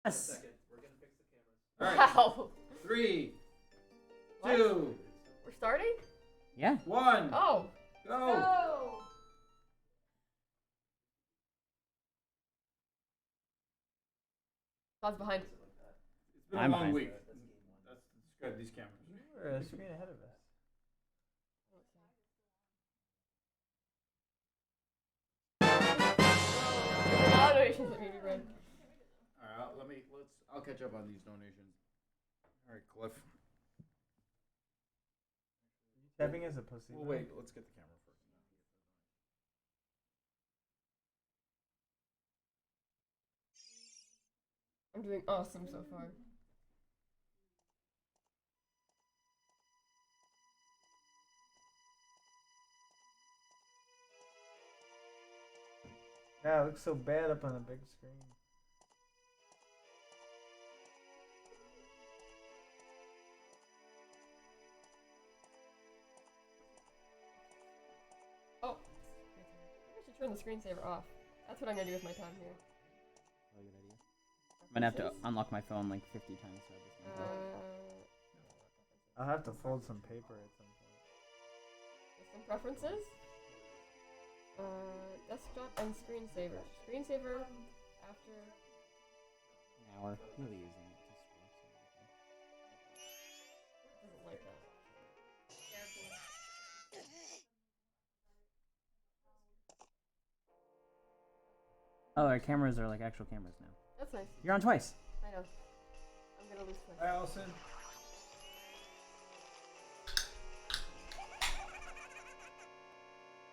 Yes. We're gonna fix the cameras. All right. Wow. 3, What? 2, We're starting? Yeah. 1. Oh. Go. No. Todd's behind. It's been I'm a long behind. week. That's good. These cameras. We're a screen ahead of us. There's a lot of donations that need to be read. All right. I'll catch up on these donations. All right, Cliff. Tapping as a pussy. Well, wait. Let's get the camera first. I'm doing awesome so far. Yeah, it looks so bad up on a big screen. Oh. I should turn the screensaver off. That's what I'm gonna do with my time here. Really good idea. I'm gonna have to unlock my phone like 50 times. So this thing I'll have to fold some paper at some point. System preferences. Desktop and screensaver. Screensaver after. Now we're really using it to scroll. Doesn't like that. Oh, our cameras are like actual cameras now. That's nice. You're on twice. I know. I'm gonna lose twice. Hi, Allison.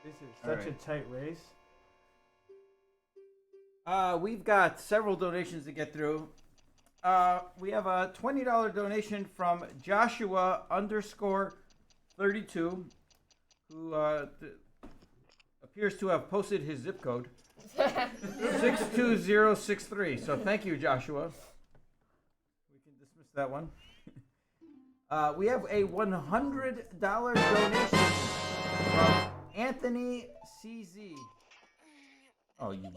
This is All such right. a tight race. We've got several donations to get through. We have a $20 donation from Joshua _32, who appears to have posted his zip code 62063. So thank you, Joshua. We can dismiss that one. We have a $100 donation from Anthony CZ. Oh, you.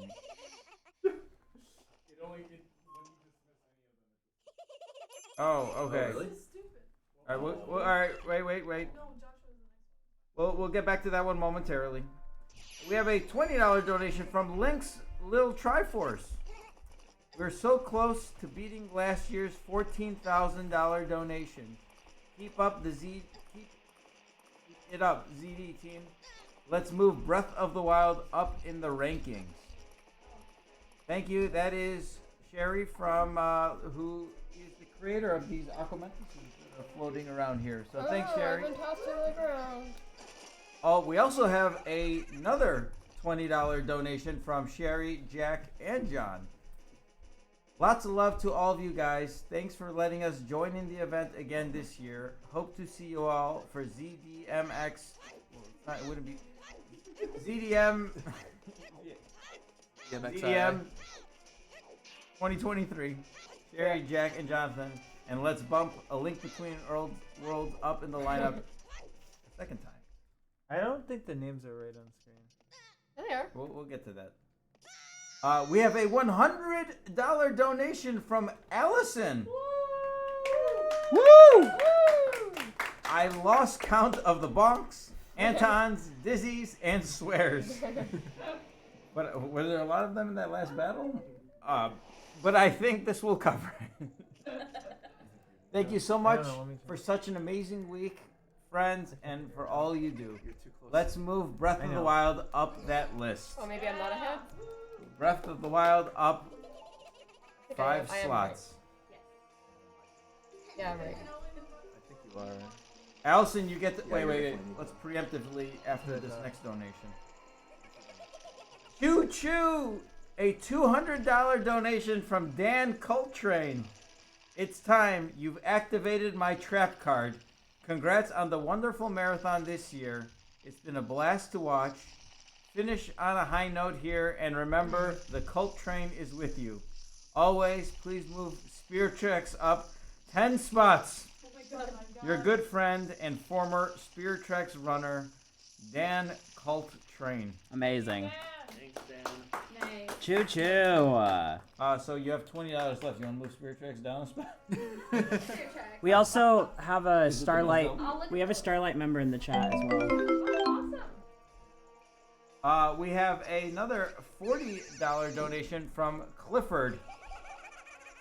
Oh, okay. Really? All right, all right, wait. We'll get back to that one momentarily. We have a $20 donation from Link's Lil Triforce. We're so close to beating last year's $14,000 donation. Keep it up, ZD team. Let's move Breath of the Wild up in the rankings. Thank you. That is Sherry from who is the creator of these aquamentuses that are floating around here. So thanks, Sherry. I've been tossed to the ground. Oh, we also have another $20 donation from Sherry, Jack, and John. Lots of love to all of you guys. Thanks for letting us join in the event again this year. Hope to see you all for ZDMX. Well, it wouldn't be ZDM. ZDM 2023. Sherry, Jack, and Jonathan. And let's bump A Link Between Worlds up in the lineup a second time. I don't think the names are right on screen. There they are. We'll get to that. We have a $100 donation from Allison. Woo! Woo! I lost count of the bonks, Antons, dizzies, and swears. But were there a lot of them in that last battle? But I think this will cover it. Thank you so much for such an amazing week, friends, and for all you do. Let's move Breath of the Wild up that list. Oh, maybe I'm not ahead? Breath of the Wild up I think 5 I am slots. Right. Yeah, I'm right. I think you are. Allison, you get the. Yeah, wait. Let's preemptively after this next donation. Choo choo! A $200 donation from Dan Coltrane. It's time. You've activated my trap card. Congrats on the wonderful marathon this year. It's been a blast to watch. Finish on a high note here, and remember, the cult train is with you. Always, please move Spear Treks up 10 spots. Oh my god. Your good friend and former Spear Treks runner, Dan Cult Train. Amazing. Thank Nice. Choo choo. So you have $20 left. You want to move Spirit Tracks down a spot? We also have a Is it the Starlight. Zelda? I'll look We have a at Starlight member in the chat as well. Oh, awesome. We have another $40 donation from Clifford,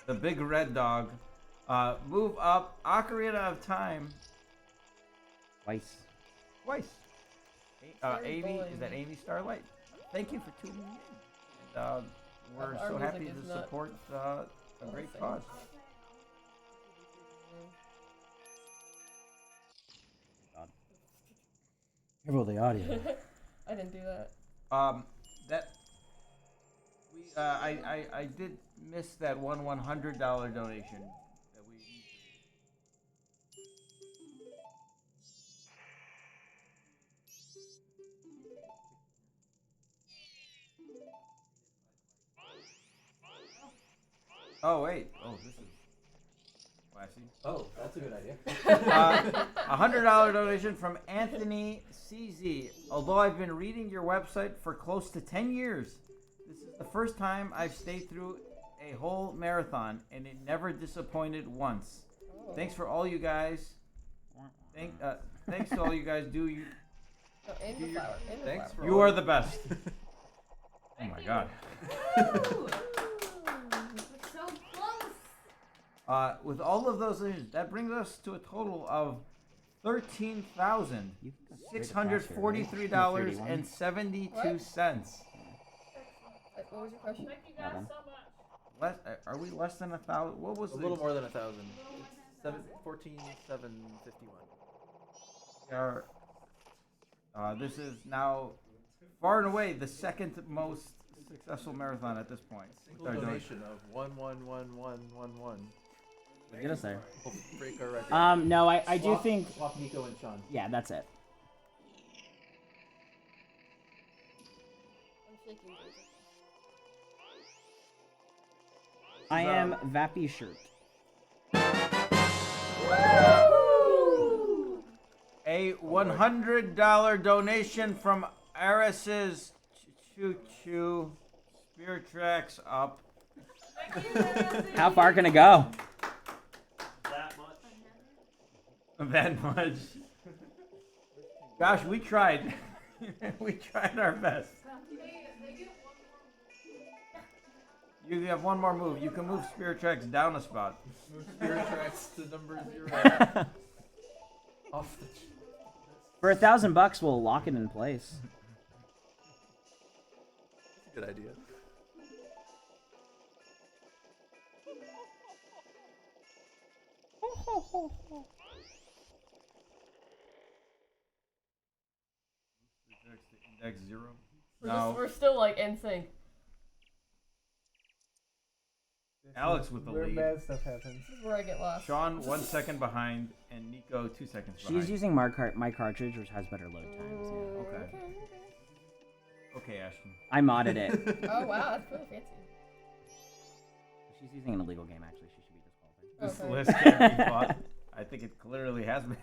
the big red dog. Move up Ocarina of Time Twice. twice. Sorry, Amy, boy. is that Amy Starlight? Thank you for tuning in. And, we're Our so music happy is to not support a great same. cause. Careful the audio. I didn't do that. That we I did miss that $100 donation that we. Oh wait! Oh, this is classy. Oh, that's a good idea. $100 donation from Anthony CZ. Although I've been reading your website for close to 10 years, this is the first time I've stayed through a whole marathon, and it never disappointed once. Oh. Thanks for all you guys. Thanks to all you guys do. You No, in the flower. In the Thanks flower. you are the best. Oh my god. Ooh. We're so close. With all of those, that brings us to a total of $13,643.72. What was your question? Nothing. Are we less than 1,000? What was A the little more than 1,000. It's 14,751. This is now far and away the second most successful marathon at this point. Single donation of 1111111. Get us there. We'll break our record. No, I do Swap- think. Swap Nico and Sean. Yeah, that's it. I'm shaking. Daisy. I am Vappy Shirt. A $100 donation from Aris's Choo Choo. Spirit Tracks up. How far can it go? That much. Gosh, we tried. We tried our best. You have one more move. You can move Spirit Tracks down a spot. Spirit Tracks to number 0. Off the. For $1,000, we'll lock it in place. Good idea. Index 0. We're still like in sync. Alex with the Where lead. bad stuff happens. This is where I get lost. Sean 1 second behind, and Nico 2 seconds behind. She's using my cartridge, which has better load times. Yeah. Okay. Okay, Ashton. I modded it. Oh wow, that's really fancy. She's using an illegal game, actually. She should be disqualified. This Okay. list can't be bought. I think it clearly has been.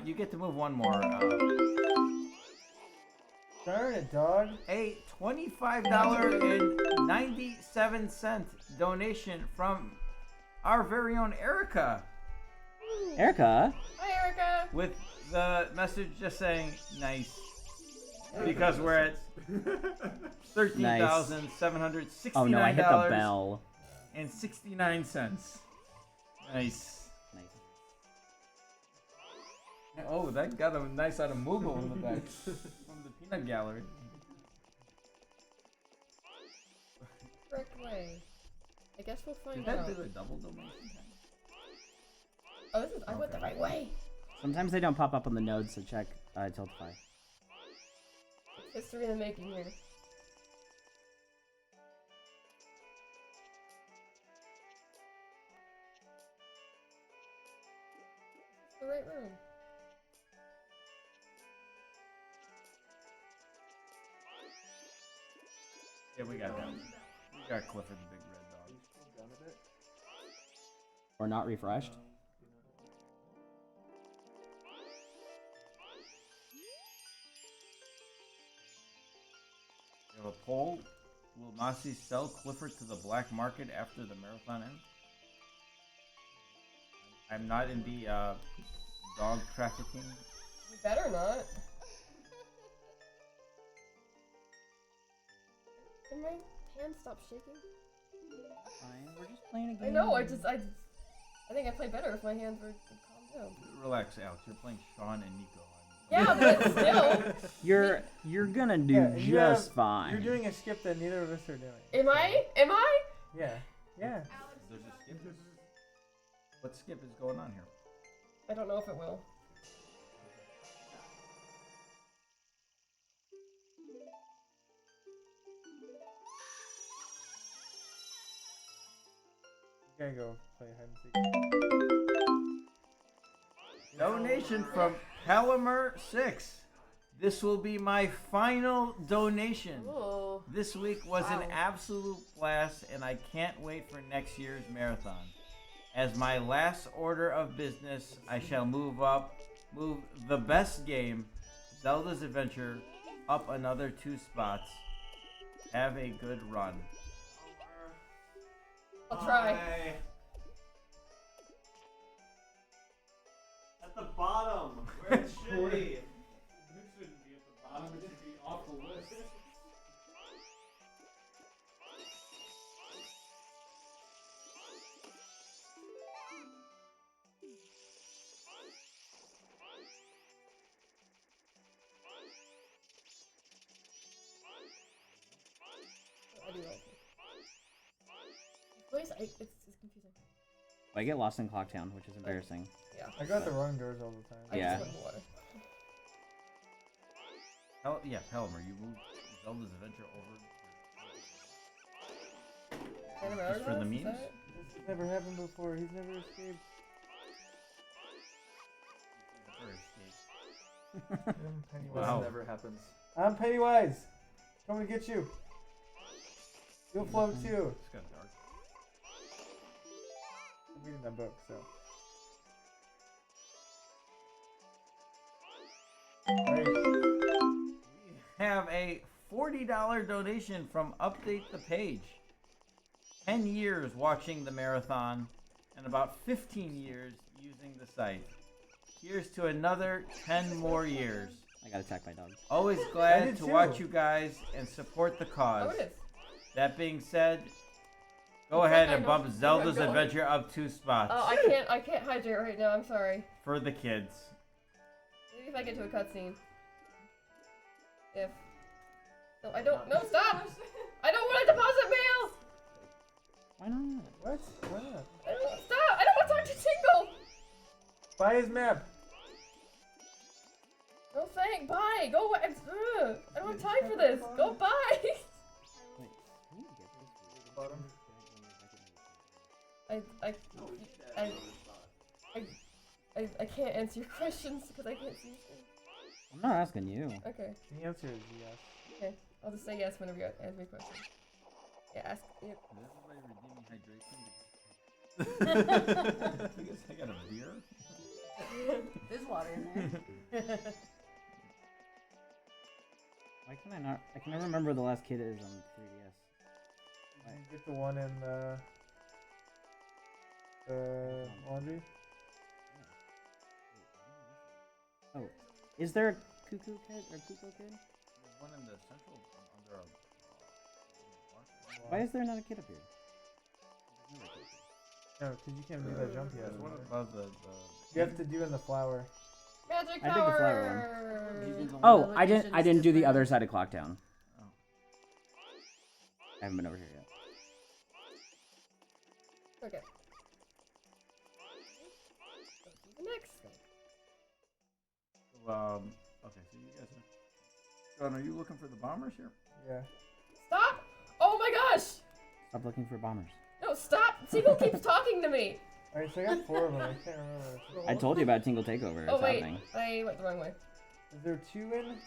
You get to move one more. Darn it, dog. A $25.97 donation from our very own Erica, Erica? Hi Erica. with the message just saying nice, because we're at $13,769. Oh no, I hit the bell. And 69 cents. Nice. Nice. Oh, that got a nice out of Moogle in the back from the peanut gallery. Correct way. I guess we'll find Did that out. do a double donation? Oh, this is. I went the right way. Sometimes they don't pop up on the nodes, so check Tiltify. History in the making here. It's the right room. Yeah, we got that. We got Clifford the big red dog. Down a bit. Or not refreshed. have a poll. Will Mossy sell Clifford to the black market after the marathon ends? I'm not in the dog trafficking. You better not. Can my hand stop shaking? Fine, we're just playing a game. I know, I think I play better if my hands were calmed down. Relax, Alex. You're playing Sean and Nico. Yeah, but still. You're gonna do Yeah, you just have- fine. You're doing a skip that neither of us are doing. Am I? Am I? Yeah. Yeah. There's a skip. What skip is going on here? I don't know if it will. You gotta go play hide and seek. Donation from Palamer6. This will be my final donation. Ooh. This week was an Wow. absolute blast, and I can't wait for next year's marathon. As my last order of business, I shall move the best game, Zelda's Adventure, up another 2 spots. Have a good run. I'll try. At the bottom, where it should be. It shouldn't be at the bottom, it should be off the list. I do like it. Please, it's confusing. I get lost in Clocktown, which is embarrassing. Yeah. I got the wrong doors all the time. I Yeah. just went in the water. Palamer, you moved Zelda's Adventure over. Just for the memes? This has never happened before. He's never escaped. I'm Pennywise. Wow. This never happens. I'm Pennywise. Coming to get you. You'll float too. It's kind of dark. I'm reading that book, so. Right. We have a $40 donation from Update the Page. 10 years watching the marathon and about 15 years using the site. Here's to another 10 more years. I got attacked by dogs. Always I glad did to too. watch you guys and support the Oh, cause. it is. That being said, go It's ahead like I and know bump where Zelda's I'm going. Adventure up 2 spots Oh, I can't hydrate right now. I'm sorry. for the kids. Maybe if I get to a cutscene. If. No, I don't. No, stop! I don't want to deposit mail! Why not? What? Why not? I don't, stop! I don't want to talk to Tingle! Buy his map. No thank. Bye. Go away. I don't have time for this. Go bye. Wait, can you get this? Bottom. I can't answer your questions because I can't see your screen. I'm not asking you. Okay. The answer is yes. Okay. I'll just say yes whenever you answer my question. Yeah, ask. Yeah. This is my redeeming hydration. I guess I got a beer. There's water in there. Why can I not? I can never remember the last kid is on 3DS. Did you get the one in the laundry? Oh, is there a cuckoo kid or cuckoo kid? There's one in the central under a. Why is there not a kid up here? No, because you can't do that jump yet. There's one above the. You have to do in the flower. Magic I did the power. Oh, I didn't do the other side of Clocktown. Oh. I haven't been over here yet. Okay. The next thing. Okay, so you guys are. John, are you looking for the bombers here? Yeah. Stop! Oh my gosh! Stop looking for bombers. No, stop! Tingle keeps talking to me. Alright, so I got 4 of them. I can't remember. I told you about Tingle Takeover. Oh It's wait, happening. I went the wrong way. Is there 2 in?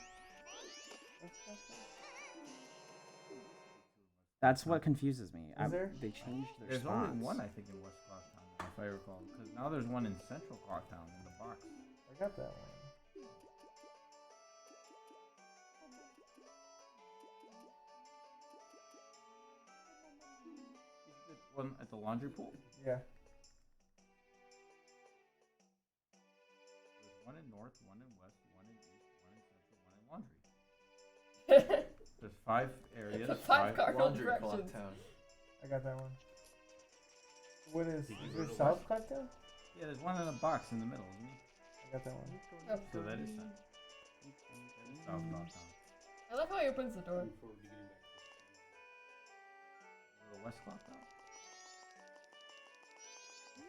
That's what confuses me. there? They changed their There's spots. only one, I think, in West Clocktown, if I recall. Because now there's one in Central Clocktown in the box. I got that one. One at the laundry pool? Yeah. There's one in north, one in west, one in east, one in central, one in laundry. There's 5 areas. The 5 cardinal Laundry directions. clock town. I got that one. What is Did you there go to South Claptown? Yeah, there's one in a box in the middle, isn't he? I got that one. Oh. So that is South. South Clocktown. I like how he opens the door. The West Clocktown?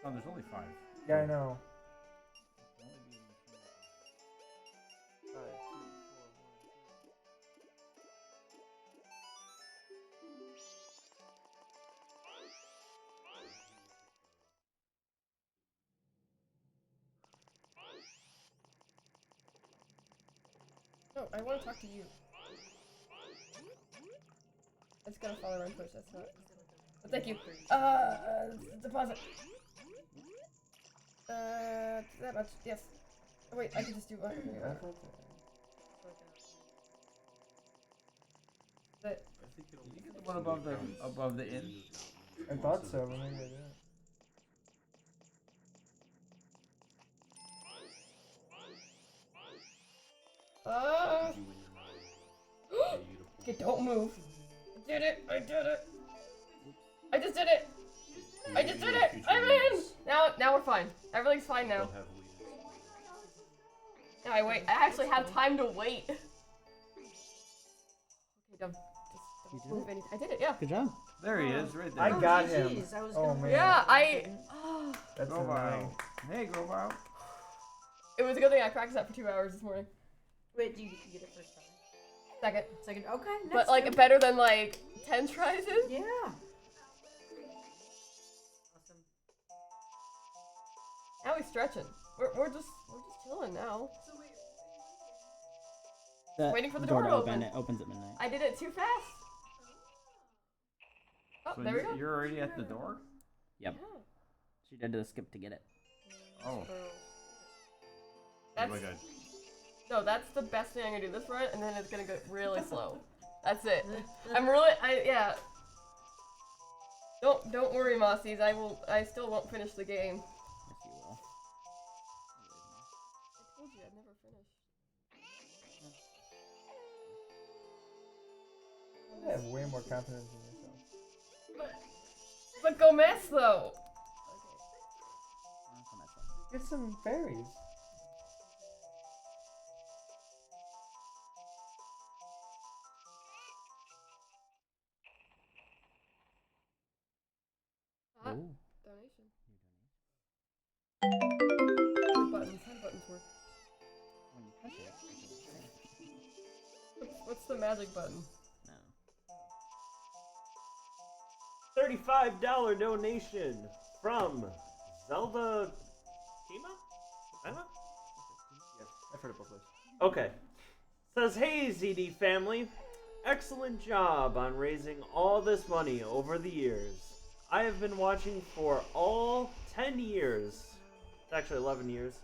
Oh, there's only 5. Yeah, I know. Only be in the 5, 2, 4, 1, No, I want to talk to you. I just gotta follow around push, that's not. But thank you. Deposit. That much, yes. Oh, wait, I can just do one. But Did you get the one above the inn? I thought so, but maybe I didn't. Okay, don't move. I did it! I did it! I just did it! I just did it! I'm in! Now we're fine. Everything's fine now. Now I wait. I actually have time to wait. Okay, don't move anything. I did it, yeah. Good job. There he is, right there. I got him. Jeez, I was Oh, gonna man. Yeah, That's Grobile. annoying. Hey, Grobile. it was a good thing I practiced that for 2 hours this morning. Wait, do you get it first try? Second. Second. Okay. Next But like time. better than like 10 tries in. Yeah. Awesome. Now he's stretching. We're just chilling now. The Waiting for the door door to to open. open. It opens at midnight. I did it too fast. Oh, So there we go. you're already at the door? Yep. Yeah. She did the skip to get it. Oh. That's Like a, no, that's the best thing I'm gonna do this run, and then it's gonna go really slow. That's it. Yeah. Don't worry, Mossies. I still won't finish the game. Yes, you will. I told you I'd never finish. You have way more confidence in yourself. But go mess though. Get some berries. Okay. Ooh. Donation. How do buttons work? When you push it, What's the magic button? no. $35 donation from Zelda Kima? Emma? Yes, I've heard it both ways. Okay. Says, hey ZD family, excellent job on raising all this money over the years. I have been watching for all 10 years. It's actually 11 years,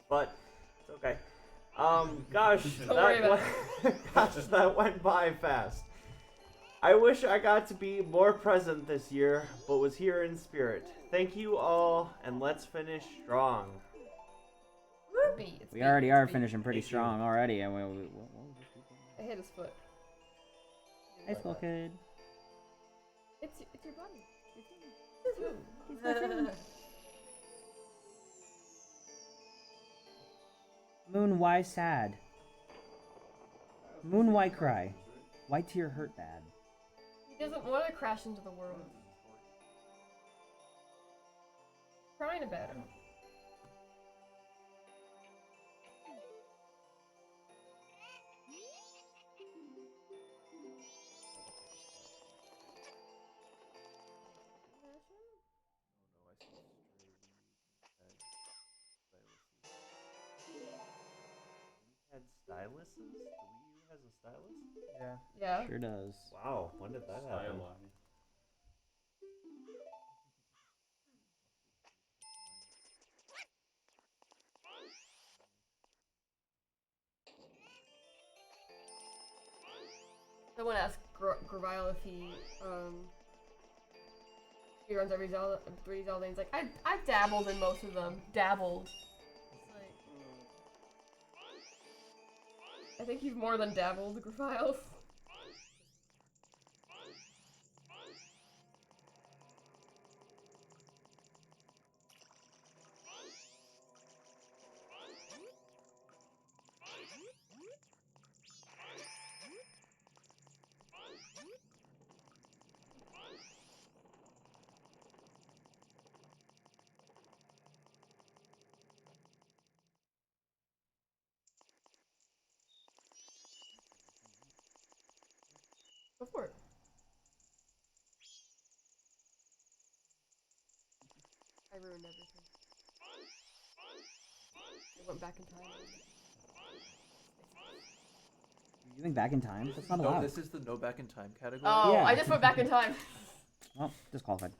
but it's okay. Gosh, Don't worry about that went by fast. I wish I got to be more present this year, but was here in spirit. Thank you all, and let's finish strong. It's We B. already are It's B. finishing pretty strong already, and what was this? I hit his foot. High school kid. It's your buddy. He's my friend. Moon, why sad? Moon, why cry? Why tear hurt bad? He doesn't want to crash into the world. Crying about it. Had styluses? The Wii U has a stylus? Yeah. Yeah. Sure does. Wow, when did that happen? Someone asked Gravile if he He runs every Zelda, 3 Zelda, and he's like, I've dabbled in most of them. Dabbled. It's like, I think you've more than dabbled, Graphiles. Go for it. I ruined everything. I went back in time. You think back in time? That's not No, allowed. this is the no back in time category. Oh, Yeah. I just went back in time. Well, disqualified.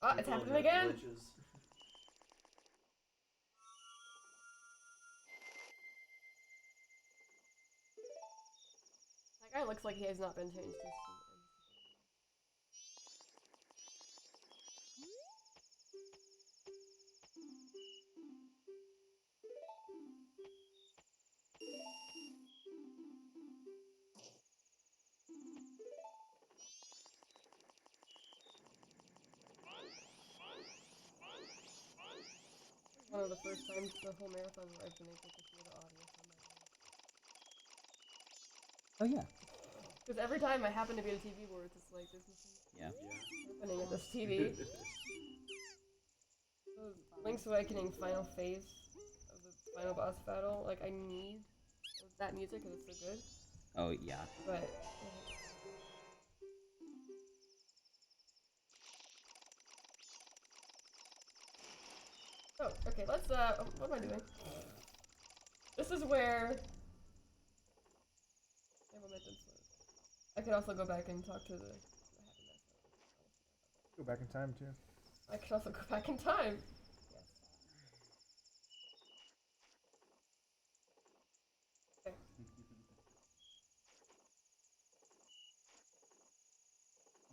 Oh, it's happening again. Glitches. That guy looks like he has not been changed since. One of the first times the whole marathon where I've been able to hear the audio from my Oh yeah. Because every time I happen to be at a TV where it's just like, there's nothing Yeah. happening at this TV. The Link's Awakening final phase of the final boss battle, like, I need that music because it's so good. Oh yeah. But. Oh, okay, let's, what am I doing? This is where. I could also go back and talk to the. Go back in time too. I could also go back in time. Yes. Okay.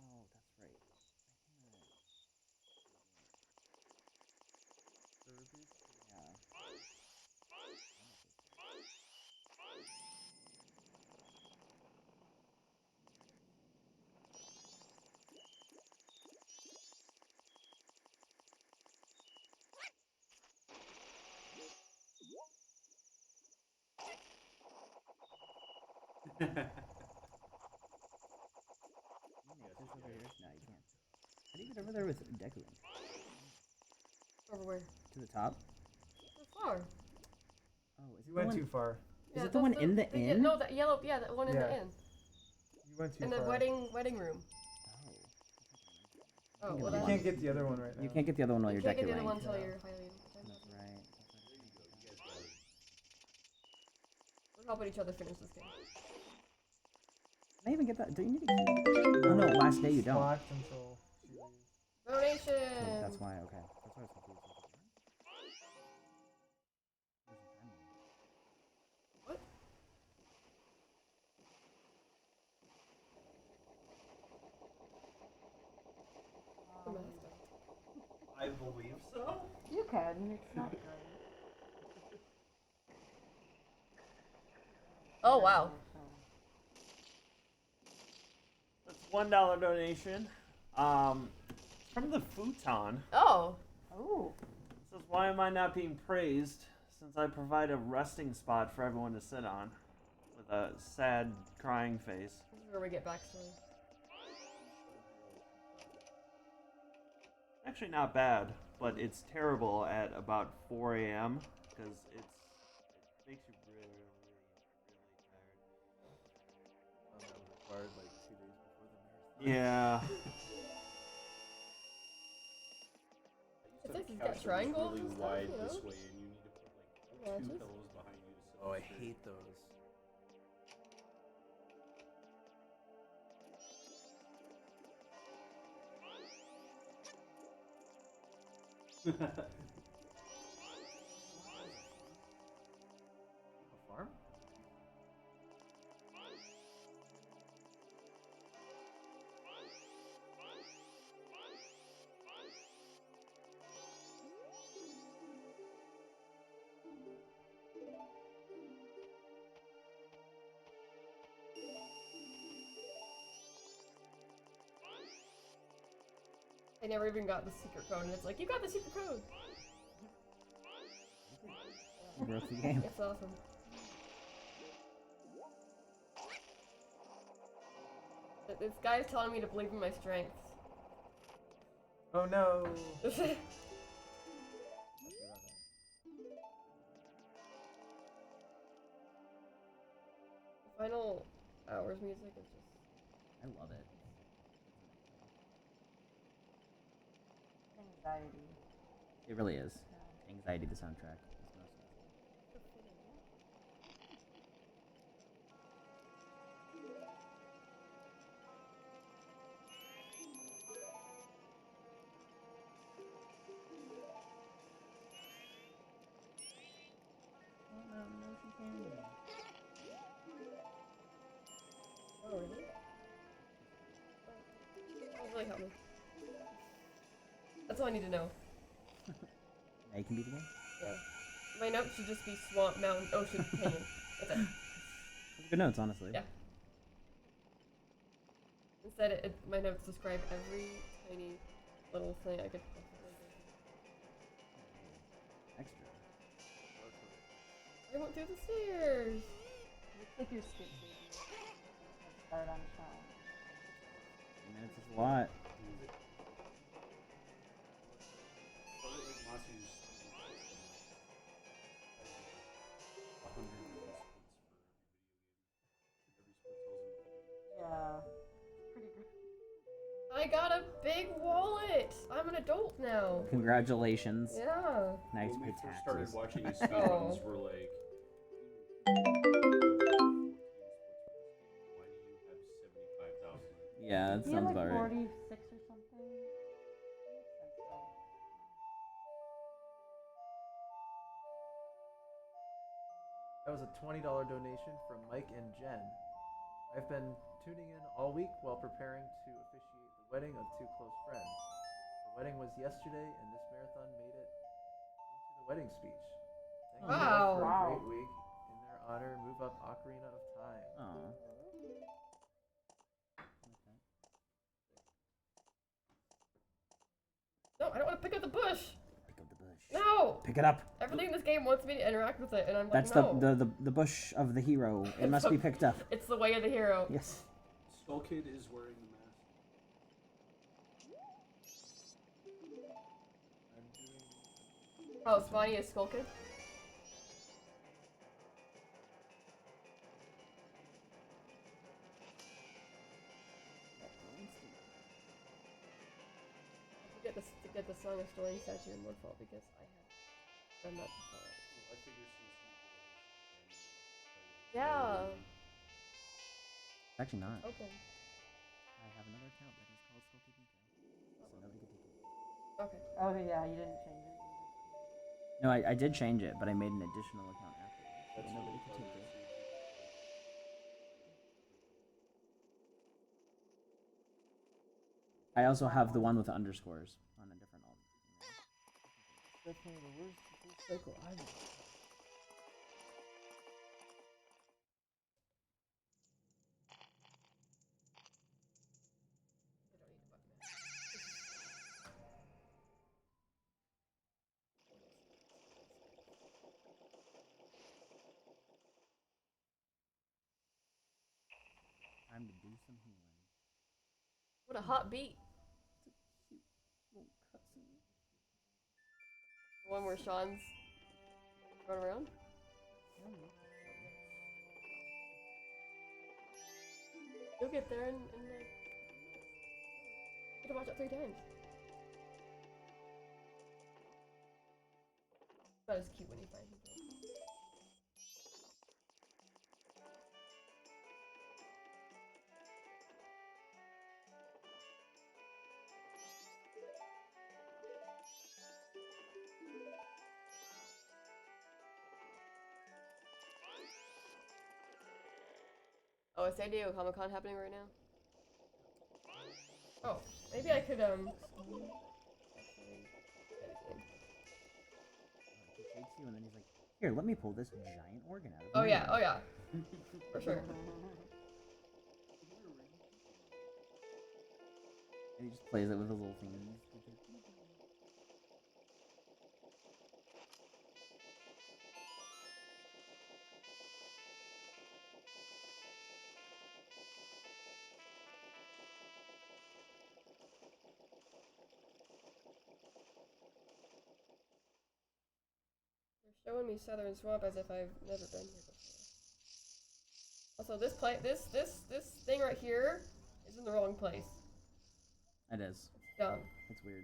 Oh, that's right. Yeah. Just over here? No, you can't. How do you get over there with Deku Link? Over where? To the top? So far. Oh, is it You the went one? too far. Is it the one in the Yeah, inn? no, that yellow. Yeah, that one in the Yeah. inn. You went too In far. the wedding room. Oh, well, You You that. can't get the other one right now. You can't get the other one while You you're can't get Deku the other Link. one until you're highly. That's right. We're helping each other finish this game. Can I even get that? Do you need to? Oh no, last day you don't. Locked until she leaves. Donation. Oh, that's why. Okay, that's why I was confused. What? The mask. I believe so. You can. It's not good. Oh wow. That's $1 donation. From the futon. Oh. Oh. It says, why am I not being praised since I provide a resting spot for everyone to sit on? With a sad, crying face. This is where we get backstory. Actually not bad, but it's terrible at about 4 a.m. because it makes you really, really, really tired. That was required like 2 days before the marathon. Yeah. It's like he's got triangles really and stuff, wide you know? this way, and you need to put like Yeah, two just- pillows behind you to sit. Oh, I straight. hate those. A farm? I never even got the secret code, and it's like, you got the secret code! You broke the game. It's awesome. This guy's telling me to believe in my strengths. Oh no! The final hours music is just... I love it. Anxiety. It really is. Anxiety, the soundtrack. Is most Oh, really? Oh, really help me. That's all I need to know. Now you can beat the game. Yeah. My notes should just be swamp, mountain, ocean, canyon. That's it. Those are good notes, honestly. Yeah. Instead, my notes describe every tiny little thing I could possibly do. Extra. I went through the stairs! Looks like you're skipping. Start on trial. 3 minutes is a lot. Yeah. Pretty good. I got a big wallet! I'm an adult now! Congratulations. Yeah. Now you When we pay first started taxes. watching these speedruns, we're like, why do you have 75,000? Yeah, that He had sounds like about right. 46 or something. Makes sense though. That was a $20 donation from Mike and Jen. I've been tuning in all week while preparing to officiate the wedding of two close friends. The wedding was yesterday, and this marathon made it into the wedding speech. Thank you all for Wow. a great week. In their honor, move up Ocarina of Time. Aw. No, I don't want to pick up the bush! Pick up the bush. No! Pick it up. Everything in this game wants me to interact with it, and I'm like, That's no. the bush of the hero. It must be picked up. It's the way of the hero. Yes. Skull Kid is wearing the mask. I'm doing. Oh, Spawny is Skull Kid? To get the Song of Story statue in Woodfall because I have done that before. I figure since Yeah. It's actually not. Okay. I have another account that is called Skull Keeping Pro. So nobody can take it. Okay. Oh yeah, you didn't change it. You just... No, I did change it, but I made an additional account afterwards. So nobody can take it. I also have the one with the underscores on a different alt. Definitely the worst cycle I've ever. Time to do some healing. What a hot beat. The one where Sean's running around? You'll get there in like... You gotta watch it 3 times. That is cute when you find people. Oh, is San Diego Comic Con happening right now? Oh, maybe I could, He shakes you and then he's like, "Here, let me pull this giant organ out of Oh my yeah, arm." oh yeah. For sure. And he just plays it with his little fingers. They're showing me Southern Swamp as if I've never been here before. Also, this thing right here is in the wrong place. It is. It's dumb. It's weird.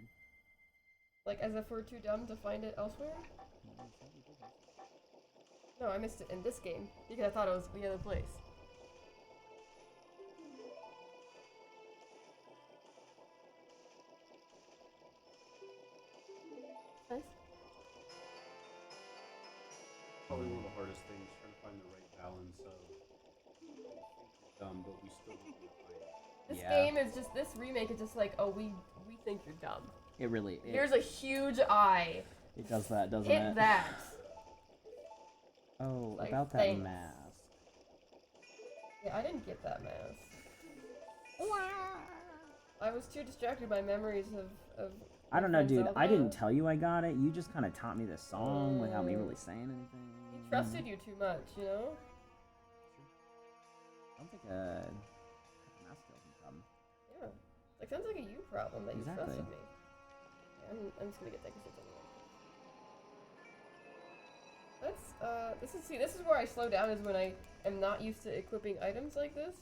Like, as if we're too dumb to find it elsewhere? No, I missed it in this game because I thought it was the other place. Nice. Probably one of the hardest things, trying to find the right balance of dumb, but we still want to find it. This game is just, this remake is just like, oh, we think you're dumb. It really. Here's a huge eye. It does that, doesn't Hit it? that. Oh, Like, about that thanks. mask. Yeah, I didn't get that mask. I was too distracted by memories of I don't know, friend dude. Zelda. I didn't tell you I got it. You just kind of taught me this song without me really saying anything. He trusted you too much, you know? Sounds like a mask skeleton problem. Yeah. Like, sounds like a you problem that you Exactly. trusted me. Yeah, I'm just gonna get that because it's anyway. This is where I slow down, is when I am not used to equipping items like this.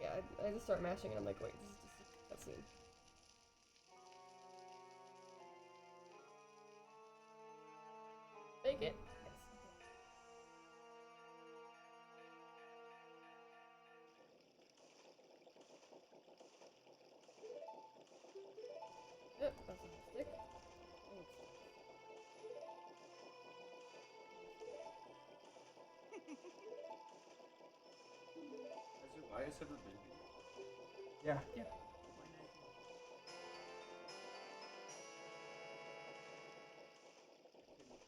Yeah, I just start mashing and I'm like, wait, this is just a cutscene. Make it. Yes. Yep, that's a stick. Has Elias ever been here? Yeah. Came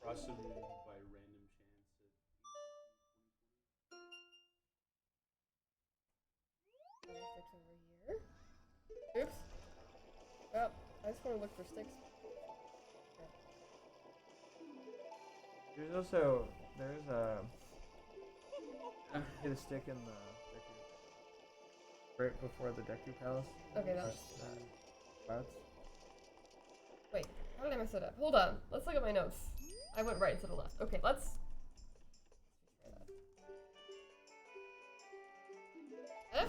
across him by random chance Sticks over here. Oops. Well, I just want to look for sticks. There's also there's a get a stick in the Deku, right before the Deku Palace. Okay, that was Spots. Wait, how did I mess it up? Hold on. Let's look at my notes. I went right instead of left. Okay, let's try that. F?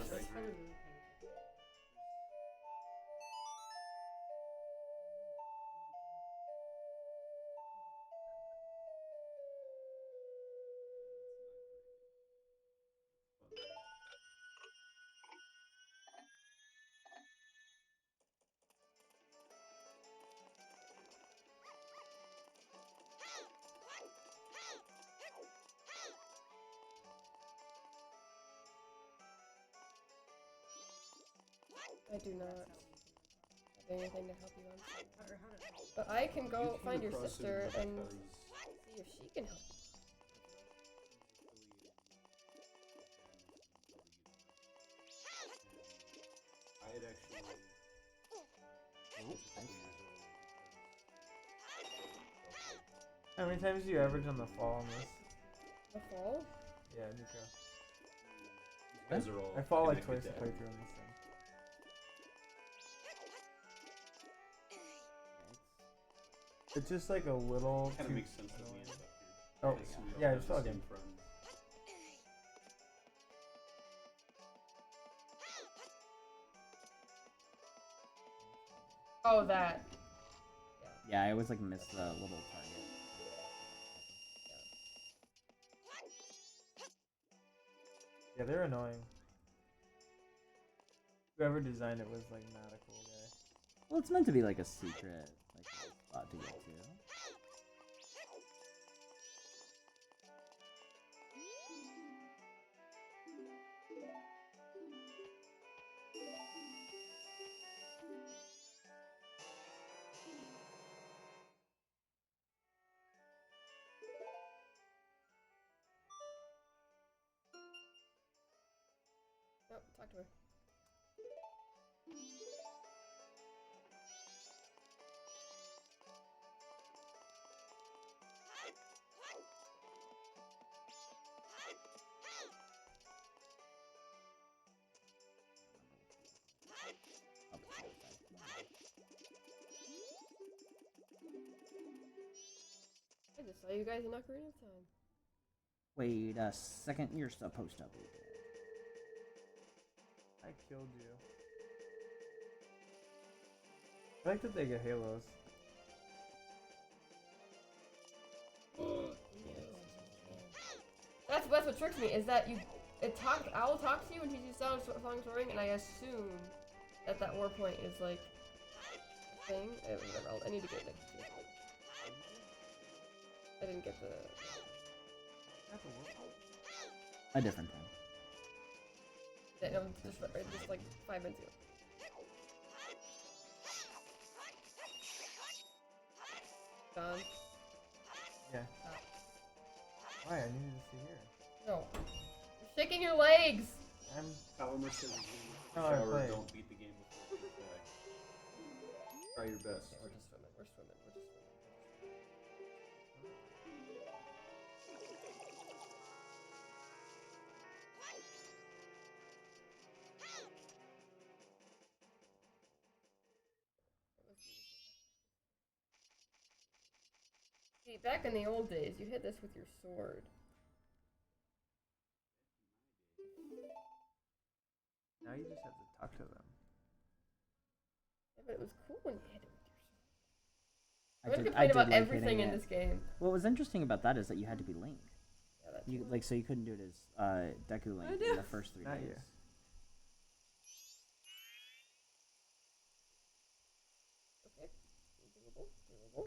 I do not have anything to help you on. But I can go find your sister and see if she can help. I had actually. How many times do you average on the fall on this? The fall? Yeah, Nico. You guys are all. I fall like connected twice a to playthrough on this thing. It's just like a little. Kind too of makes sense that we annoying. ended up here. Oh, Like, so we all yeah, have just the log same in. friends. Oh, that. Yeah, I always like miss the little target. Yeah, they're annoying. Whoever designed it was like not a cool guy. Well, it's meant to be like a secret, like spot to get to. Talk to her. I just saw you guys in Ocarina of Time. Wait a second, you're supposed to be dead. I killed you. I like that they get halos. That's what tricks me is that Owl talks to you and teaches you song soaring, and I assume that war point is like a thing. Whatever. I need to get it. I didn't get the. A different time. Yeah, no, just like 5 minutes ago. Gone. Yeah. Oh. Why? I needed to see here. No. You're shaking your legs! I'm. Power says No, I shower, played. don't beat the game before you get back. Try your best. Okay, we're just swimming. We're swimming. We're just swimming. See, back in the old days, you hit this with your sword. Now you just have to talk to them. Yeah, but it was cool when you hit it with your sword. I I'm gonna did complain about like everything hitting in it. this game. What was interesting about that is that you had to be Link. Yeah, that's You like so you couldn't do it as Deku Link in the first 3 Not days. yet. okay. Doable. Doable.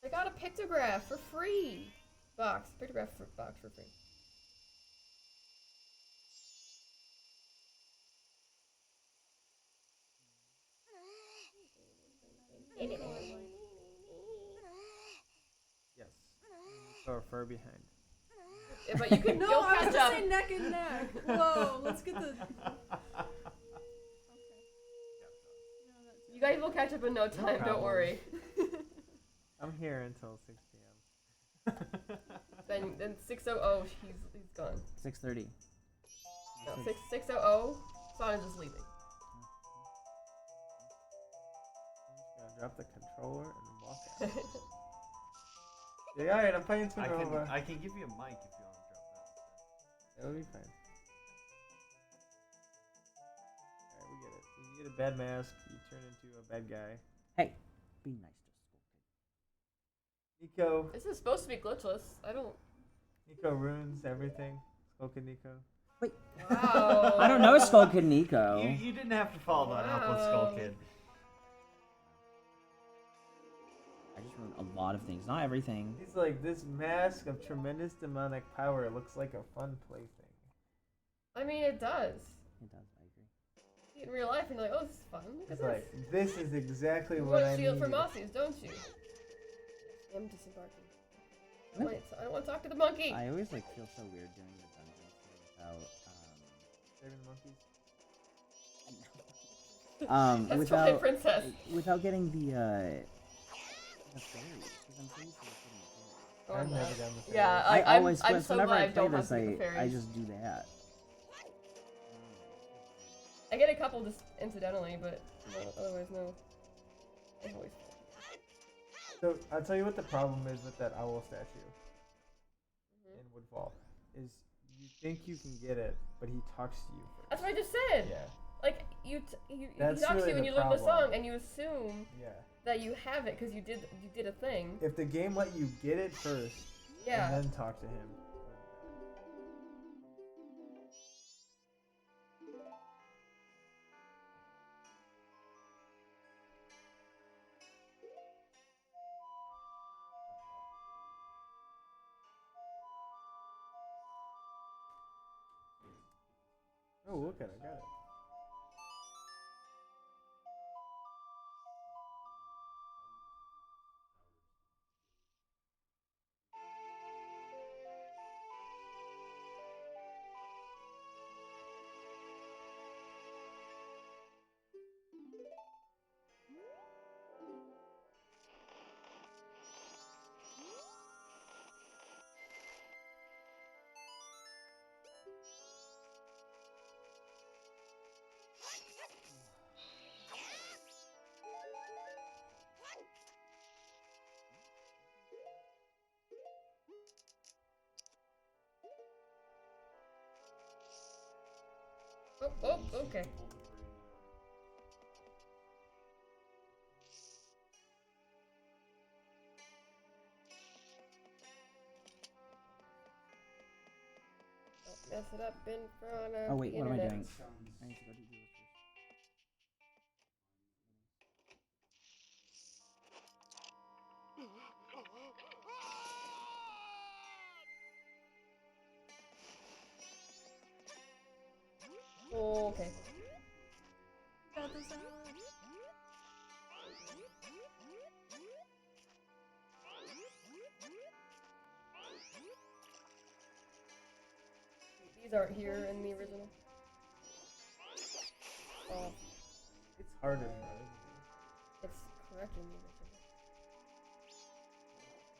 I got a pictograph for free. Pictograph box for free. Yes. Or fur behind. Yeah, but you can No, you'll I was catch gonna up. say neck and neck. Whoa, let's get the. Okay. No, that's You guys will catch up in no time. Don't problem. worry. I'm here until 6 p.m. Then 6:00 he's gone. 6:30. No, 6:00 Sonic is leaving. I'm just gonna drop the controller and walk out. Yeah, alright, I'm playing Supernova. I can give you a mic if you want to drop that. It'll be fine. Alright, we get it. You get a bad mask, you turn into a bad guy. Hey, be nice to Nico. This is supposed to be glitchless. I don't. Nico ruins everything. Spoken Nico. Wow. I don't know Skull Kid Nico. You didn't have to follow that up with Skull Kid. I just ruined a lot of things, not everything. He's like, this mask of tremendous demonic power looks like a fun plaything. I mean, it does. It does, I agree. See it in real life, and you're like, oh, this is fun. Look at He's like, this. this is exactly You what want I to steal it need. from Mossies, don't you? I am disembarking. I don't want to talk to the monkey. I always like feel so weird doing the dungeons without Saving the monkeys. That's without Twilight Princess. without getting the fairies. Because I'm so used to getting the fairies. Oh, I've no. never done the Yeah, fairies. I always I'm so whenever glad I I play don't this, have to get the I fairies. just do that. I get a couple just incidentally, but otherwise no. I always. So I'll tell you what the problem is with that owl statue in Woodfall is you think you can get it, but he talks to you first. That's what I just said. Yeah. Like he That's talks to really you and the you learn the problem. song and you assume Yeah. that you have it because you did a thing. If the game let you get it first Yeah. and then talk to him. Oh, look at it, I got it. Oh, okay. Don't mess it up in front of Oh wait, the what am I internet. doing? I need to go do this first. Oh, okay. Got this out. These aren't here in the original. Oh, It's harder in the original. it's correct in the original.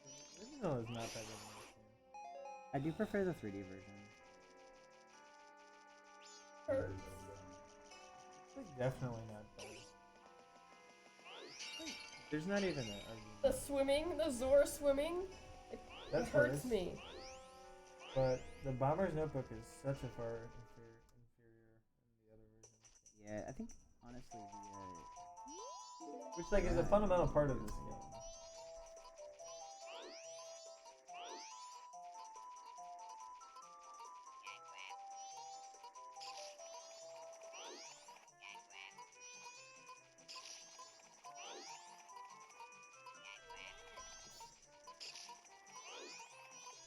The original is not better than this game. I do prefer the 3D version. Hurts. It's like definitely not better. There's not even an argument. The swimming, the Zora swimming, it That's hurts worse. me. But the Bomber's Notebook is such a far inferior in the other version. Yeah, I think honestly Which like is a fundamental part of this game.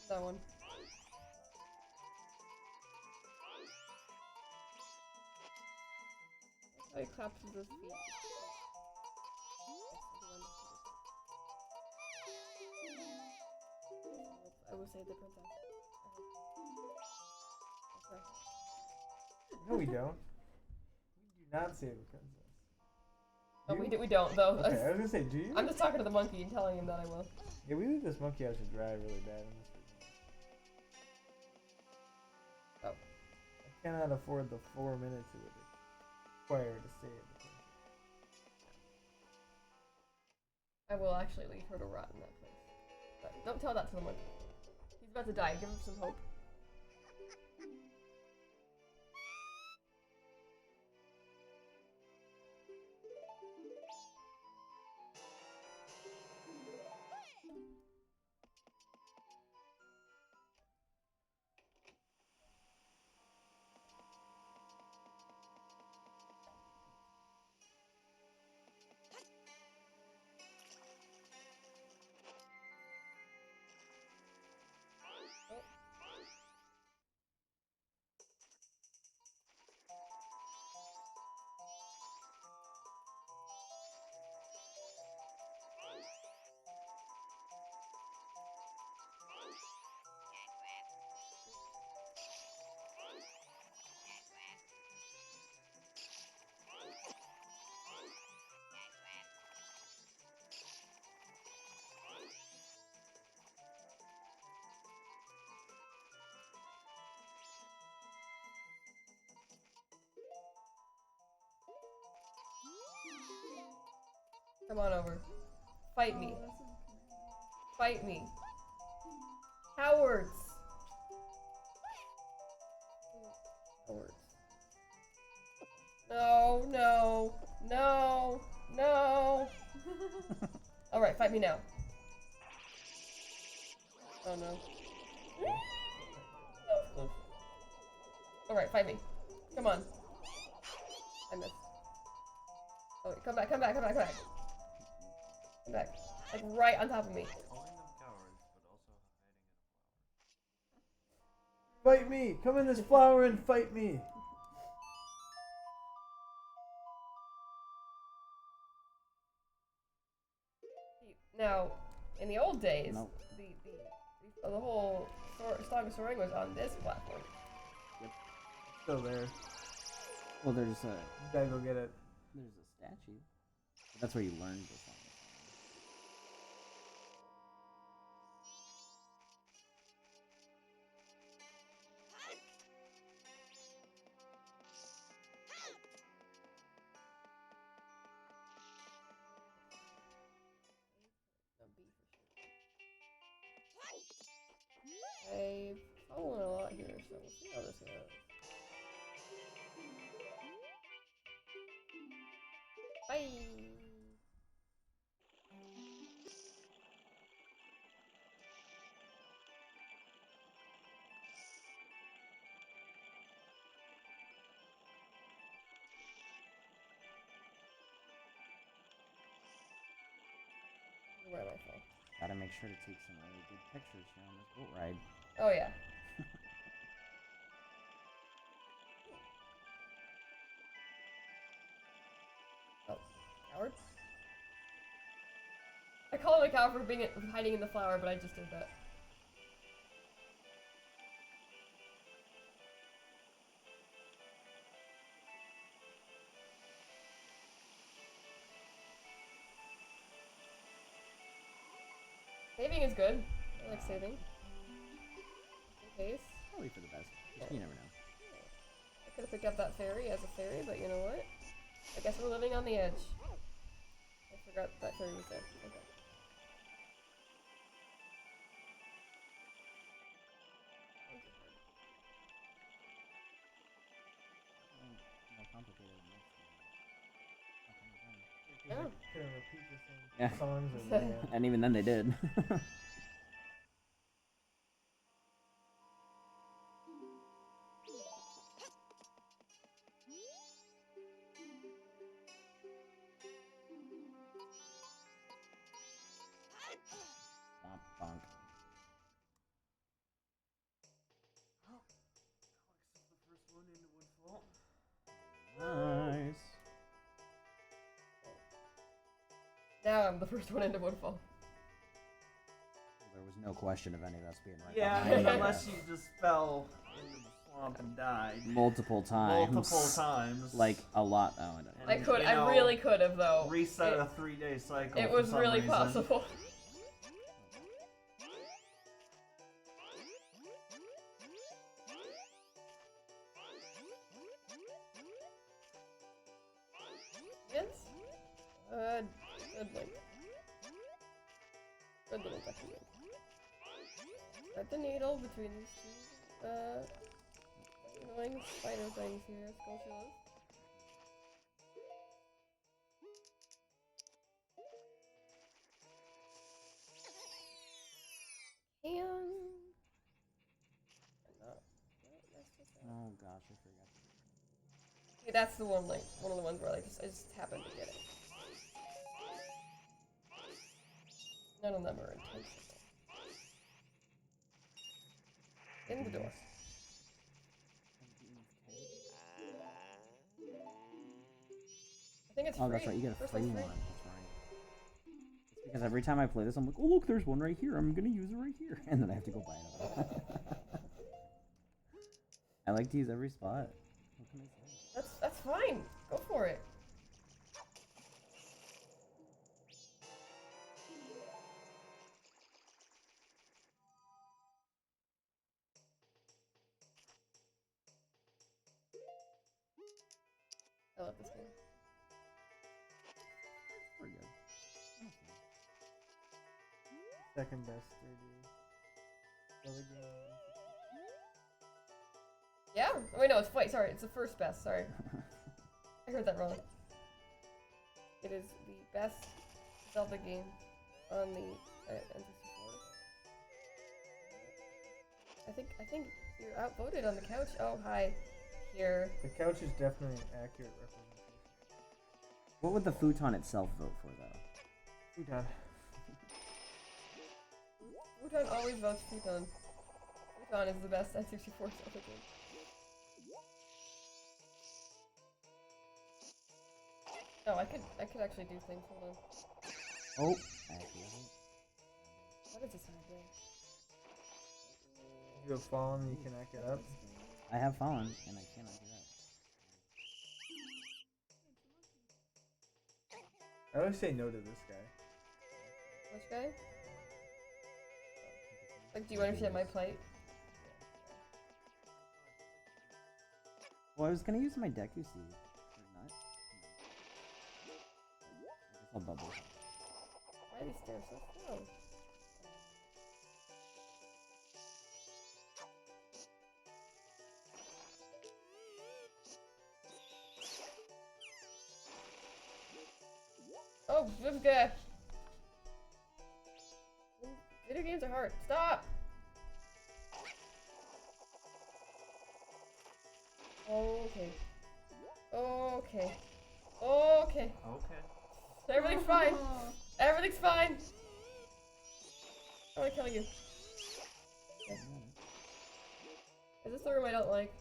That one. I clapped his feet. I will save the princess. No, we don't. We do not save the princess. No, You? we don't though. Okay, I was gonna say, do you? I'm just talking to the monkey and telling him that I will. Yeah, we leave this monkey out to dry really bad in this version. Oh. I cannot afford the 4 minutes it would require to save the princess. I will actually leave her to rot in that place. But don't tell that to the monkey. He's about to die. Give him some hope. Come on over. Fight me. Fight me. Cowards. Cowards. No, no, no, no. Alright, fight me now. Oh no. Alright, fight me. Come on. I missed. Oh, wait, come back, come back, come back, come back. Come back. Like right on top of me. Calling them cowards, but also hiding in a flower. Fight me! Come in this flower and fight me! Now, in the old days, Nope. the whole Song of Soaring was on this platform. Still there. Well, there's a You gotta go get it. statue. That's where you learned the song. I've fallen a lot here, so we'll see how this goes. Bye. Where am I from? Gotta make sure to take some really good pictures here on this boat ride. Oh yeah. Oh, coward. I call him a coward for being hiding in the flower, but I just did that. Saving is good. I like saving. Just in case. Probably for the best. Just, you never know. I could have picked up that fairy as a fairy, but you know what? I guess we're living on the edge. I forgot that fairy was there. Okay. More complicated than this. Yeah. Couldn't repeat the same Yeah. songs and yeah. And even then they did. Bonk, bonk. Nice. Now I'm the first one into Woodfall. There was no question of any of us being right Yeah, behind you. unless you just fell into the swamp and died. Multiple times. Multiple times. Like a lot. Oh, I don't know. I could. I really could have though. Reset a 3-day cycle. It for was some really reason. possible. Yes. Good link. Good little ducky link. Thread the needle between these two annoying spider things here, Skulltulas. Oh gosh, I forgot. Yeah, that's the one, like, one of the ones where I just happened to get it. None of them are intentional. In the door. I think it's free. Oh, that's right. You get a First free one's one. That's right. It's because every time I play this, I'm like, oh look, there's one right here. I'm gonna use it right here, and then I have to go buy another one. I like to use every spot. What can I say? That's fine. Go for it. I love this game. It's pretty good. Second best 3D Zelda game. Yeah? Oh, wait, no, it's Flight. Sorry, it's the first best. Sorry. I heard that wrong. It is the best Zelda game on the N64. I think you're outvoted on the couch. Oh, hi. Here. The couch is definitely an accurate representation. What would the futon itself vote for, though? Futon. Futon always votes Futon. Futon is the best N64 Zelda game. No, I could actually do things. Hold on. Oh, actually, What is this idea? You have fallen and you cannot get up. I have fallen, and I cannot get up. I always say no to this guy. Which guy? Like, do you understand my plight? Well, I was gonna use my Deku Seed. Or not. I guess I'll bubble. Why are these stairs so slow? Oh, this guy. Video games are hard. Stop! Okay. Okay. Okay. Okay. Everything's fine. Everything's fine. I wanna kill you. Okay. Is this the room I don't like?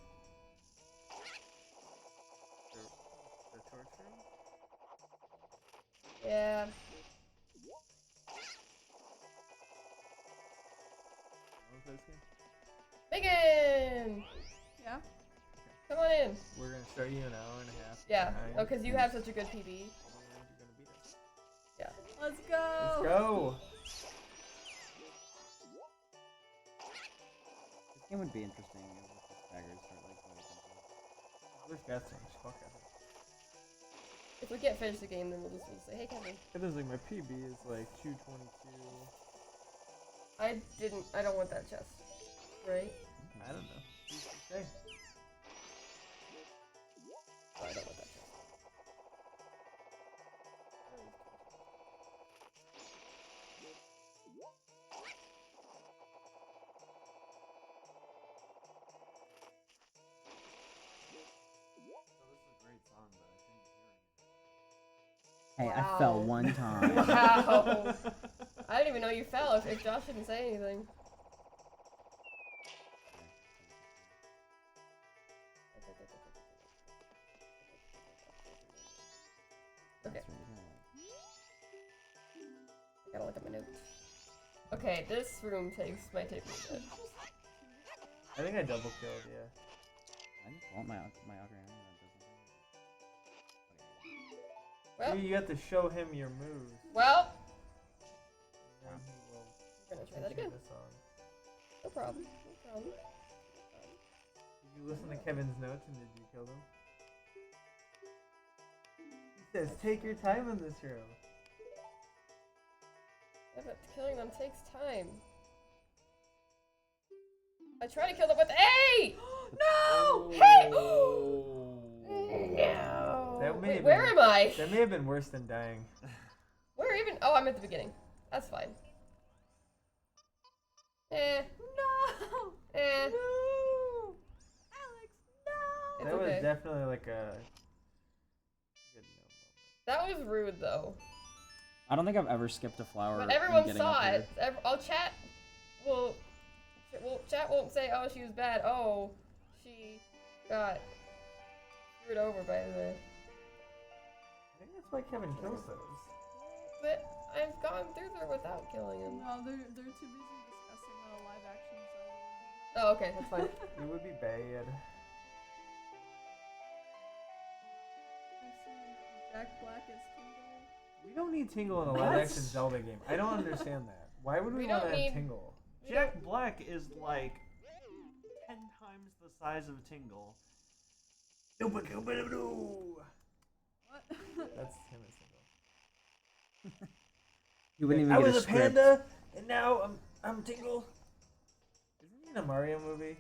The torch room? Yeah. Wanna play this game? Megan! Yeah? Come on in. We're gonna start you an hour and a half. Yeah. behind, Oh, because you have such a good PB. and you're gonna beat us. Yeah. Let's go! Let's go! This game would be interesting if the staggers start like going into. Where's Gatsby? Fuck it. If we can't finish the game, then we'll just say, hey, Kevin. It is like my PB is like 222. I don't want that chest. Right? I don't know. Okay. Oh, I don't want that chest. So this is a great song, but I couldn't hear it. Hey, Wow. I fell one time. Wow. I didn't even know you fell if Josh didn't say anything. Okay. I gotta look at my notes. Okay, this room might take me a bit. I think I double killed, yeah. I just want my ocarina. Well, You got to show him your moves. well, And then he will we're gonna try teach that you again. the song. No problem. No problem. Did you listen to Kevin's notes and did you kill them? He says, take your time in this room. Yeah, but killing them takes time. I try to kill them with A! No! Hey! No! That may Wait, have where been- am I? That may have been worse than dying. Where even? Oh, I'm at the beginning. That's fine. Eh. No! Eh. No! Alex, no! It's That okay. was definitely like a good no moment. That was rude, though. I don't think I've ever skipped a flower. But in everyone getting saw up here. it. I'll chat. Well, chat won't say, "Oh, she was bad." Oh, she got screwed over by the. I think that's why Kevin kills those. But I've gone through there without killing him. No, they're too busy discussing what a live action Zelda would be. Oh, okay, that's fine. It would be bad. I've seen Jack Black as Tingle. We don't need Tingle in a live action Zelda game. I don't understand that. Why would we, We want don't to need- have Tingle? Jack Black is like 10 times the size of Tingle. What? That's him as Tingle. You wouldn't even I get was a a script. panda, and now I'm Tingle. Isn't he in a Mario movie?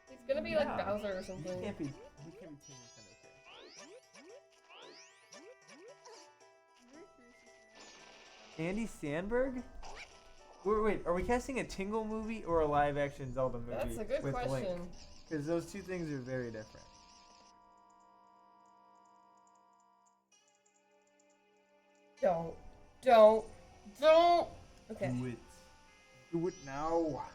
He's gonna be like Yeah. Bowser or He something. can't be. He can't be Team Nintendo. I'm very curious to see how Andy Sandberg? Wait, are we casting a Tingle movie or a live action Zelda movie? That's a good with Link? question. Because those two things are very different. Don't. Okay. Do it. Do it now. 60 hours.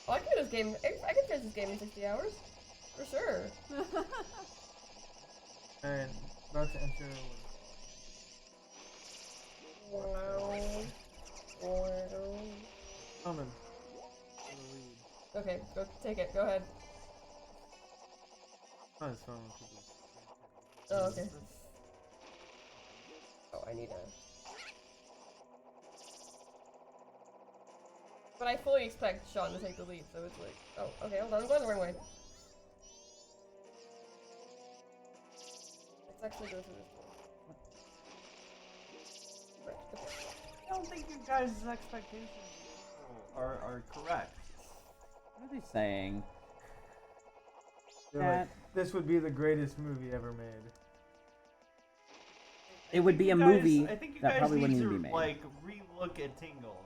Oh, I can do this game. I can finish this game in 60 hours. For sure. Alright, about to enter. Coming. For the lead. Okay, go take it. Go ahead. On his phone. 'cause it's- Oh, okay. Oh, I need a. But I fully expect Sean to take the lead, so it's like, oh, okay, hold on, I'm going the wrong way. Let's actually go through this door. Right, okay. I don't think you guys' expectations are correct. What are they saying? They're like, this would be the greatest movie ever made. It would be a guys- movie I think you that guys probably need wouldn't to even be made. like re-look at Tingle.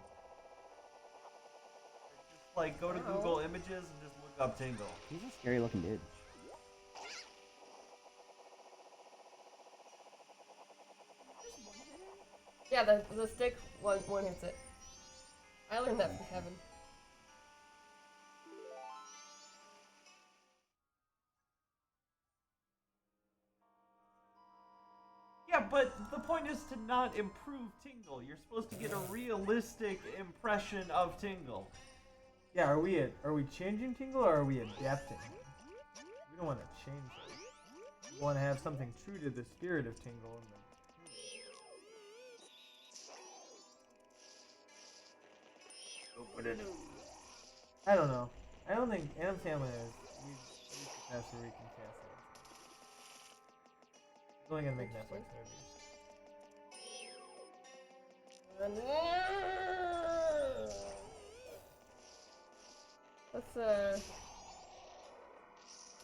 Just like go to Oh. Google Images and just look up Tingle. He's a scary looking dude. Yeah, the stick one hits it. I learned that from Kevin. Yeah, but the point is to not improve Tingle. You're supposed to get a realistic impression of Tingle. Yeah, are we changing Tingle or are we adapting? We don't want to change it. We want to have something true to the spirit of Tingle. I don't know. I don't think Adam Sandler is. We've surpassed where we can cast it. He's only gonna make Netflix movies. Let's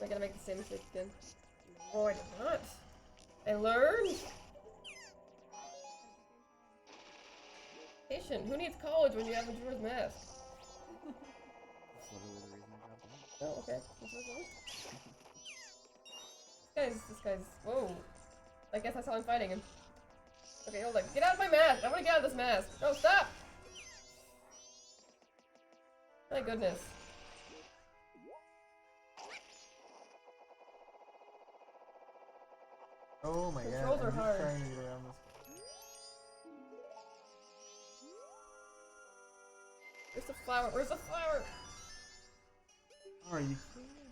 I gotta make the same mistake again. Oh, I did not. I learned. Patient. Who needs college when you have Majora's Mask? That's literally the reason I dropped it. Oh, okay. This guy's. Whoa. I guess that's how I'm fighting him. Okay, hold on. Get out of my mask! I wanna get out of this mask! No, stop! My goodness. Oh my god! Controls are I'm just hard. trying to get around this. Where's the flower? Where's the flower? Oh, are you kidding me?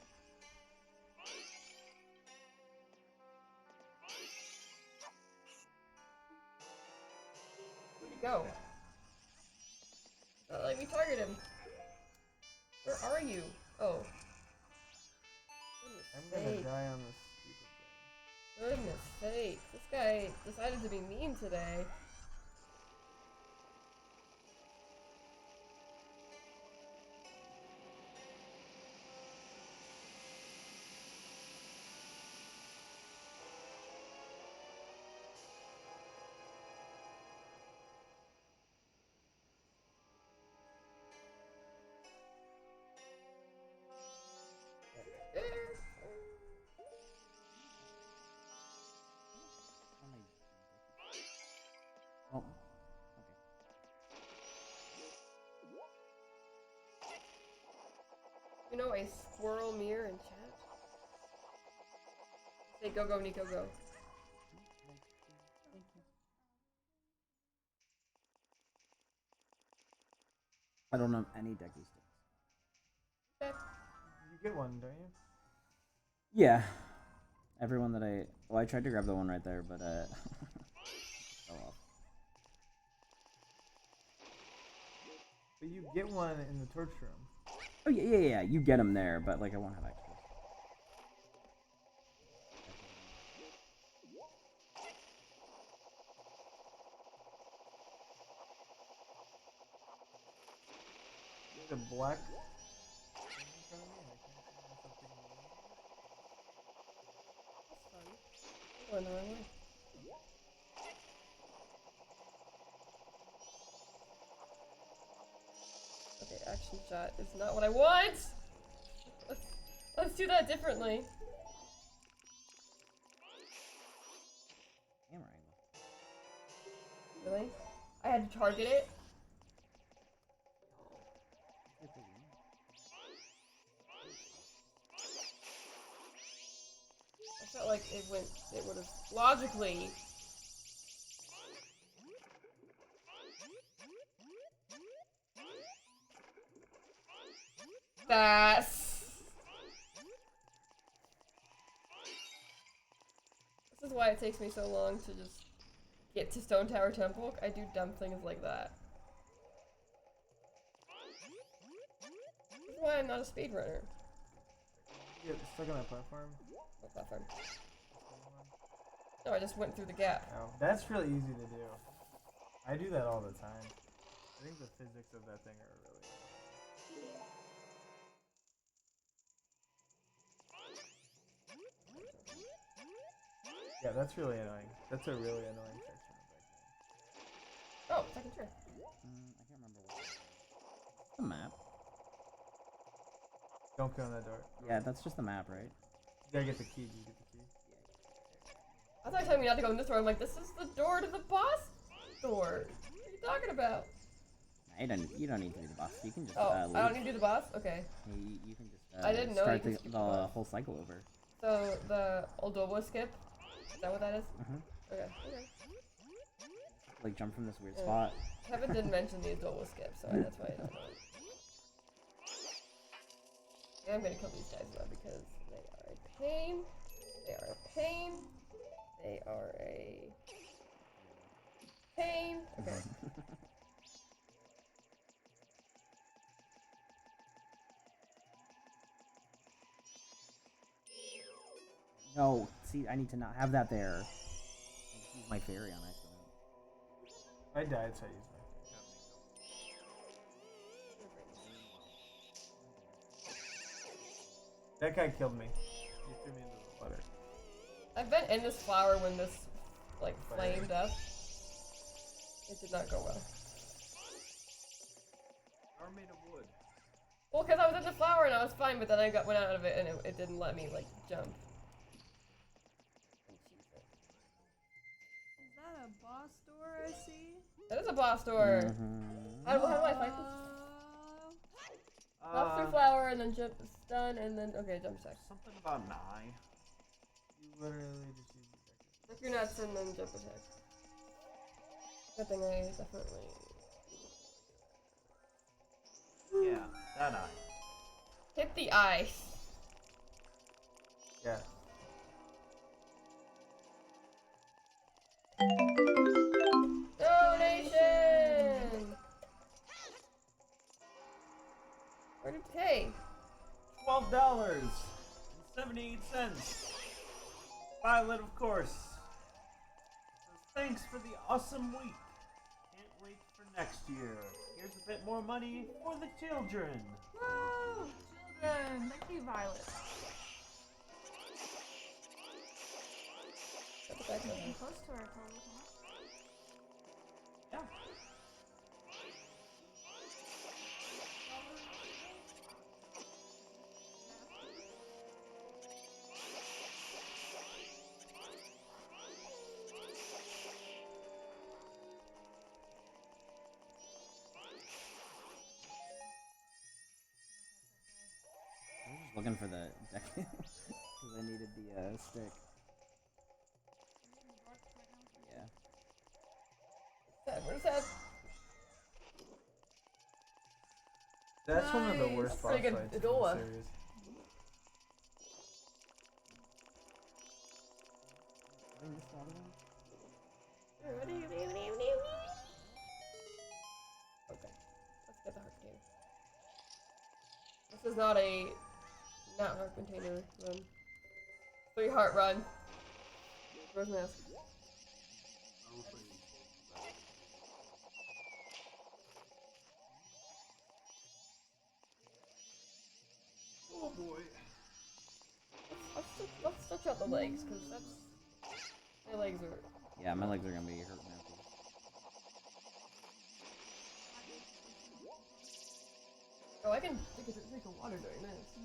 Where'd he go? Let me target him. Where are you? Oh. I'm Goodness gonna sake. die on this stupid thing. Goodness sake. This guy decided to be mean today. Oh, okay. You know a squirrel mirror in chat? Say go go Nico go. I don't know any decky sticks. Okay. You get one, don't you? Yeah. Everyone that I tried to grab the one right there, but fell off. But you get one in the torch room. Oh yeah. You get them there, but like I won't have access. The black. thing in front of me, and I can't see myself taking the one. That's fun. I'm going the wrong way. Okay, action shot is not what I want! Let's do that differently. Camera angle. Really? I had to target it? I felt like it would have logically. That's. This is why it takes me so long to just get to Stone Tower Temple. I do dumb things like that. This is why I'm not a speedrunner. You get stuck on that platform. What platform? No, I just went through the gap. Oh, that's really easy to do. I do that all the time. I think the physics of that thing are really. Yeah, that's really annoying. That's a really annoying section of that game. Oh, second turn. I can't remember what. The map. Don't go in that door. Yeah, that's just the map, right? You gotta get the key. You get the key. I thought you were telling me not to go in this door. I'm like, this is the door to the boss door. What are you talking about? You don't need to do the boss. You can just Oh, leave. I don't need to do the boss? Okay. You can just I didn't know start you the, could skip the the boss. whole cycle over. So, the Oldobo skip? Is that what that is? Okay. Like jump from this weird Yeah. spot. Kevin didn't mention the Oldobo skip, so that's why I don't know. And I'm gonna kill these guys though because they are a pain. They are a pain. They are a pain. Okay. No, see, I need to not have that there. I just used my fairy on accident. I died, so I used my. That guy killed me. He threw me into the water. I've been in this flower when this like flamed up. It did not go well. Are made of wood. Well, because I was in the flower and I was fine, but then I went out of it and it didn't let me like jump. And cheese it. Is that a boss door I see? That is a boss door. How do I fight this? Hop through flower and then jump stun and then jump attack. Something about an eye. You literally just used your If you're nuts and then jump attack. Good thing I definitely. Yeah, that eye. Hit the eye. Yeah. Donation! Where did pay? $12.78. Violet, of course. Says, thanks for the awesome week. Can't wait for next year. Here's a bit more money for the children. Woo! Children! Thank you, Violet. Getting close to our total. Yeah. I was just looking for the deck because I needed the stick. Yeah. Where's that? That's one of the worst Nice. boss Pretty good fights in the Doa. series. Okay, let's get the heart container. This is not a heart container run. 3 heart run. Where's mask? Oh boy. Let's stretch out the legs, because that's... My legs are... Yeah, my legs are gonna be hurting after. Oh, I can drink a water during this.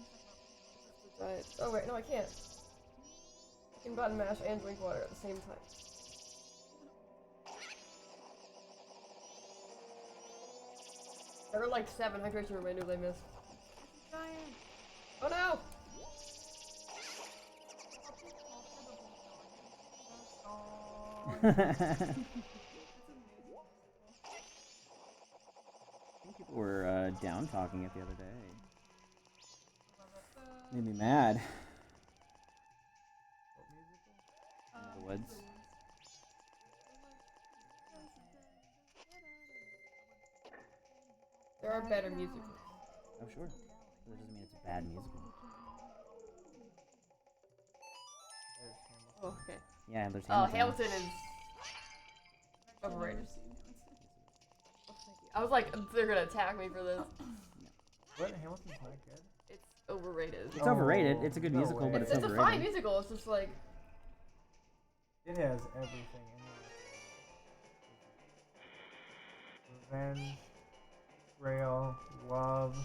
Right. Oh wait, no I can't. I can button mash and drink water at the same time. There were like 7 hydration reminders I missed. Giant. Oh no! I think people were down talking it the other day. Made me mad. In the woods. There are better musicals. Oh sure. But that doesn't mean it's a bad musical. Oh, okay. Yeah, there's Oh, Hamilton. Hamilton is overrated. I was like, they're gonna attack me for this. What? Hamilton's not good? It's overrated. It's overrated. It's a good No musical, way. but It's it's a overrated. fine musical. It's just like It has everything in it. Revenge, betrayal, love,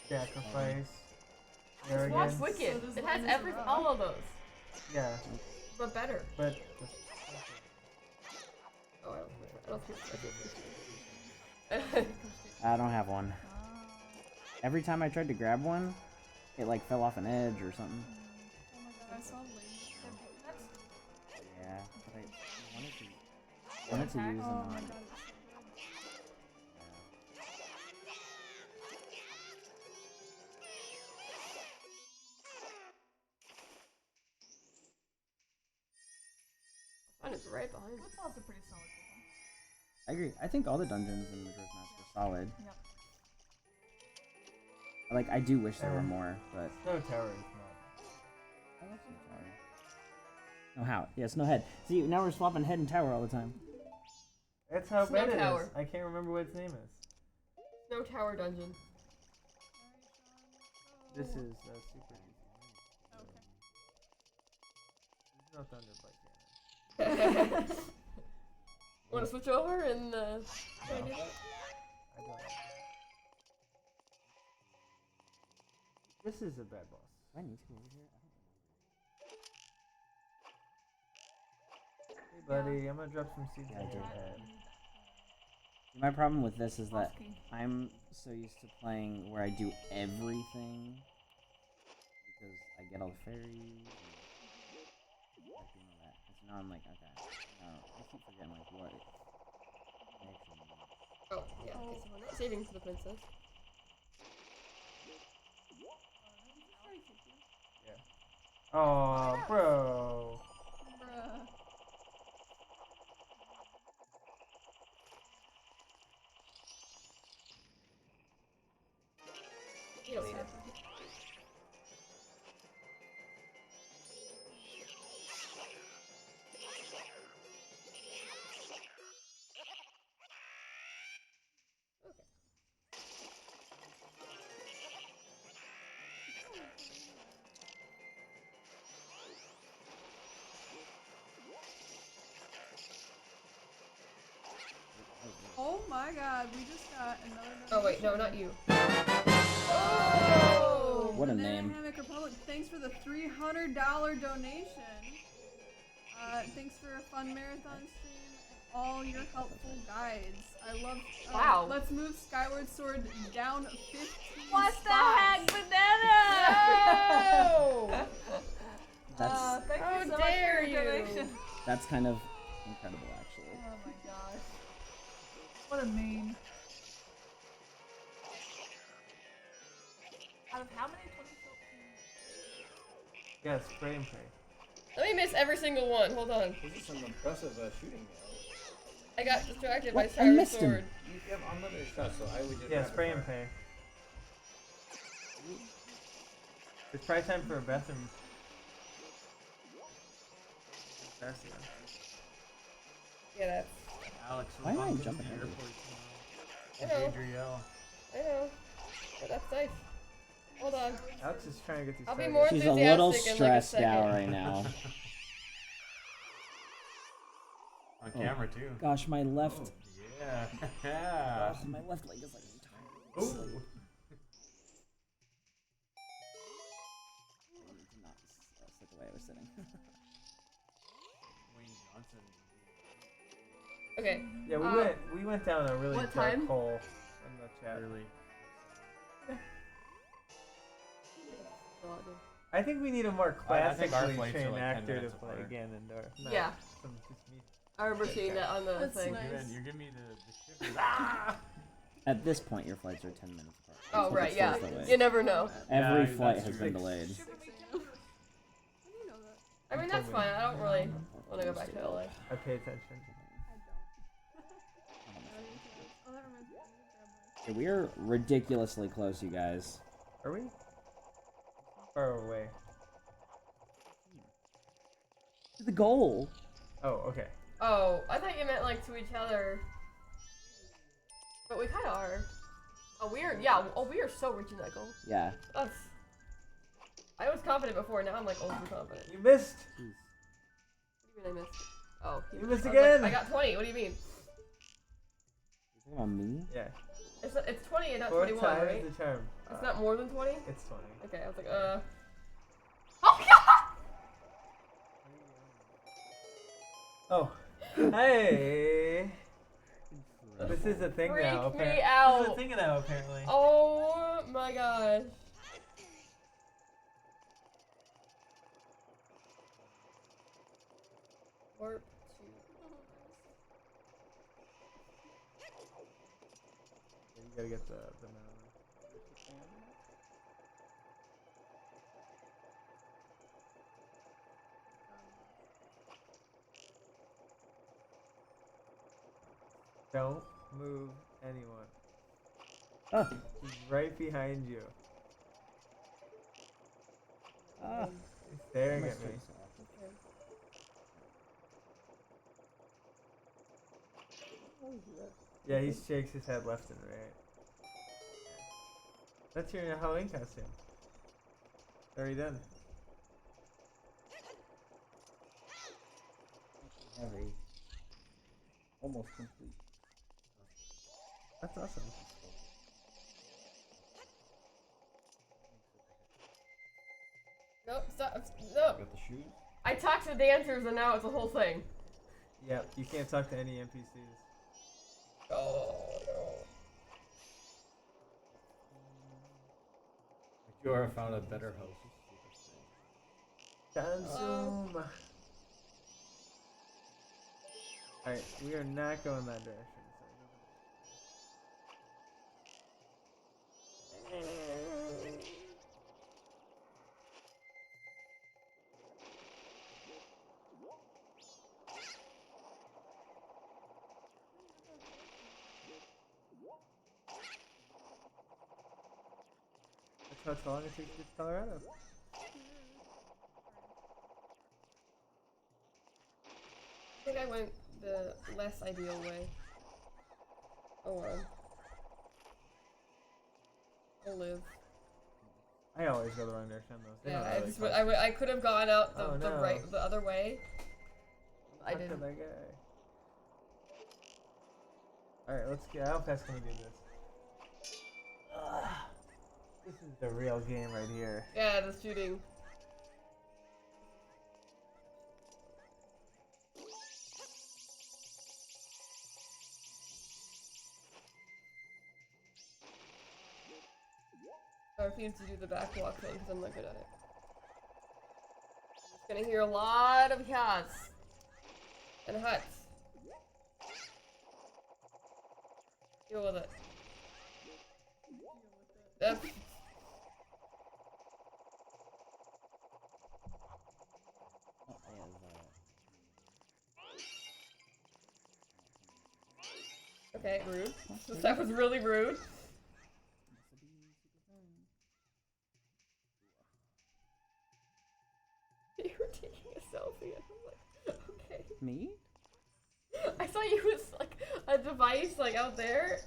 sacrifice, Just arrogance. watch Wicked. So does It has Linus every Rock. all of those, Yeah, but better. but Oh, I don't think I don't have one. Every time I tried to grab one, it like fell off an edge or something. Oh my god, I saw ladies. Yeah, but I wanted to use Oh them. my god, it's so Mine is right behind good. me. Woodfall's a pretty solid game. I agree. I think all the dungeons in Majora's Mask are solid. Yep. Like, I do wish there were more, but Snow Tower is not. I love Snow Tower. No how? Yeah, Snow Head. See, now we're swapping head and tower all the time. That's how Snow bad it Tower. is. I can't remember what its name is. Snow Tower Dungeon. This Oh. is super easy. Okay. There's no Thunderblight cannon. Want to switch over and try to do that? I don't know. This is a bad boss. Do I need to go over here? Hey buddy, I'm gonna drop some seeds Yeah, I on your did. head. My problem with this is that Off-key. I'm so used to playing where I do everything because I get all the fairies and all that. And so now I'm like, okay, no, I keep forgetting like what I actually need. Oh, yeah. Okay, so we're not saving for the princess. Oh, bro. Bruh. You don't need it. Oh my god, we just got another. Oh wait, no, not you. Oh! What a Banana name. Hammock Republic, thanks for the $300 donation. Thanks for a fun marathon stream and all your helpful guides. I love. Wow. Let's move Skyward Sword down 15. What the spots. heck, banana? No! That's Thank How you so dare much for your you. donation. that's kind of incredible, actually. Oh my gosh. What a meme. Out of how many 20 Yeah, spray and pray. Let me miss every single one. Hold on. This is some impressive shooting. I got distracted What? by I Skyward missed him. Sword. You have unlimited shots, so I would just Yeah, rapid spray and fire. pray. It's probably time for a bathroom. That's it. Yeah, that's. Alex, Why am I bumping jumping into the over airport I know. tomorrow. I know. But that's nice. Hold on. Alex is trying to get these. I'll be targets. more She's a little enthusiastic in like a stressed out second. right now. On Oh. camera too. Gosh, my left, Yeah. Yeah. my left leg is like retired. Ooh. I need to not sit the way I was sitting. Wayne Johnson. Okay. Yeah, we went down a really What dark time? hole in the chat. Really. I think we need a more I think our classically flights are trained like 10 actor to minutes play apart. Ganondorf. Not Yeah. some just me. I remember seeing that on the That's thing. nice. You're giving me the shivers. Ah! At this point, your flights are 10 minutes apart. Oh, Let's hope right, it yeah. stays that way. You never know. Every Yeah, flight that's has true. been delayed. 6 a.m. How do you know that? I mean, that's fine. I don't really want to go back to LA. I pay attention. I don't. Oh, that reminds me. I need to grab my. Okay, we are ridiculously close, you guys. Are we? Far away. To the goal. Oh, okay. Oh, I thought you meant like to each other. But we kind of are. Oh, we are. Yeah. Oh, we are so reaching that goal. Yeah. That's. I was confident before. Now I'm like overconfident. You missed. Jeez. What do you mean I missed? Oh, You missed I was again! Like, I got 20. What do you mean? You talking about me? Yeah. It's 20 and not 4 21, times right? the charm. It's not more than 20? It's 20. Okay, I was like, Oh god! Oh. Hey! This is a thing now, Freak me apparently. out! This is a thing now, apparently. Oh my gosh. Warp to. You gotta get the banana. Don't move anyone. Ah. He's right behind you. Ah. He's staring My at me. streak's off. Yeah, he shakes his head left and right. That's your Halloween costume. Are you done? Have a almost complete. That's awesome. Nope, stop. No. Got the shoes. I talked to the dancers and now it's a whole thing. Yep, you can't talk to any NPCs. Oh Majora found a better host. Consume. Alright, we are not going that direction. That's how long it takes to get to Colorado. I think I went the less ideal way. Oh well. I'll live. I always go the wrong direction on those. They Yeah, don't I really just cost I could have gone out the, Oh, the no. right the other way. I Talk to didn't. that guy. Alright, let's get. How fast can we do this? This is the real game right here. Yeah, the shooting. I refuse to do the backwalk thing because I'm not good at it. I'm just gonna hear a lot of cats and huts. Deal with it. That's Oh, I have, okay, rude. That was really rude. You were taking a selfie and I'm like, okay. me? I saw you with like a device like out there.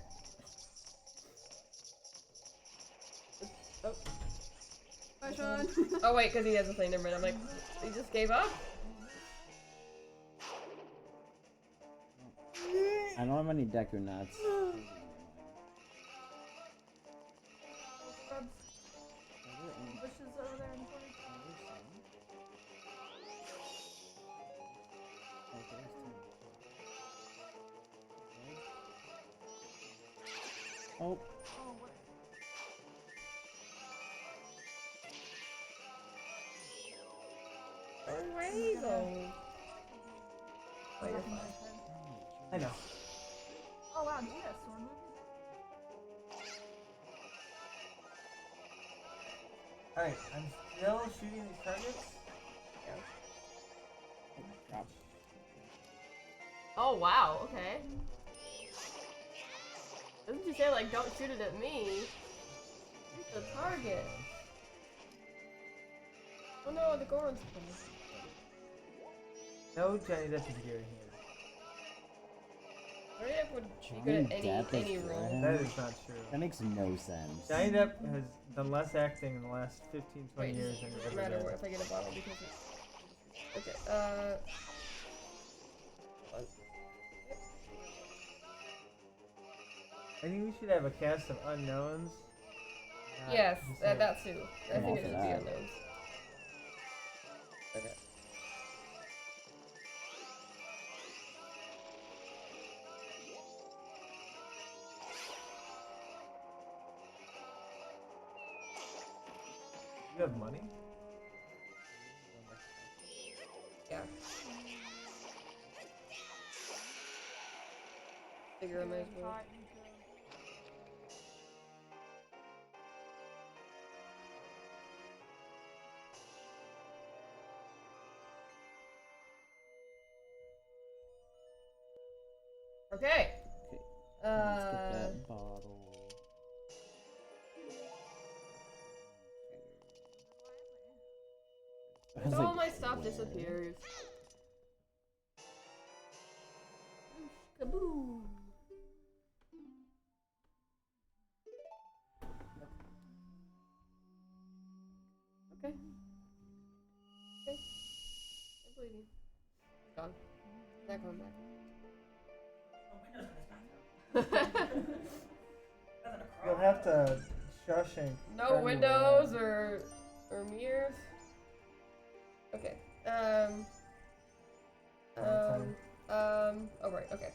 Oh, Bye, Sean. oh wait, because he has a thing. Never mind. I'm like, he just gave up? I don't have any Deku nuts. Bushes over there in the corner. Oh. Oh, what? Away though. Oh, you're fine. I know. Oh wow, did you get a sword movie? Alright, I'm still shooting these targets. Drop. Oh wow, okay. Doesn't you say like don't shoot it at me? Shoot the target. Oh no, the Goron's coming. No Johnny Depp is here. Johnny Depp would be Johnny good at Depp any is role. Graham? That is not true. That makes no sense. Johnny Depp has done less acting in the last 15, 20 Wait, years than he doesn't ever matter did. what if I get a bottle because it's... Okay, I think we should have a cast of unknowns. not Yes, just have- that too. I I'm think all it for should be that. unknowns. Okay. You have money? Yeah. Figure I might as well. Okay. Okay. Let's get that bottle. I was All like, my stuff where? disappears. Kaboom! Okay. Okay. I believe you. Gone. Not coming back. You'll have to Shawshank. No turn you windows around. or mirrors. Okay. Oh right. Okay.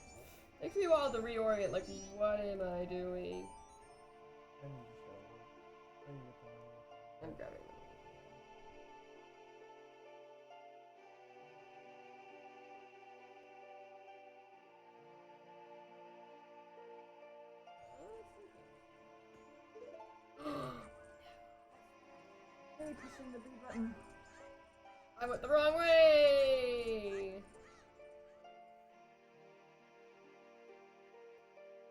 Takes me a while to reorient. Like, what am I doing? Then you just gotta work. Then you get the money. I'm grabbing them. Pushing the B button. I went the wrong way!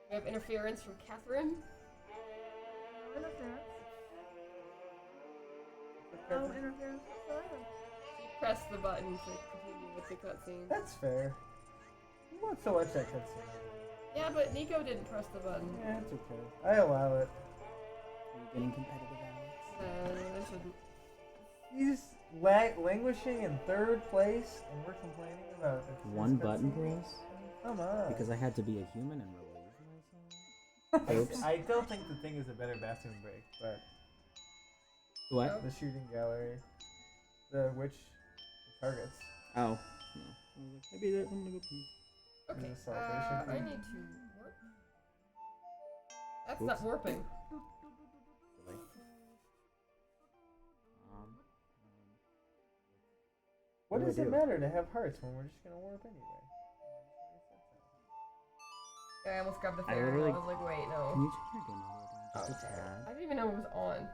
We have interference from Catherine. No interference. No interference whatsoever. She pressed the button to continue with the cutscene. That's fair. You want so much that cutscene. Yeah, but Nico didn't press the button. Yeah, it's okay. I allow it. Are you getting competitive, Alex? I shouldn't. He's languishing in third place, and we're complaining about his One button cutscene? press? Come on. Because I had to be a human and relieve myself? Oops. I don't think the thing is a better bathroom break, but What? the shooting gallery, the which targets. Oh. No. I was like, maybe that, I'm gonna go pee. Okay, Is a celebration I thing? need to warp. That's Oops. not warping. Silly. What do I does it do? matter to have hearts when we're just gonna warp anyway? I almost grabbed the I fairy. literally- I was like, wait, Can no. you turn your game audio down just a I tad? didn't even know it was on.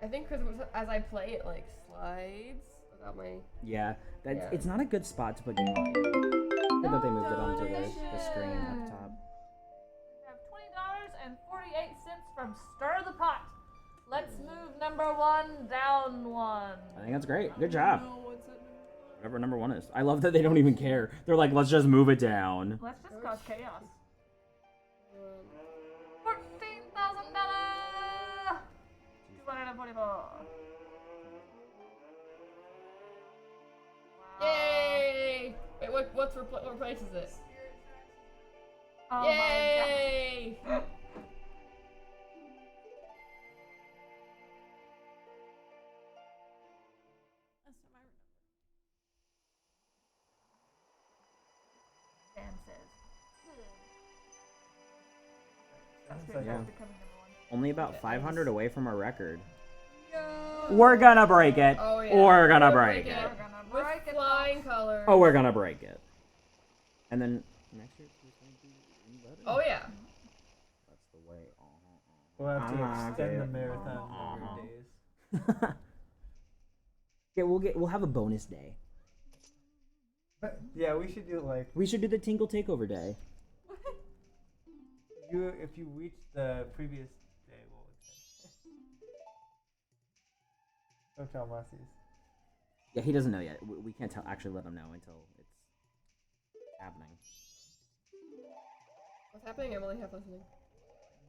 I think because as I play, it like slides without my. Yeah, that's Yeah. it's not a good spot to put game audio. Good that they moved it onto the screen up top. We have $20.48 from Stir the Pot. Let's move number one down one. I think that's great. Good job. No, what's that number? Whatever number one is. I love that they don't even care. They're like, let's just move it down. Let's just cause chaos. Um, $14,000. 244. Wow. Yay! Wait, what replaces it? Oh Yay! my god. That's what I remember. Dan says. That's That's like Yeah. becoming number one. Only about 500 away from our record. Yo. We're gonna break it. Oh, yeah. We're gonna We'll break break it. We're gonna With break it, flying folks. colors. Oh, we're gonna break it. And then next year it's gonna be even better. Oh yeah. That's the way. We'll have to extend the okay. marathon Uh-huh. over days. Yeah, we'll have a bonus day. But yeah, we should do like We should do the Tingle Takeover Day. if you reach the previous day, we'll extend. Don't tell Massies. Yeah, he doesn't know yet. We can't actually let him know until it's happening. What's happening? I'm only half listening.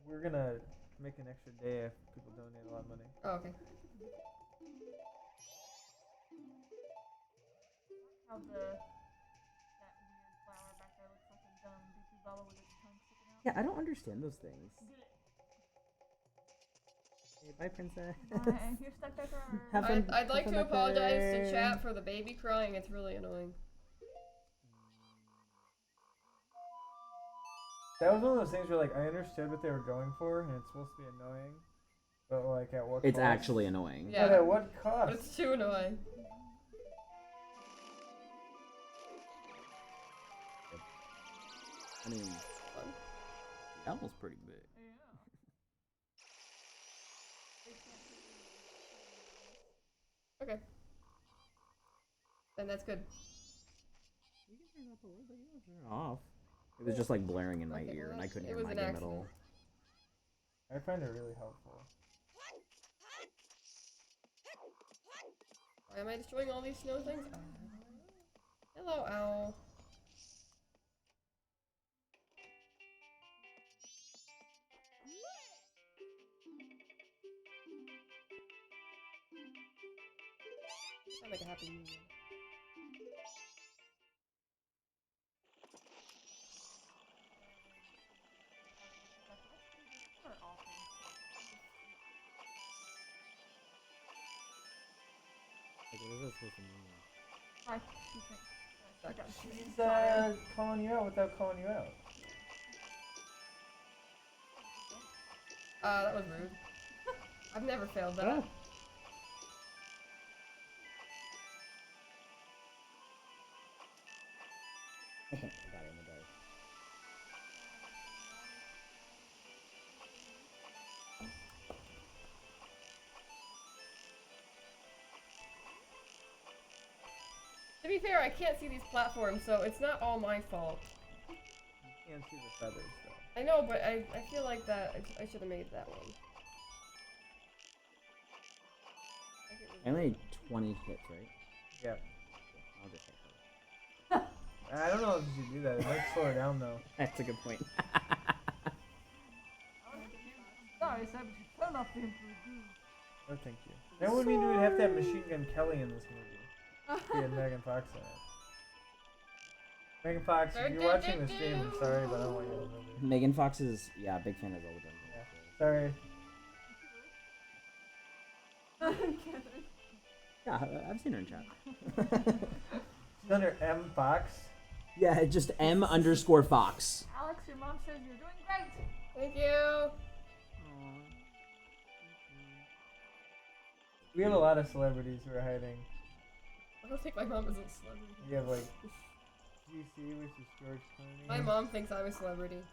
We're gonna make an extra day if people donate a lot of money. Oh, okay. How that weird flower back fellow with its tongue sticking out. Yeah, I don't understand those things. Hey, bye, princess. Bye. You're stuck there forever. Have fun- I'd like have to fun back apologize to there. chat for the baby crying. It's really annoying. That was one of those things where like I understood what they were going for, and it's supposed to be annoying, but like at what It's cost? actually annoying. Yeah. But at what But cost? it's too annoying. I mean, the owl's pretty big. Okay. Then that's good. You can turn it up a little bit. You don't turn it off. It was just like blaring in my Okay, ear, well, and I couldn't it hear was my an game at all. I find it really helpful. Why am I destroying all these snow things? Hello, owl. I make a happy medium. Like, what is that supposed to mean? Hi. Excuse me. She's calling you out without calling you out. That was rude. I've never failed that. Oh. I got it in the dark. To be fair, I can't see these platforms, so it's not all my fault. You can't see the feathers though. I know, but I feel like that I should have made that one. I only need 20 hits, right? Yeah. I'll just hit her. I don't know if you should do that. It might slow her down though. That's a good point. Sorry, sir, but you turned off the improved. Oh, thank you. That would mean we'd have to have Machine Gun Kelly in this movie. She had Megan Fox in it. Megan Fox, if you're watching the stream, I'm sorry, but I don't want you in the movie. Megan Fox is, yeah, big fan of Zelda. Yeah. Sorry. Yeah, I've seen her in chat. She's under M Fox. Yeah, just M_Fox. Alex, your mom says you're doing great. Thank you. We have a lot of celebrities who are hiding. I don't think my mom is a celebrity. We have like GC, which is George Clooney. My mom thinks I'm a celebrity.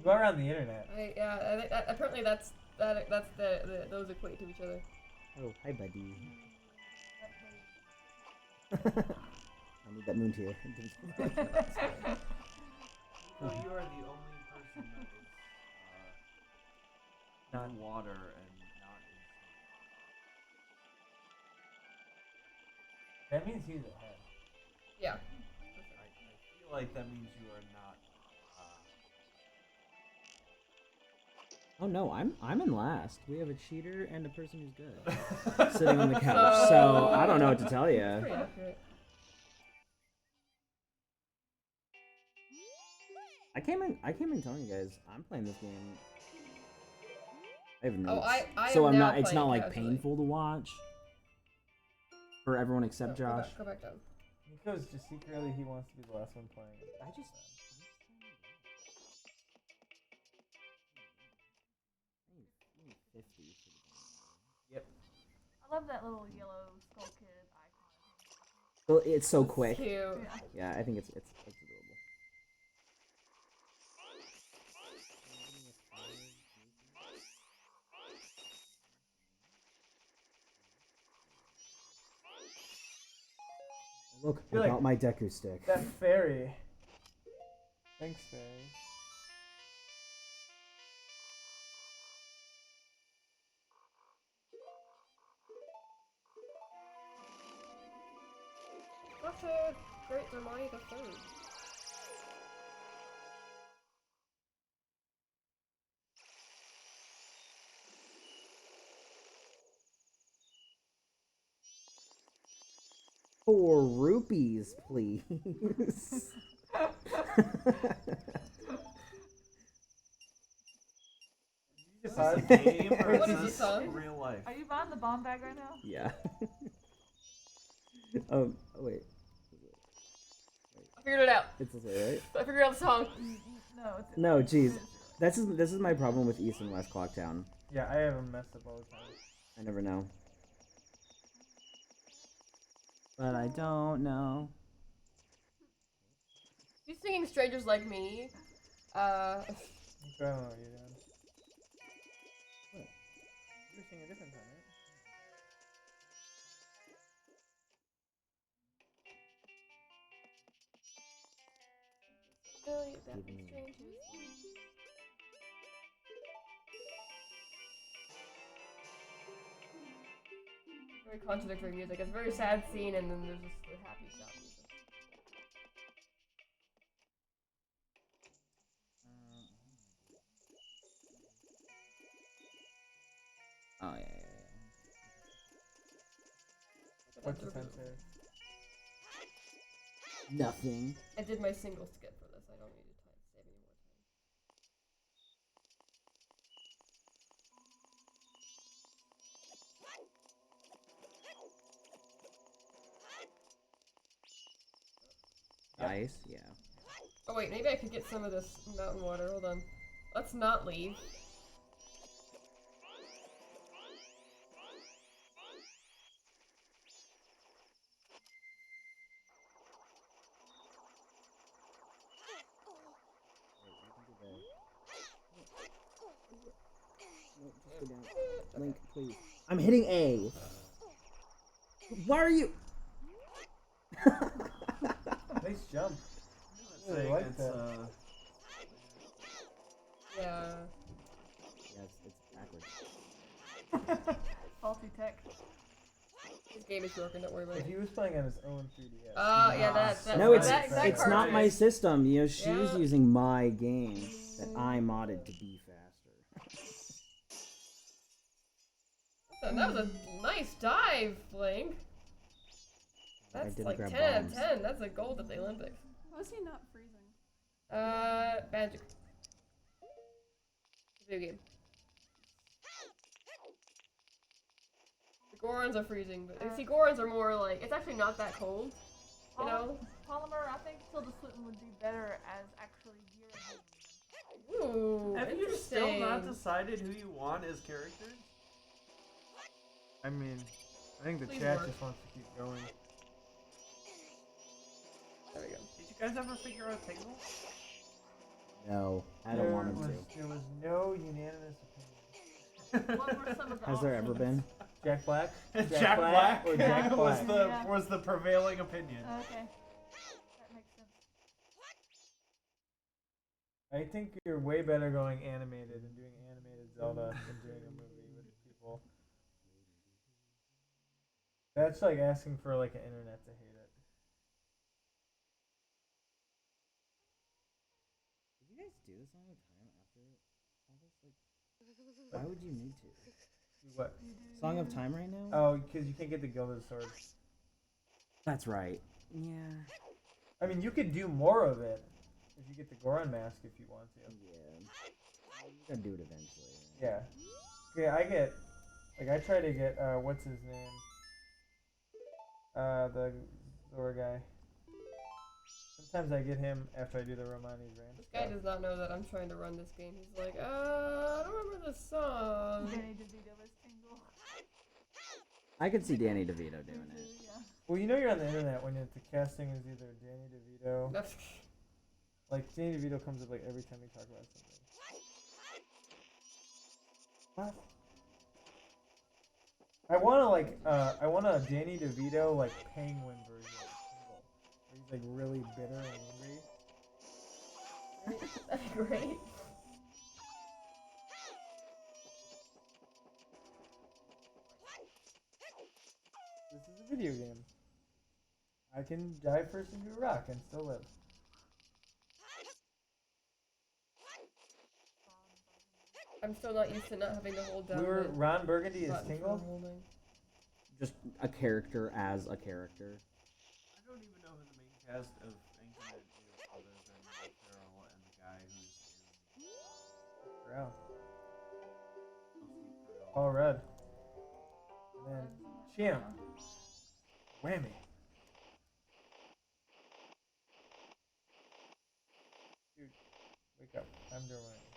You are on the internet. I think apparently that's those equate to each other. Oh, hi, buddy. I need that moon tier. So you are the only person that is not in water and not in snow. That means he's ahead. Yeah. I feel like that means you are not. Oh no, I'm in last. We have a cheater and a person who's good sitting on the couch. So I don't know what to tell you. Pretty accurate. I came in telling you guys I'm playing this game. I have notes. I so am I'm now not. It's not playing like casually. painful to watch for everyone except Josh. Go back down. Because just secretly he wants to be the last one playing it. I just. I need 50 for the game. Yep. I love that little yellow skull kid icon. Well, it's so quick. Cute. Yeah, I think it's adorable. Look, I You're got like- my Deku stick. That fairy. Thanks, fairy. That's a great Hermione the Third. $4 rupees, please. game or What is is this this song? real life? Are you buying the bomb bag right now? Yeah. Oh wait. I figured it out. It's okay, right? I figured out the song. No, it's No, jeez. This is my problem with East and West Clocktown. Yeah, I have them messed up all the time. I never know. But I don't know. You singing "Strangers Like Me"? I don't know what you're doing. What? You were singing a different time, right? Billy, that be strangers. Very contradictory music. It's a very sad scene, and then there's just the happy sound music. Oh yeah. What's the time save? Nothing. I did my single skip for this. I don't need to time save any more time. Ice, yeah. Oh wait, maybe I could get some of this mountain water. Hold on. Let's not leave. No, just go down. Link, please. I'm hitting A. Why are you? Nice jump. I Really like that. Yeah. Yeah, it's backwards. Faulty tech. This game is broken. Don't worry about If it. he was playing on his own 3DS. Yeah, that. No, it's that it's card not is- my system. You know, she's Yeah. using my game that I modded to be faster. That was a nice dive, Blink. I That's didn't like grab 10 out of bombs. 10. That's a gold at the Olympics. How is he not freezing? Magic. Video game. The Gorons are freezing, but see, Gorons are more like, it's actually not that cold. You know? Polymer, I think Tilda Swinton would be better as actually gear. Ooh, Have you still not interesting. decided who you want as characters? I mean, I think the Please chat work. just wants to keep going. There we go. Did you guys ever figure out Tingle? No, I don't want him to. There was no unanimous opinion. What were some of the Has there ever options? been? Jack Black? Jack Black or Jack was Black? the Yeah. was the prevailing opinion. Okay. That makes sense. I think you're way better going animated and doing animated Zelda than doing a movie with people. That's like asking for like an internet to hate it. Did you guys do this all the time after all this? Like, why would you need to? Do what? Song of Time right now? Oh, because you can't get the Gilded Sword. That's right. Yeah. I mean, you could do more of it if you get the Goron mask if you want to. Yeah. You gotta do it eventually. Yeah. Okay, I try to get, what's his name? The Zora guy. Sometimes I get him after I do the Romani's Ranch. This guy does not know that I'm trying to run this game. He's like, I don't remember the song. Danny DeVito was Tingle. I could see Danny DeVito doing it. Yeah. Well, you know you're on the internet when the casting is either Danny DeVito. Like, Danny DeVito comes up like every time we talk about something. What? I want a Danny DeVito, like, penguin version of Tingle. Where he's, like, really bitter and angry. That'd be great. This is a video game. I can dive first into a rock and still live. I'm still not used to not having to hold down. the Ron Burgundy is button for Tingle? holding. Just a character as a character. I don't even know who the main cast of Anchorman is other than Will Ferrell and the guy who's in Wow. All red. And then champ. Whammy. Dude, wake up. Time to whammy.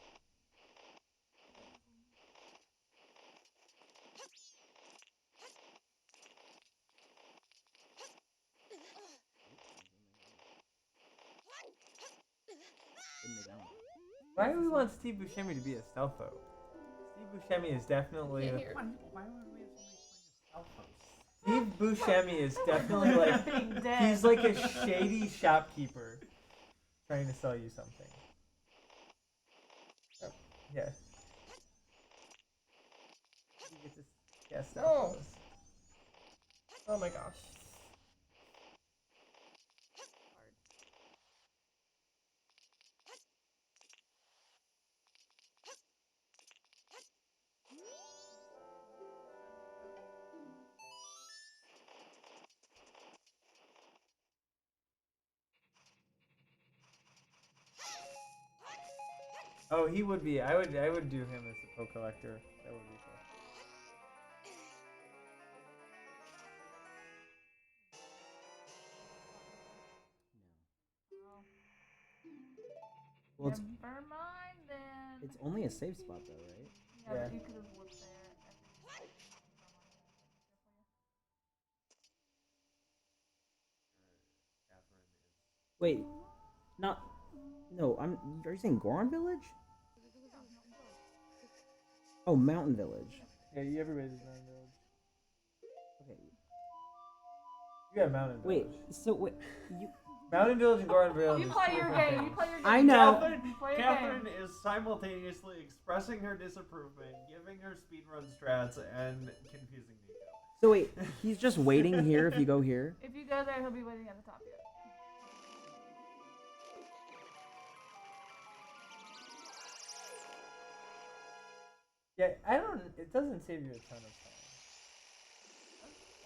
Didn't make that one. Why do we want Steve Buscemi to be a stealtho? Steve Buscemi is definitely. Can't hear. Why would we have somebody playing a Steve Buscemi is definitely like. Being dead. He's like a shady shopkeeper trying to sell you something. Oh. Yeah. You get this gas Oh. Oh my gosh. Oh, he would be. I would do him as a Poe collector. That would be cool. Well, it's, Never mind then. it's only a safe spot though, right? Yeah, Yeah. but you could have lived there. Wait, not. No, Are you saying Goron Village? Oh, Mountain Village. Yeah, everybody's Mountain Village. Okay. You got Mountain Village. Wait. So wait. You. Mountain Village and Goron Village. You is play two your different game. You things. play your game. I know. You play your Catherine game. is simultaneously expressing her disapproval, giving her speedrun strats, and confusing Nico. So wait, he's just waiting here. If you go here. If you go there, he'll be waiting at the top of you. Yeah, I don't. It doesn't save you a ton of time.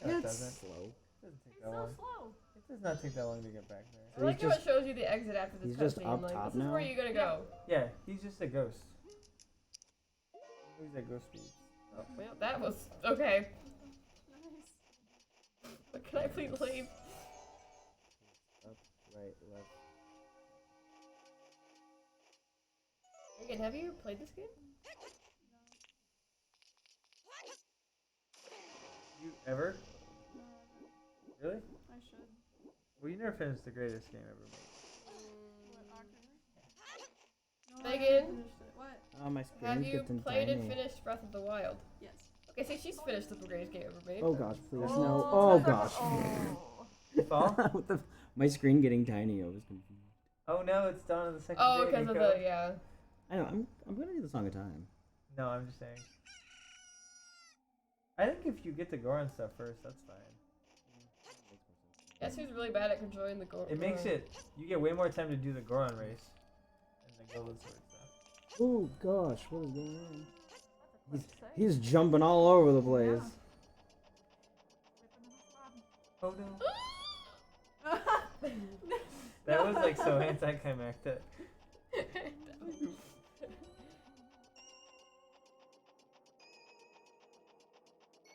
No, it That's doesn't. slow. It doesn't take It's that so long. slow. It does not take that long to get back there. I like how it shows you the exit after this He's just cutscene. up Like, top this is where now? you're gonna go. Yeah, he's just a ghost. He's at ghost speed. Oh, well, that was okay. But can I please leave? Up, right, left. Megan, have you played this game? You ever? Really? I should. Well, you never finished the greatest game ever made. What, Ocarina? No, I Megan? haven't finished it. What? Oh, my Have screen's you getting played tiny. and finished Breath of the Wild? Yes. Okay, so she's finished the greatest game ever made. Oh gosh, please Oh, no. Oh that's gosh. Oh. Fall? What the? My screen getting tiny. I was confused. Oh no, it's done on the second Oh, day. because of Nico. the yeah. I know. I'm gonna do the song of time. No, I'm just saying. I think if you get the Goron stuff first, that's fine. Guess who's really bad at controlling the goal? It makes it. You get way more time to do the Goron race and the Golden Sword stuff. Oh gosh, what is going on? That's a quick save. He's jumping all over the place. Oh no. That was like so anticlimactic.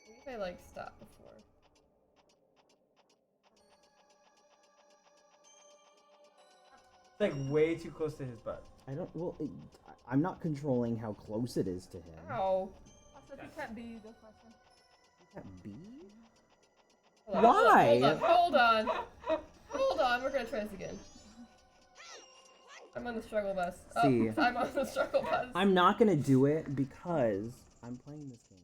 Maybe if I like stop before. It's like way too close to his butt. I don't. Well, I'm not controlling how close it is to him. Ow. Also, if you can't be, you go faster. That B? Hold on, Why? Hold on. Hold on. We're gonna try this again. I'm on the struggle bus. See. Oh, I'm on the struggle bus. I'm not gonna do it because I'm playing this game.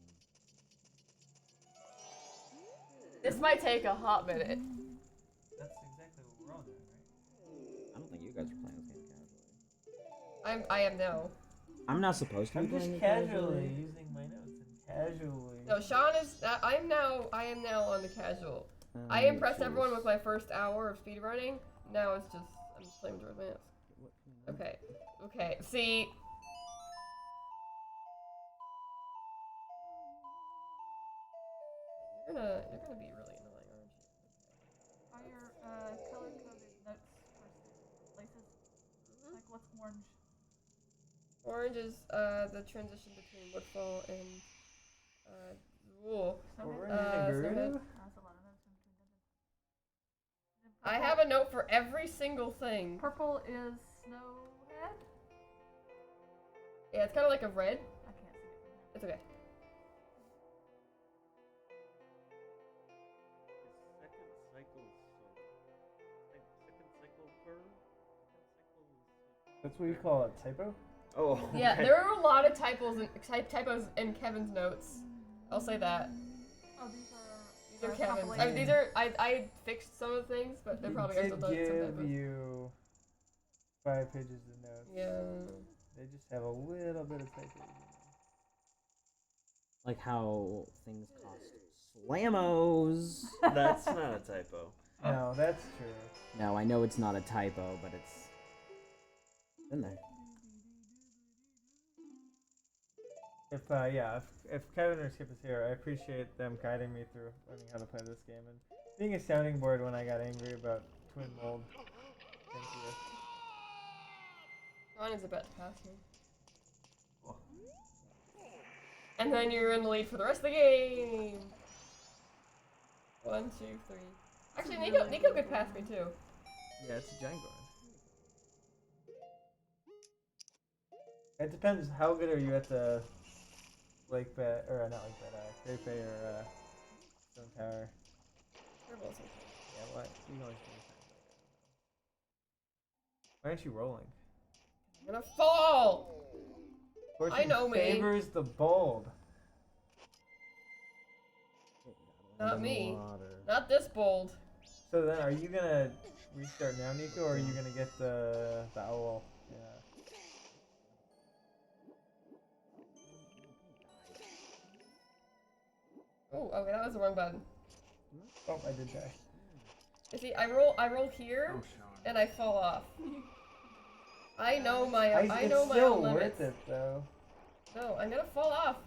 This might take a hot minute. That's exactly what we're all doing, right? I don't think you guys are playing this game casually. I am now. I'm not supposed to be I'm just playing it casually using my notes and casually. No, Sean is. I am now on the casual. I impressed everyone with my first hour of speedrunning. Now it's just I'm just playing Majora's Mask. Okay. Okay. See. You're gonna be really annoying, aren't you? Are your color-coded notes for places? Like what's orange? Orange is the transition between Woodfall and Ooh. Over in Snowhead. Naruto? That's a lot of notes in between dungeons. I have a note for every single thing. Purple is Snowhead? Yeah, it's kind of like a red. I can't see it from here. It's okay. Second cycle second cycle fur? Second cycle That's what you call a typo? Oh, Yeah, okay. there are a lot of typos in Kevin's notes. I'll say that. Oh, These are Kevin's. I mean, these are I fixed some of the things, but they're probably They still did some give typos. you 5 pages of notes. Yeah. They just have a little bit of typos. Like how things cost slamos. That's not a typo. No, that's true. No, I know it's not a typo, but it's in there. If Kevin or Skip is here, I appreciate them guiding me through learning how to play this game and being a sounding board when I got angry about Twin Mold. Thank you. Ron is about to pass me. And then you're in the lead for the rest of the game. 1, 2, 3. Actually, Nico could pass me too. Yeah, it's a giant guard. It depends. How good are you at the Lake Bet, or not Lake Bet, Great Bay or Stone Tower? They're both okay. Yeah, what? You can always do this. Why aren't you rolling? I'm gonna fall! Fortune I know me. favors the bold. Not me. Water. Not this bold. So then, are you gonna restart now, Nico, or are you gonna get the owl? Yeah. Oh, okay, that was the wrong button. Oh, I did die. You see, I roll here, and I fall off. I know my It's my still own limits. worth it, though. No, I'm gonna fall off.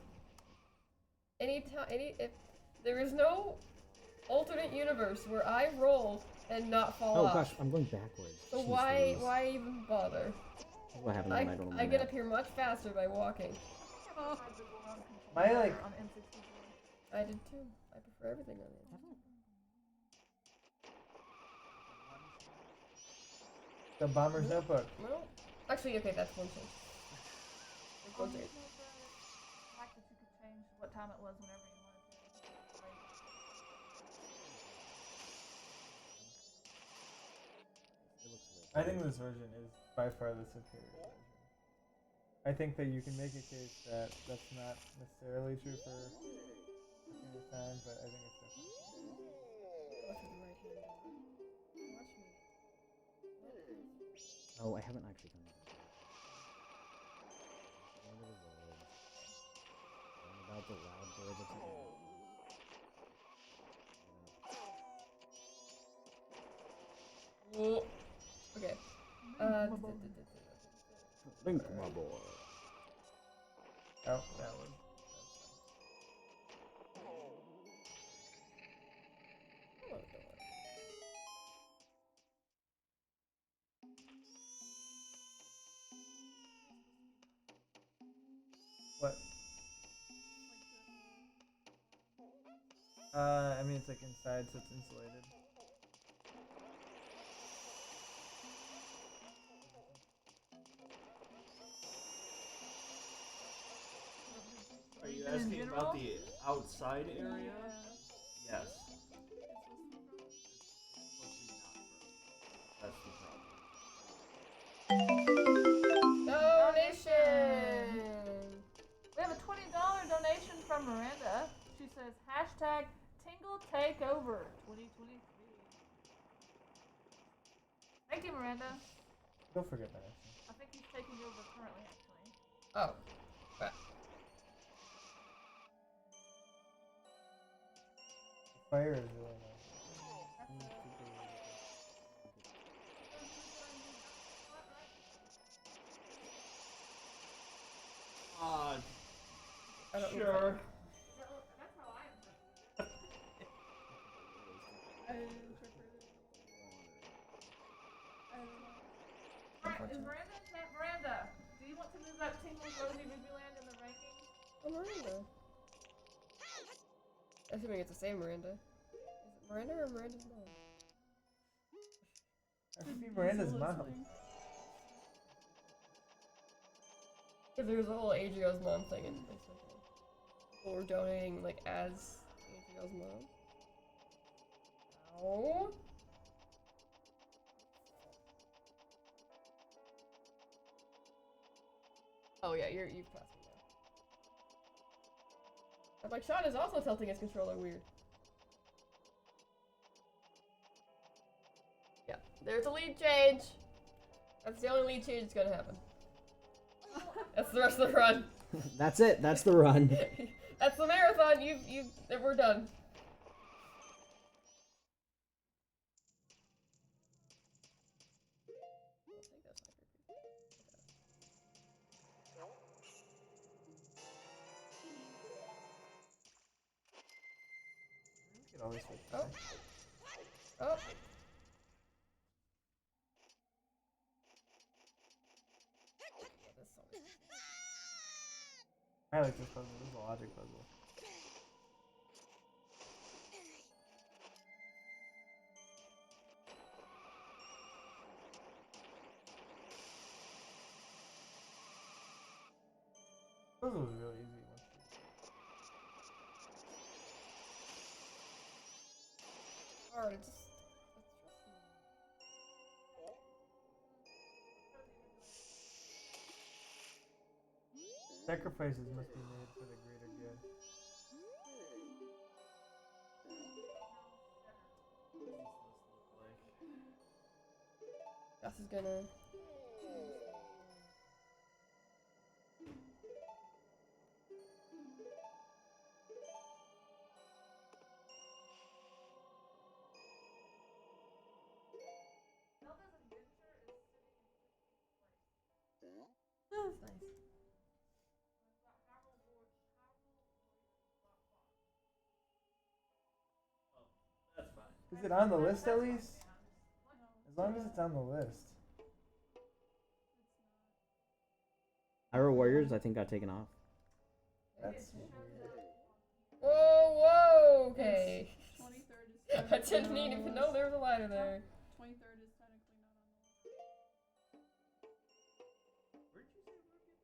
If there is no alternate universe where I roll and not fall Oh off. gosh, I'm going backwards. So Jeez why Louise. even bother? This is what happened when I don't I get up here much faster by walking. My like, On N64. I did too. I prefer everything on it. the Bomber's Notebook. No. Actually, okay, that's one change. That's one Oh, change. the fact that you could change what time it was whenever you wanted to. Like, It looks weird. I think this version is by far the superior version. I think that you can make a case that that's not necessarily true for Ocarina of Time, but I think it's definitely true. Watch with the right hand. Watch me. Oh, I haven't actually come to the Going to the roads. Going about the loud bird that's again. Whoa. Okay. Link, my boy. Oh, that was. What? I mean, it's like inside, so it's insulated. Are you In asking general? about the outside area? Yes. That's the problem. Donation! we have a $20 donation from Miranda. She says, hashtag Tingle Takeover 2023. Thank you, Miranda. Don't forget that. Actually. I think he's taking over currently, actually. Oh. Crap. The fire is really nice. I don't Sure. That's how I interpret it. I interpreted it. I don't know. Is Miranda in chat? Miranda, do you want to move up Tingle's Rosy Ruby Land in the rankings? Oh, Miranda. Assuming it's the same Miranda. Is it Miranda or Miranda's mom? That should be Miranda's mom. Because there was a whole Adrio's mom thing, and like, people were donating like as Adrio's mom. Ow. Oh yeah, you've passed me now. I'm like, Sean is also tilting his controller weird. Yeah, there's a lead change. That's the only lead change that's gonna happen. That's the rest of the run. That's it. That's the run. That's the marathon. We're done. You can always switch. Oh. Oh. I like this puzzle. This is a logic puzzle. Puzzle was really easy. Hard. It's just. Sacrifices must be made for the greater good. Gus is gonna. That's nice. That's fine. Is it on the list at least? As long as it's on the list. Hyrule Warriors, I think, got taken off. That's Whoa, whoa, okay. 23rd is I didn't even know there was a ladder there. 23rd is technically not on the list. Where'd you say we're getting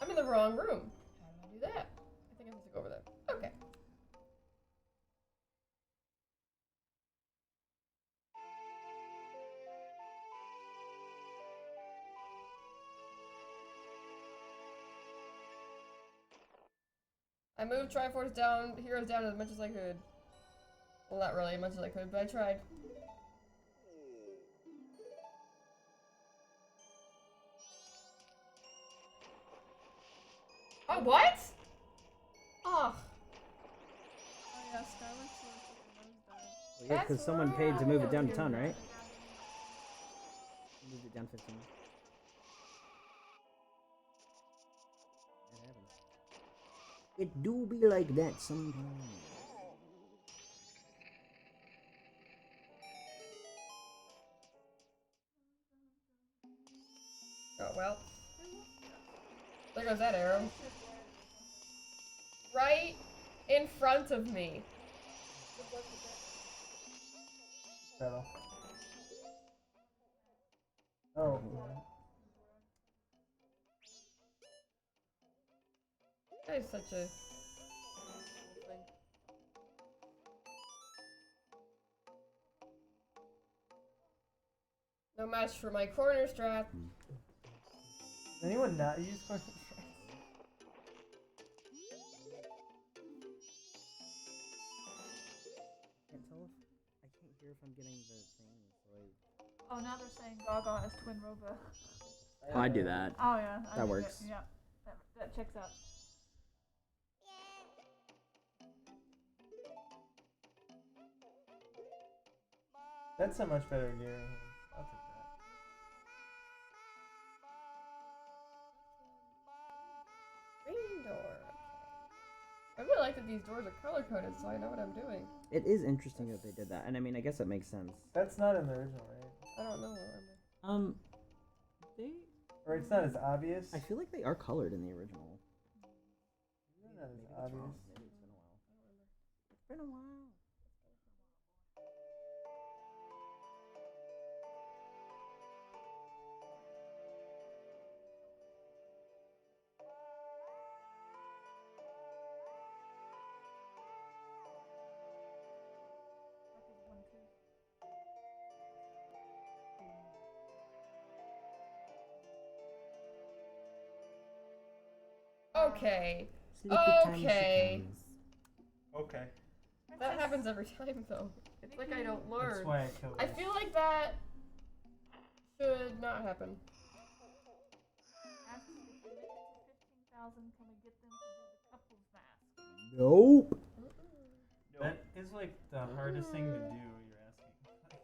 I'm in the wrong room. How do I do that? I think I'm supposed to go over there. Okay. I moved Triforce down, Heroes down as much as I could. Well, not really as much as I could, but I tried. Oh, what? Oh. Oh yeah, Skyward Sword took a nosedive. Well, yeah, because someone paid to move it down to 10, right? Moved it down 15. That happens. It do be like that sometimes. Oh, well. There goes that arrow. Right in front of me. battle. Oh. That is such a... No match for my corner strat. Does anyone not use corner strats? Can't tell if I can't hear if I'm getting the thing, so Oh, now they're saying Gaga as Twin Robo. I do that. Oh yeah, I That think works. Yeah, that checks out. That's a much better gearing. I'll take that. Green door. I really like that these doors are color coded, so I know what I'm doing. It is interesting that they did that, and I mean, I guess it makes sense. That's not in the original, right? I don't know. They. Or it's not as obvious. I feel like they are colored in the original. It's not as Maybe that's obvious. wrong. Maybe it's been a while. It's been a while. Okay. Sleepy time Okay. Okay. That happens every time, though. It's like I don't learn. That's why it killed I me. feel like that should not happen. Ask if we make it to 15,000, can we get them to do the couples mask? Nope. That is like the hardest thing to do. You're asking.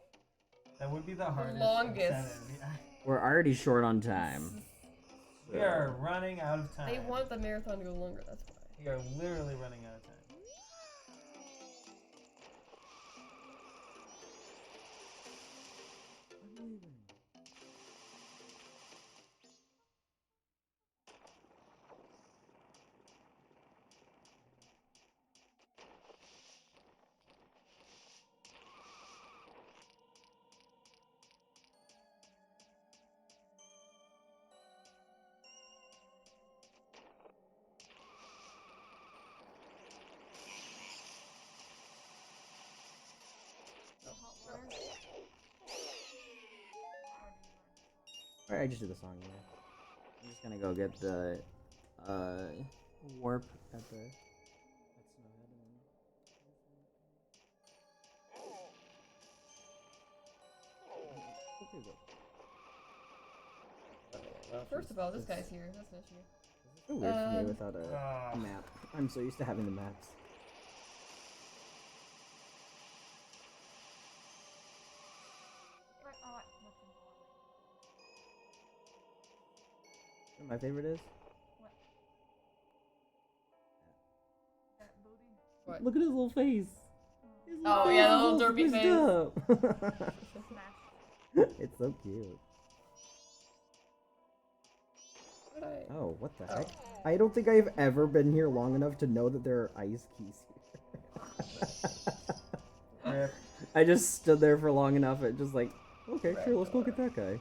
That would be the hardest. Longest. incentive, yeah. We're already short on time. We are running out of time. They want the marathon to go longer, that's why. We are literally running out of time. Alright, I just did the song, yeah. I'm just gonna go get the warp at the Snowhead and then First of all, this guy's here. That's an issue. It's so weird for me without a map. I'm so used to having the maps. You know what my favorite is? That booty. What? Look at his little face. His Oh, face yeah, the is little all derpy squished face. up. Smash. It's so cute. Oh, what the heck? I don't think I've ever been here long enough to know that there are ice keys here. I just stood there for long enough and just like, okay, sure, let's go get that guy.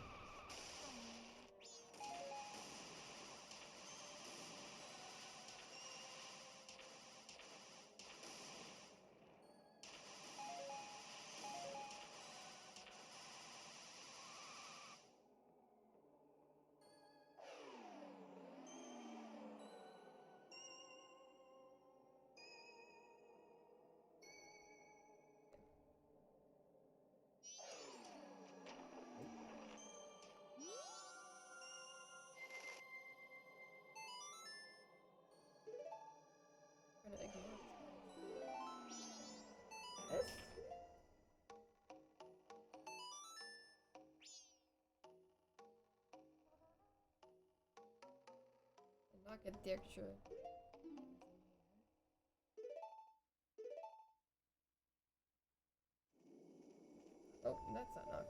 Not get the extra. Oh, that's not knock.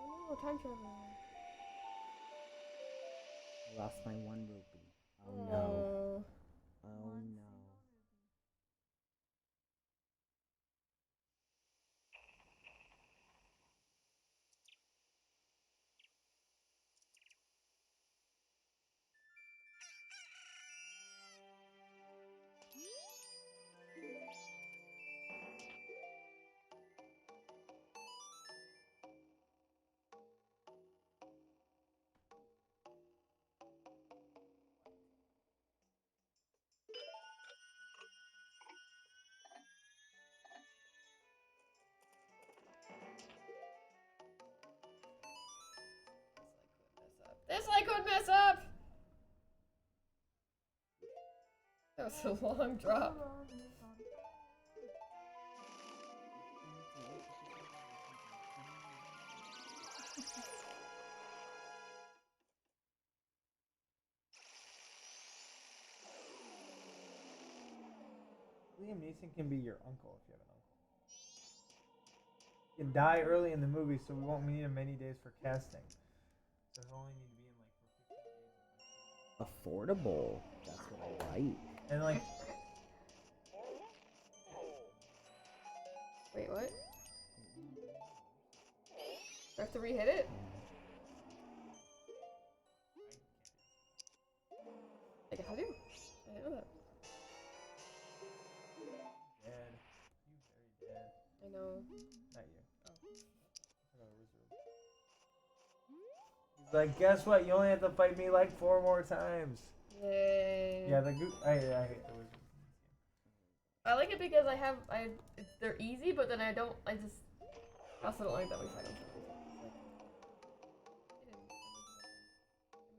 Oh no, time travel. I lost my one rupee. Oh no. Oh. Oh no. This I could mess up! That was a long drop. Liam Neeson can be your uncle if you have an uncle. can die early in the movie, so we won't need him many days for casting. So he'll only need to be in like for 15 days. Affordable. That's what I like. And like, Wait, what? I have to re-hit it? I guess I do. I didn't know that. dead. You very dead. I know. Not you. Oh. I got a wizard. He's like, guess what? You only have to fight me like 4 more times. Yay. Yeah, the I hate the wizard. I like it because they're easy, but then I also don't like that we fight them.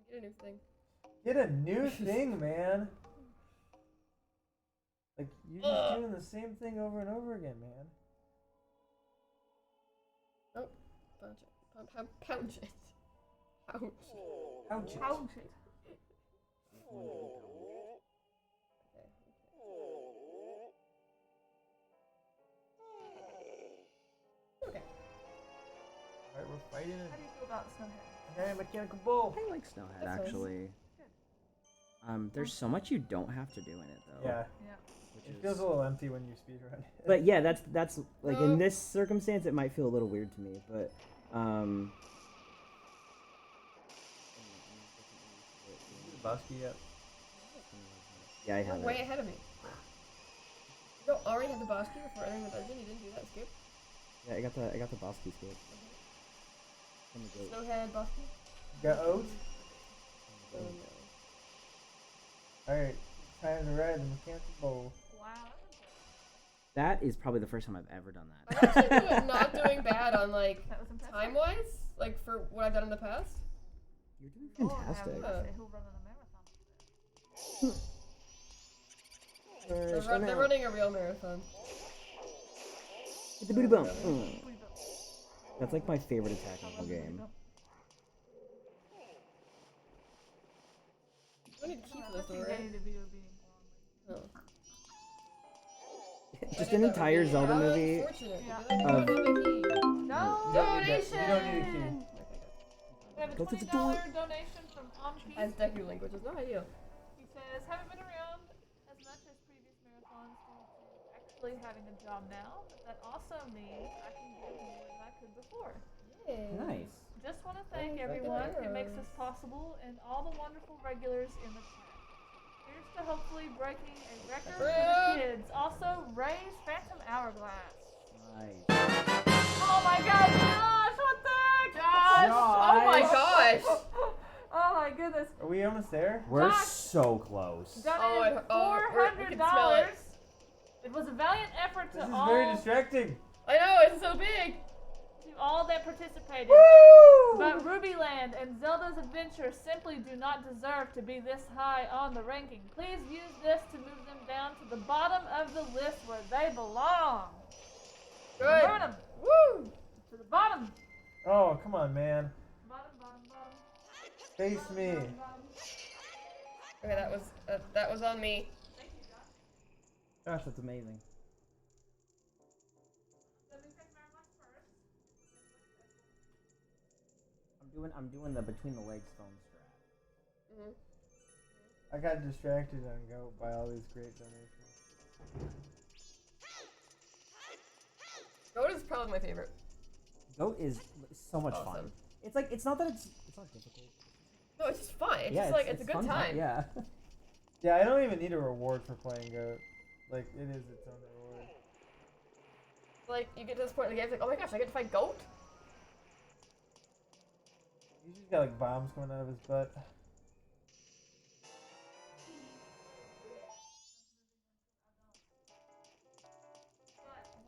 Get a new thing. Get a new thing, man. Like, you're just doing the same thing over and over again, man. Oh, punch it. Pouch it. Ouch. Ouch it. Pouch it. Okay. Alright, we're fighting it. How do you feel about Snowhead? Yeah, mechanical bull. I like Snowhead That's nice. actually. There's so much you don't have to do in it though. Yeah. Yeah. Which It is... feels a little empty when you speedrun it. But yeah, that's like in this circumstance, it might feel a little weird to me, but Boss key up. yeah, I have You're way it. ahead of me. You don't already have the boss key before entering the dungeon? You didn't do that, Skip? Yeah, I got the boss key skip. From the goat. Snowhead boss key? Got oat. Oh no. Alright, time to ride the mechanical bull. Wow. That is probably the first time I've ever done that. I'm actually not doing bad on like That was impressive. time-wise, like for what I've done in the past. You're doing Oh, I have fantastic. to say, who'll run a marathon? They're running a real marathon. Hit the booty bump. That's like my favorite attack in the whole game. I need to keep this That's though, a right? ready to video being. No. Just an entire Zelda movie. Unfortunate. Yeah. because I don't have a key. No You don't need donation! that. You don't need a key. We have a Go to the $20 door. donation from Omki. As Deku Link, which is not ideal. He says, haven't been around as much as previous marathons due to actually having a job now, but that also means I can give more than I could before. Yay. Nice. Just want to thank everyone who makes this possible and all the wonderful regulars in the chat. Here's to hopefully breaking a record for the kids. Also, Ray's Phantom Hourglass. Nice. Oh my god, Josh! What the heck? Josh! Oh my gosh! Oh my goodness. Are we almost there? We're Josh. so close. Donated we can smell $400. it. It was a valiant effort This to is all very distracting. I know, it's so big! to all that participated. But Ruby Land and Zelda's Adventure simply do not deserve to be this high on the ranking. Please use this to move them down to the bottom of the list where they belong. Good. Burn them. Woo! To the bottom. Oh, come on, man. Bottom, bottom, bottom. Face me. Bottom, bottom. Okay, that was on me. Thank you, Josh. Gosh, that's amazing. Let me pick my one first. I'm doing the between the legs phone strat. Mm-hmm. I got distracted on Go by all these great donations. Goat is probably my favorite. Goat is so much fun. Awesome. It's like it's not difficult. No, it's just fun. It's yeah, just like it's a good fun time. Yeah. Yeah, I don't even need a reward for playing Goat. Like, it is its own reward. Like you get to this point in the game, it's like, oh my gosh, I get to fight Goat? He's just got like bombs coming out of his butt.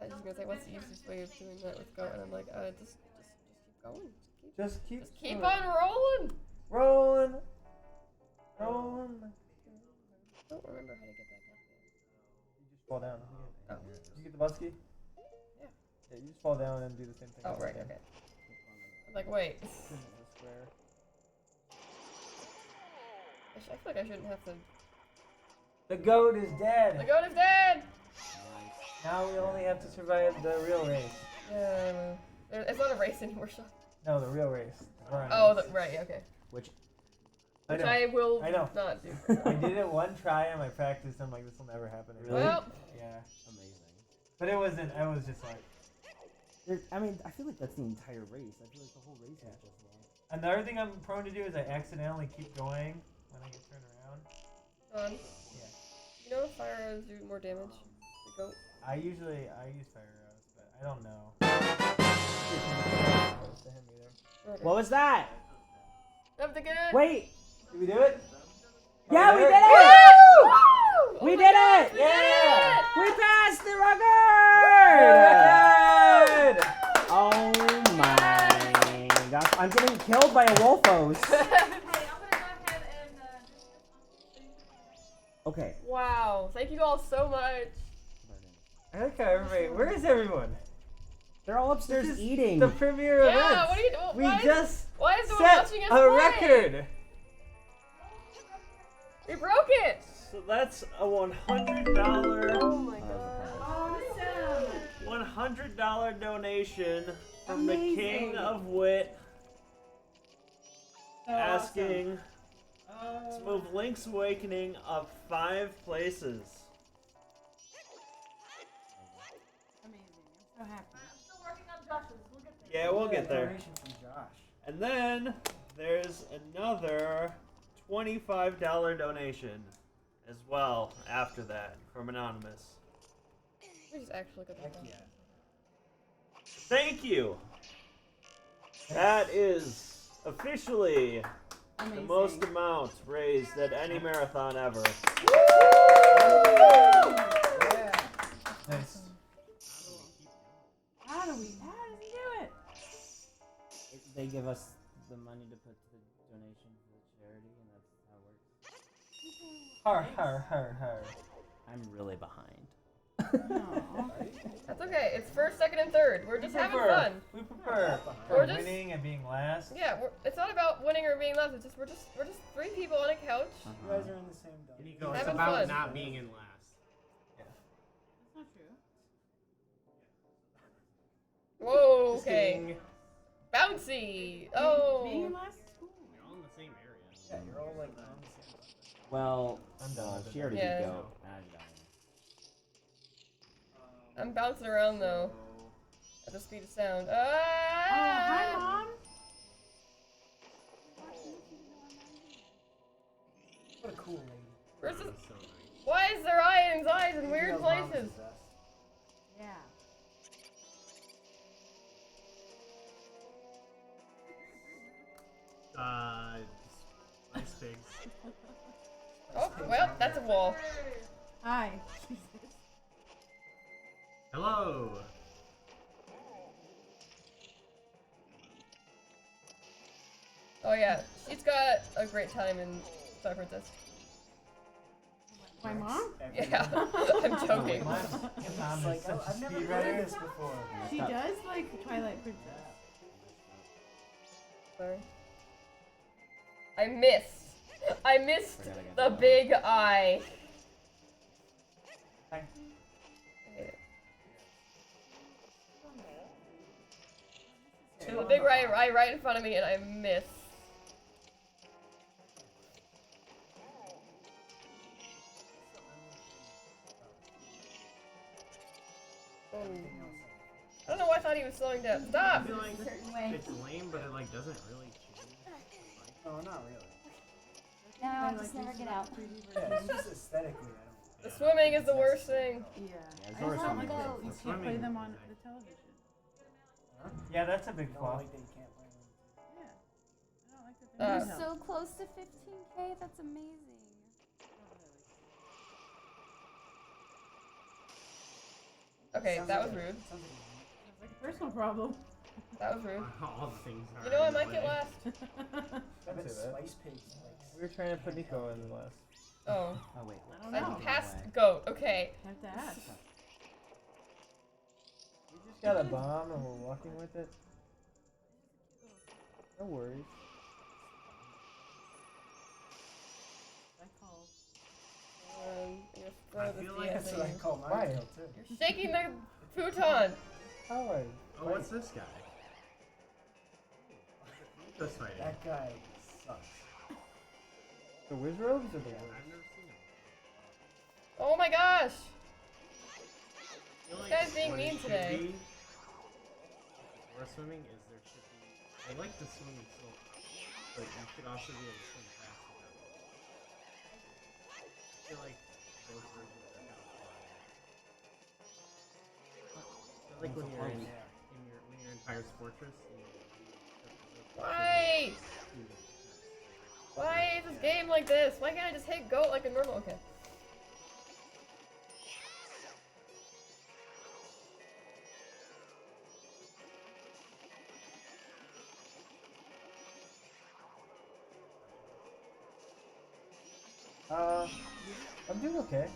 I was just gonna say, what's the easiest way of doing that with Goat? And I'm like, just keep going. Just keep Keep on rolling! rolling. Rolling. I don't remember how to get back up there. You just fall down. Oh. Did you get the bus key? Yeah. Yeah, you just fall down and do the same thing. Oh, over right, again. okay. I'm like, wait. This is a square. I feel like I shouldn't have to. The goat is dead. The Goat is dead! Now we only have to survive the real race. It's not a race anymore, Sean. No, the real race. Oh, right, okay. Which Which I will I know. not do. I did it one try and I practiced. I'm like, this will never happen again. Really? Well, Yeah. amazing. But it wasn't. I was just like. I mean, I feel like that's the entire race. I feel like the whole race is just that. Another thing I'm prone to do is I accidentally keep going when I get turned around. Sean. Yeah. You know if fire arrows do more damage? The goat? I use fire arrows, but I don't know. What was that? Up to good. Wait! Did we do it? Yeah, we did it! Woo! We Oh did my gosh, it! we did it! We passed the record! Oh my gosh, I'm getting killed by a wolfos. Hey, I'm gonna go ahead and Okay. Wow, thank you all so much. I like how everybody. Where is everyone? They're all upstairs This is eating. The premiere Yeah, event. what are you doing? We Why just why is no one set watching us a play? record. We broke it! So that's a $100. Oh my god. Awesome. $100 donation from the Amazing. King of Wit, So asking awesome. to move Link's Awakening up 5 places. Amazing. I'm so happy. still working on Josh's. We'll get there. Yeah, we'll get there. Donation from Josh. And then there's another $25 donation as well after that from Anonymous. We just actually got Heck that. yeah. Thank you. That is officially the Amazing. most amount raised at any marathon ever. Yeah. Nice. How do we do it? They give us the money to put to the donation for the charity, and that's how it works. Har har har har. I'm really behind. That's okay. It's first, second, and third. We're just having fun. We prefer We're just- winning and being last. Yeah, it's not about winning or being last. It's just we're just 3 people on a couch. You guys are in the same dump. Nico, Having it's about fun. not being in last. That's not true. Whoa, Just okay. kidding. Bouncy. Oh. Being in last is cool. You're all in the same area. Yeah, you're all like on the same. Well, I'm done with she it. already Yeah. did go. I'm bouncing around though. At the speed of sound. Oh, hi, Mom. What a cool lady. Where's this? So nice. Why is there eyes in weird Your mom's places? the best. Yeah. Ice pigs. Oh, well, that's a wall. Hi. Hello. Oh yeah, she's got a great time in Star Princess. My mom? Yeah, I'm joking. Mom It's is like, such a I've never speedrunner. played this before. She does like Twilight Princess. Sorry. I missed the big eye. Hi. I hate it. The big eye right in front of me, and I miss. I don't know why I thought he was slowing down. I Stop! feel like Certain way. it's lame, but it like doesn't really change. No, not really. No, I'll just never get out. Yeah, it's just aesthetically, I don't. The swimming is the worst thing. Yeah. Yeah, I Zora's just don't swimming like is that good. you The can't play swimming them is on nice. the television. Yeah, that's a big You flaw. don't like that you can't play them. Yeah. I don't like that they're Uh, handheld. So close to 15K, that's amazing. Okay, Sounds that like was a- rude. sounds like It's like a personal problem. That was rude. All the things are You know I in the might get way. last. I bet say that. Spice Pigs likes. We were trying to put Nico in last. Oh. Oh wait. I don't I'm know. past goat. Okay. I have to ask. We just got a bomb and we're walking with it. No worries. I call. I'm gonna throw I this feel like DS That's at what I you. call my Why? girl too. You're shaking the futon. how I. Oh, what's this guy? This fighting. That guy sucks. The Wizrobes or the Yeah, wolves? I've never seen him. Oh my gosh! I feel This like guy's being what it mean should today. be, for swimming is there should be. I like the swimming slope, but you should also be able to swim fast without it. I feel like both versions are kind of flying. I feel like when you're in Pirate's Fortress. Why? Why is this game like this? Why can't I just hit goat like a normal? Okay. I'm doing okay.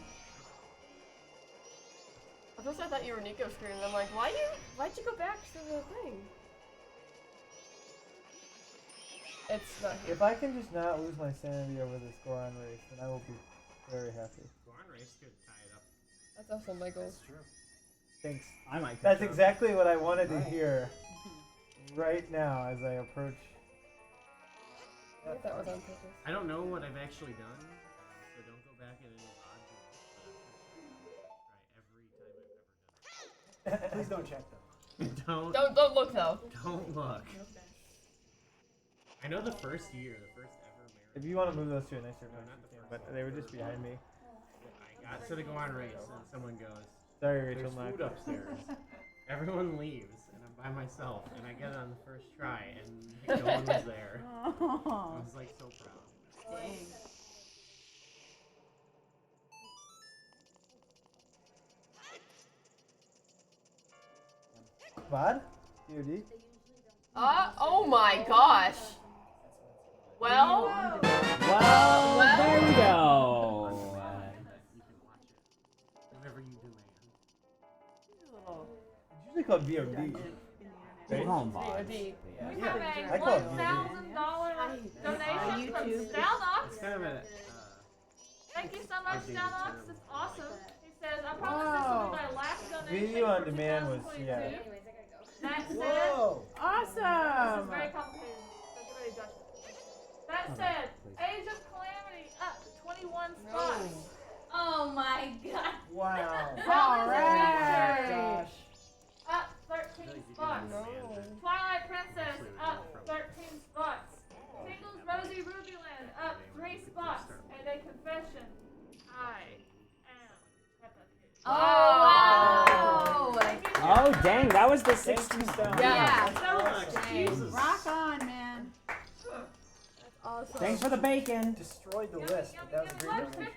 At first I thought you were Nico screaming. I'm like, why'd you go back to the thing? It's not here. If I can just not lose my sanity over this Goron race, then I will be very happy. Goron race could tie it up. That's also my goal. That's true. Thanks. I might. That's exactly what I wanted to hear right now as I approach. I think that was on purpose. I don't know what I've actually done, so don't go back at any odds. But I'm pretty sure I try every time I've ever done it. Please don't check them. Don't look though. Don't look. I know the first year, the first ever marathon. If you want to move those to a nicer place, not you the can, first but one. they were just behind me. I got to the Goron race, and someone goes, Sorry, Rachel. "There's food upstairs." Everyone leaves, and I'm by myself, and I get it on the first try, and no one was there. I was like so proud. Dang. Bod? DOD? Oh my gosh. Well, There we go. You can watch it. Whatever you demand. It's usually called VOD. Right? Home box. VOD. We Yeah. have I a call it $1,000 donation from Stalnox. It's kind of a. Thank you so much, Stalnox. It's awesome. He says, I promise this will be my last donation Video on for demand was, 2022. yeah. That said, Whoa! this Awesome. is very complicated. Don't get ready to judge me. That said, Age of Calamity up 21 spots. Oh my god. Wow. Zelda's Alright. Adventure up 13 spots. no. Twilight Princess up 13 spots. Tingle's Rosy Rubyland up 3 spots. And a confession. I am Peppa Pig. Oh wow. Oh dang, that was the Thank 16th. you, Stalnox. Yeah. Jesus. Rock on, man. That's awesome. Thanks for the bacon. Destroyed the list, but that was a great That's donation.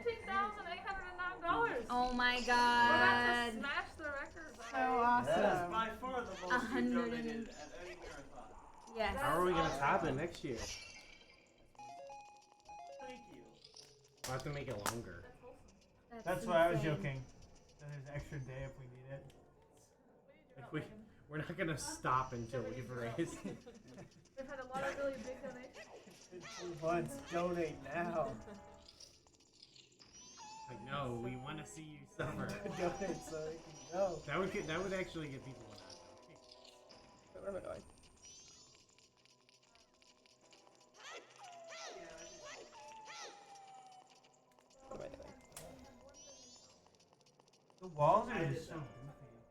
$15,809. Oh my We're about god. to smash the record. So awesome. By far the most 100 you've donated at any marathon. Yes. How are we gonna top it next year? Thank you. We'll have to make it longer. That's why I was insane. joking. Then there's an extra day if we need it. Like we're not gonna stop until we've raised. We've had a lot of really big donations. 15 months. Donate now. Like no, we want to see you suffer. Donate so they can go. That would actually get people on that. Where am I going? What am I doing? The walls are just so goofy.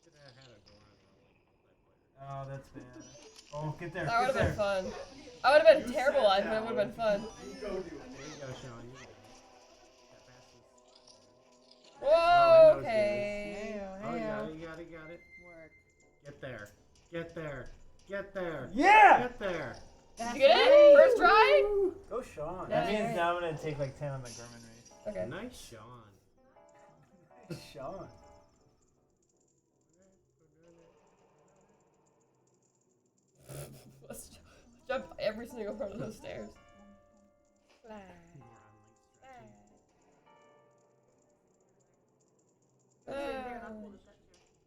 Should have had a Goron multiplayer. Oh, that's bad. Oh, get there. That would Get have been there. fun. I would have been terrible at it, but it would have been fun. There you go, Sean. You got it. That fastest. Whoa, Oh, okay. Oh, you got it. Work. Get there. Get there. Get there. Yeah! Get there. Did you get it? First try? Go, Sean. That Yeah. means now I'm gonna take like 10 on the German race. Okay. Nice, Sean. Sean. Let's jump every single part of those stairs.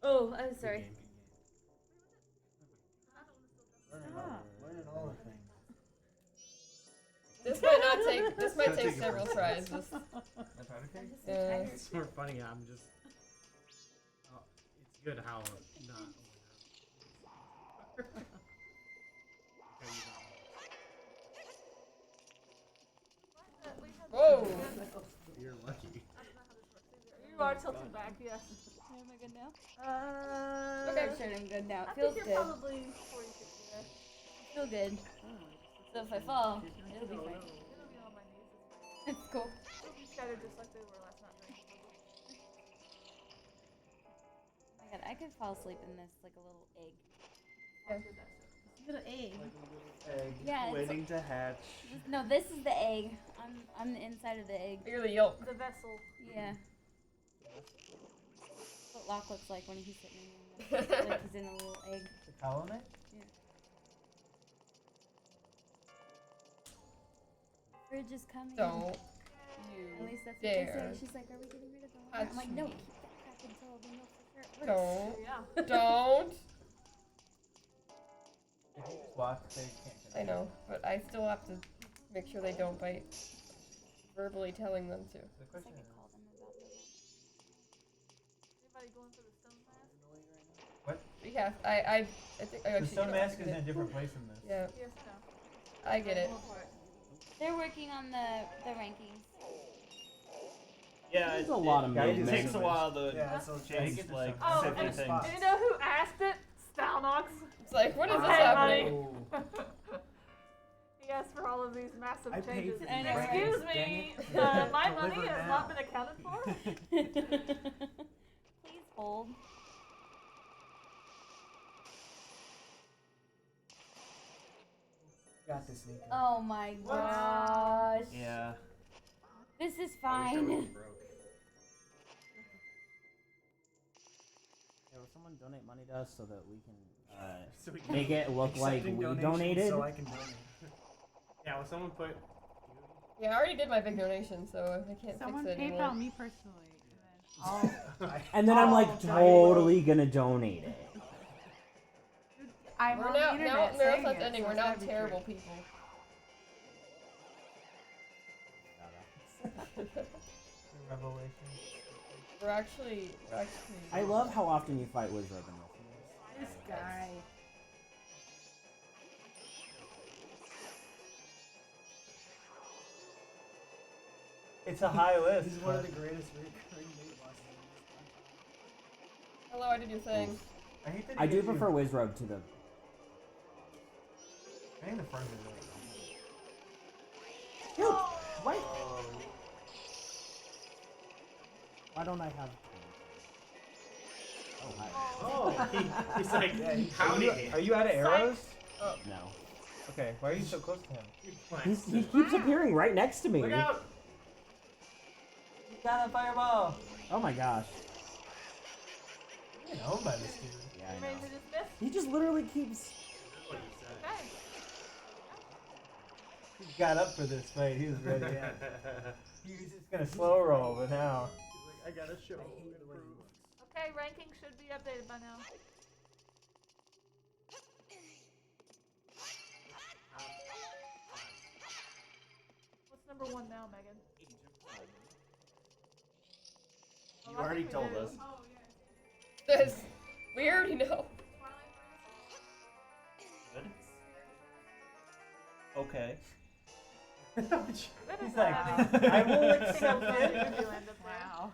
Oh, I'm sorry. Learning all the things. This might not take This might take several tries. This, yeah. It's more funny. I'm just. Oh, it's good how not. Whoa! You're lucky. You are tilted back, yes. Am I good now? Okay. I'm sure I'm good now. It I feels think good. you're probably 40, 50 there. Feel good. So if I fall, it'll be fine. It'll be on my knees. It's cool. It'll be scattered just like they were last night during the puzzle. Oh my god, I could fall asleep in this like a little egg. Little egg. Like a little egg Yeah, it's waiting to hatch. No, this is the egg. I'm the inside of the egg. You're the yolk. The vessel. Yeah. That's what Locke looks like when he's sitting in the, like he's in a little egg. The colonnade? Yeah. Fridge is coming. Don't At least that's what dare. they say. She's like, are we getting rid of the water? I'm like, no, keep that crap until we know for sure. it works." Don't. Yeah. Don't. If you just walk, they can't get I know, but I still have to make sure they don't bite. Verbally telling them to. The It's like question I is, called them about the Anybody going for the stone mask? We have. I think. I the actually stone don't mask have is to in a get different place in this. Yeah, Yes, no. I get it. Go for it. They're working on the rankings. Yeah, There's a lot of it movement. takes a while to Yeah, that's what change change like Oh, 50 and, things. and you know who asked it? Stalnox. It's like, what is this Hey, happening? He asked for all of these massive I paid changes. for I know, right? Excuse Dang me, it. my money Deliver has now. not been accounted for. Please hold. Got this, Nico. Oh my gosh. Yeah. This is I wish I fine. wasn't broke. Yeah, will someone donate money to us so that we can So we can make it look like Accepting we donations donated? So I can donate. Yeah, well, someone put. Yeah, I already did my big donation, so I can't Someone fix it PayPal anymore. me personally, and then And then I'm like Oh, totally gonna donate it. I'm We're on now, the now internet saying marathon's it, ending. so We're it's now gotta be true. terrible people. The revelation. We're actually. I love how often you fight Wizard in this. This guy. It's a high list. This is one of but the greatest recurring mate bosses. Hello, I did your thing. I hate that I he do gives you- prefer Wizrobe to the. I think the front is really Dude, why? Why don't I have? Oh hi. Oh, he's like, Yeah, howdy. Are you out of arrows? No. Okay, why are you so close to him? He keeps appearing right next to me. Look out! You got a fireball! Oh my gosh. You're owned by this dude. Yeah, I Ready know. to dismiss? He just literally keeps. What he said. Okay. He got up for this fight. He was ready. Yeah. He was just gonna slow roll, but now. He's like, I gotta show him improve. Okay, ranking should be updated by now. What's number one now, Megan? You already told us. This. We already know. Good. Okay. He's like, I will accept it. Wow.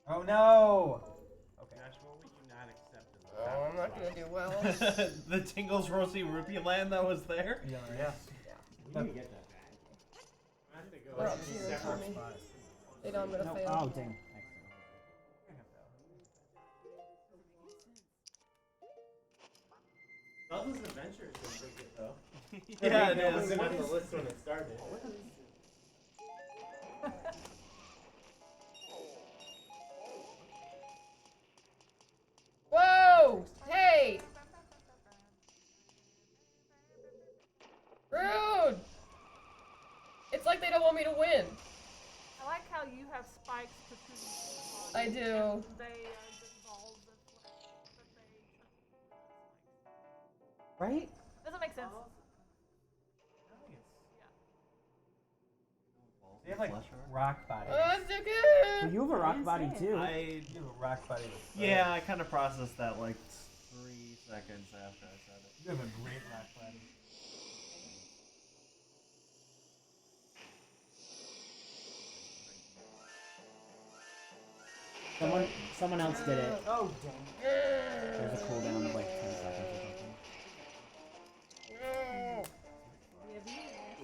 Oh no! Okay. Josh, what would you not accept in the Oh, I'm not gonna do well. The Tingles Rosie Rupee land that was there? Yeah. We need to get that back. I have to go They're up to here separate for me. spots. They know I'm gonna No. fail. Oh dang. Zelda's Adventure is gonna take it though. Yeah, It it wasn't is. on the list when it started. Whoa! Hey! Rude! It's like they don't want me to win. I like how you have spikes protruding from your body. I do. And they just balls of flesh that they. Right? Doesn't make sense. They have like rock body. Oh, that's so good. Well, you have a rock body too. You have a rock body. Yeah, I kind of processed that like 3 seconds after I said it. You have a great rock body. Someone else did it. Oh, dang. There's a cooldown of like 10 seconds or something.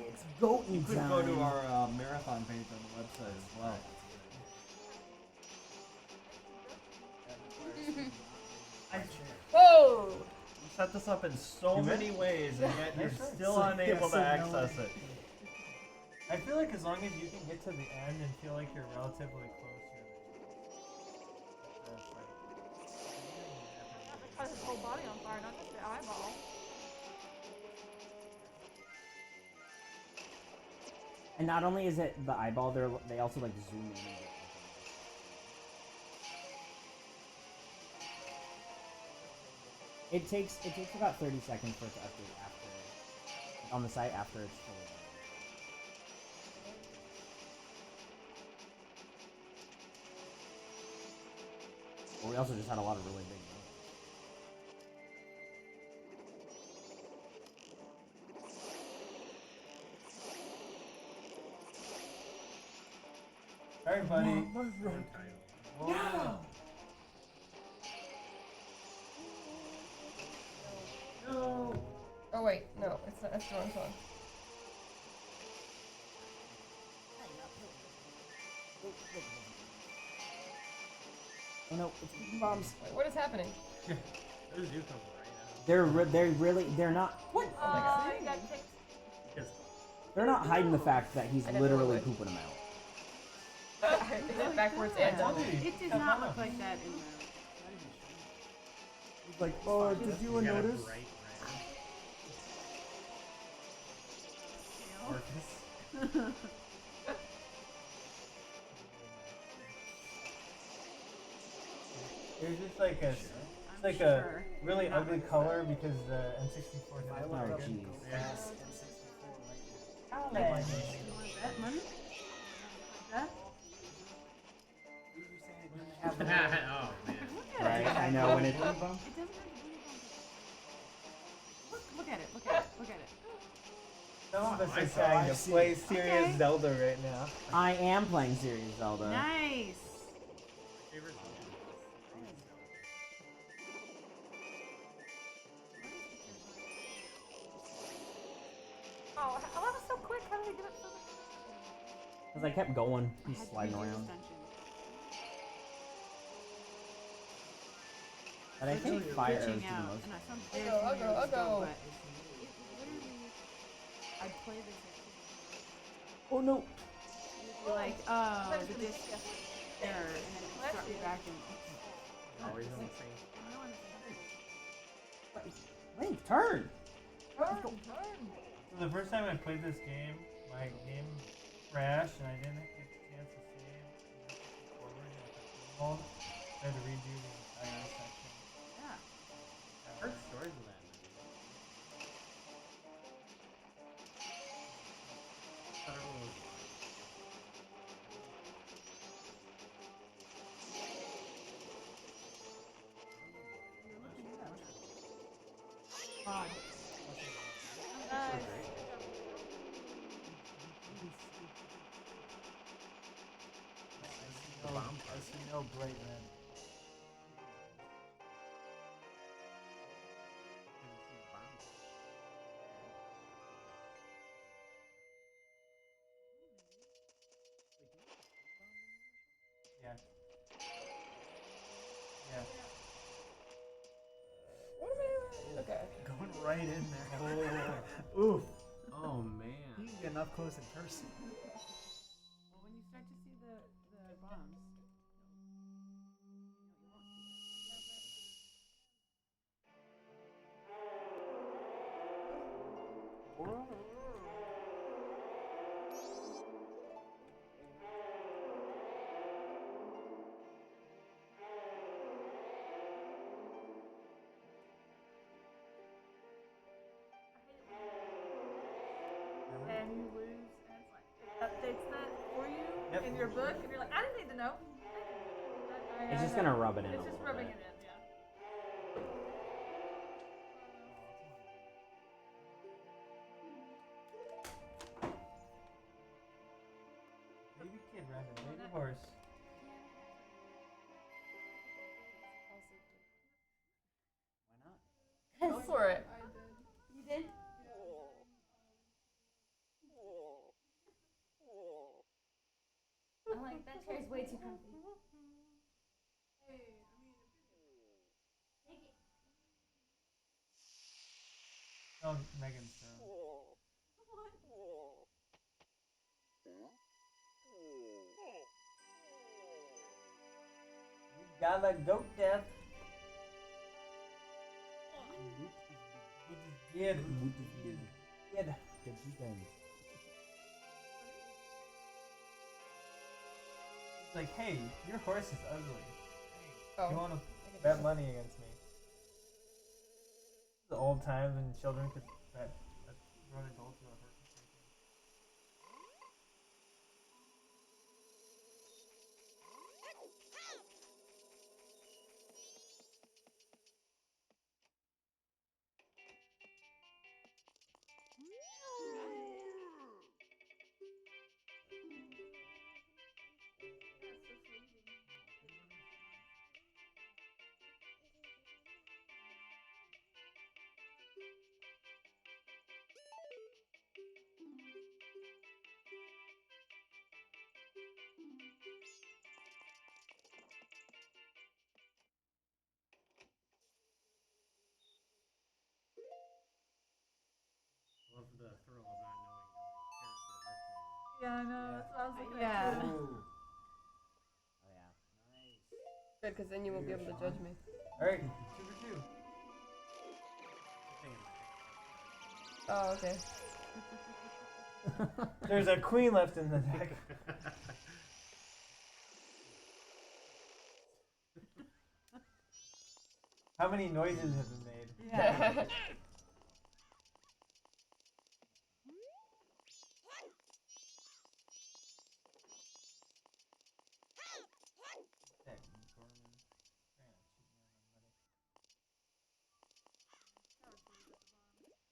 It's goatin' You could time. go to our marathon page on the website as well. Whoa! You set this up in so many ways, and yet you're still So- unable yeah, so to no access way. it. I feel like as long as you can get to the end and feel like you're relatively close, you're Cut his whole body on fire, not just the eyeball. And not only is it the eyeball, they also like zoom in. And get it takes about 30 seconds for it to update after on the site after it's fully. Well, we also just had a lot of really big Alright, buddy. No. No. Oh wait, no, it's not. That's the wrong song. Oh no, it's kicking bombs. Wait, what is happening? Those do come right out. They're not. What? Oh my god. He got kicked. Because They're not hiding the fact that he's I didn't literally know it. pooping them out. Is it backwards and double? It does not look like that in the. He's like, oh, did you got a notice? bright red. Orcus. There's just like a, it's like a really ugly color because the N64 Oh, had a jeez. Yes, N64 Yeah. Want that money? That? You were saying it didn't have the Oh man. Right? I know when it. It doesn't have the booty bump. Look at it. Look at it. Look at it. Some of us I are saw trying to I've seen play it. serious Okay. Zelda right now. I am playing Serious Zelda. Nice. Favorite Oh, that was so quick. How did he get up so quick? Because I kept going. I He's had to sliding redo this around. dungeon. But I think Glitching fire arrows do out, the most. and some I'll go, I'll go, I'll areas go. don't, but it literally, I'd play this at Oh no! you'd be like, oh, the disc error, and then it would start me back and. Always on the same. No, on the same thing. Link, turn! So the first time I played this game, my game crashed and I didn't get the chance to save. And I took it forward in like a free mode. I had to redo the entire section. Yeah. Heard stories of that. I thought everyone was God. Nice. I see no bright red. Yeah. Yeah. Okay. Going right in there. Oof. Oh man. You can get up close in person. Well, when you start to see the bombs. And you lose, and it's like, it updates your book, and you're like, I didn't need to know. It's just gonna rub it in. It's a just little rubbing bit. it in, yeah. Baby kid rabbit, baby horse. Why not? Go for it. I did. You did? I'm like, that chair is way too comfy. Hey, Take it. Oh, Megan's turn. You gotta go, Death. Good. Good. It's like, hey, your horse is ugly. Oh. You want to bet money against me? The old times when children could bet grown adults about horses. Love the thrill of not knowing how many character hurts anyone. Yeah, I know. That's what I was looking Yeah. at. Too. Ooh. Oh yeah. Nice. Good, because then you won't be able to judge me. Alright, 2 for 2. Oh, okay. There's a queen left in the deck. How many noises have been made? Yeah.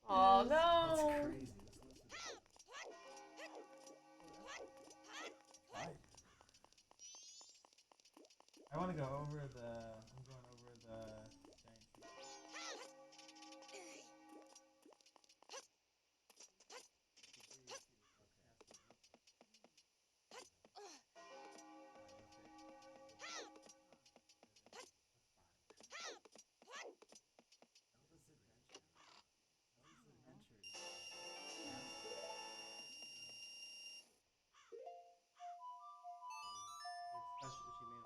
Oh That's no! crazy. I want to go over the. I'm going over the giant tree. She made a special bet here for the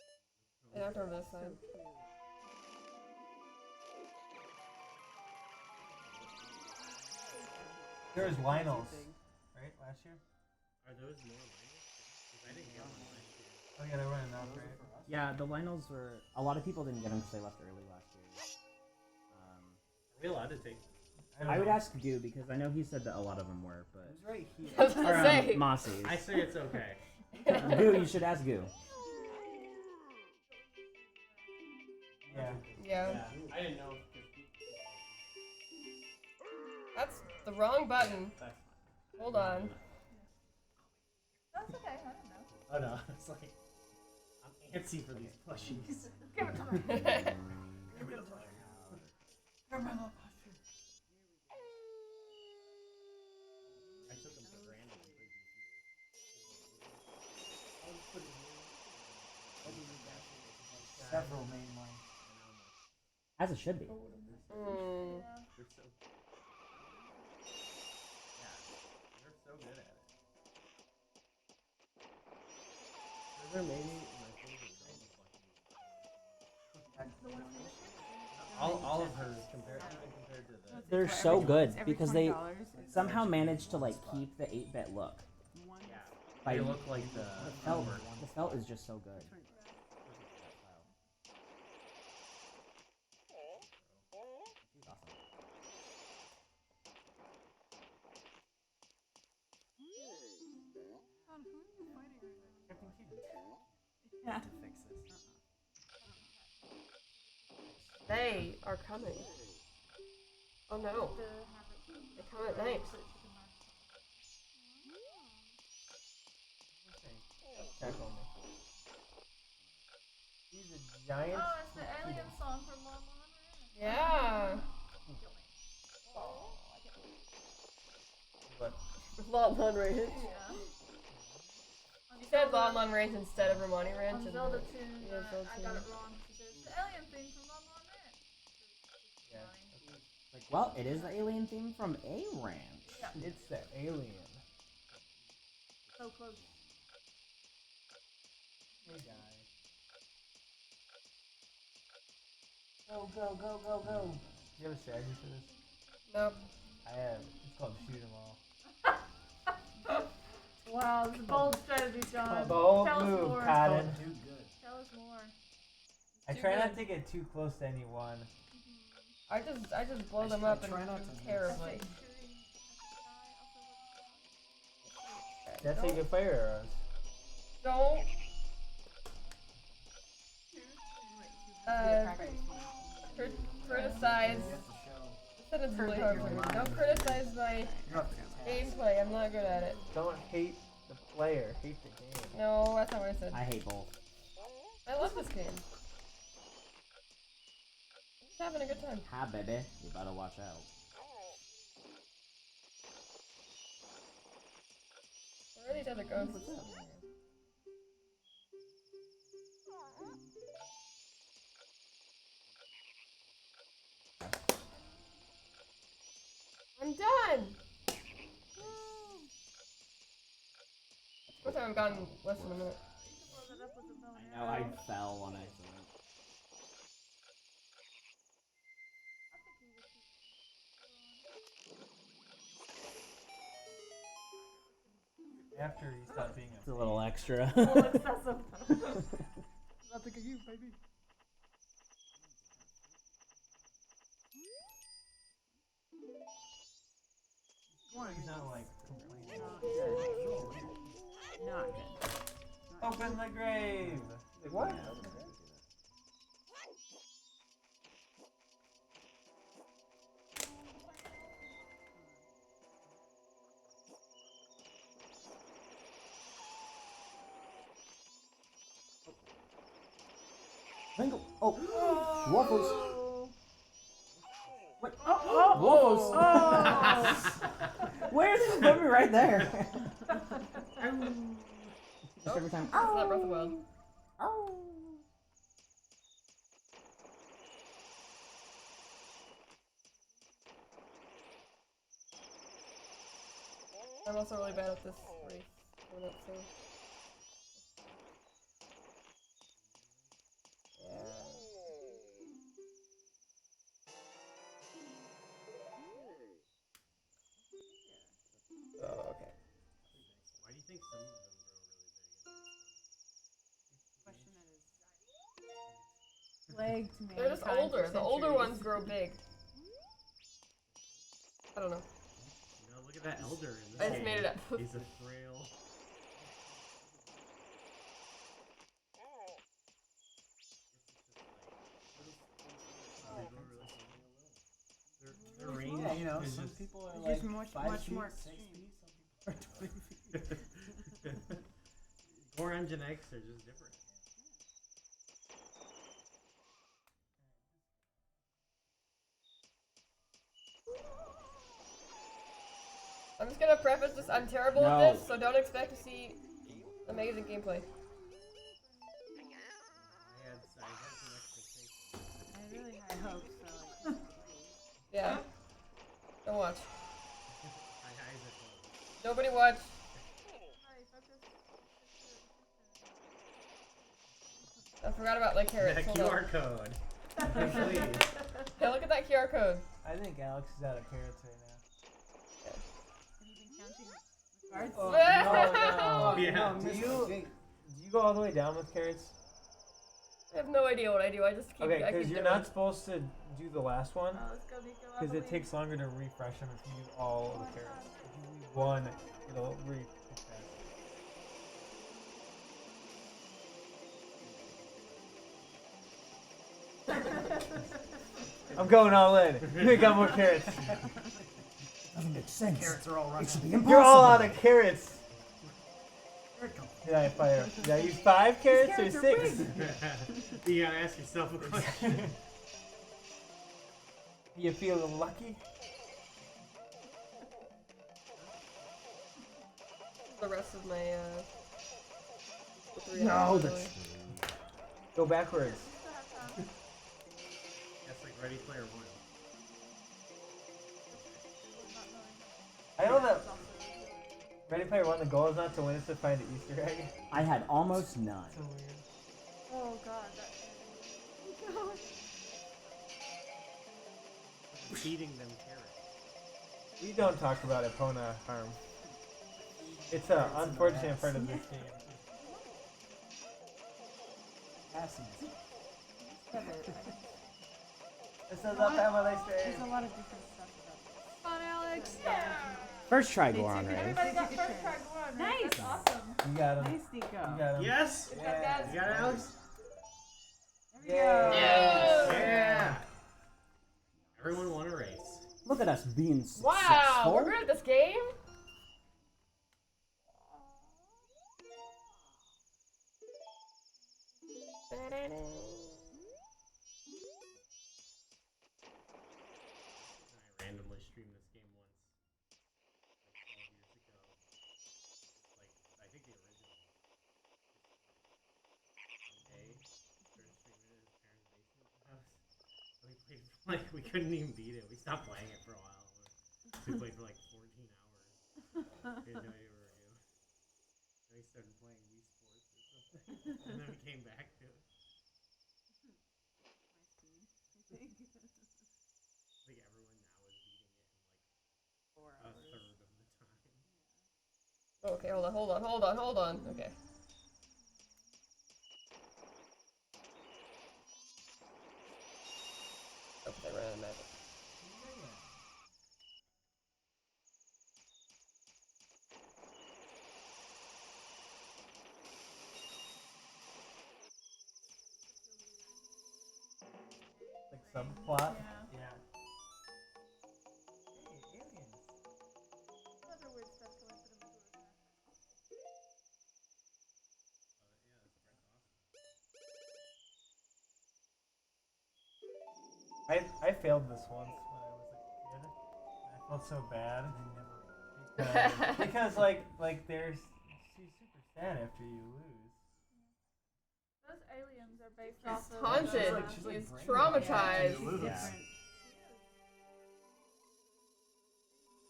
marathon because I knocked over this side. There was Lionel's, right? Last year? Are those more Lionel's? Because I didn't get one last year. Oh yeah, they're running out, right? Yeah, the Lionels were. A lot of people didn't get them because they left early last year. Are we allowed to take them? I would ask Goo because I know he said that a lot of them were, but. Who's right here? I was gonna say. Mossy's. I say it's okay. Goo, you should ask Goo. Yeah. Yeah. I didn't know. That's the wrong button. Hold on. That's okay. I don't know. Oh no, it's like I'm antsy for these plushies. Give it to me. Give me the plushie. Give me the plushie. I took them for granted. Several main lines. As it should be. Mm. They're so. Yeah, they're so good at it. Those are maybe my favorite Zelda plushies. All of hers compared to the. They're so good because they somehow managed to like keep the 8-bit look. Yeah, Like, they look like the felt. The felt is just so good. Yeah. To fix this. They are coming. Oh no. They come at night. Tackle me. He's a giant. Oh, it's the alien song from Lon Lon Red. Yeah. What? Lon Lon Ranch. Yeah. She said Lon Lon Ranch instead of Romani Ranch. On and Zelda then- tune, Yeah, Zelda I got tune. it wrong. She said it's the alien theme from Lon Lon Ranch. Yeah. Like, well, it is the alien theme from a ranch. Yeah. It's the alien. So close. Hey guys. Go, go, go, go, go. Do you have a strategy for this? Nope. I have. It's called shoot 'em all. Wow, this is a bold strategy, John. Bold Tell us move, more. Cotton. Do good. Tell us more. I Too try good. not to get too close to anyone. I just blow them up and try not to do miss. terribly. That's how you get fire arrows. Don't Yeah, criticize. I said it's really hard for me. Don't criticize my gameplay. I'm not good at it. Don't hate the player, hate the game. No, that's not what I said. I hate both. I love this game. I'm just having a good time. Hi, baby. You better watch out. Where are these other ghosts? I'm done! First time I've gotten less than a minute. I know, I fell on accident. After you stop being It's a little extra. A little excessive. Not thinking of you, baby. He's not like complaining. Not good. Open the grave! Like, what? Bingo. Oh, waffles. Wait. Oh, Waffles. oh. Where did it put me right there? Just every time. That's not Breath of the Wild. I'm also really bad at this race. Coming up soon. Oh, okay. Why do you think some of them grow really big? Leg to They're just mankind older. for The older centuries. ones grow big. I don't know. You know, look at that elder in this I just game. made it up. He's a frail. Their range Yeah, you know, is some just people are It's like just much, 5 much feet, more 6 extreme. feet, some people are 20 feet. Goran genetics are just different. I'm just gonna preface this. I'm terrible No. at this, so don't expect to see amazing gameplay. I had some expectations. I had really high hopes, so like. Yeah. Don't watch. My eyes are closed. Nobody watch. I forgot about like carrots. That Hold on. QR code. Please. Hey, look at that QR code. I think Alex is out of carrots right now. Have you been counting cards? Oh, no. Oh, yeah. No, do you go all the way down with carrots? I have no idea what I do. I just keep. Okay, I because keep you're doing not it. supposed to do the last one. Oh, let's go, Nico. I Because it believe. takes longer to refresh them if you use all of the carrots. If you use one, it'll re-pick that. I'm going all in. You got more carrots. Doesn't make sense. Carrots are all running. It should be impossible. You're all out of carrots. Where'd it come from? Did I fire? Did I use 5 carrots or carrots are 6? You gotta ask yourself a question. You feel lucky? The rest of my No, that's. Go backwards. That's like Ready Player One. I know that Ready Player One, the goal is not to win, it's to find an Easter egg. I had almost none. So weird. Oh god, that. Feeding them carrots. We don't talk about Epona harm. It's an unfortunate part of this game. This is not that what I say. There's a lot of different stuff about this. Come on, Alex. First try Goron, right? Everybody got first try Goron. Nice. That's awesome. You got him. Nice, Nico. You got him. Yes! Good job, guys. You got it, Alex? Yeah. Yeah! Everyone won a race. Look at us being successful. Wow, we're good at this game. I randomly streamed this game once, like 12 years ago. Like, I think the original. One day, started streaming it in his parents' basement house. And we played for like, we couldn't even beat it. We stopped playing it for a while. So we played for like 14 hours. We had no idea what we were doing. Then we started playing Wii Sports or something. And then we came back to it. I think everyone now is beating it in like a third of the time. Okay, hold on. Okay. Oops, I ran out of magic. Like subplot. Yeah. Hey, aliens. Other weird stuff going for the Majora I failed this once when I was a kid. I felt so bad. Because like there's she's super sad after you lose. Those aliens are based He's off of. haunted. she's like He's brain traumatized. dead. Yeah.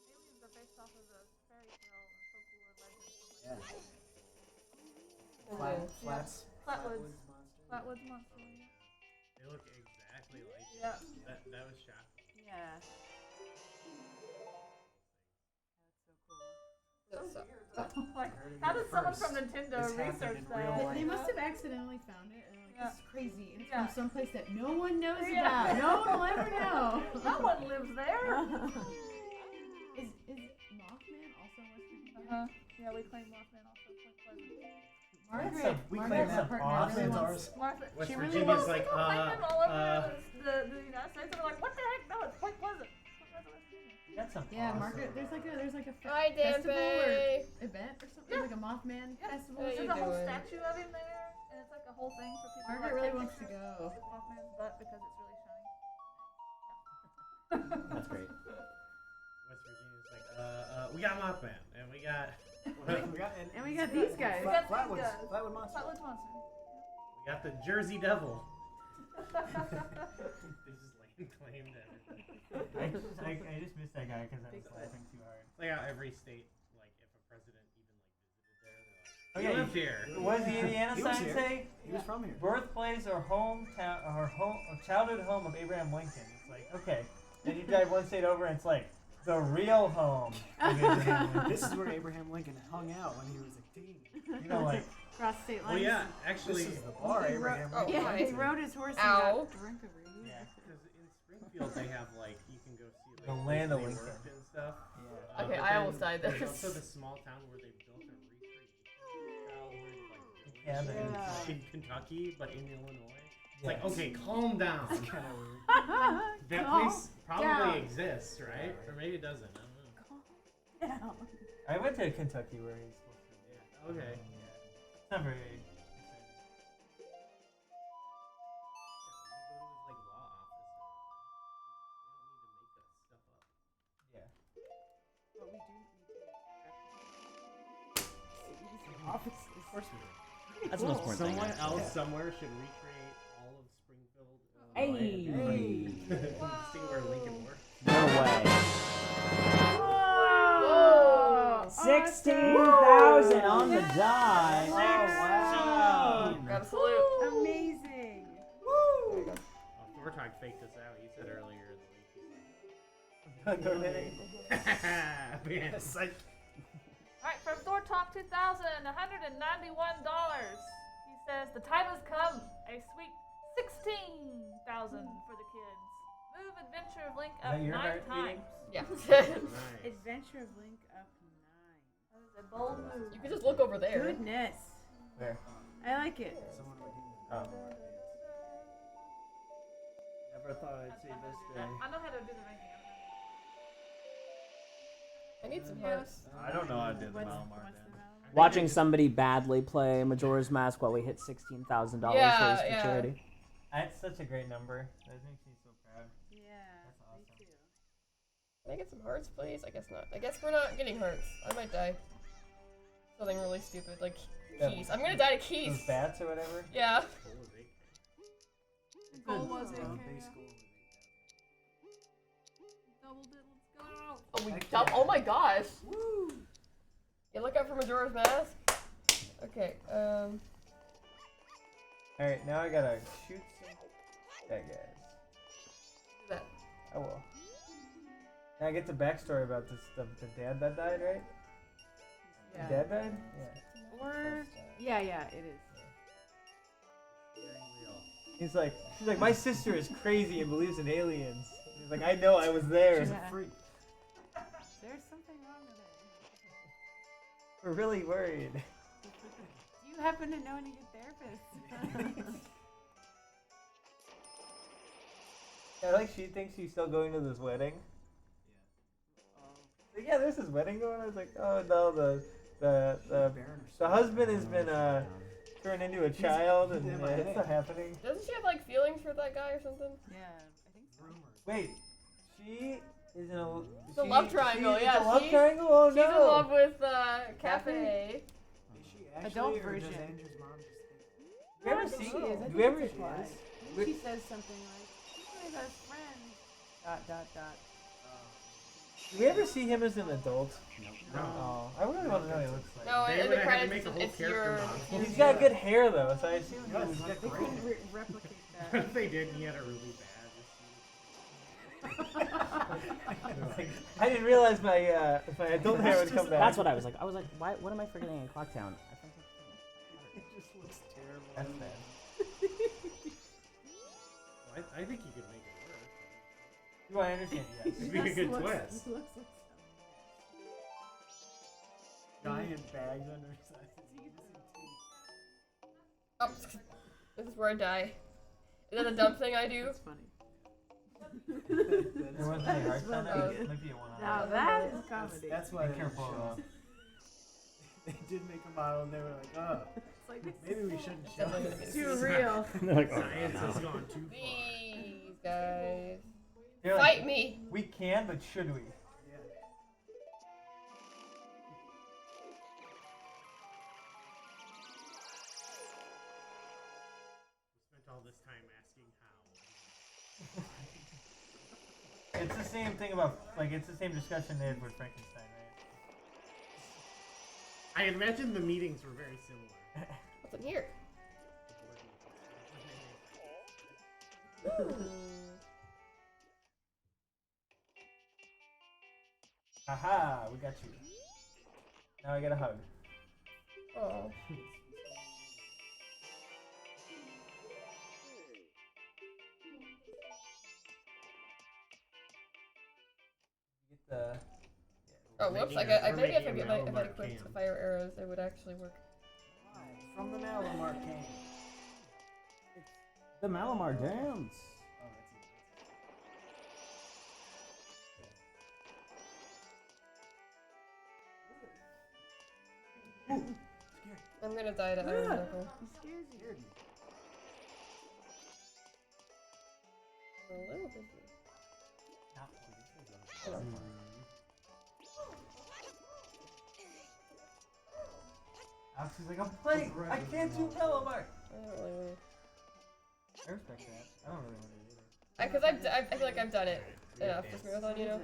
Aliens are based off of a fairy tale or folklore legend. Yeah. Flats. Flatwoods. monster. Flatwoods monster. They look exactly like it. Yeah. That was shocking. Yeah. That's so cool. That's so- Like, how did someone from Nintendo research that? They must have accidentally found it and like, this is crazy. And it's Yeah. from someplace that no one knows Yeah. about. No one will ever know. No one lives there. Is Mothman also West Virginia? Yeah, we claim Mothman also. Point Pleasant. Margaret. We claim Margaret's that partner Mothman's really ours. wants. Martha. West She really Virginia's wants- like, People claim them all over the United States. And we're like, what the heck? No, it's Point Pleasant. Point Pleasant, West Virginia. That's some Yeah, awesome. Margaret. There's like a Hi, festival or Dampé. event or something, Yeah. like a Mothman Yeah. festival. How There's you a whole doing? statue of him there, and it's like a whole thing for people. Margaret to, really take wants to pictures go. with Mothman's butt because it's really shiny. That's great. West Virginia's like, we got Mothman, and we got And we got these guys. We got Flatwoods. these guys. Flatwood monster. Flatwoods monster. we got the Jersey Devil. They just like claimed everything. I just missed that guy because I was laughing too hard. It's like how every state, like if a president even like visited there, Oh, they're yeah, like, we live here. What does the Indiana He was sign here. say? He was from here. Birthplace or hometown or childhood home of Abraham Lincoln. It's like, okay. Then you drive one state over and it's like the real home of Abraham Lincoln. This is where Abraham Lincoln hung out when he was a teen. You know, like Cross state Well, lines. yeah, This actually, is the bar Abraham Oh, Lincoln Yeah, went he to. rode his horse Ow. and got drunk over it. yeah. because in Springfield they have like you can go see like The land of places they Lincoln. worked and stuff. Yeah. Okay, But I then almost died there. There's also the small town where they built a recreation childhood like village Cabin. Yeah. in Kentucky, but in Illinois. like, okay, calm down. That's kind of weird. That Calm place probably down. exists, right? Or maybe it doesn't. I don't know. Down. I went to Kentucky where he's supposed to be. Yeah. Okay. Yeah. It's not very exciting. Like law office or whatever. They don't need to make us step up. Yeah. But we do need to offices. Of course we do. That's the most important thing. Someone actually. else somewhere should recreate all of Springfield. Hey. See where Lincoln works. No way. Whoa! 16,000 on the die. Oh, gotta salute. Amazing. Oh, Thortog faked us out. He said earlier in the week. Man, it's like. Alright, from Thor Talk 2000, $191. He says, the time has come. A sweet 16,000 for the kids. Move Adventure of Link up that your 9 heart times. Yeah. Nice. Adventure of Link up 9. That is a bold move. You can just look over there. Goodness. Where? I like it. Someone would Oh. Never thought I'd see this day. I know how to do the ranking. I need some hearts. I don't know how to do the What's Malamar the then. Malamar? Watching somebody badly play Majora's Mask while we hit $16,000 for Yeah, his yeah. charity. That's such a great number. That makes me so proud. Yeah. That's awesome. Me too. Can I get some hearts, please? I guess not. I guess we're not getting hearts. I might die. Something really stupid, like keys. I'm gonna die to keys. Those bats or whatever? Yeah. The goal was it. Base goal. Doubled it. Let's go. Oh, oh my gosh. Woo. Yeah, look out for Majora's Mask. Okay, Alright, now I gotta shoot some bad guys. do that. I will. Now I get the backstory about this the dad that died, right? Yeah. The dad died? Yeah. Or yeah, it is. She's like, my sister is crazy and believes in aliens. He's like, I know, I was there. She's Yeah. a freak. There's something wrong with We're really worried. it. Do you happen to know any good therapists? Yeah, like she thinks she's still going to this wedding. Like, yeah, there's this wedding going on. I was like, oh no, the husband has been turned into a child and it's not happening. Doesn't she have like feelings for that guy or something? Yeah, I think so. Wait, she is in a. It's a love triangle, yeah. It's a love triangle. Oh She's no. in love with Cafe. Is she actually, Adult or version. does Andrew's mom just think? Do you ever I think see? she is. I Do think you ever? it's implied. I think she says something like, "You're my best friend." ... Do we ever see him as an adult? No. Oh, I really want to know what he looks like. No, They in would the have had to credits, make a whole it's character your. model. He's got good hair though, so I assume he was. They couldn't replicate What that. if they did and he had a really bad I didn't realize my adult hair would come back. That's what I was like. I was like, why? What am I forgetting in Clocktown? I think It just looks terrible. That's bad. I think you could make it work. Do I understand? Yes. It'd be a good twist. Giant bags under his eyes. Oh, this is where I die. Is that a dumb thing I do? That's funny. There wasn't any hearts on funny. it. Might be a one on Now it. that is comedy. That's why Be they careful. show. They did make a model and they were like, oh, It's like, maybe we shouldn't show Definitely this. gonna too real. They're like, oh, Science no. has gone too far. These guys. They're like, Fight me! we can, but should we? Yeah. We spent all this time asking how. It's the same thing about, like, it's the same discussion they had with Frankenstein, right? I imagine the meetings were very similar. What's in here? Haha, we got you. Now I get a hug. Oh. Get the. Oh, whoops! making I we're maybe if I making get a my if I Malamar equipped can. fire arrows, it would actually work. From the Malamar cane. The Malamar dance. I'm gonna die to Iron Knuckle. He scares you. A little bit. Alex is like, I'm playing. I can't do Malamar. I don't really. I respect that. I don't really want to do it. Because I feel like I've done it enough this marathon, you know?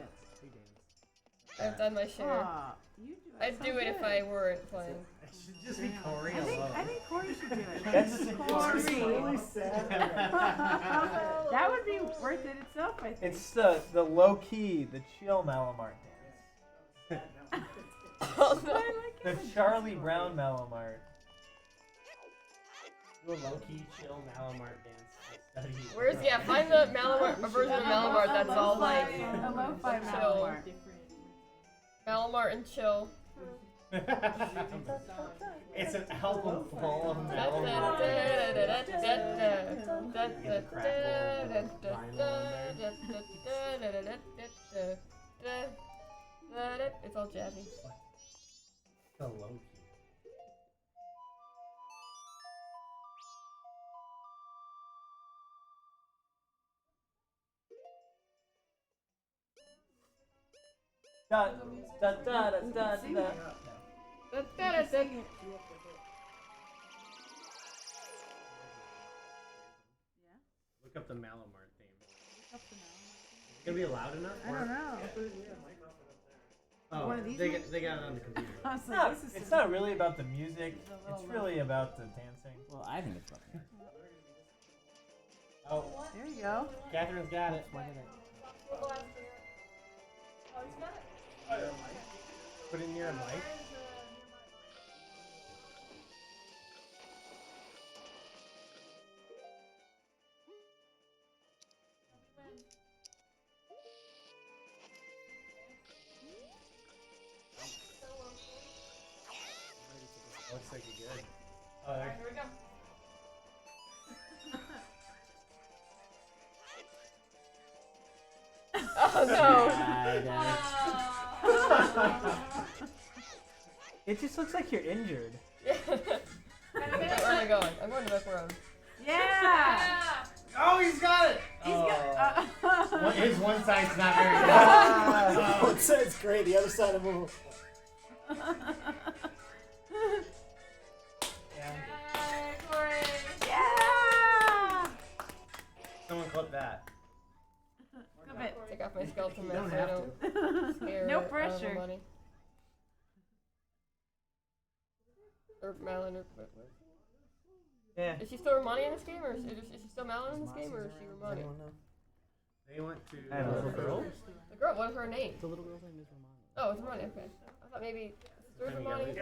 I've done my share. Aw, you do it I'd so do it if good. I weren't playing. It should just be Corey I alone. think Corey should do it. That's Corey. really sad. That would be worth it itself, I think. It's the low key, the chill Malamar dance. The Charlie Brown Malamar. Do a low-key, chill Malamar dance. Where's, find the Malamar, a version of Malamar that's all like A lo-fi chill. Malamar. Malamar and chill. It's an album full of Malamar. It's all jazzy. The low-key. Da da da da da da. Look up the Malamar theme. Is it gonna be loud enough? I don't know. Oh, One of these they ones? got it on the computer. I was like, this is It's not really about the music. It's really about the dancing. Well, I think it's fun. Oh, There you go. Catherine's got it. Put it near a mic. Looks like you're good. Oh, there. Here we go. Oh no! It just looks like you're injured. Where am I going? I'm going to Back Road. Yeah! Oh, he's got it! He's got. His one side's not very good. One side's great, the other side of him. Yeah! Someone clip that. Clip it. Take off my skeleton You mask don't so I have don't scare No all the pressure. money. Or Malin or what? Yeah. Is she still Romani in this game, or is she still Malin in this game, or is she Romani? They went to. I have a little girl. The girl, what is her name? The little girl's name is Romani. Oh, it's Romani. Okay. I thought maybe sister Romani.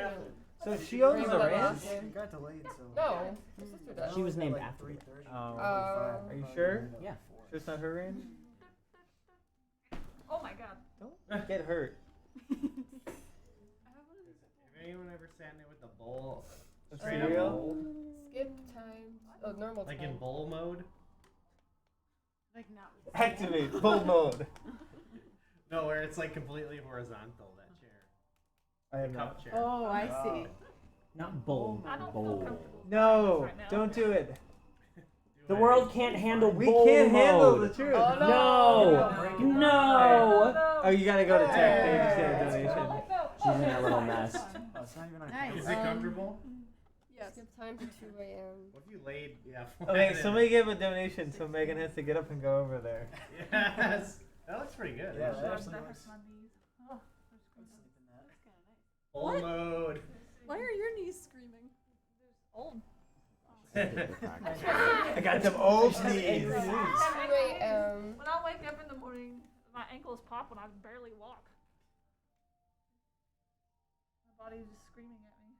So she owns the Remember that ranch? last name? It got delayed, so. No, her sister does. She was named after it. Oh. Oh. Are you sure? Yeah. Sure it's not her ranch? Oh my god. Don't get hurt. Have anyone ever sat in there with the bowl? That's Straight up real? bowl? Skip time. Oh, normal Like time. in bowl mode? Like not with Activate full mode. No, where it's like completely horizontal, that chair. I have The not. cup chair. Oh, I see. Not bowl. I don't feel Bowl. comfortable. No, Right now. don't do it. The world can't handle We bowl can't handle mode. the truth. Oh, No! No! Oh, you gotta go to tech. They just did a donation. She's in a little mess. Oh, it's not even on Nice. Is it comfortable? Yes. Skip time to 2 a.m. What if you laid, Okay, somebody gave a donation, so Megan has to get up and go over there. Yes! That looks pretty good. Yeah, actually. that actually looks. Oh, Bowl mode. Why are your knees screaming? old. I got them old knees. 2 a.m. When I wake up in the morning, my ankles pop when I barely walk. My body's just screaming at me.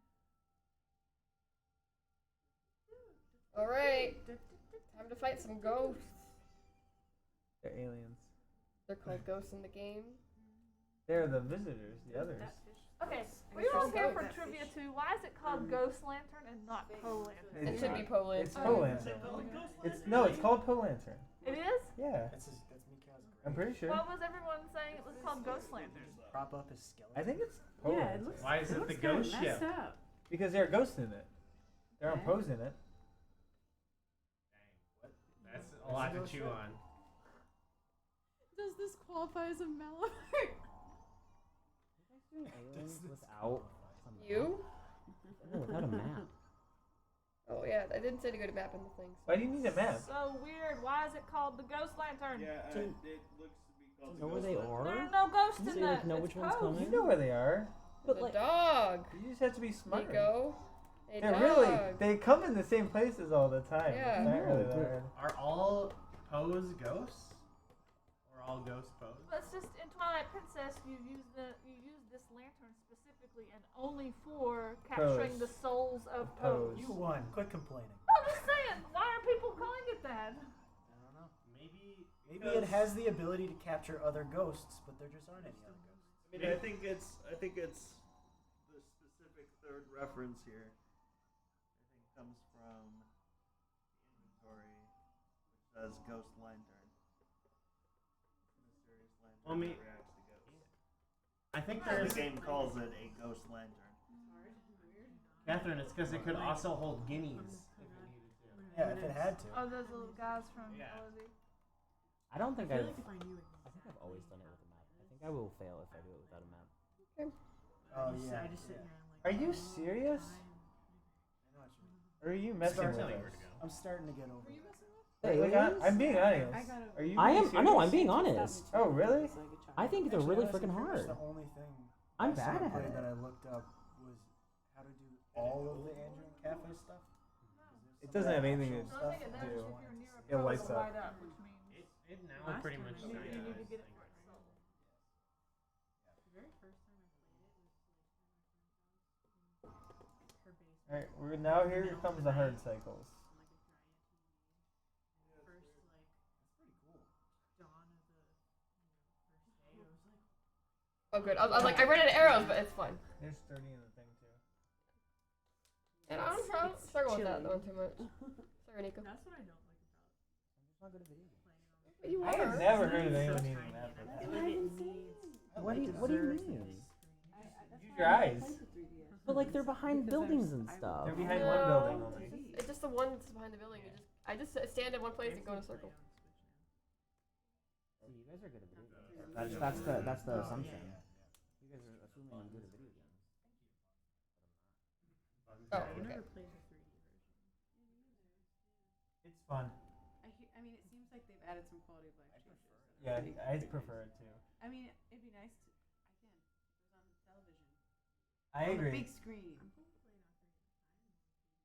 Alright. Time to fight some ghosts. They're aliens. They're called ghosts in the game. They're the visitors, the others. Okay, we were all here for trivia too. Why is it called Ghost Lantern and not Po Lantern? It should be Po Lantern. It's Po Lantern. It's called Po Lantern. It is? Yeah. That's Mikhail's grave. I'm pretty sure. Why was everyone saying it was called Ghost Lantern? Prop up his skeleton. I think it's Po Lantern. Why is it the ghost ship? Because there are ghosts in it. There are Poes in it. That's a lot to chew on. Does this qualify as a Malamar? Without You? no, without a map. Oh yeah, I didn't say to go to map in the thing. Why do you need a map? So weird. Why is it called the Ghost Lantern? Yeah, it looks to be called Know where they are? There are no ghosts Does in it like that. know It's which one's Poe. coming? You know where they are. The dog. You just have to be smart. Nico. Hey, They're dog. really, they come in the same places all the time. Yeah. It's not really that hard. Are all Poes ghosts? Or all ghosts Poes? That's just in Twilight Princess. You use this lantern specifically and only for capturing Poes. the souls of Poes. Poes. You won. Quit complaining. I'm just saying. Why are people calling it that? I don't know. Maybe Maybe it has the ability to capture other ghosts, but there just aren't any other ghosts. I mean, I think it's the specific third reference here. I think comes from the inventory, which says Ghost Lantern. Mysterious lantern Well, that reacts to ghosts. I think The there's game calls it a Ghost Lantern. Catherine. It's because it could also hold guineas if it needed to. Yeah, if it had to. Oh, those little guys from Yeah. LOD. I don't think I I've. feel like if I knew I think I've always done it with a map. I think I will fail if I do it without a map. Oh, I yeah. just sit yeah. here and like. Are you serious? I know what you mean. Or are you messing with Starting us? where to go. I'm starting to get over it. Like, I'm being honest. I gotta- Are you? I being am. I know. I'm serious? being honest. Oh, really? I think they're Actually, really honestly, freaking pretty much hard. The only thing I'm last time bad I at played it. that I looked up was how to do all of the Andrew and Cafe stuff. It doesn't have anything to The only thing it does is do. if you're near a It Poe, lights it'll up. light up, which means It now Last pretty time much I you played need to shines. get it for its soul. The very first time I played it was like at my friend's house. Her basement. All right, we're now here comes the hard cycles. On like a giant TV. And the first like dawn of the first day, I was like, Oh good. I was like, I ran out of arrows, but it's fine. There's 30 in the thing too. And I'm trying to struggle with that one too much. Sorry, Nico. that's what I don't like about I'm just not good at video games. playing on. But you I have are. never heard of anyone needing a map for I that. feel like it needs. What do you mean? Use your eyes. But like they're behind buildings and stuff. They're behind one building only. It's just the one that's behind the building. I just stand in one place and go in a circle. See, you guys are good at video games. That's the assumption. You guys are assuming I'm good at video games. Oh, I've okay. never played the 3D version. It's fun. I mean, it seems like they've added some quality of life changes. Yeah, I prefer it too. I mean, it'd be nice to, again, if it was on the television. I On the agree. big screen.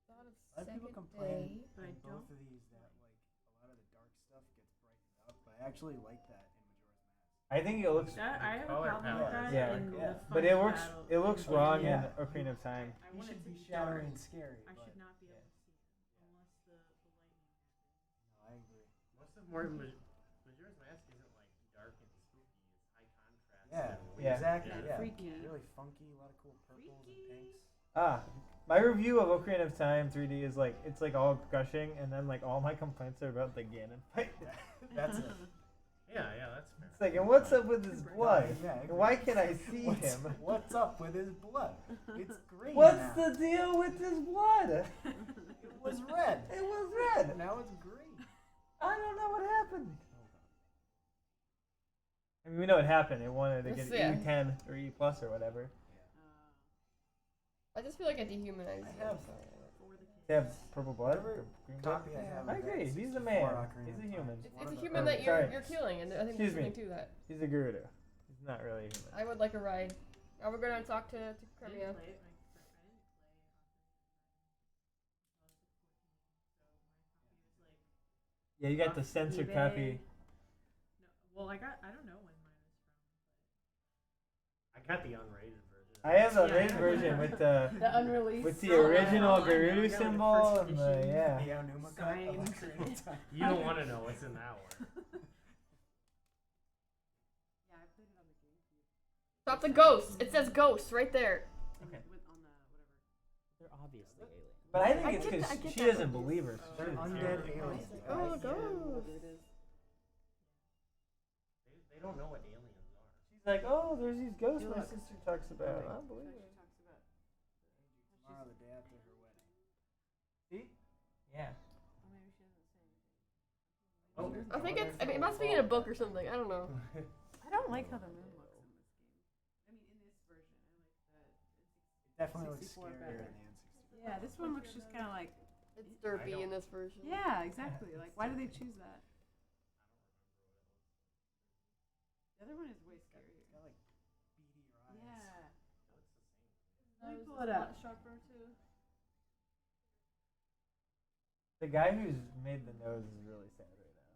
Dawn of A lot of people second complain day. But I in both don't of these that like a lot of the dark stuff gets brightened up, but I actually like that in Majora's Mask. I think it looks. I have a color problem palette with that. is Yeah, in yeah. the But fun it looks battle. it looks wrong Yeah. in Ocarina of Time. I He want should it to be be shadowy dark. and scary. I but should not be able to see him unless the lightning happens. No, I agree. Most of Majora's Mask isn't like dark and spooky. It's high contrast. Yeah, and Yeah. exactly. Yeah. Yeah. Freaky. Really funky, a lot of cool purples and pinks. My review of Ocarina of Time 3D is like it's like all gushing, and then like all my complaints are about the Ganon fight. That's it. Yeah, that's fair. It's like, and what's up with his blood? Yeah, I And why agree. can't I see What's, him? what's up with his blood? It's green. What's now. the deal with his blood? It was red. It was red. Now it's green. I don't know what happened. I mean, we know what happened. It wanted to get Yeah. E10 or E plus or whatever. I just feel like I dehumanized. I have To have purple blood Whatever or green blood. copy I have. I of that agree. is He's a 64 man. Ocarina He's a of Time. human. It's It's one a of the- human that sorry. you're killing, and I think Excuse there's me. something to that. He's a Gerudo. He's not really a human. I would like a ride. Now we're gonna talk to I didn't Crimea. play it. I didn't play Yeah, you got the off censored eBay. copy. No, well, I don't know when mine was from. I got the unrated version. I have the Yeah, rated I version with the The unreleased. with the Oh, original yeah. Gerudo Yeah, the symbol first and the issue. yeah. The Aonuma cut of Signed. Ocarina of Time. You don't want to know what's in that one. Yeah, I played it on the GameCube. Stop the ghosts. It says ghosts right there. Okay. They're obviously aliens. But I think I it's get because that- I get she that doesn't with believe her. these. So she doesn't Undead care. aliens. Oh, guys. ghosts. They don't know what aliens are. She's like, oh, there's these ghosts You my look. sister talks about. I believe She it. talks about. Tomorrow, the day after her wedding. See? Yeah. Or maybe she doesn't say anything. Oh, I think it's. I mean, it must be in a book or something. I don't know. I don't like how the moon looks in this game. I mean, in this version, I like the. It definitely looks 64 scarier better. than the N64. Yeah, this one looks just kind of like. It's derpy in this version. Yeah, exactly. Like, why do they choose that? The other one is way scarier. It's got like beady eyes. Yeah. Let me me pull it up. Sharper too. The guy who's made the nose is really sad right now.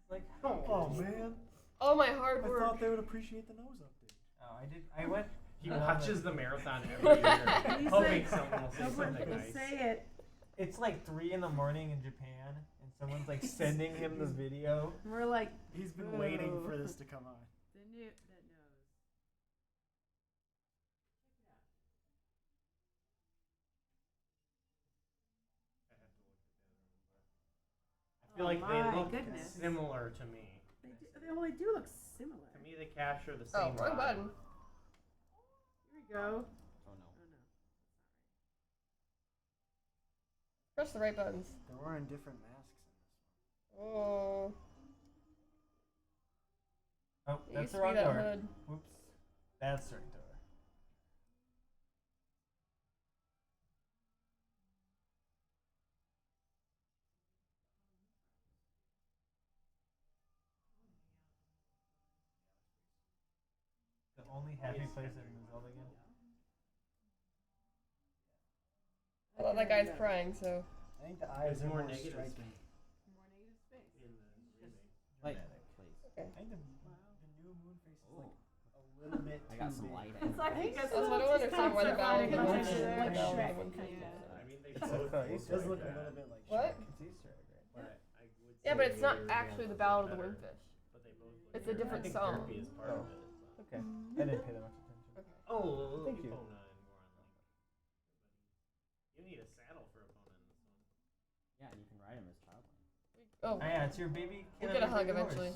It's like, Oh man. Oh my hard I work. thought they would appreciate the nose update. oh, I did. I went. He on watches the- the marathon every year, He's hoping like, someone will say someone something will nice. say it. It's like 3 in the morning in Japan, and someone's like sending him the video. And we're like, He's been waiting for this to come on. the new that nose. I feel like Oh they my look goodness. similar to me. They do look similar. To me, they capture the Oh, same wrong vibe. button. Here we go. Oh no. Oh no. Press the right buttons. They're wearing different masks in this one. Oh. Oh, It that's used the to be wrong that door. hood. Whoops. That's the right door. The only happy place in the Zelda game. I thought that guy's crying, so. I think the eyes There's are more more negatives. striking. More negative space. In the remake. Like, Dramatic. please. I think the new moon face is like a little bit I got too some big. light. It's like he gets That's little what I don't understand why the discounts Ballad of are the like Wind like Fish is Shrek. like Kind that. of. I mean, they It's both okay. It look does like look a that, little bit like What? Shrek. It's Easter egg, right? but I would Yeah, but say it's not Major actually Band the was Ballad of the better, Windfish. But they both look It's a good. different I think song. Derpy is part Oh. of it. But. Okay. I didn't pay that much attention. Oh, Thank you. Epona and Goron Link. You need a saddle for Epona in this one. Yeah, and you can ride him as Childlink. Oh. Oh yeah, it's your baby. We'll get a hug eventually.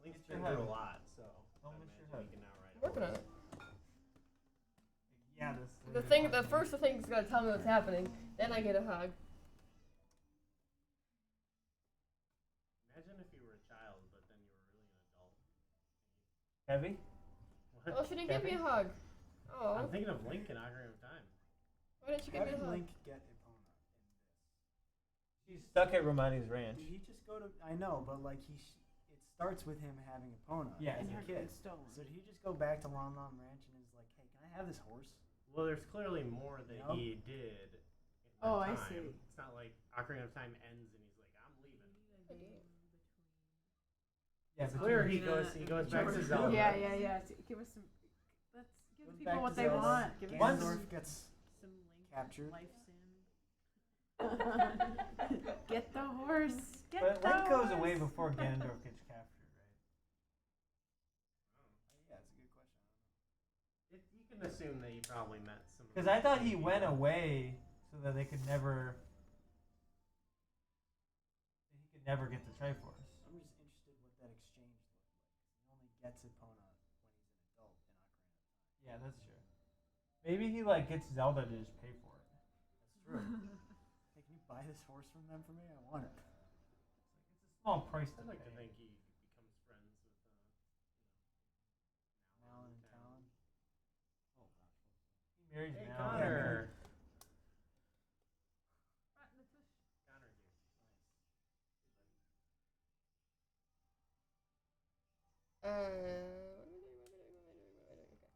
Link's It's your been through hug. a lot, so Don't I miss your imagine hug. he can now ride I'm working on it. Yeah, this. The thing's gonna tell me what's happening, then I get a hug. Imagine if you were a child, but then you were really an adult. Heavy? What? Oh, she didn't give me a hug. Oh. I'm thinking of Link in Ocarina of Time. Why didn't she How give me did a hug? Link get Epona in this? She's stuck at Romani's ranch. Did he just go to? I know, but like it starts with him having Epona Yeah, as and a her kid. getting stolen. So did he just go back to Lom Lom Ranch and is like, hey, can I have this horse? Well, there's clearly more that Nope. he did. In that Oh, I time. see. It's not like Ocarina of Time ends and he's like, I'm leaving. Yeah, It's but clear you- he goes back to Zelda. Yeah. Give us some. Let's give the Goes people back what to they Zelda. want. Give us Once- Ganondorf gets some Link captured. life sim. Get the horse. Get But the Link goes horse. away before Ganondorf gets captured, right? Yeah, it's a good question. You can assume that he probably met some. Because I thought he went away so that they could never. He could never get the Triforce. I'm just interested what that exchange looked like. 'Cause he only gets Epona when he's an adult in Ocarina of Time. Yeah, that's true. Maybe he like gets Zelda to just pay for it. That's true. Hey, can you buy this horse from them for me? I want it. It's a small price to I'd like to pay. think he becomes friends with, Malon and Talon. Oh gosh. He marries Hey, Malon. Connor. Connor here. Okay.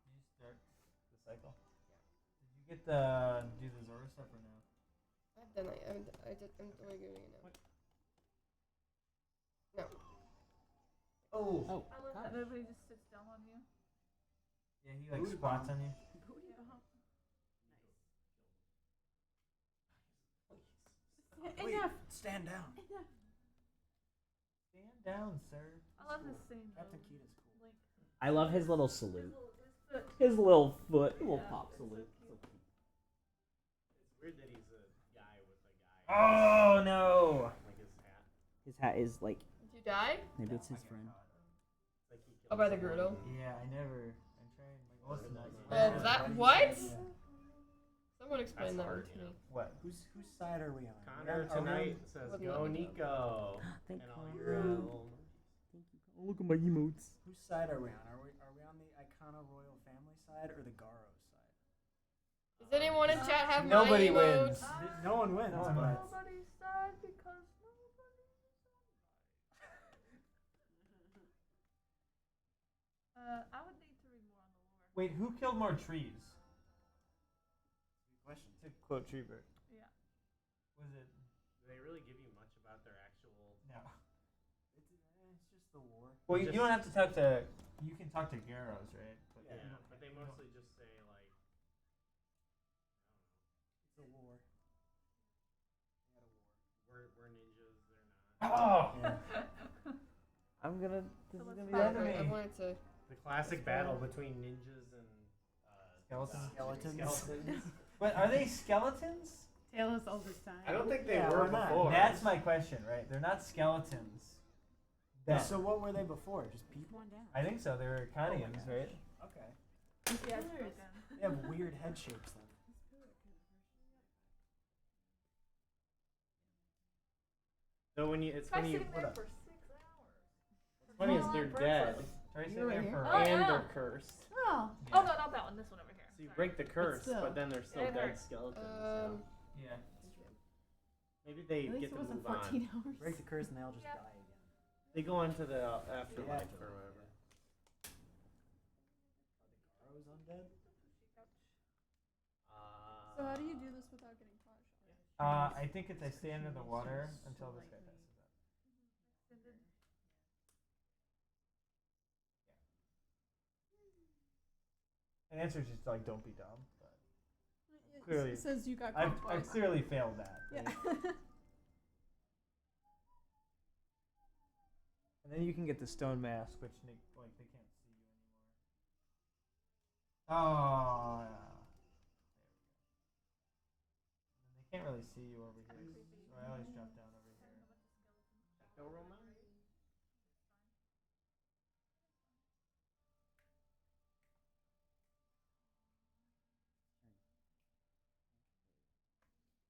Did you start the cycle? Yeah. Did you get the do the Zora stuff or no? I've done it. I'm only doing it now. No. Oh. Oh, I love gosh. that everybody just sits down on you. Yeah, he like Booty squats bomb. on you. Booty bump. Wait, Enough. stand down. Enough. Stand down, sir. I love this scene. Captain though. Kita's cool. Link. I love his little salute. His little foot, little pop salute. So cute. It's weird that he's a guy with a guy. Oh no! Like his hat. His hat is like. Did you die? Maybe it's his friend. Like he Oh, by the girdle. Yeah, I never. I tried. Like, what's nuts? Oh, that what? Someone explain that one to me. What? Whose side are we on? Connor Are we on- tonight says Wouldn't go let me Nico. Thank And all God. your little Thank you. Oh, look at my emotes. Whose side are we on? Are we on the Icona royal family side or the Garo side? Does anyone in chat have Nobody my emotes? wins. No one wins, No one but wins. Nobody's side because nobody. I would need to read more on the lore. Wait, who killed more trees? good question. To quote Treebird. Yeah. Was it? Do they really give you much about their actual? No. It's just the war. Well, you don't have to talk to. You can talk to Garrows, right? But Yeah, you don't- but they you don't- mostly just say like. It's a war. They had a war. We're ninjas. They're not. Oh! Yeah. I'm gonna. This is let's gonna be find the I enemy. wanted to. The classic battle between ninjas and Skeletons. Skeletons. But are they skeletons? Tale as old as time. I don't think they Yeah, were why not? before. That's my question, right? They're not skeletons. Then. So what were they before? Just people? One down. I think so. They were Iconians, right? Okay. Yeah, it's Pillars. broken. They have weird head shapes then. So when you, it's Try when you, sitting there for 6 hours. what's funny is Oh, they're breakfast. dead. Try You sitting were there here? for. Oh, And yeah. they're cursed. Oh. Oh no, not that one. This one over here. So you Sorry. break the curse, still. but then they're still It dead hurts. skeletons. Yeah. Maybe they At least get it to wasn't move 14 on. hours. Break the curse and they all just Yeah. die again. They go into the afterlife Yeah. or whatever. Are the Garos undead? So how do you do this without getting caught, Sean? I think it's I stay under the water until this guy passes out. The answer is just like don't be dumb. But Clearly- It says you got I've caught twice. clearly failed that. Yeah. And then you can get the stone mask, which they can't see you anymore. Oh, yeah. And they can't really see you over here, so I always drop down over here.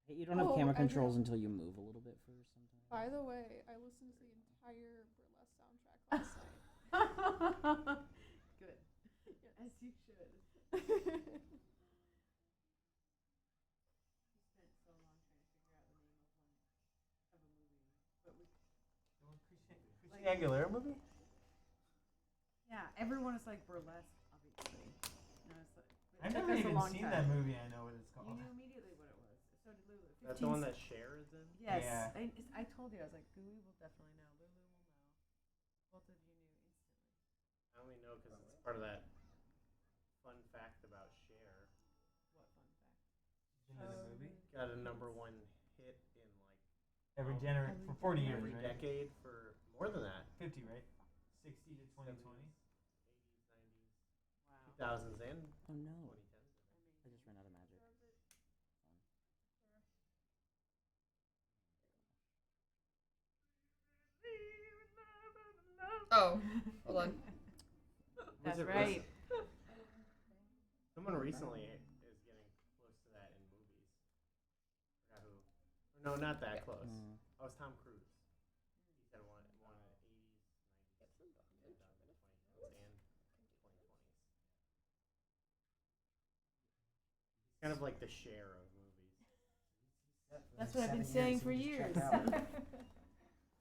Hey, you don't have Oh, camera I controls know. until you move a little bit first sometimes. By the way, I listened to the entire Burlesque soundtrack last night. Good. As you should. That's We spent so long trying to figure out the name of a movie, but we. Christina Aguilera movie? Yeah, everyone is like burlesque, obviously. And I was like, it I've took never us a even long seen time. that movie. I know what it's called. You knew immediately what it was. So did Lulu. That's the one that Cher is in? Yes. Yeah. I told you, I was like, Gooey will definitely know. Lulu will know. Both of you knew instantly. I only know because it's part of that fun fact about Cher. What fun fact? In the movie? Got a #1 hit in like Every generation for 40 years, every right? decade for more than that. 50, right? 60 to 2020. Wow. 2000s and Oh no. 2010s. I just ran out of magic. Oh, hold on. That's Was it right. Someone recently is getting close to that in movies. Forgot who. No, not that close. Mm. Oh, it's Tom Cruise. He said one in the 80s, 90s, 2000s, and 2020s. He's kind of like the Cher of movies. That's what I've been saying for years.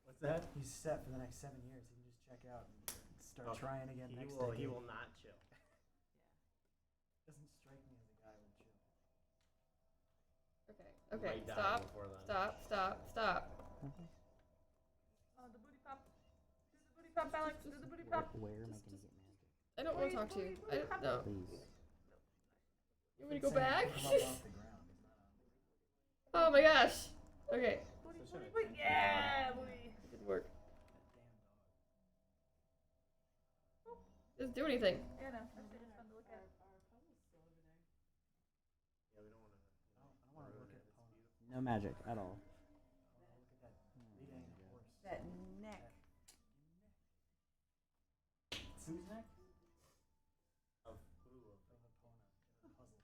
What's that? He's set for the next 7 years. He can just check out and start Oh, trying again He next will. decade. He will not chill. Doesn't strike me as a guy who would chill. Okay. He Okay. might die Stop. before then. Stop. Oh, the booty pop. Do the booty pop, Alex. Do the booty pop. Where am I gonna get magic? I don't want to talk to you. I don't know. Please. You want me to go back? Put him up off the ground. He's not on. Oh my gosh. Okay. Booty, booty, booty. Yeah, booty. It didn't work. That damn dog. Doesn't do anything. Yeah, no. That shit is fun to look at. Yeah, we don't want to. I don't want to look at Pona. No magic at all. I want to look at that big angry horse. That neck. Whose neck? Of who? Of the Pona. The puzzle.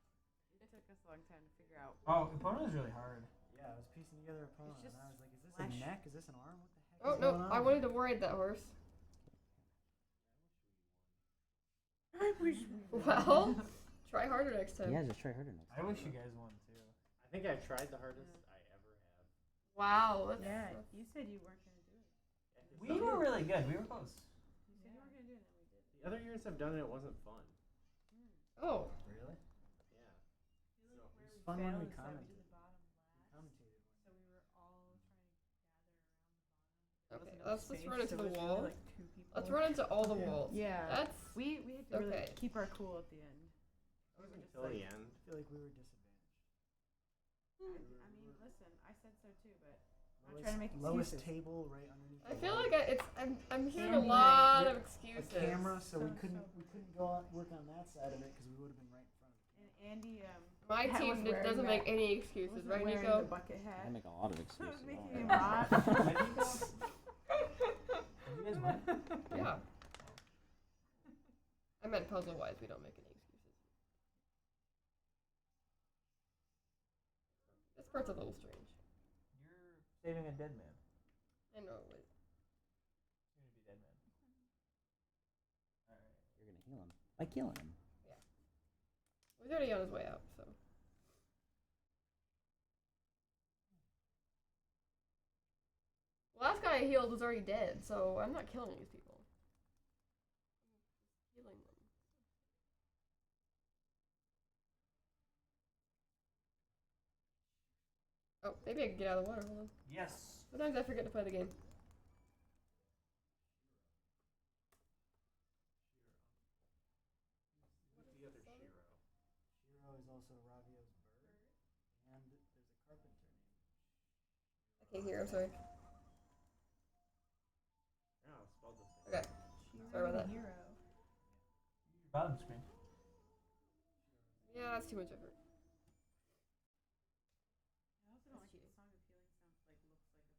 It took us a long time to figure out. Oh, Epona is really hard. Yeah, I was piecing together a Pona, It's and I was like, is this flesh. a neck? Is this an arm? What the heck Oh is no, going on? I wanted to ride that horse. I wish. Well, try harder next time. Yeah, just try harder next I time. wish you guys won too. I think I tried the hardest I ever have. Wow. That's, Yeah, you said you weren't gonna do it. We were really good. We were close. You said you weren't gonna do it, and we did. The other years I've done it, it wasn't fun. Oh. Really? Yeah. It was fun when we commented. Commentated when. So we were all trying to gather around the bottom. Okay, There let's wasn't enough run space, into so the it was wall. really, like, 2 people. Let's run into all the Yeah. walls. Yeah. That's We had to really okay. keep our cool at the end. We were just Until like, the end. I feel like we were disadvantaged. I mean, listen, I said so too, but I'm not trying to make Lowest excuses. table right underneath. I the feel wall. like I'm hearing a Andy, lot right? of A excuses. camera, so we So- couldn't go on, work on that side of it because we would have been right in front of the And camera. Andy, My Pat team was wearing doesn't that- make any excuses, wasn't right, wearing Nico? the bucket hat. I make a lot of I excuses. was making don't him I? hot. You guys won? Yeah. I meant puzzle-wise, we don't make any excuses. This part's a little strange. You're saving a dead man. I know it was. You're gonna be dead man. Alright. You're gonna heal him by killing him. He's already on his way out, so. The last guy I healed was already dead, so I'm not killing these people. I'm healing them. Oh, maybe I can get out of the water. Hold on. Yes. Sometimes I forget to play the game. What's the other Shiro? Shiro is also Ravio's bird, and there's a carpenter named. I can't hear, I'm sorry. Yeah, it's spelled the same. Okay. Sorry about that. Hero. Use your bottom screen. Yeah, that's too much effort. I also don't like the Song of Healing sounds like looks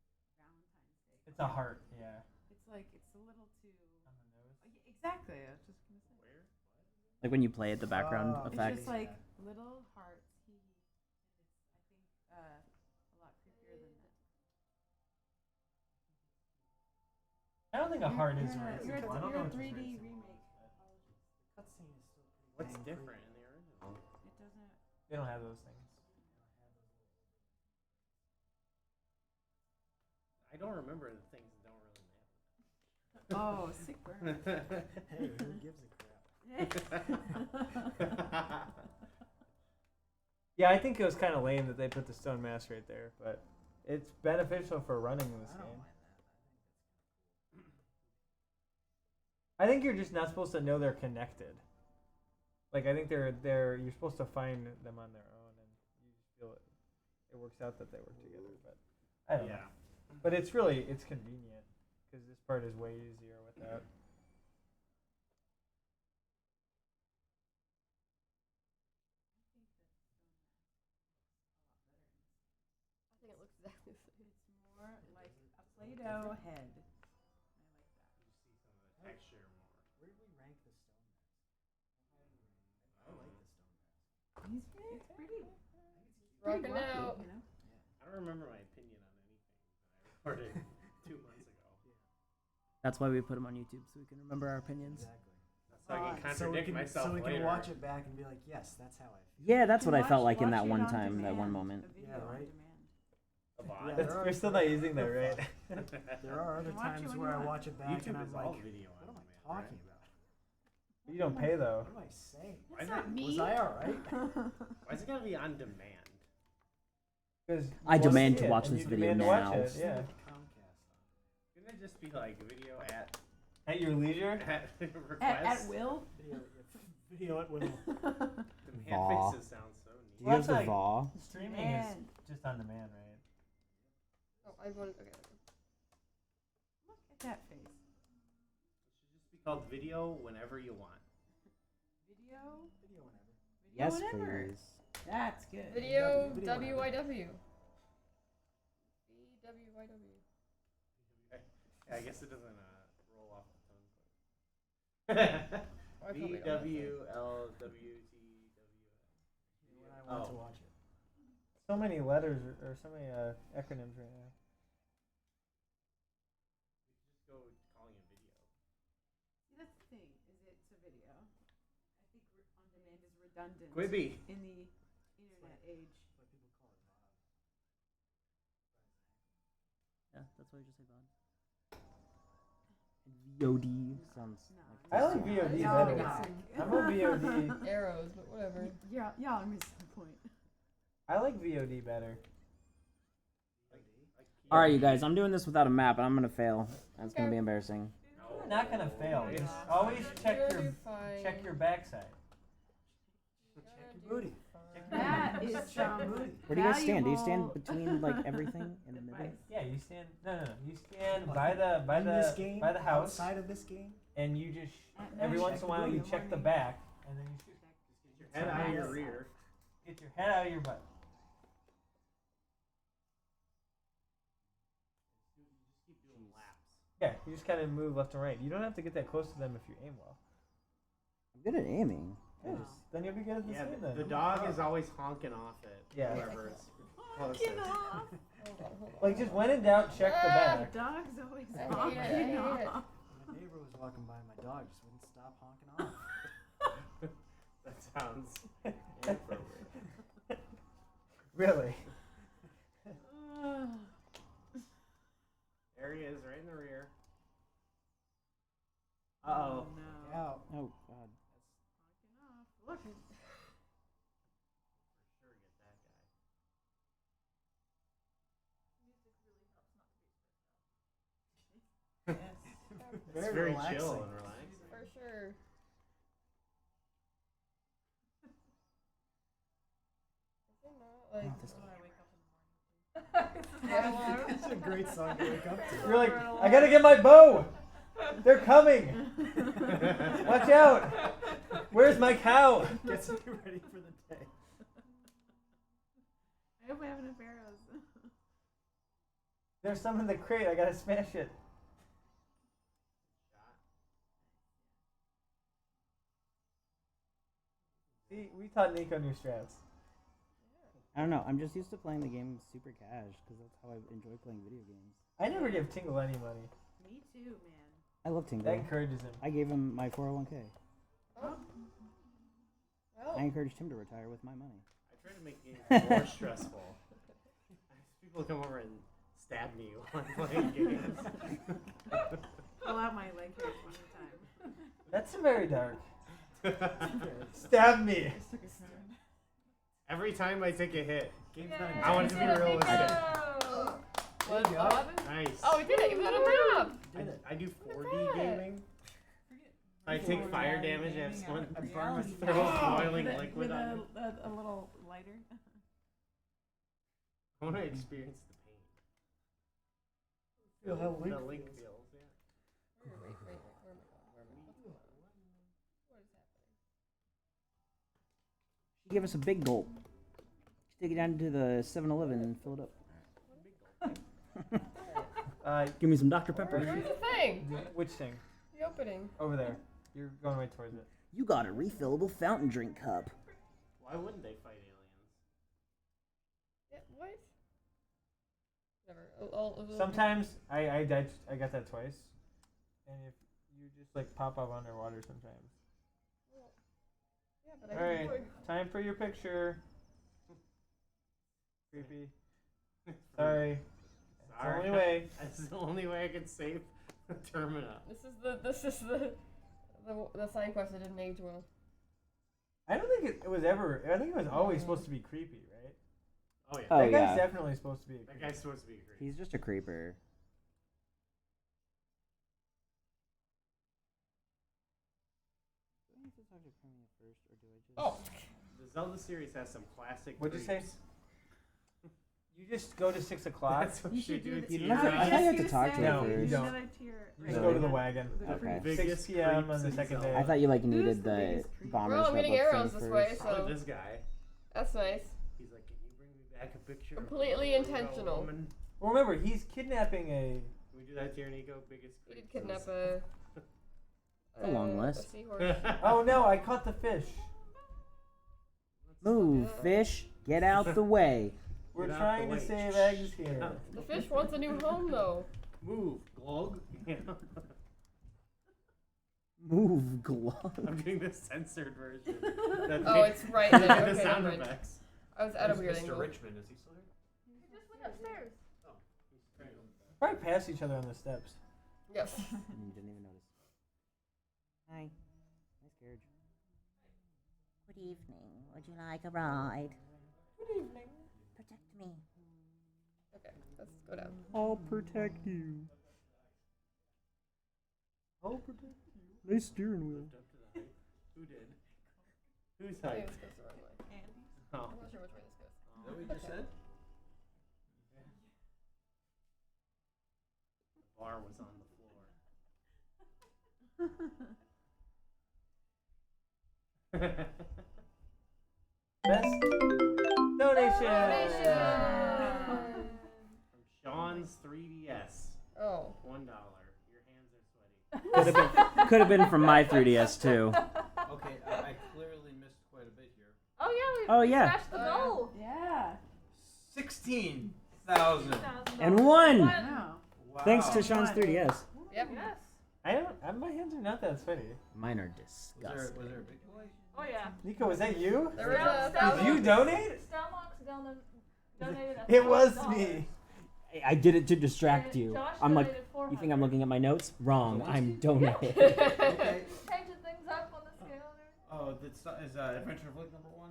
like a Valentine's Day. It's a heart, yeah. It's like it's a little too. On the nose. Exactly. I was just gonna say. Where? Like when you play it, the background Oh, effect. It's just like little hearts. And it's I think a lot creepier than that. I don't think a heart is right. You're I don't a know what 3D this is. remake. The cutscene is still pretty. What's dang different creepy. in the original? It doesn't. They don't have those things. I don't remember the things that don't really matter. Oh, sick burn. Hey, who gives a crap? Yeah, I think it was kind of lame that they put the stone mask right there, but it's beneficial for running this I don't game. mind that. I think you're just not supposed to know they're connected. Like I think they're you're supposed to find them on their own, and you just feel it works out that they work together. But I don't know. But it's convenient because this part is way easier without. I think it looks exactly the same. It's more like a Play-Doh head. I like that. You see some of the texture more. Where did we rank the stone mask? How high did we rank it? I like the stone mask. It's pretty. Rocking wacky, out. you know? I don't remember my opinion on anything that I recorded 2 months ago. That's why we put them on YouTube so we can remember our opinions. Exactly. So I can contradict myself so we later. can watch it back and be like, yes, that's how I feel. Yeah, that's You what I can felt like in watch that it one on time, that one demand, moment. a video Yeah, on right. demand. A Yeah, bot. there are- We're still not using that, right? There are other You watch it times when where you I want. watch it back YouTube and I'm is all like, video what on am I demand, talking right? about? You don't pay though. What am I saying? Why That's is not it- me. Was I alright? Why's it gotta be on demand? Because I demand to watch this video now. Yeah. Comcast on. Couldn't it just be like video At your leisure. at request? At will? Video at will. The man Vaw. faces sound so Do neat. you Well, have the that's like- VAW? Streaming Man. is just on demand, right? Oh, I wanted. Okay. Look at that face. It should just be called Video Whenever You Want. Video? Video whenever. Video Yes, whenever. please. That's good. Video Video WYW. BWYW. I guess it doesn't roll off the tongue. I probably don't have VWLWTWN. When I want to watch it. So many letters or so many acronyms right now. Just go calling it video. See, that's the thing, is it's a video. I think on demand is redundant. Quibi. In the internet age. That's why people call it VOD. Yeah, that's why you just say VOD. And VOD sounds like. I like VOD No, better. no. I'm a VOD. Arrows, but whatever. Y'all are missing the point. I like VOD better. All right, you guys. I'm doing this without a map, and I'm gonna fail. That's gonna be embarrassing. You're not gonna fail. Just always check your backside. Check your booty. That is Where do you guys stand? Do you stand between like everything in the middle? Yeah, you stand. No. You stand by the house. Outside of this game. And you just every once in a while you check the back, and then you shoot. Get your head out of your rear. Get your head out of your butt. Just keep doing laps. Yeah, you just kind of move left and right. You don't have to get that close to them if you aim well. I'm good at aiming. Yeah, then you'll be good at this game then. The dog is always honking off at whoever is closest. Like just when in doubt, check the back. Dog's always I hate honking it. off. My neighbor was walking by, my dog just wouldn't stop honking off. That sounds inappropriate. Really? There he is, right in the rear. Uh-oh. No. Out. Oh God. Honking off. Look. For sure get that guy. Yes. It's very relaxing. chill and relaxing. For sure. Is it not like That's when I wake up in the morning. It's a great song to wake up to. You're like, I gotta get my bow. They're coming. Watch out. Where's my cow? Gets me ready for the day. I hope I have enough arrows. There's some in the crate. I gotta smash it. See, we taught Nico new strats. I don't know. I'm just used to playing the game super cash because that's how I enjoy playing video games. I never give Tingle any money. Me too, man. I love Tingle. That encourages him. I gave him my 401k. oh. I encouraged him to retire with my money. I try to make games more stressful. People come over and stab me while I'm playing games. Pull out my leg hairs one at a time. That's very dark. Stab me. Every time I take a hit, Game's not I want it to be realistic. What? There you go. Nice. Oh, we did it! We got a map! I do 4D gaming. I take fire damage. I have someone throw boiling liquid on me. A little lighter. I want to experience the pain. Feel how Link The Link feels. feels, yeah. Where am I going? Where am I going? What is happening? She gave us a big gulp. Take it down to the 7-Eleven and fill it up. Give me some Dr. Pepper. Where's the thing? Which thing? The opening. Over there. You're going right towards it. You got a refillable fountain drink cup. Why wouldn't they fight aliens? Yeah, what? Whatever. Sometimes I got that twice, and if you just like pop up underwater sometimes. Yeah, but I All right, time for your picture. Creepy. Sorry. That's the only way. That's the only way I can save the Termina. This is the side quest that didn't age well. I don't think it was ever. I think it was always supposed to be creepy, right? Oh yeah. Oh, That guy's yeah. definitely supposed to be. That guy's supposed to be a creep. He's just a creeper. Oh. The Zelda series has some classic What'd you say? creeps. You just go to 6 o'clock. That's what you do. You don't have to, I thought you had to talk to No, her you first. don't. You just go to the wagon. Okay. 6 p.m. on the second day. I thought you like needed the bombers. Bro, I'm getting notebook arrows thing this way, first. so This guy. that's nice. He's like, can you bring me back a picture? Completely of a intentional. woman?" Well, remember, he's kidnapping a. Can we do that to your Nico? Biggest. You did kidnap a. A long list. A seahorse. Oh no! I caught the fish. Move, fish. Get out the way. We're Get out trying the to way. save eggs here. The fish wants a new home, though. Move, glog. Move, glove. I'm doing the censored version. Oh, it's right there. The Okay, sound never mind. effects. I was at a Where's weird Mr. angle. Richmond, is he still here? He just went upstairs. Probably pass each other on the steps. Yes. You didn't even notice. Hi. Nice carriage. Good evening. Would you like a ride? Good evening. Protect me. Okay, let's go down. I'll protect you. I'll protect you. Nice steering wheel. Who did? Who's I think hyped? this goes the wrong way. Oh. I'm not sure which way this goes. Is that what you just said? The bar was on the floor. Best donation. From Sean's 3DS. Oh. $1. Your hands are sweaty. Could have been from my 3DS too. Okay, I clearly missed quite a bit here. Oh yeah, Oh, we yeah. smashed the goal. Yeah. 16,000. And one. Wow. Thanks to Sean's 3DS. Yep. Yes. My hands are not that sweaty. Mine are Was disgusting. there a big boy? Oh yeah. Nico, was that you? There was a Did you donate? Stalmox donated. It was $1,000. me. I did it to distract And you. Josh I'm like, donated you think 400. I'm looking at my notes? Wrong. I'm donating. Okay. Changing things up on the scale there. Oh, is Adventure of Link number 1?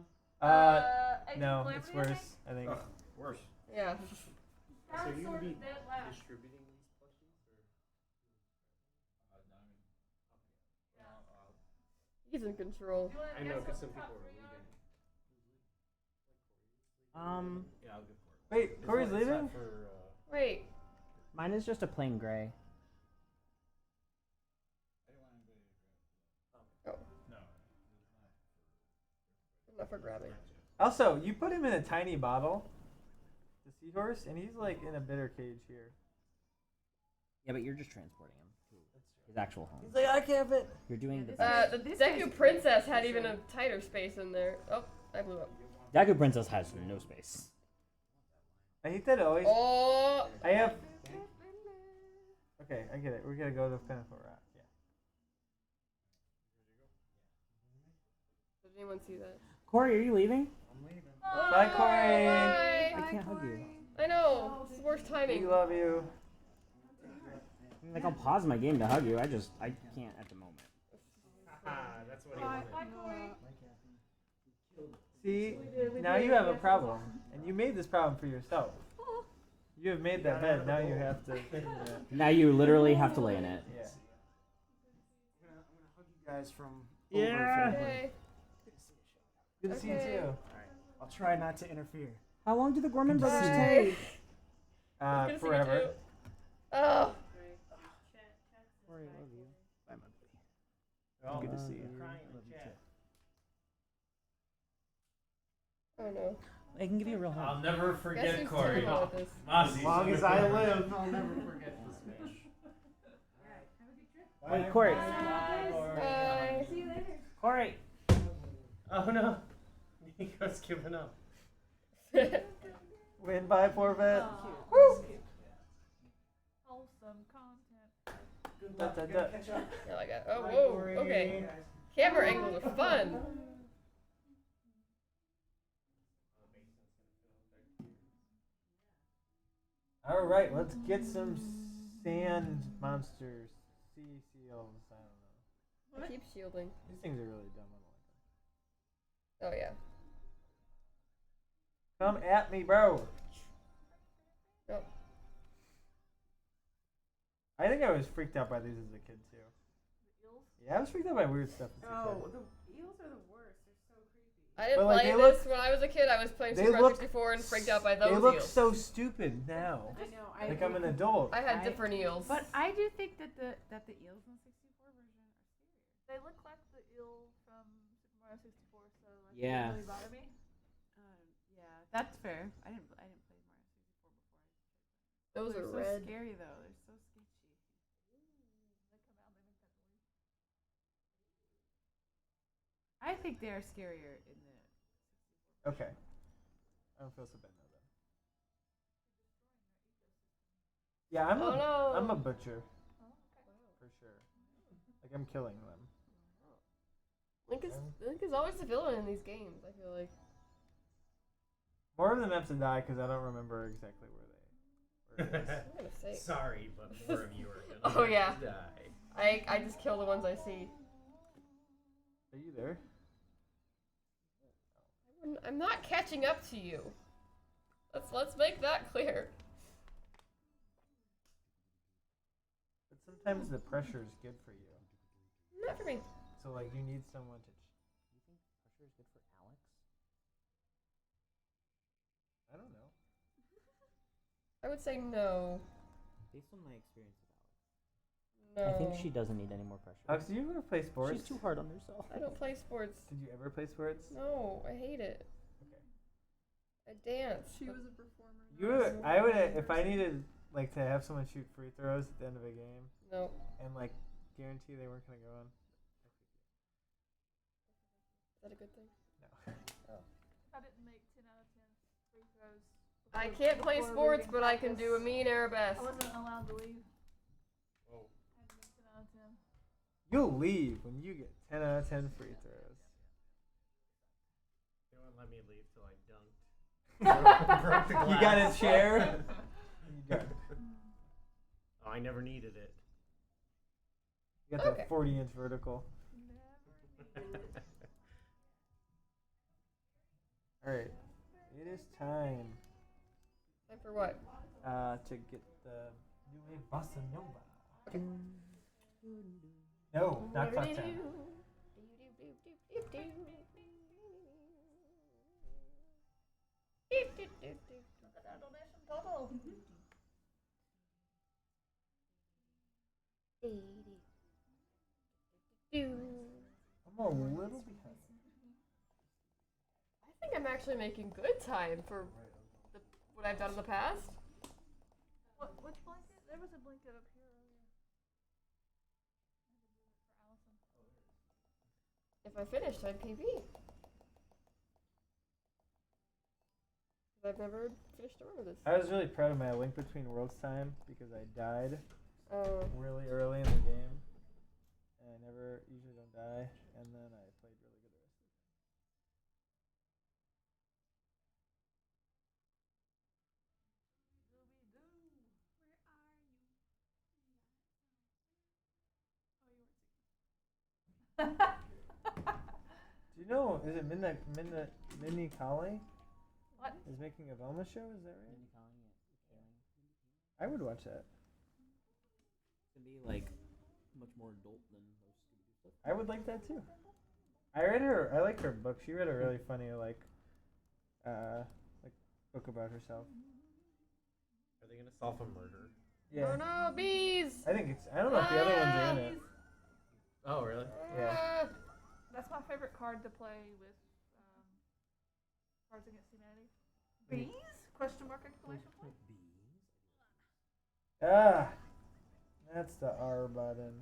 Agent No, Calamity, it's worse, I think. Ugh, worse. Yeah. So you would be Dead last. distributing these plushies? He's in control. I know, because some people are leaving. Yeah, I'll give Corey. Wait, Corey's Is that leaving? for, Wait. Mine is just a plain gray. Oh. Not for grabbing. Also, you put him in a tiny bottle, the seahorse, and he's like in a bitter cage here. Yeah, but you're just transporting him to his actual home. He's like, I can't fit. You're doing the The Deku Princess had even a tighter space in there. Oh, I blew up. Deku Princess has no space. I hate that it always. Oh. I have. Okay, I get it. We gotta go to Pinnacle Rock. Yeah. Did anyone see that? Corey, are you leaving? I'm leaving. Bye, Corey. Bye. I can't hug you. I know. It's the worst We timing. love you. Like, I'll pause my game to hug you. I can't at the moment. That's what he wanted. Bye, Corey. See, now you have a problem, and you made this problem for yourself. You have made that bed. Now you have to. Now you literally have to lay in it. Yeah. I'm gonna hug you guys from Yeah. over. Okay. Good to see you Okay. too. I'll try not to interfere. How long do the Gorman brothers Bye. take? Good to see you Forever. too. Oh. Corey, I love you. Bye, my buddy. Good to see you. Crying in the chat. Oh no. I can give you a real hug. I'll never Guess forget who's Corey. terrible at this? As long as I live, I'll never forget this match. Wait, Corey. Bye. See you later. Corey. Oh no. Nico's giving up. Win by forfeit. Woo! Wholesome content. Da, da, da. Yeah, like that. Oh, whoa. Okay. Camera angles are fun. All right, let's get some sand monsters, sea seals. I don't know. I keep shielding. These things are really dumb. I don't like them. Oh yeah. Come at me, bro. Oh. I think I was freaked out by these as a kid too. Yeah, I was freaked out by weird stuff as a kid. Oh, the eels are the worst. They're so creepy. I didn't But, like, play they this look- when I was a kid. I was playing they Super Mario look 64 and freaked out by those They look eels. so stupid now. I know. Like I'm an adult. I had different eels. But I do think that the eels in the 64 version are scarier. They look like the eel from Super Mario 64, so like, Yeah. it didn't really bother me. Yeah, that's fair. I didn't play Mario 64 before. Those They're are so red. scary though. They're so sketchy. I think they are scarier in the. Okay. I don't feel so bad now then. Yeah, Oh, no. I'm a butcher. For sure. Like I'm killing them. Link is always the villain in these games, I feel like. More of them have to die because I don't remember exactly where it is. I'm gonna say. Sorry, but more of you are gonna Oh yeah. have to die. I just kill the ones I see. Are you there? I'm not catching up to you. Let's make that clear. But sometimes the pressure is good for you. Not for me. So like you need someone to. You think pressure is good for Alex? I don't know. I would say no. Based on my experience with Alex, No. I think she doesn't need any more pressure. Alex, do you ever play sports? She's too hard on herself. I don't play sports. Did you ever play sports? No, I hate it. Okay. I dance. She was a performer. I would if I needed like to have someone shoot free throws at the end of a game. No. And like guarantee they weren't gonna go on. Is that a good thing? No. Oh. I didn't make 10 out of 10 free throws. I can't play before sports, leaving but I can do a practice. mean arabesque. I wasn't allowed to leave. Whoa. I had to make 10 out of 10. You'll leave when you get 10 out of 10 free throws. They wouldn't let me leave till I dunked. Broke the glass. You got a chair? You got Oh, I never needed it. You got that 40-inch vertical. Alright. It is time. Time for what? To get the new Bossa Nova. Okay. No, not Clock Town. Look at that donation total. I'm a little behind. I think I'm actually making good time for what I've done in the past. Which blanket? There was a blanket up here earlier. If I finished, I'd PB. I've never finished a run of this. I was really proud of my Link Between Worlds time because I died Oh. really early in the game. And I never usually don't die. And then I played really good the rest of the time. Do you know, is it Minnie Kaling? What? Is making a Velma show, is that right? Minnie Kaling it. I would watch that. To be like much more adult than most Scooby-Doo stuff. I would like that too. I like her book. She read a really funny like book about herself. Are they gonna solve a murder? Yeah. Oh no, bees! I think it's. I don't know if the other ones are in it. Oh, really? Yeah. That's my favorite card to play with Cards Against Humanity. Bees? Question mark exclamation point. Ah, that's the R button.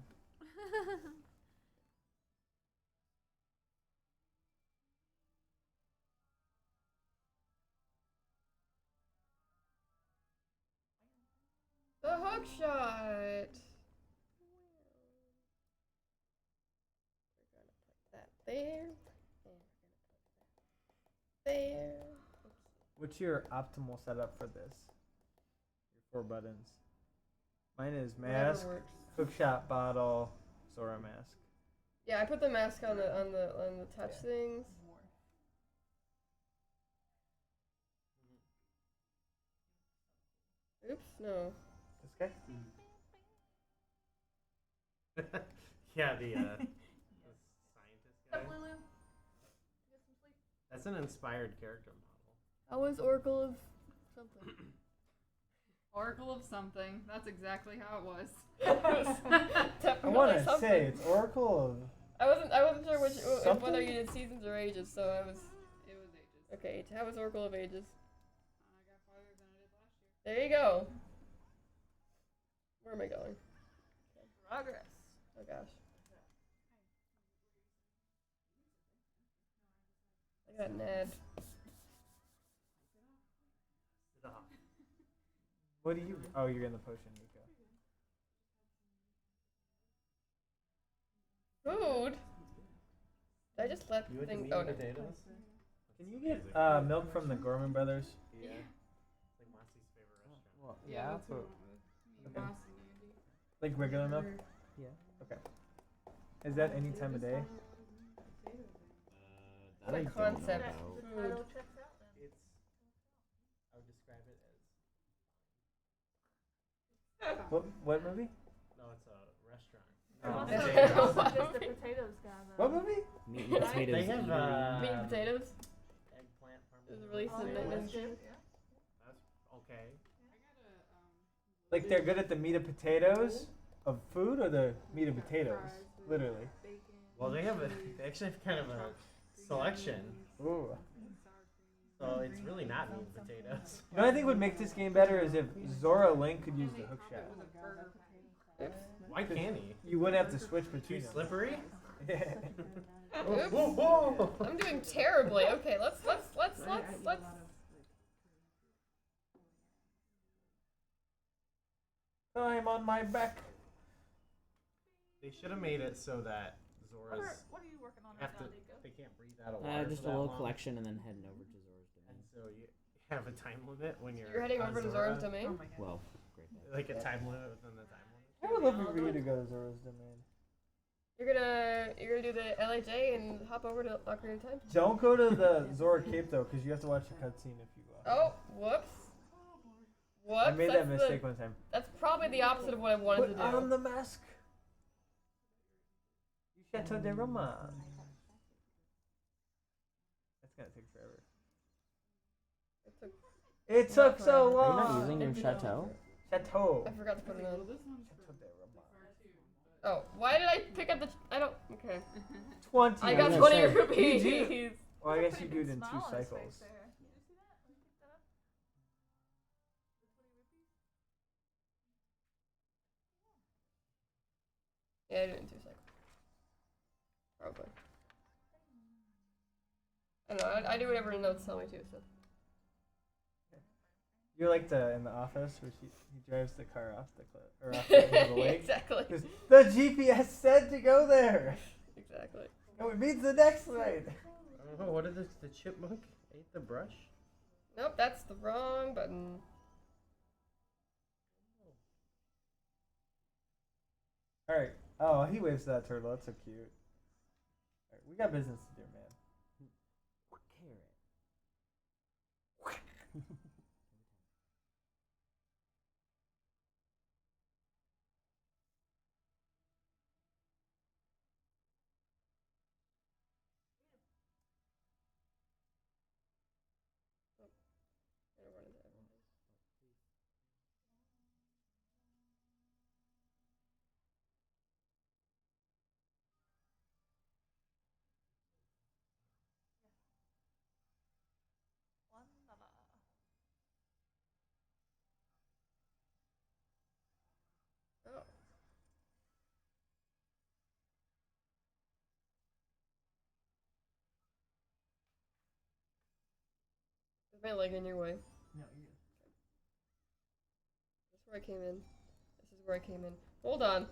The hook shot! We're gonna put that there. And we're gonna put that there. What's your optimal setup for this? Your 4 buttons. Mine is Whatever mask, works. hookshot, bottle, Sora mask. Yeah, I put the mask on the touch things. Oops, no. This guy? Yeah, the scientist guy. Lulu? Get some sleep. That's an inspired character model. How was Oracle of something? Oracle of something. That's exactly how it was. I want to say it's Oracle of. I wasn't sure which something? whether you did seasons or ages, so I was. It was ages. Okay, how was Oracle of Ages? I got farther than I did last year. There you go. Where am I going? Progress. Oh gosh. I got Ned. What do you? Oh, you're in the potion, Nico. Food? Did I just let You the had the thing? meat Oh and no. potatoes? Can you get milk from the Gorman Brothers? Yeah. It's like Mossie's favorite restaurant. Well, Yeah, yeah. that's what Okay. Moss and Andy. Like regular milk? Yeah. Okay. Is that any time of day? What That I a don't concept. know. The Food. title checks out then. It's. I would describe it as. What movie? No, it's a restaurant. Oh. Just the potatoes guy though. What movie? Meat and potatoes. They have Meat and potatoes. eggplant It was parmesan. released in Oh, 1992. That's okay. Like they're good at the meat of potatoes of food or the meat of potatoes? Literally. Well, they actually have kind of a selection. Ooh. So it's really not meat and potatoes. You know what I think would make this game better is if Zora Link could use the hook shot. Why can't he? You wouldn't have to switch Too between them. slippery? Oops. Whoa, whoa. I'm doing terribly. Okay, let's. I'm on my back. They should have made it so that Zora's What are you working on right have now, to. Nico? They can't breathe out of water. Just for a that little long. collection and then heading over to Zora's And domain. so you have a time limit when you're. You're heading on over to Zora. Zora's domain. Well, great. Day. Like a time limit within the time limit. I would love for you to go to Zora's domain. You're gonna do the LAJ and hop over to Ocarina of Time. Don't go to the Zora Cape though, because you have to watch the cutscene if you go. Oh, whoops. Whoops. I made that that's mistake one time. That's probably the opposite of what I wanted Put to do. on the mask. Chateau de Roma. That's gonna take forever. It took so Are you long. not using your chateau? Chateau. I forgot to put it on. Chateau de Roma. Oh, why did I pick up the? I don't. Okay. 20. I got was 20 gonna say, rupees. you do. Well, I guess you do it in Smile 2 on his face cycles. there. Did you see that? When you picked that up? Yeah, I did it in 2 seconds. Probably. I don't know. I do whatever the notes tell me to. So. You're like in the office where he drives the car off the cliff or off the lake. Exactly. 'Cause the GPS said to go there. Exactly. Oh, it means the next line. Oh, what is this? The chipmunk ate the brush? Nope, that's the wrong button. All right. Oh, he waves to that turtle. That's so cute. All right, we got business to do, man. Oh. Is my leg in your way? No, you. That's where I came in. This is where I came in. Hold on.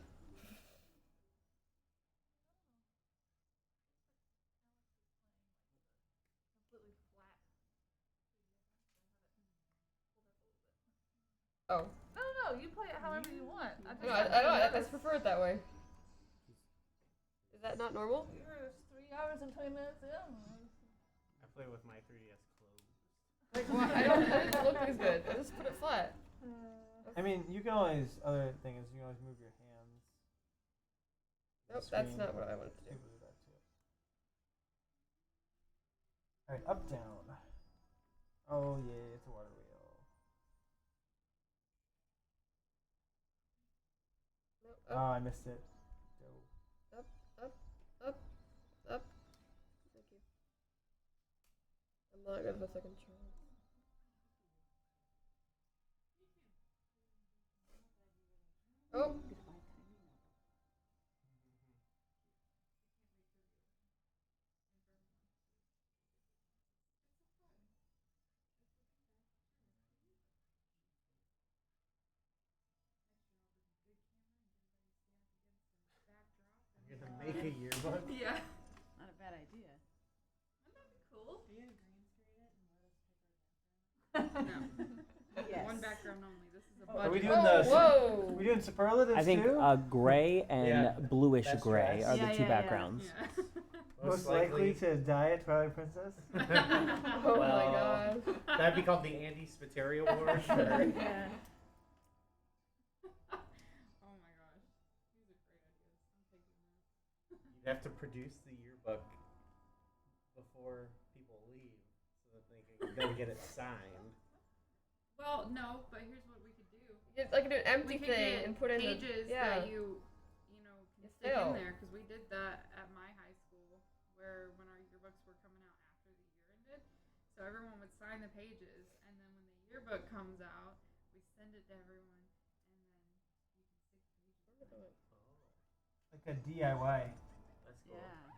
Oh. No, you play it however you want. I just No, I just prefer it that way. Is that not normal? You're 3 hours and 20 minutes in. I play with my 3DS closed. Like, well, I don't look as good. I just put it flat. I mean, you can always. Other thing is, you can always move your hands. Nope, that's not what I wanted to do. Alright, up, down. Oh, yeah, it's a water wheel. No, Oh, up, I missed it. Go. up, up, up, up. Thank you. I'm not good for a second try. Oh. You're gonna make a yearbook? Yeah. Not a bad idea. Wouldn't that be cool? Are you gonna green screen it and let us pick our background? No. Yes. One background only. This is a Are we budget. doing the? Whoa! We doing superlatives I think too? gray and Yeah, bluish that's gray right. are Yeah, the two yeah, yeah. backgrounds. Yeah. Most likely to die at Twilight Princess. Oh my god. That'd be called the Andy Spiteri Award. Yeah. Oh my gosh. These are great ideas. I'm taking that. You'd have to produce the yearbook before people leave so that they can go get it signed. Well, no, but here's what we could do. Get, like an empty We could thing get and put in pages the that you know, can Yeah, stick still. in there because we did that at my high school, where when our yearbooks were coming out after the year ended, so everyone would sign the pages, and then when the yearbook comes out, we send it to everyone, and then you can stick the pages. Like a DIY. That's cool. Yeah.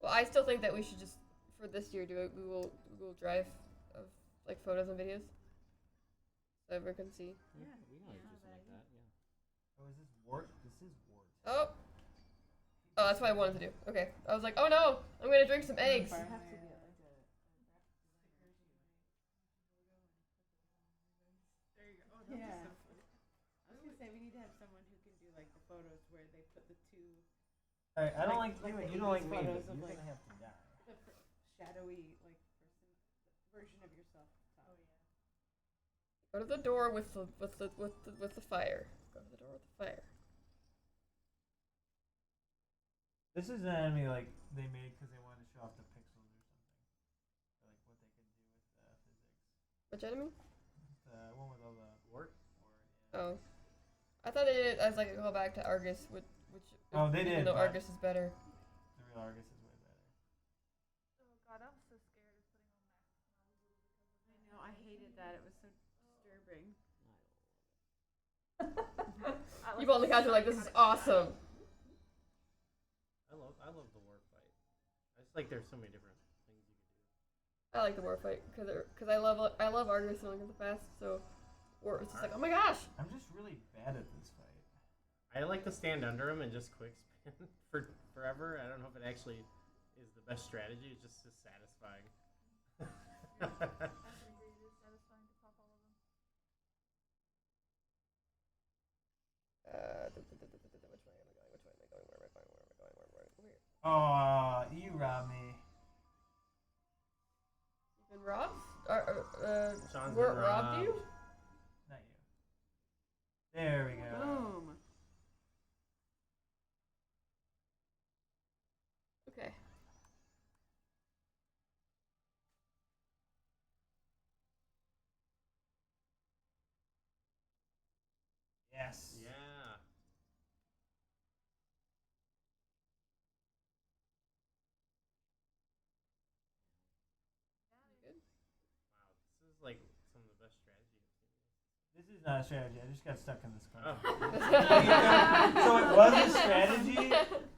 Well, I still think that we should just for this year do a Google Drive of like photos and videos, so everyone can see. Yeah, we can always do something like that. Yeah. Oh, is this wart? This is wart. Oh. Oh, that's what I wanted to do. Okay. I was like, oh no, I'm gonna drink some eggs. You have to get like a There you go. Oh, that'd Yeah. be so cool. I was gonna say we need to have someone who can do like the photos where they put the two Alright, I don't like, like you and the you don't like 80s me, but photos you're of, like, gonna have to die. shadowy like version of yourself. Oh yeah. Go to the door with the fire. Go to the door with the fire. This is an enemy like they made because they wanted to show off the pixels or something, or like what they could do with physics. Which enemy? The one with all the Wart? yeah. Oh. I thought they did it as like a callback to Argus, which Oh, they even did, though but- Argus is better. The real Argus is way better. Oh god, I'm so scared of putting on masks. I know. I hated that. It was so disturbing. People on the couch are like, this is awesome. I love the war fight. I just like there's so many different things you can do. I like the war fight because I love Argus and Link of the Past. So, war it's just like, oh my gosh. I'm just really bad at this fight. I like to stand under him and just quick spin for forever. I don't know if it actually is the best strategy. It's just as satisfying. I agree, it is satisfying to pop all of them. Which way am I going? Which way am I going? Where am I going? Where am I going? Where am I going? Where? Oh, you robbed me. You've been robbed? Sean's Wart been robbed you? Not you. There we go. Boom. Okay. Yes. Yeah. Good. Wow, this is like some of the best strategy I've seen. This is not a strategy. I just got stuck in this corner. Oh. So it was a strategy,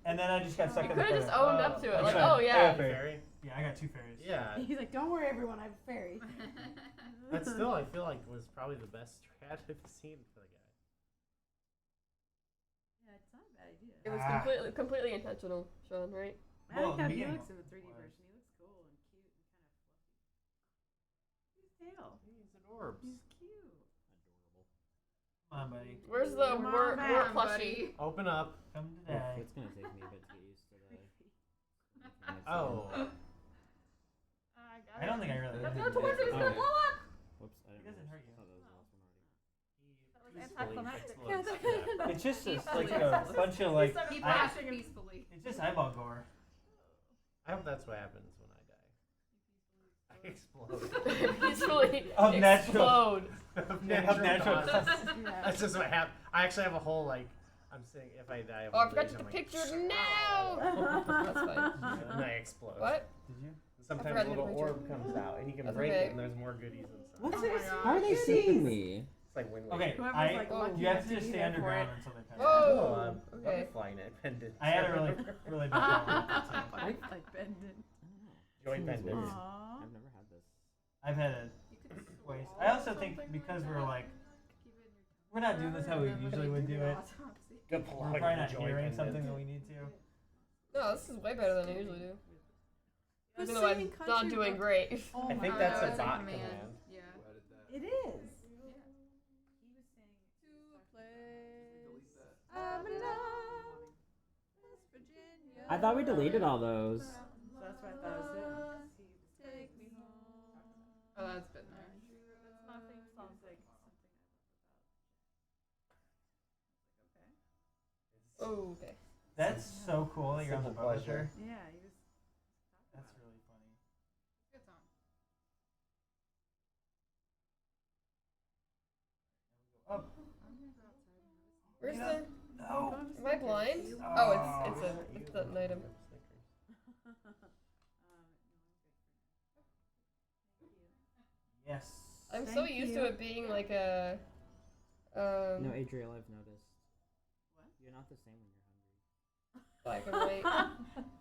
and then I just got stuck You in the could corner. have just owned up to it. That's Like, fine. oh I yeah. got a fairy. Fairy? Yeah, I got 2 fairies. Yeah. He's like, don't worry, everyone. I have a fairy. But still, I feel like was probably the best strat I've seen for the guy. Yeah, it's not a bad idea. It was completely intentional, Sean, right? I Well, like how he beginning looks in the 3D was. version. He looks cool and cute and kind of fluffy. His tail. He's adorbs. He's cute. Come on, buddy. Where's the Come on wart back, plushie? Open up. Come to Oh, daddy. it's gonna take me a bit to get used to the. Oh. I don't think I really. That's did not that. towards it, it's gonna blow up! Whoops, I It didn't doesn't hurt realize- you. I thought that was the last one already. That was anticlimactic. It's just like a bunch of like. Keep I- laughing peacefully. It's just eyeball gore. I hope that's what happens when I die. I explode. Peacefully Of natural. explode. Of natural causes. Yeah. That's just what happened. I actually have a whole like. I'm saying if I die of Oh, I old forgot age, to I'm take a like, picture. No. That's fine. and I explode. What? Did you? Sometimes forgot a to take a little picture. orb comes out, and he can That's break okay. it, and there's more goodies inside. What's Oh my this? gosh. How are they seeing me? It's like Wind Okay, Waker. I, like, lucky you have enough to to just be stay there for underground it. until they pass. Whoa. I'm Okay. butterfly net pendant. I had a really big problem. Like pendant. Joint pendant. Aww. I've never had this. I've had it twice. I also think because we're like, we're not doing this how we usually would do it. Good We're plug probably the not joint hearing pendant. something that we need to. No, this is way better than I usually do. Who's Even though I'm singing not country doing road? great. Oh I my think god. that's a That's a dot command. command. Yeah. Who added that? It is. To a place I'm in love, West Virginia. I thought we deleted all those. So that's what I thought it was doing. Take me home. Oh, that's been there. That's my theme song. Oh, okay. That's so cool that you're on the Simple boat with pleasure. her. Yeah, he was. That's really funny. Good song. Oh, Where's Yeah. the? no. Am I blind? Oh, it's an item. Yes. I'm so Thank used you. to it being like a. No, Adriel, I've noticed. What? You're not the same when you're hungry. Black and white.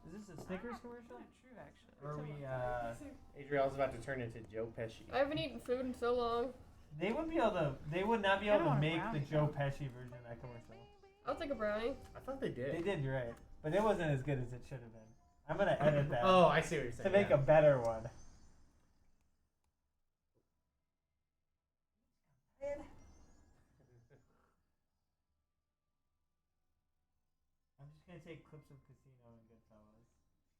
Is this a Snickers commercial? True, actually. Or are we, Adriel's about to turn into Joe Pesci. I haven't eaten food in so long. they would be able to, they would not be I able to don't want a make the brownie, Joe Pesci version of that commercial. I'll take a brownie. I thought they did. They did, you're right. But it wasn't as good as it should have been. I'm gonna edit that Oh, I see what you're saying. to make yeah. a better one. I'm just gonna take clips of Casino and Goodfellas.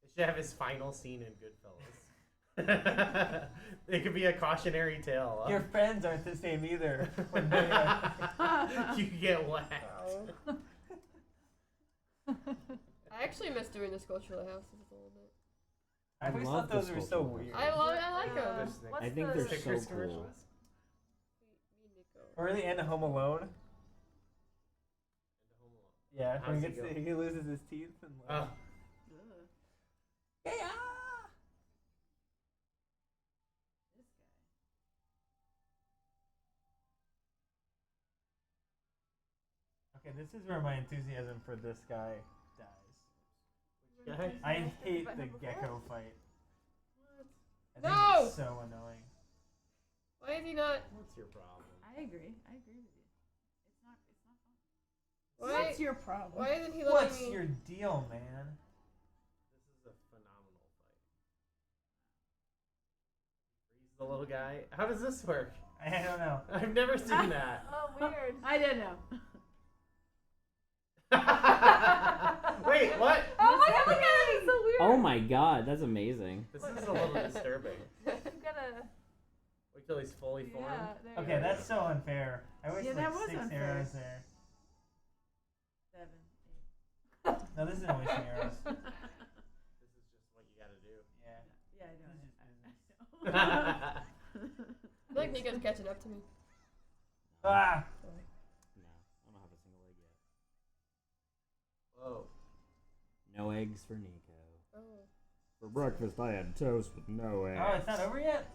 They should have his final scene in Goodfellas. It could be a cautionary tale. Your friends aren't the same either. When they, You get whacked. I actually miss doing the Sculpture Houses a little bit. I always love thought those the were so Sculpture weird. I like them. What's I think the they're so Snickers cool. commercials? Or the end of Home Alone. Yeah, How when does it go? he loses his teeth and like. Oh. This guy. Okay, this is where my enthusiasm for this guy dies. Guy? I hate the gecko fight. I think No! it's so annoying. Why is he not? What's your problem? I agree. I agree with you. It's not fun. Why? What's your problem? Why isn't he letting What's me? your deal, man? This is a phenomenal fight. Freeze the little guy. How does this work? I don't know. I've never seen that. Oh, weird. I didn't know. Wait, what? Oh my god, look at it! It's so weird. Oh my god, that's amazing. This is a little disturbing. You gotta. Wait till he's fully formed. Yeah, there Okay, you go. that's so unfair. I wish Yeah, like that was 6 unfair. arrows there. 7, 8. No, this isn't wasting arrows. This is just what you gotta do. Yeah. Yeah, I know. This is just I business. know. I feel like Nico's catching up to me. Ah! No, I don't have a single egg yet. Whoa. No eggs for Nico. Oh. For breakfast, I had toast with no eggs. Oh, it's not over yet?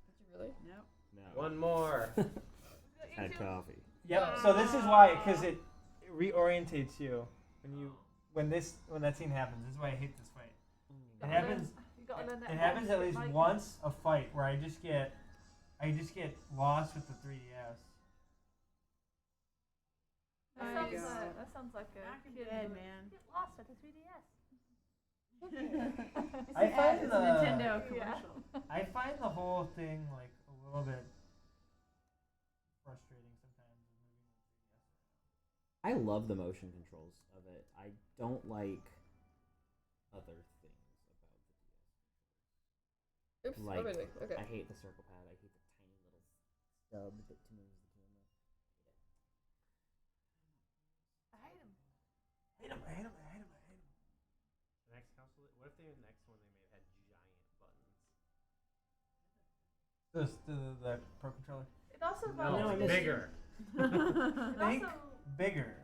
Did you really? No. No. One more. Had coffee. Yep. So this is why, because it reorientates you when that scene happens. This is why I hate this fight. It happens. You got on that It happens at bullshit, least Mike. once a fight where I just get lost with the 3DS. That There you sounds, go. that sounds like a Back in kid bed, who- man. Get lost at the 3DS. It's I an ad, find it's the- a Nintendo Yeah. commercial. I find the whole thing like a little bit frustrating sometimes. I love the motion controls of it. I don't like other things about Oops. the DS. Like, everything. Okay. I hate the circle pad. I hate the tiny little stub that moves the camera. I hate him. I hate him. The next console. What if the next one The Pro Controller. It also No, bothers me. bigger. It Think also, bigger.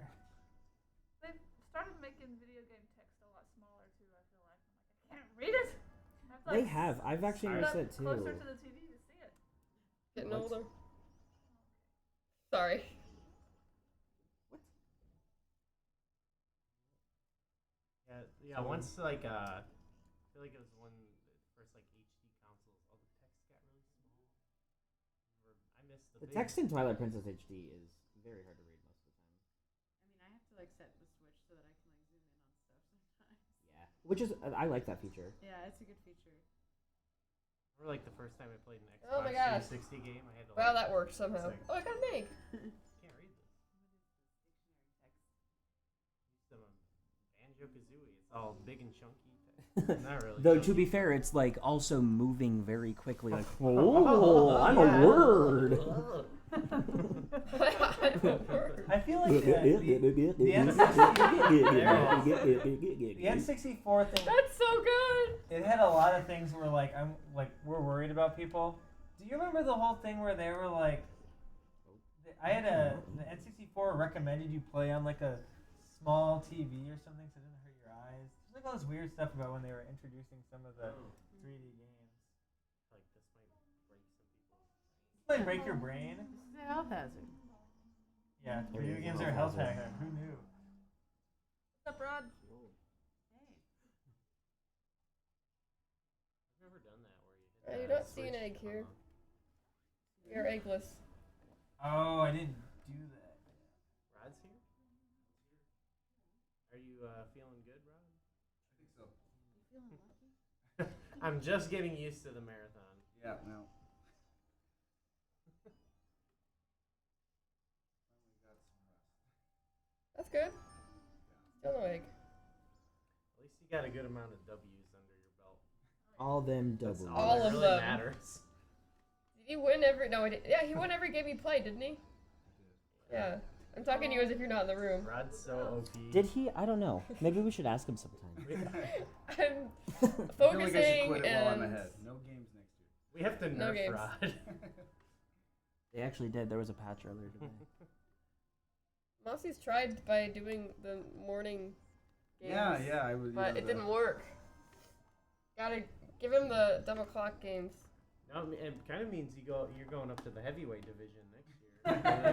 they've started making video game text a lot smaller too. I feel like I can't read it. I have to, They like, have. I've actually sit noticed up that too. closer to the TV to see it. Getting What? older. Sorry. Yeah. Once like I feel like it was when the first like HD consoles, all the text got really small. I missed The big. text in Twilight Princess HD is very hard to read most of the time. I mean, I have to like set the switch so that I can like zoom in on stuff sometimes. Yeah. Which is I like that feature. Yeah, it's a good feature. Remember like the first time I played an Xbox Oh my gosh. 360 game, I had to. Wow, like, that worked somehow. like, Oh, I got an egg. can't read this. Some Banjo-Kazooie. It's all big and chunky. Not really. Though chunky. to be fair, it's like also moving very quickly. Like, oh, I'm a word. I feel like the N64 thing. That's so good. It had a lot of things where like we're worried about people. Do you remember the whole thing where they were like, the N64 recommended you play on like a small TV or something so it didn't hurt your eyes. There's like all this weird stuff about when they were introducing some of the 3D games. Like this might break some people's. This might break your brain. This is a health hazard. Yeah, video games are a health hacker. Who knew? What's up, Rod? I've never done that where you. You don't see an egg here. You're eggless. Oh, I didn't do that. Rod's here. Are you feeling good, Rod? I think so. You feeling lucky? I'm just getting used to the marathon. Yeah, no. Finally got some rest. That's good. Still no egg. At least you got a good amount of W's under your belt. All them double. That's All that of really them. matters. Did he win every? No, he did. Yeah, he won every game he played, didn't he? Yeah. I'm talking to you as if you're not in the room. Rod's so OP. Did he? I don't know. Maybe we should ask him sometime. I'm I feel like I should focusing quit it while I'm and ahead. No games next year. We have to nerf No games. Rod. They actually did. There was a patch earlier today. Mossy's tried by doing the morning games. Yeah, I was. But it didn't work. Gotta give him the double clock games. No, it kind of means you're going up to the heavyweight division next year.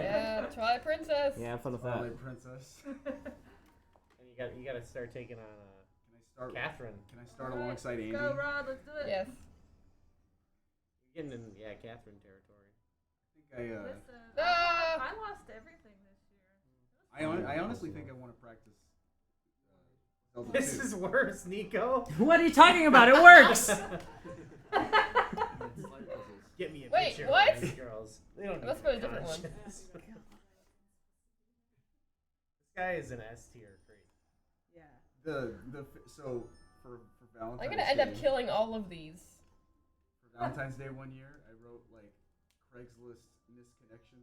Yeah, Twilight Princess. Yeah, have fun with that. Twilight Princess. And you gotta start taking on Can I start? Catherine. Can I start alongside Andy? Go, Rod. Let's do it. Yes. You're getting in Catherine territory. I think Listen, Ah! I lost everything this year. I honestly think I want to practice. Zelda This 2. is worse, Nico. What are you talking about? It works. Get me a Wait, picture what? of these girls. They don't Let's need put a different one. conscience. This guy is an S tier creep. Yeah. So for Valentine's. I'm gonna end up Day- killing all of these. For Valentine's Day one year, I wrote like Craigslist misconnection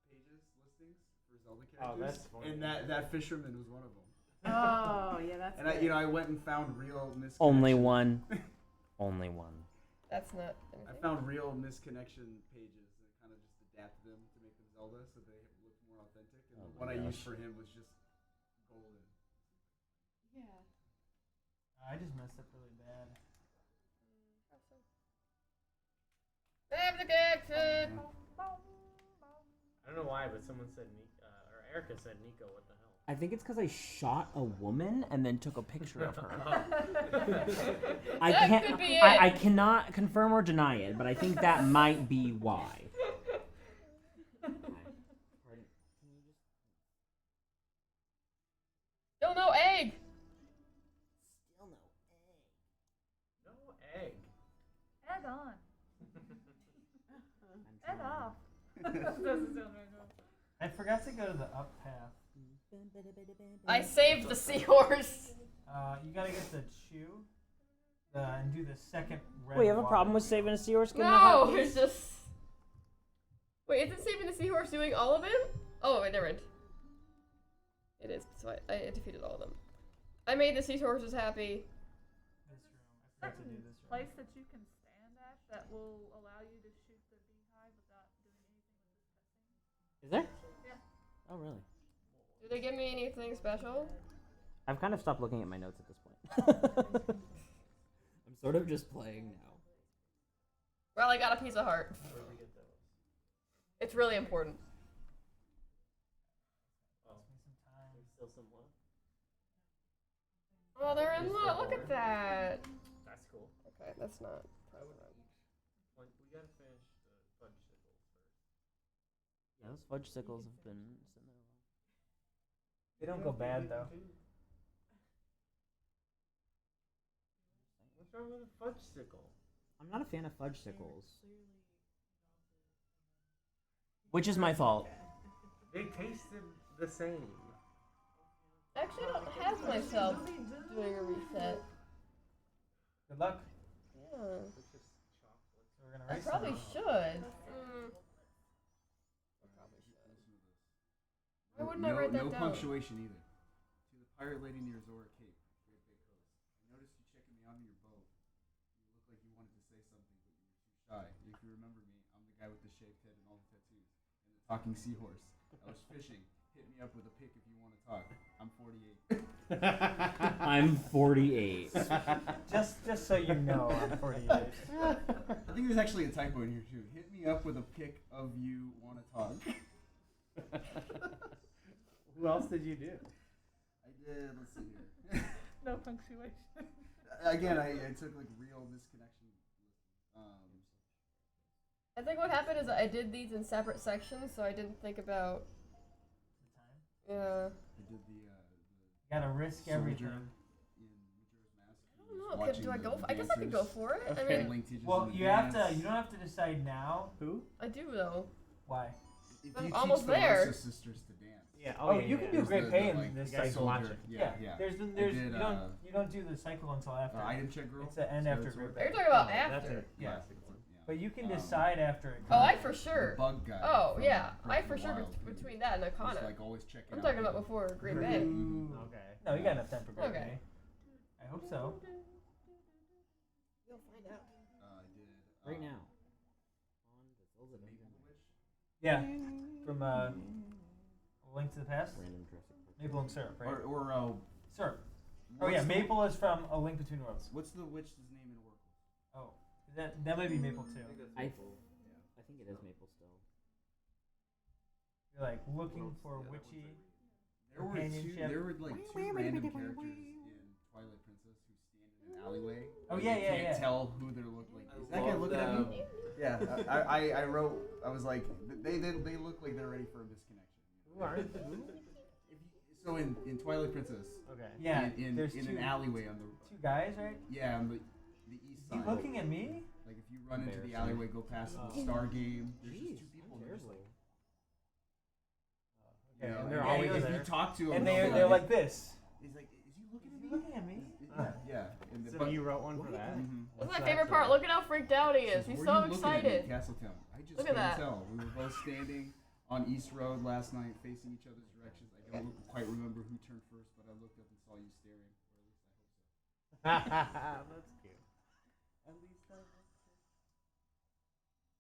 pages listings for Zelda Oh, characters, that's funny. and that fisherman was one of them. Oh, yeah, that's And good. I went and found real misconnection. Only one. Only one. That's not I anything. found real misconnection pages and kind of just adapted them to make them Zelda so they look more authentic. And the Oh one my I used gosh. for him was just golden. Yeah. I just messed up really bad. Abdicated. I don't know why, but someone said or Erica said Nico. What the hell? I think it's because I shot a woman and then took a picture of her. I That can't. could be I it. cannot confirm or deny it, but I think that might be why. Still no egg. No egg. Egg on. Egg off. Doesn't sound right now. I forgot to go to the up path. I saved the seahorse. You gotta get the chew. And do the second red. Wait, you have a water. problem with saving a seahorse? No, it's just. Wait, isn't saving the seahorse doing all of it? Oh, wait, never mind. It is. So I defeated all of them. I made the seahorses happy. This room. I forgot to do this room. Place that you can stand at that will allow you to shoot the Is there? Yeah. Oh, really? Do they give me anything special? I've kind of stopped looking at my notes at this point. I'm sort of just playing now. Well, I got a piece of heart. It's really important. Still some left. Oh, they're in love. Look at that. That's cool. Okay, that's not. We gotta finish the fudge sickles first. Yeah, those fudge sickles have been sitting there a while. They don't go bad though. What's wrong with a fudge sickle? I'm not a fan of fudge sickles. Which is my fault. They tasted the same. Actually, I don't have myself doing a reset. Good luck. Yeah. So we're gonna I race probably them. should. Why wouldn't I write that no down? punctuation either. To the pirate lady near Zora Cape, Great Bay Coast. I noticed you checking me out on your boat. You looked like you wanted to say something, but you were too shy. If you remember me, I'm the guy with the shaved head and all the tattoos. And the talking seahorse. I was fishing. Hit me up with a pic if you want to talk. I'm 48. I'm 48. just so you know, I'm 48. I think there's actually a typo in here too. Hit me up with a pic of you want to talk. Who else did you do? I did. Let's see here. No punctuation. Again, I took like real misconnection. I think what happened is I did these in separate sections, so I didn't think about. Yeah. I did the. You gotta risk everything. I don't know. Do I go? I guess I could go for it. Okay. I mean, Well, you have to. You don't have to decide now. Who? I do though. Why? If I'm you almost teach the there. Marissa sisters to dance. Yeah. Oh, you can do great pay in like, this you guys cycle. watch it. Yeah. There's I you did, don't do the cycle until after. item check girl. It's the end So after it's great worth pay. You're talking about That's after. it. Yeah. Yeah. But you can decide after it. Oh, I comes. for sure. The bug guy. Oh from yeah, I Breath for of the sure Wild, who between that and was, Akana. like always checking I'm out talking about people. before Green Bay. Okay. No, you got enough time for great Okay. pay. I hope so. You'll find out. I did. Right now. Yeah. From A Link to the Past. Random Jurassic Park. Maple and syrup, right? Or Syrup. Oh what's yeah, the- Maple is from A Link Between Worlds. What's the witch's name in Oracle? Oh, that might be Maple too. I think it is Maple still. You're like looking for witchy There were companionship. like two random characters in Twilight Princess who stand in an alleyway. Oh, and yeah, you yeah, can't yeah. tell who they're looking like. Is that guy looking at me? Yeah, I wrote. I was like, they look like they're ready for a misconnection. Who aren't? So in Twilight Princess. Okay. Yeah, In there's an two alleyway on the. two guys, right? Yeah, on the east You side. looking at me? Like if you run into the alleyway, go past the Star Game. There's just two people. And they're just like. Okay, You know, and they're and always if there. you talk to them, And they'll be they're like this. He's like, is he looking at me? Looking at me? Yeah. And So you wrote one for that? That's my favorite part. Look at how freaked out he is. He's Were so you looking at me, excited. Castletown? I just Look at can't that. tell. We were both standing on East Road last night, facing each other's directions. I don't quite remember who turned first, but I looked up and saw you staring. Or at least I hope so. That's cute. At least I hope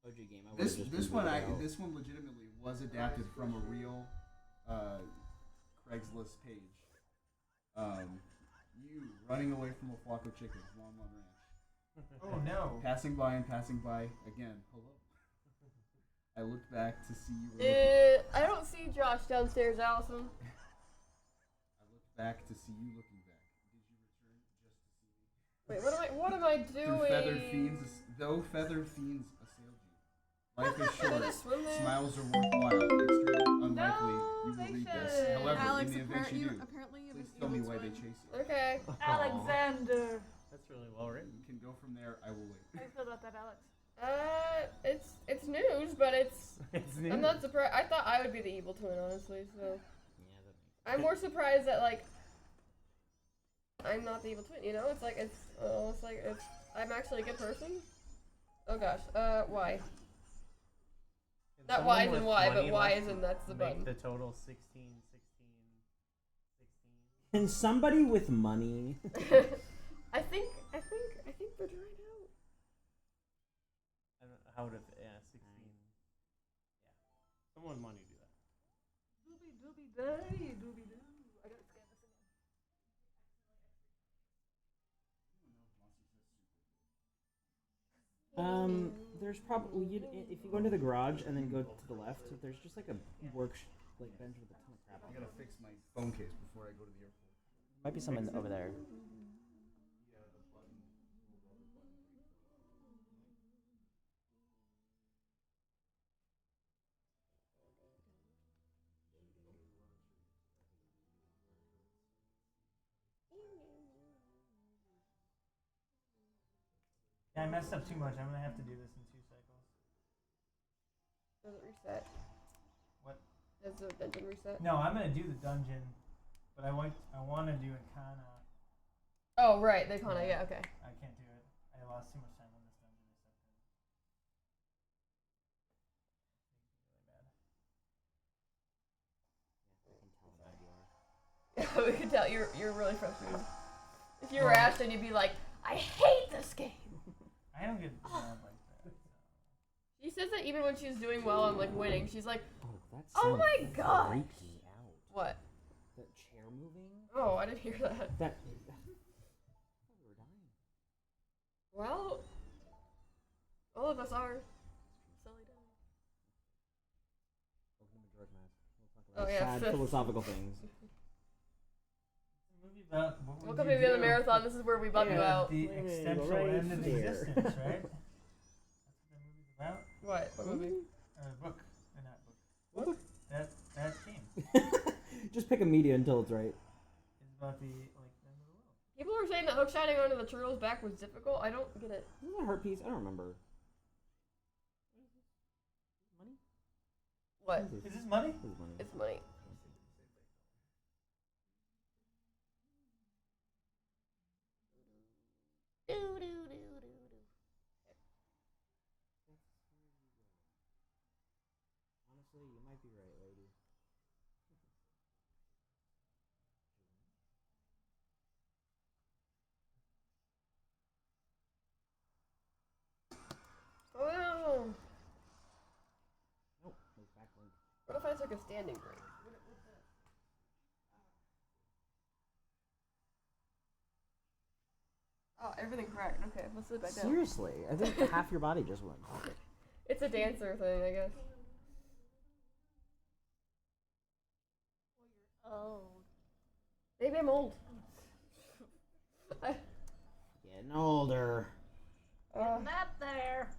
OG game. I This would've just this been one booted out. this one legitimately was adapted from a real Craigslist page. You running away from a flock of chickens, Lon Lon Ranch. Oh no. Passing by again. Hello. I looked back to see you were looking. I don't see Josh downstairs, Allison. I looked back to see you looking back. Did you return just to see me? Wait, what am I doing? Though feathered fiends assailed you. Life is Can I short. just swim there? Smiles are worthwhile. Extremely unlikely you will read this. fiction. However, Alex, in the event you do, apparently you please have tell me able why to they win. chase you. Okay. Alexander. That's really well written. You can go from there. I will wait. How do you feel about that, Alex? It's news, but it's. It's I'm new. not surprised. I thought I would be the evil twin, honestly. So Yeah, that makes I'm more surprised that like I'm not the evil twin. You know, it's like it's I'm actually a good person. Oh gosh. Why? Can Not someone why as in with why, but money why left as in that's the make button. the total 16, 16, 16. Can somebody with money? I think they're trying out. I don't know how would it, yeah, 16. Yeah. Someone with money do that. Doobie day, doobie doo. I gotta scan this again. There's probably if you go into the garage and then go to the left, there's just like a like bench with a ton of crap. I gotta fix my phone case before I go to the airport. Might be someone over there. Yeah, I messed up too much. I'm gonna have to do this in 2 cycles. Does it reset? What? Does the dungeon reset? No, I'm gonna do the dungeon, but I want to do Ikana. Oh right, the Ikana. Yeah, okay. I can't do it. I lost too much time on this dungeon. It's We can tell you're really frustrated. If you were Ashton, you'd be like, I hate this game. I don't get mad like that. She says that even when she's doing well and like winning, she's like, that oh my gosh. freaked me out. What? That chair moving? Oh, I didn't hear that. That we were dying. Well, all of us are. Silly dying. Welcome to Majora's Mask. Oh, yeah. Sad philosophical things. Welcome to the other marathon. This is where we bum you out. The existential end of existence, right? That's what that movie's about. What? What movie? Book. Or not book. What book? That game. Just pick a media until it's right. It's about the end of the world. People were saying that hook shotting onto the turtle's back was difficult. I don't get it. Isn't that a hurt piece? I don't remember. Money? What? Is this money? This is money. It's money. Honestly, you might be right, lady. Oh no! Nope, no backlink. What if I took a standing break? Oh, everything cracked. Okay, let's sit back down. Seriously, I think half your body just went. It's a dancer thing, I guess. Oh. Maybe I'm old. Getting older. Getting up there.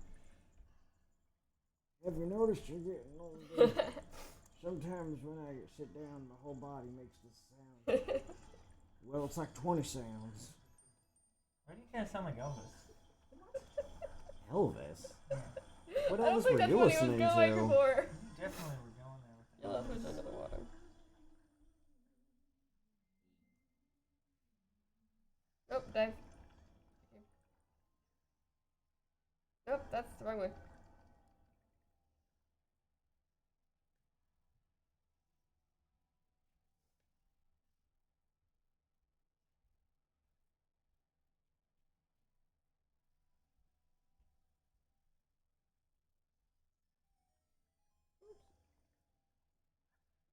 Have you noticed you're getting older? Sometimes when I sit down, my whole body makes this sound. Well, it's like 20 sounds. Why do you kind of sound like Elvis? Elvis? Yeah. What I don't Elvis think were that's you what he was listening going to? for. Definitely we're going there with You'll have to under the water. Oh, dive. Nope, that's the wrong way.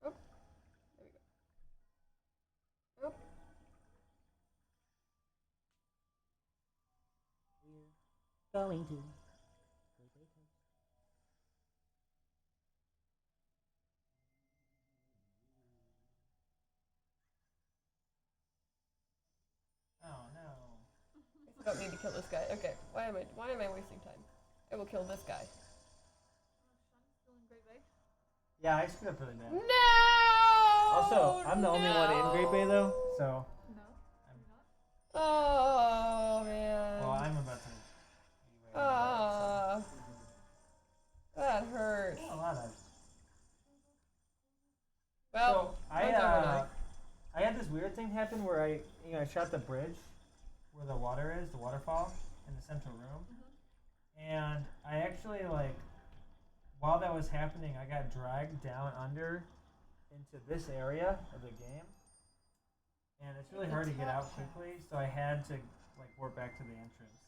Oh, there we go. Oh. Going to. Oh no. I don't need to kill this guy. Okay, why am I wasting time? I will kill this guy. Yeah, I screwed up really bad. No! Also, I'm the only one in Great Bay though, so. Oh man. Well, I'm about to. Ah. That hurts. A lot of. Well, so I had this weird thing happen where I shot the bridge where the water is, the waterfall in the central room, and I actually while that was happening, I got dragged down under into this area of the game, and it's really hard to get out quickly, so I had to warp back to the entrance.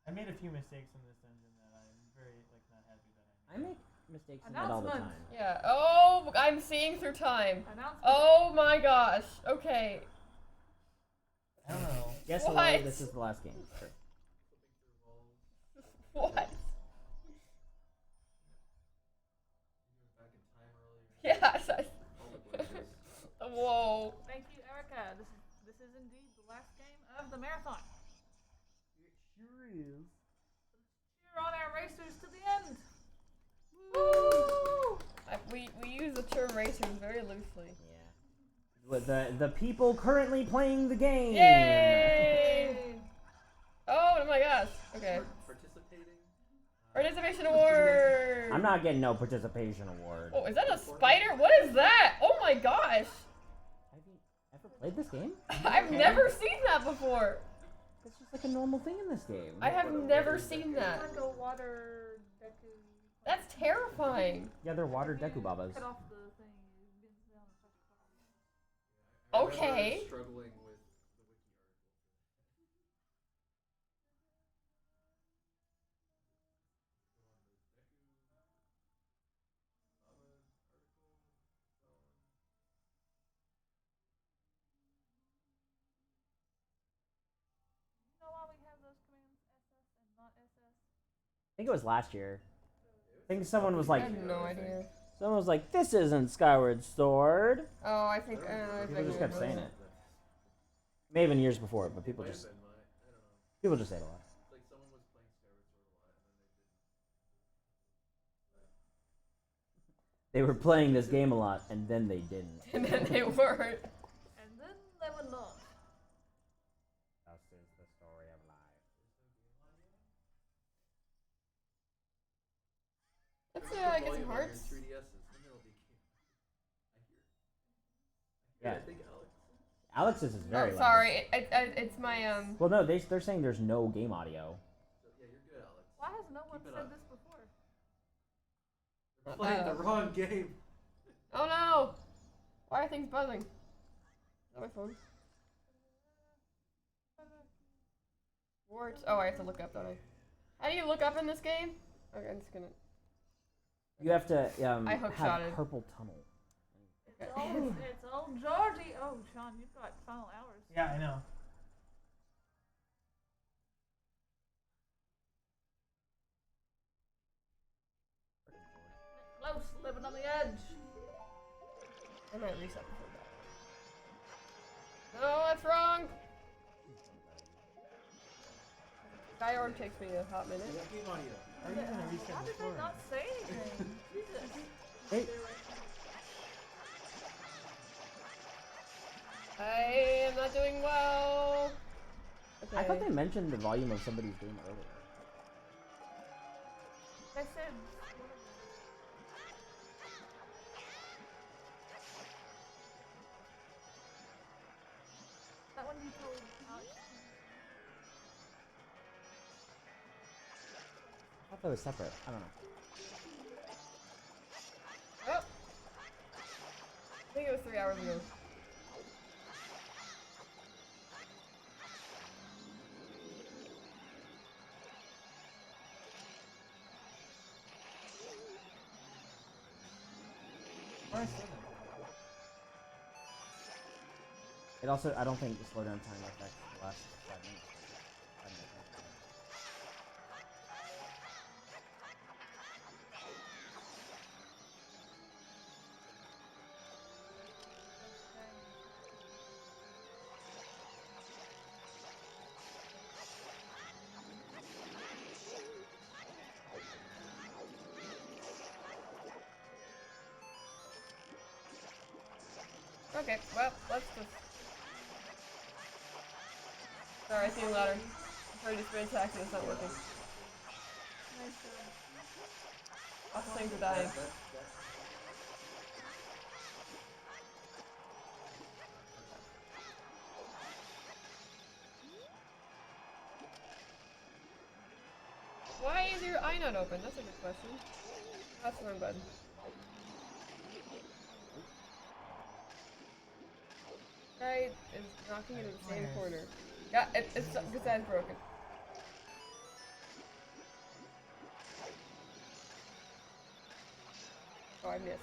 I made a few mistakes in this dungeon that I'm very not happy that I made. I make mistakes in that all the time. Yeah. Oh Oh, I'm seeing through time. Oh my gosh. Okay. I don't know. Guess What? away, this is the last game. Sure. What? Yes. Whoa. Thank you, Erica. This is indeed the last game of the marathon. It sure is. Cheer on our racers to the end. Woo! We use the term racers very loosely. Yeah. With the people currently playing the game. Yay! Oh my gosh. Okay. Participating. Participation award. I'm not getting no participation award. Oh, is that a spider? What is that? Oh my gosh. Have you ever played this game? I've never seen that before. It's just like a normal thing in this game. I have never seen that. Like a water deku. That's terrifying. Yeah, they're water dekubabas. Cut off the thing. Okay. Struggling with the wiki You know why we have those commands SS and not SS? I think it was last year. I think someone was I like, have no idea. someone was like, "This isn't Skyward Sword." Oh, I think. People just kept saying it. May have been years before, but people just say it a lot. It's like someone was playing Skyward Sword a lot and then they didn't. They were playing this game a lot, and then they didn't. And then they weren't. And then they were not. This is the story of life. Let's get some hearts. 3DS's, then there'll be game. I Yeah. hear. I think Alex. Alex's is very loud. Sorry, it's my Well, no, they're saying there's no game audio. So, yeah, you're good, Alex. Why has no one Keep it said up. this before? You're playing the wrong game. Oh no! Why are things buzzing? Is that my phone? Warts. Oh, I have to look up, don't I? How do you look up in this game? Okay, I'm just gonna. You have to I have hookshotted. purple tunnel. It's old Georgie. Oh, Sean, you've got final hours. Yeah, I know. Close, living on the edge. I might reset before that. No, that's wrong. Sky Orb takes me a hot minute. Game audio. How are you gonna reset How did before? they not say anything? Jesus. Hey, I am not doing well. Okay. I thought they mentioned the volume of somebody's game earlier. They said. That one you told Alex. I thought that was separate. I don't know. Oh. I think it was 3 hours ago. It also, I don't think the slowdown time affects the last 5 minutes. 5 minutes. Okay, well, let's just. Sorry, I think louder. I'm trying to spin attack and it's not working. Nice job. Lots of things are dying. Why is your eye not open? That's a good question. That's the wrong button. Guy is knocking into the same corner. Yeah, it's the side's broken. Oh, I missed.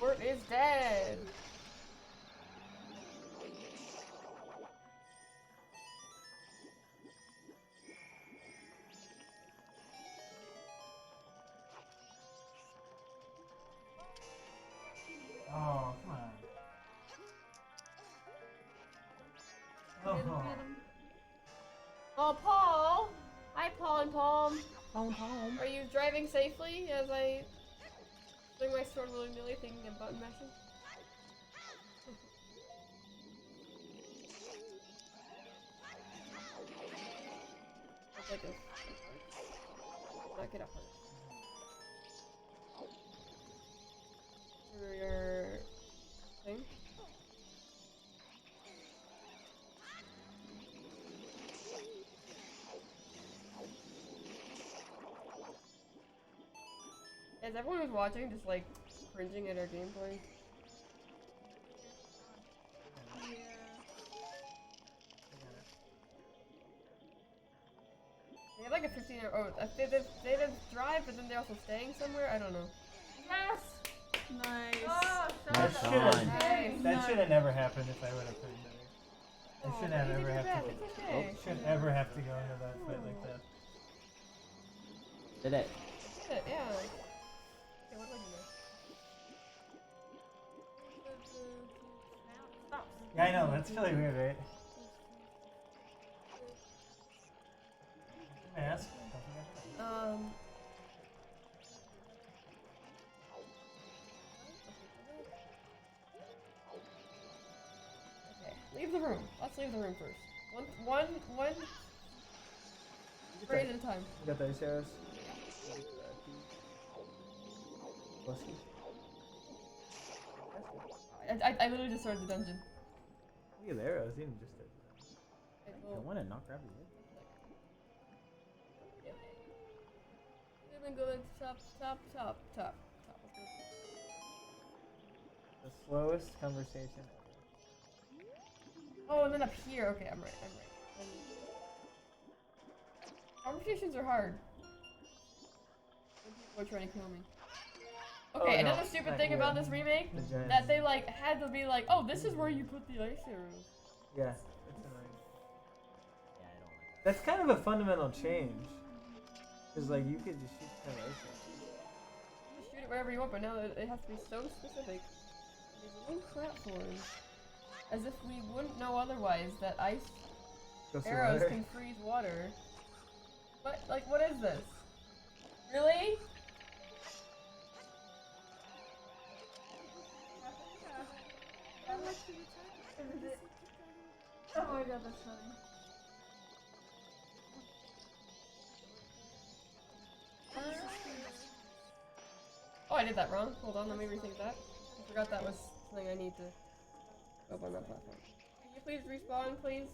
Squirt is dead. Oh, come on. Oh. Oh, Paul! Hi, Paul and Palm. Are you driving safely as I swing my sword willy-nilly thinking of button mashing? I'll take this. Knock it up on it. For your thing. Is everyone who's watching just like cringing at our gameplay? They have like a 15-hour. Oh, they have drive, but then they're also staying somewhere. I don't know. Yes. Nice. Oh, That so should Nice. have never happened if I would have played better. I shouldn't have ever have to. It's okay. Shouldn't ever have to go into that fight like that. Did it? Shit, yeah. Okay, what do I do now? Stop. Yeah, I know. That's really weird, right? Mask. Don't forget that. Okay, leave the room. Let's leave the room first. One phrase at a time. You got those arrows? Bless you. I literally just started the dungeon. Look at the arrows. You didn't just start I want to not grab your head. We're gonna go like top. the slowest conversation ever. Oh, and then up here. Okay, I'm right. Conversations are hard. When people are trying to kill me. Okay, Oh, no, another stupid not thing here. about this remake, The giants. that they like had to be like, oh, this is where you put the ice arrows. Yeah, it's annoying. Yeah, I don't like that. That's kind of a fundamental change. Cause like you could just shoot kind of ice arrows. You just shoot it wherever you want, but now it has to be so specific. These little platforms, as if we wouldn't know otherwise that ice Go through arrows water. can freeze water. What? Like, what is this? Really? Oh my god, that's funny. Oh, I did that wrong. Hold on, let me rethink that. I forgot that was something I need to open that platform. Can you please respawn, please?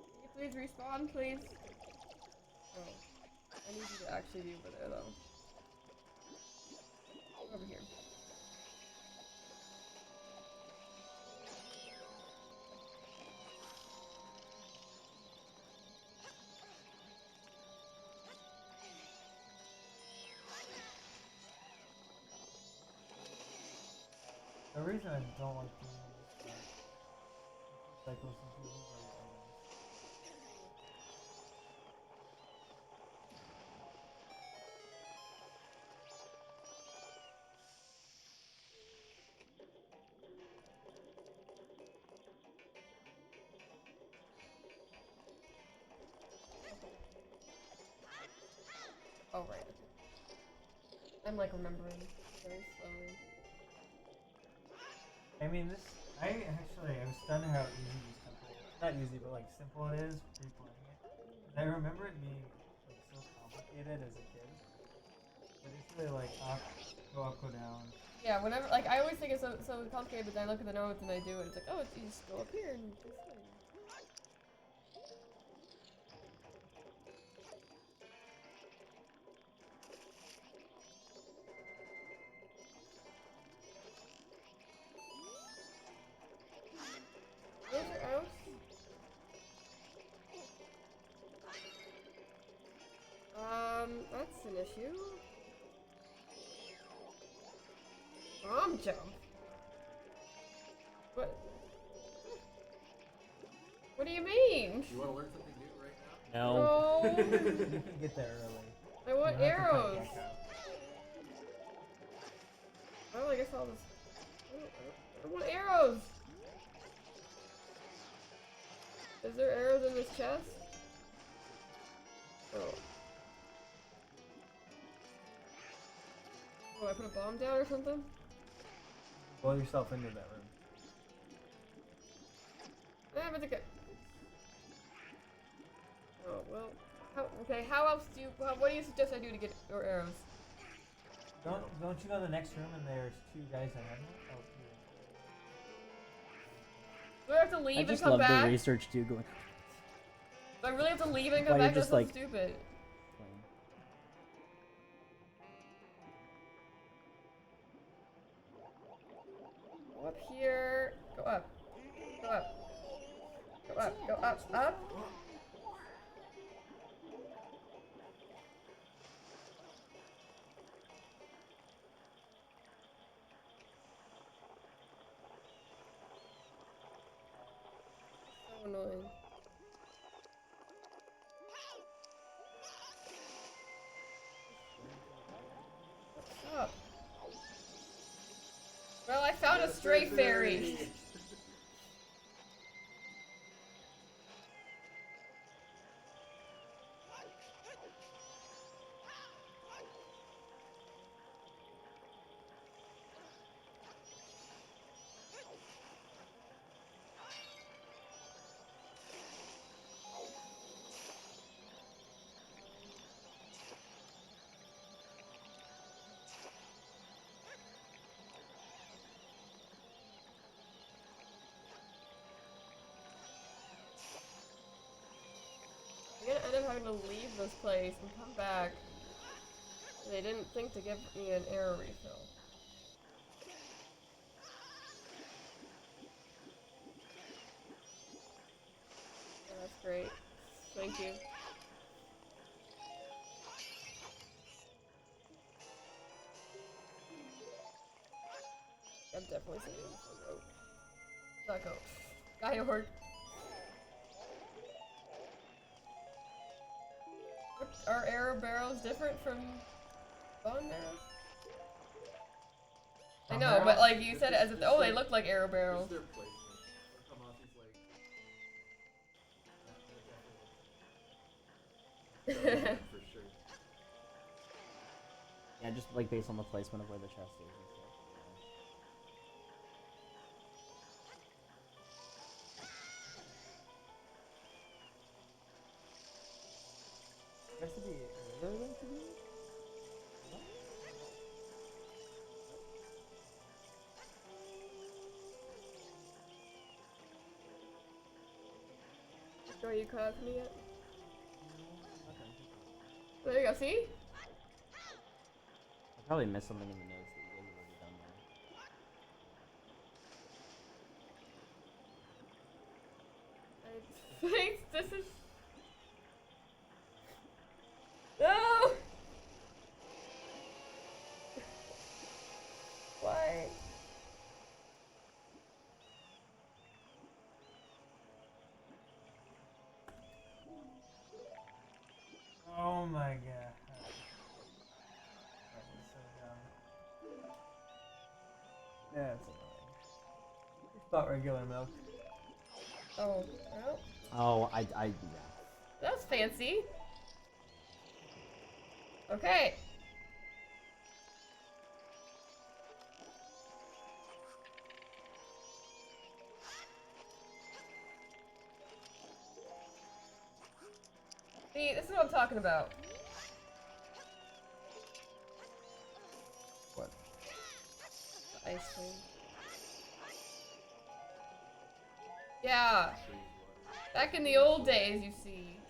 Can you please respawn, please? Oh, I need you to actually be over there, though. Over here. The reason I don't like doing this is cycles since you lose all your items. Oh, right. I'm like remembering very slowly. I mean, I was stunned how easy these not easy, but like simple it is replaying it. And I remember it being like so complicated as a kid. But it's really like up, go down. Yeah, whenever, like, I always think it's so complicated, but then I look at the notes and I do it. It's like, oh, you just go up here and do this thing. Those are out. That's an issue. Bomb jump? What? What do you mean? You want to learn something new right now? No. No. You can get there early. I want You don't have to fight arrows. Gecko. Well, I guess I'll just. I want arrows. Is there arrows in this chest? Oh. Oh, I put a bomb down or something? Blow yourself into that room. Yeah, but okay. Oh, well. Okay, how else do you. What do you suggest I do to get your arrows? Don't you go to the next room and there's two guys ahead of you? Oh, Do I have to leave I and just come love back? the research dude going. Do I really have to leave and While come you're back? just That's so like- stupid. Go up here. Go up. Go up. Go up. Go up. Up. So annoying. What's up? Well, I found a stray fairy. I'm gonna end up having to leave this place and come back. They didn't think to give me an arrow refill. Yeah, that's great. Thank you. I'm definitely saving for goat. Not goat. Guy horde. Are arrow barrels different from bone barrels? I know, but like you said it as if they look like arrow barrels. Just their placement. Come off as like. That definitely looks for sure. Yeah, just like based on the placement of where the chest is and stuff. There has to be regular room to do this? Are you caught up to me yet? There you go, see? I probably missed something in the notes that you guys have already done though. Thanks, this is... No! Why? Oh my god. That was so dumb. That's annoying. Just bought regular milk. Oh, well. Oh, yeah. That was fancy. Okay. See, this is what I'm talking about. What? The ice cream. Yeah. Back in the old days, you see.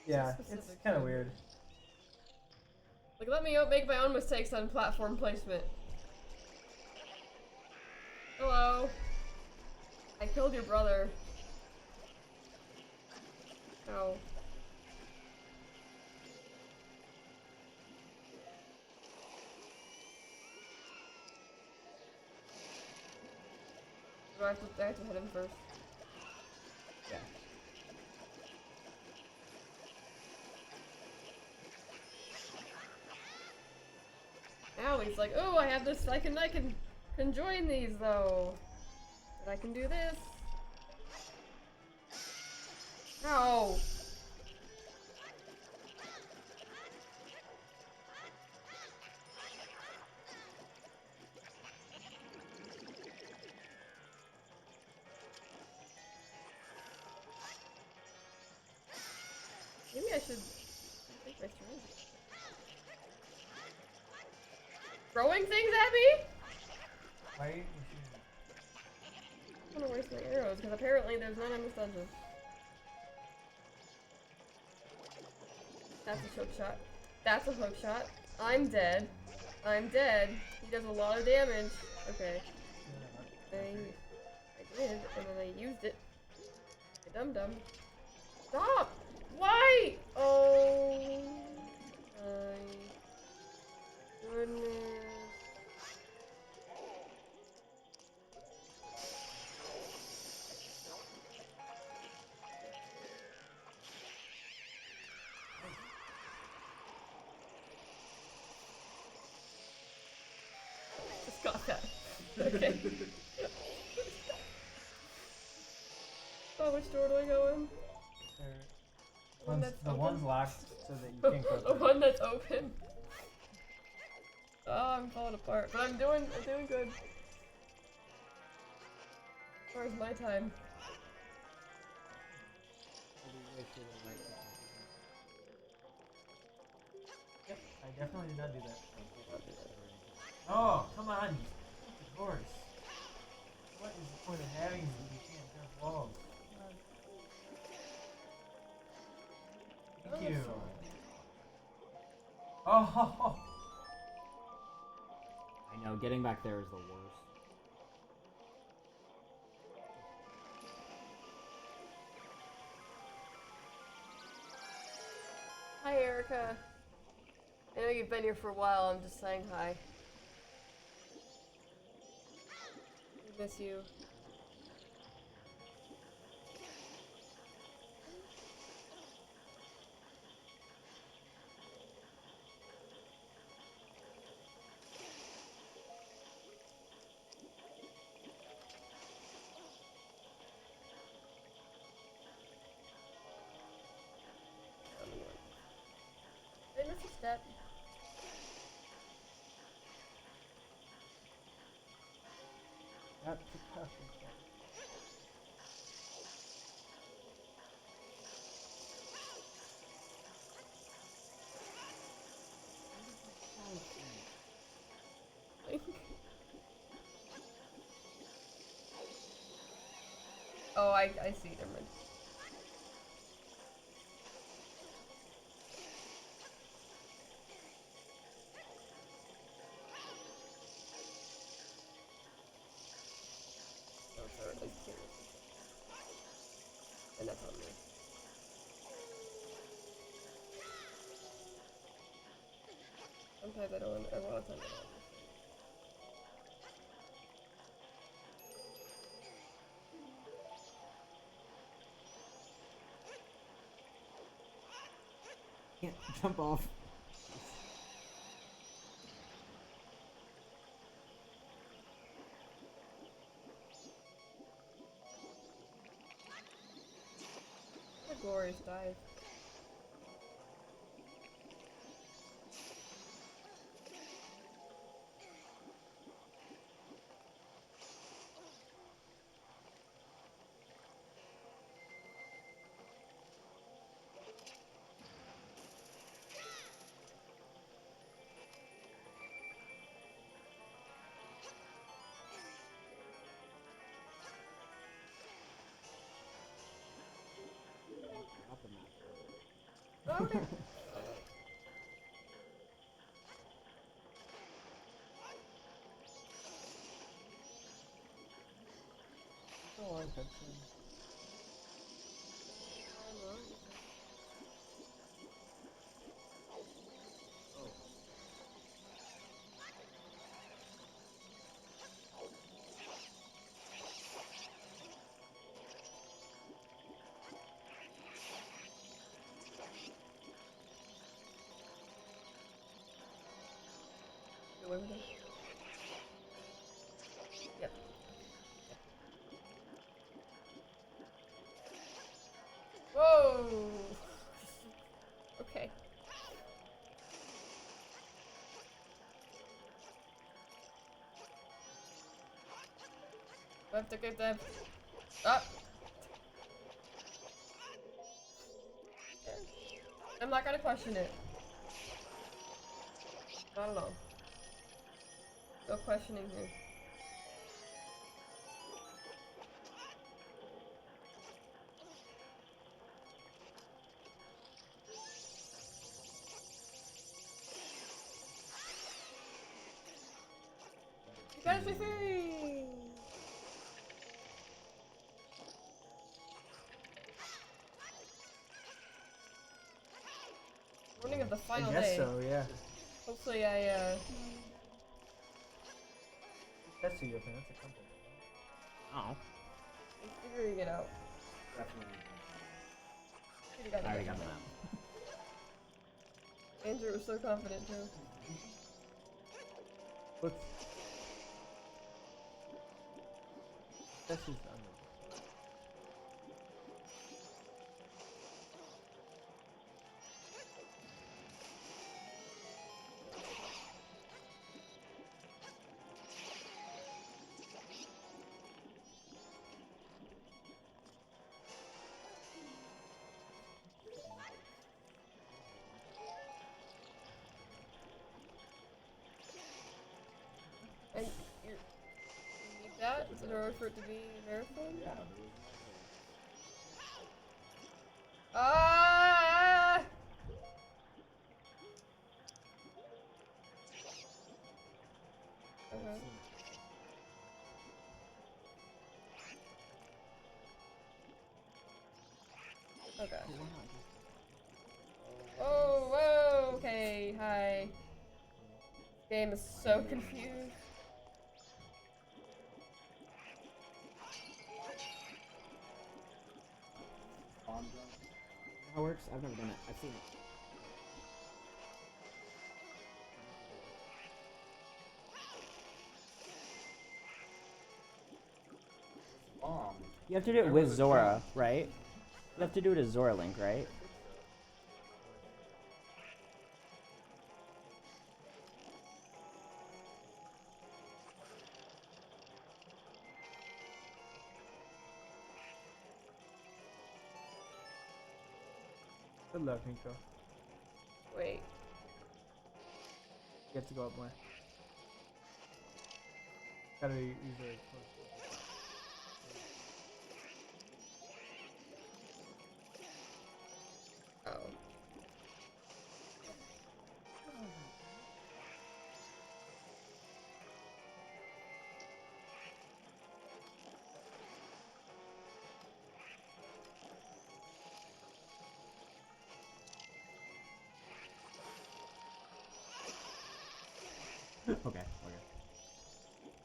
Yeah, it's kind of weird. Like, let me make my own mistakes on platform placement. Hello. I killed your brother. Ow. Do I have to hit him first? Yeah. Now he's like, oh, I have this. I can join these though. And I can do this. No. Maybe I should take my turn. Throwing things at me? Right? I'm gonna waste my arrows because apparently there's none in this dungeon. That's a hook shot. That's a hook shot. I'm dead. I'm dead. He does a lot of damage. Okay. I did, and then I used it. Dum dum. Stop! Why? Oh my goodness. Just got that. Okay. Oh, which door do I go in? The one's locked so that you can't go The through. one that's open. Oh, I'm falling apart. But I'm doing good. Where's my time? Yep, I definitely did not do that. Oh, come on, you stupid horse. What is the point of having you if you can't jump walls? Thank you. Oh! I know, getting back there is the worst. Hi, Erica. I know you've been here for a while. I'm just saying hi. I miss you. Did I miss a step? That's the perfect one. Oh, I see. Never mind. Oh, sorry. I see. And that's on me. Sometimes I don't. A lot of times I don't. Can't jump off. What a glorious dive. Dropping that. Okay. Oh, I bet you. away with it. Yep. Whoa! Okay. I have to get them. Up. I'm not gonna question it. Not at all. No questioning here. You guys are free! Morning of the final I guess day. so, yeah. Hopefully I, That's your opinion. That's a company. Oh. I'm figuring it out. Definitely. Should've I already gotten got it. that. Andrew was so confident too. What's... That's just under. And you need that in order for it to be a marathon? Yeah, there was no Ah! Okay. Okay. Oh, whoa, okay, hi. Game is so confused. bomb jump. How it works? I've never done it. I've seen it. Bomb. You have to do it with Zora, right? You have to do it as Zora Link, right? Good luck, Nico. Wait. You have to go up more. Gotta use it close. Oh. Okay.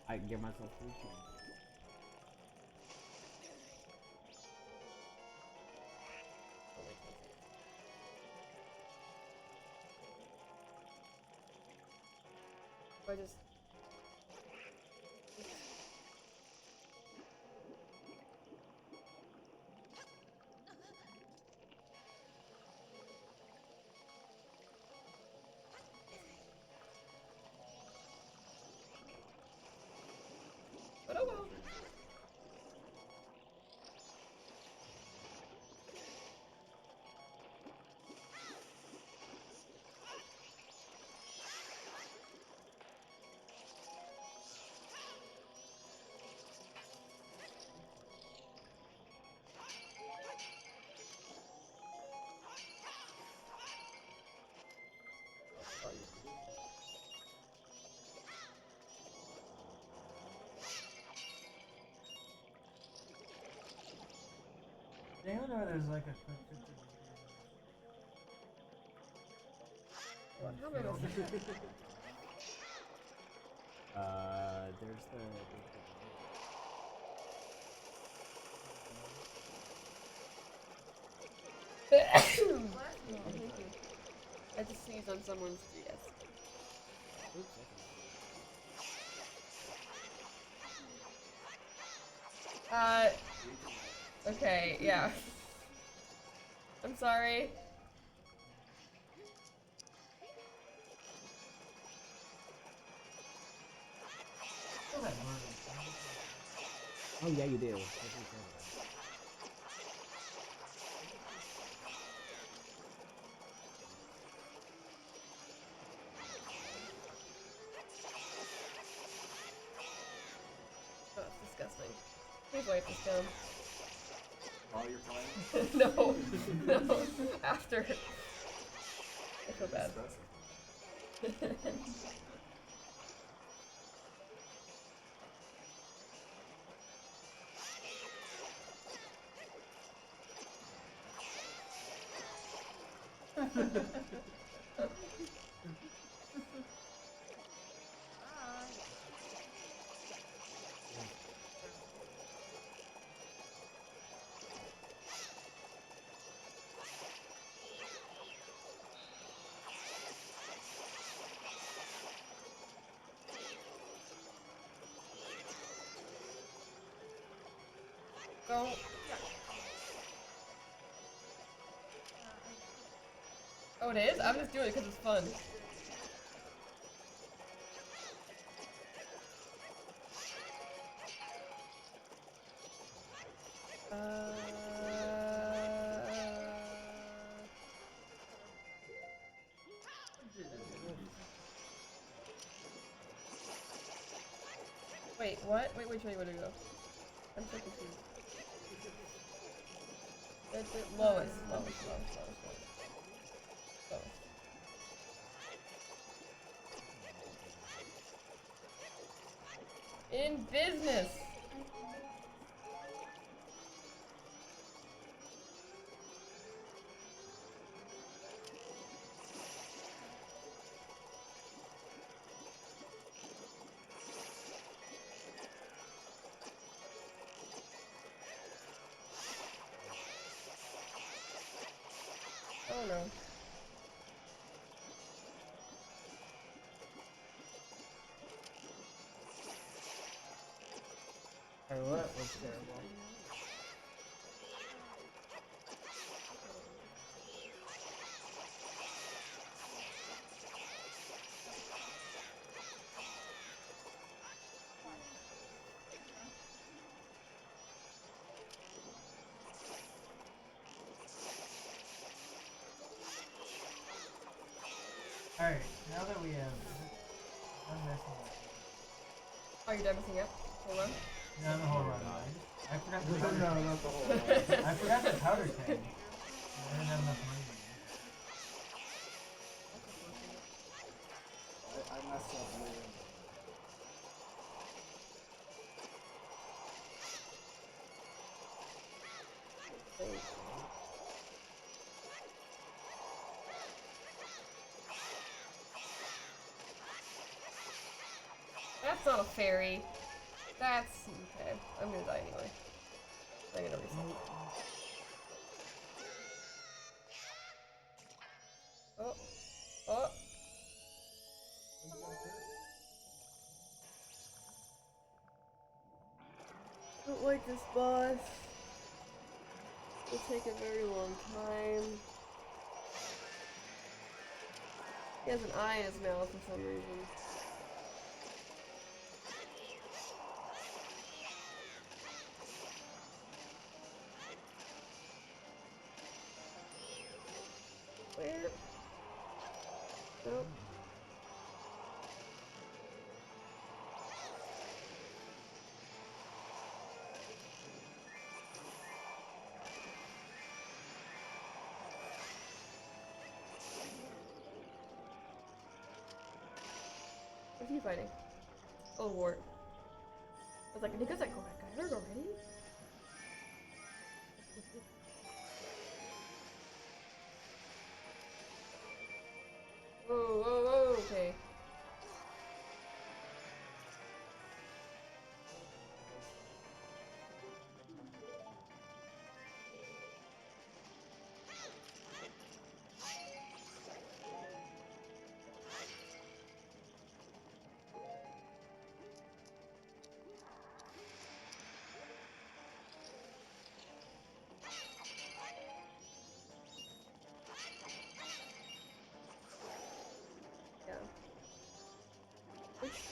I give myself 3 chances. I just... But oh well. They don't know there's like a quick 50 What? How am I missing that? There's the Thank you. I just sneezed on someone's DS. Oops, Okay, yeah. I'm sorry. Oh yeah, you do. Oh, it's disgusting. Please wipe this down. While you're playing? No. No. After. I feel bad. Go. Oh, it is? I'm just doing it because it's fun. Wait, what? Wait, show me where to go. I'm so confused. It's it lowest. In business! Oh no. Oh, that was terrible. Alright, now that we have done messing up. Are you done messing up? Hold on. Done the whole run. I forgot the powder No, tank. not the whole run. I forgot the powder tank. I didn't have enough money. I messed up later. That's not a fairy. That's okay. I'm gonna die anyway. I'm gonna reset. Oh. Oh. I don't like this boss. It'll take a very long time. He has an eye in his mouth for some reason. Where? Nope. What's he fighting? Oh, Wart. I was like, I think it's like, go back, I heard already. Whoa, whoa, whoa, okay.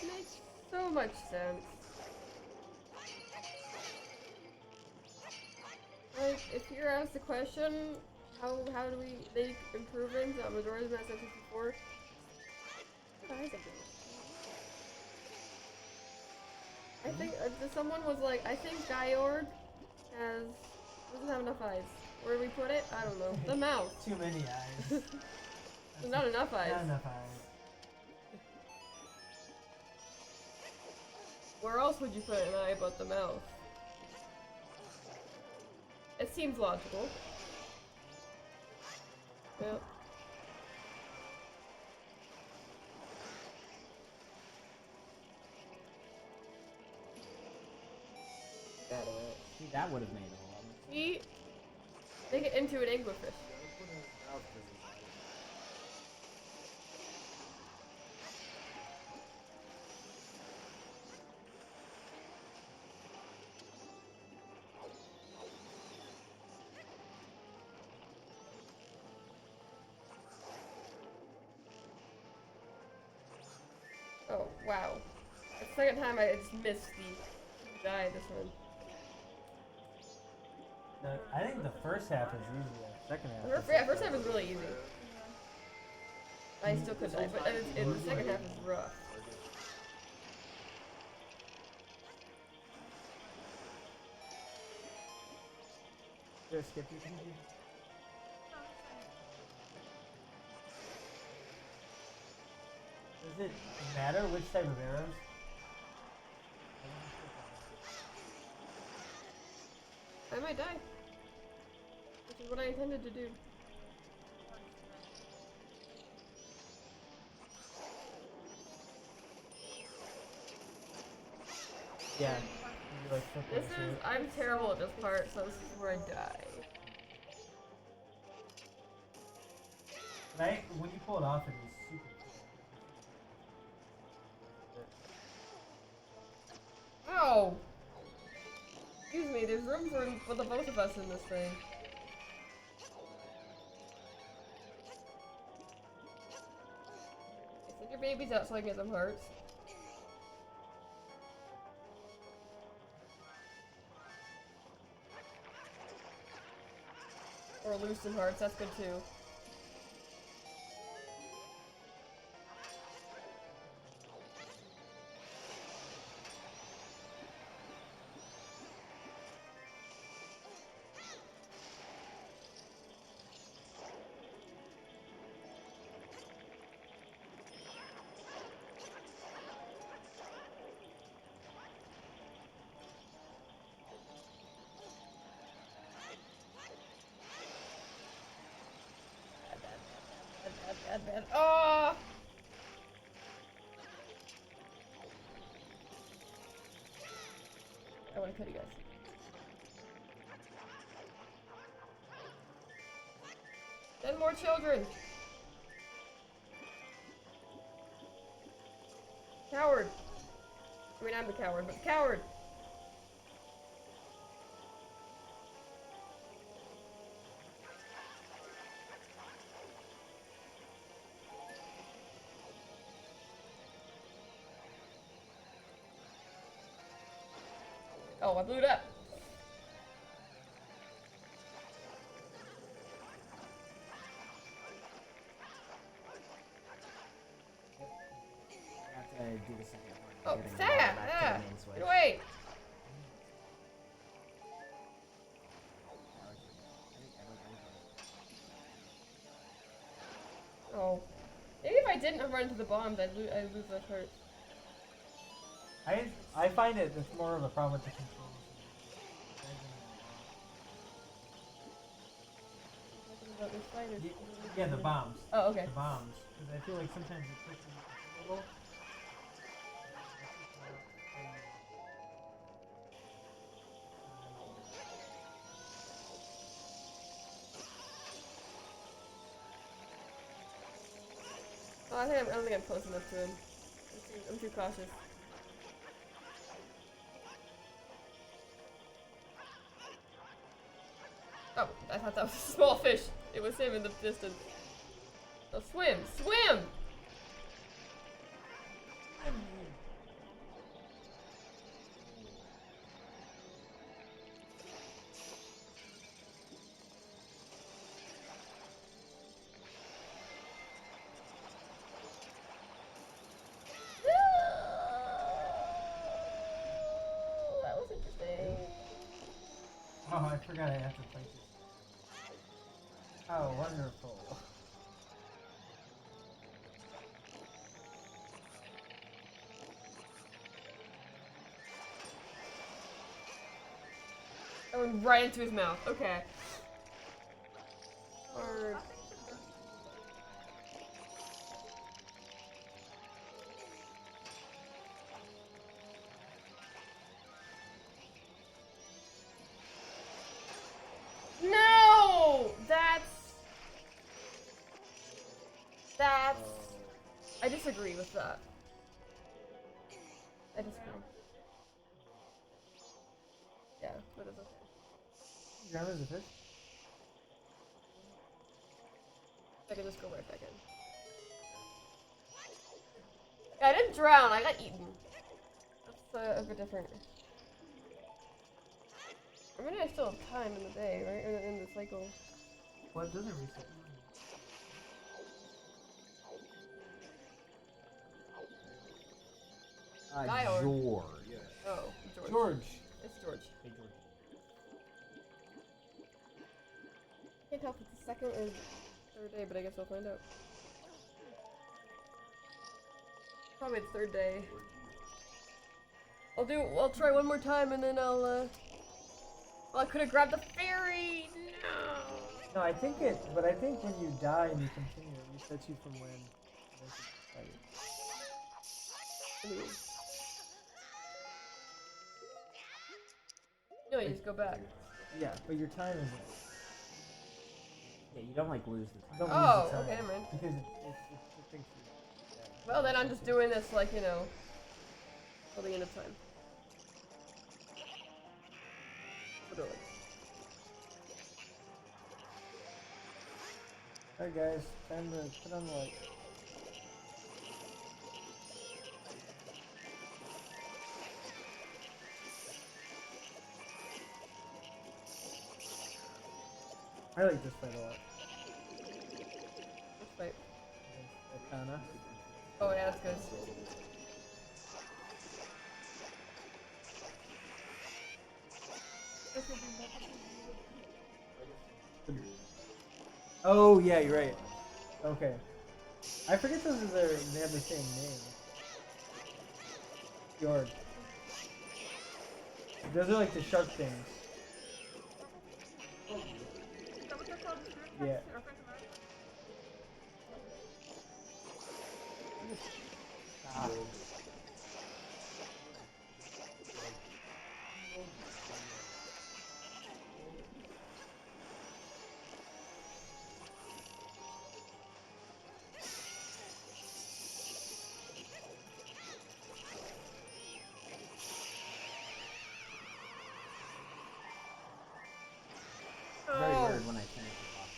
makes so much sense. Like, if you're asked the question, how do we make improvements on Majora's Mask 64? I think someone was like, I think Gyorg doesn't have enough eyes. Where do we put it? I don't know. The mouth. Too many eyes. There's not enough eyes. Not enough eyes. Where else would you put an eye but the mouth? It seems logical. Yep. Got it. See, that would have made a whole lot more sense. See? Make it into an anglerfish. Oh, wow. The second time I just missed the die this one. I think the first half is easy. The second half. First half is really easy. I still could die, but the second half is rough. Is there a skip you can do? Does it matter which type of arrows? I might die. Which is what I intended to do. Yeah. I'm terrible at this part, so this is where I die. Right? When you pull it off, it is super cool. Ow! Excuse me, there's room for the both of us in this thing. Send your babies out so I can get some hearts. Or lose some hearts, that's good too. Bad. Oh! I want to kill you guys. Then more children! Coward! I mean, I'm the coward, but coward! Oh, I blew it up. I have to do the second part. Oh, Getting stop! back to the main switch. Get away! Oh. Maybe if I didn't run into the bombs, I'd lose that hurt. I find it's more of a problem with the controls. About this fight or Yeah, the bombs. Oh, okay. The bombs. Because I feel like sometimes it pushes me a little. Oh, I don't think I'm close enough to him. I'm too cautious. Oh, I thought that was a small fish. It was him in the distance. Oh, swim! Swim! Oh, I forgot I have to play this. Oh, wonderful. I went right into his mouth. Okay. Or no! That's I disagree with that. I disagree. Yeah, but it's okay. Grab as a fish? I can just go right back in. Yeah, I didn't drown, I got eaten. That's a bit different. I mean, I still have time in the day, right? Or in the cycle. Well, it doesn't reset. Guy or- George. Oh, George. George. It's George. Hey, George. Can't tell if it's the second or third day, but I guess we'll find out. Probably the third day. I'll try one more time and then I'll, well, I could've grabbed the ferry! No! No, I think when you die and you continue, it resets you from when No, you just go back. Yeah, but your time isn't. Yeah, you don't like lose the time. Don't Oh, lose the time. okay, man. Because it thinks you. Well, then I'm just doing this like, you know, till the end of time. Literally. Alright guys, time to put on the light. I like this fight a lot. Which fight? Akana. Oh yeah, that's good. Oh yeah, you're right. Okay. I forget those are they have the same name. Fjord. Those are like the shark things. Yeah. Ah. Very weird when I finish the boss.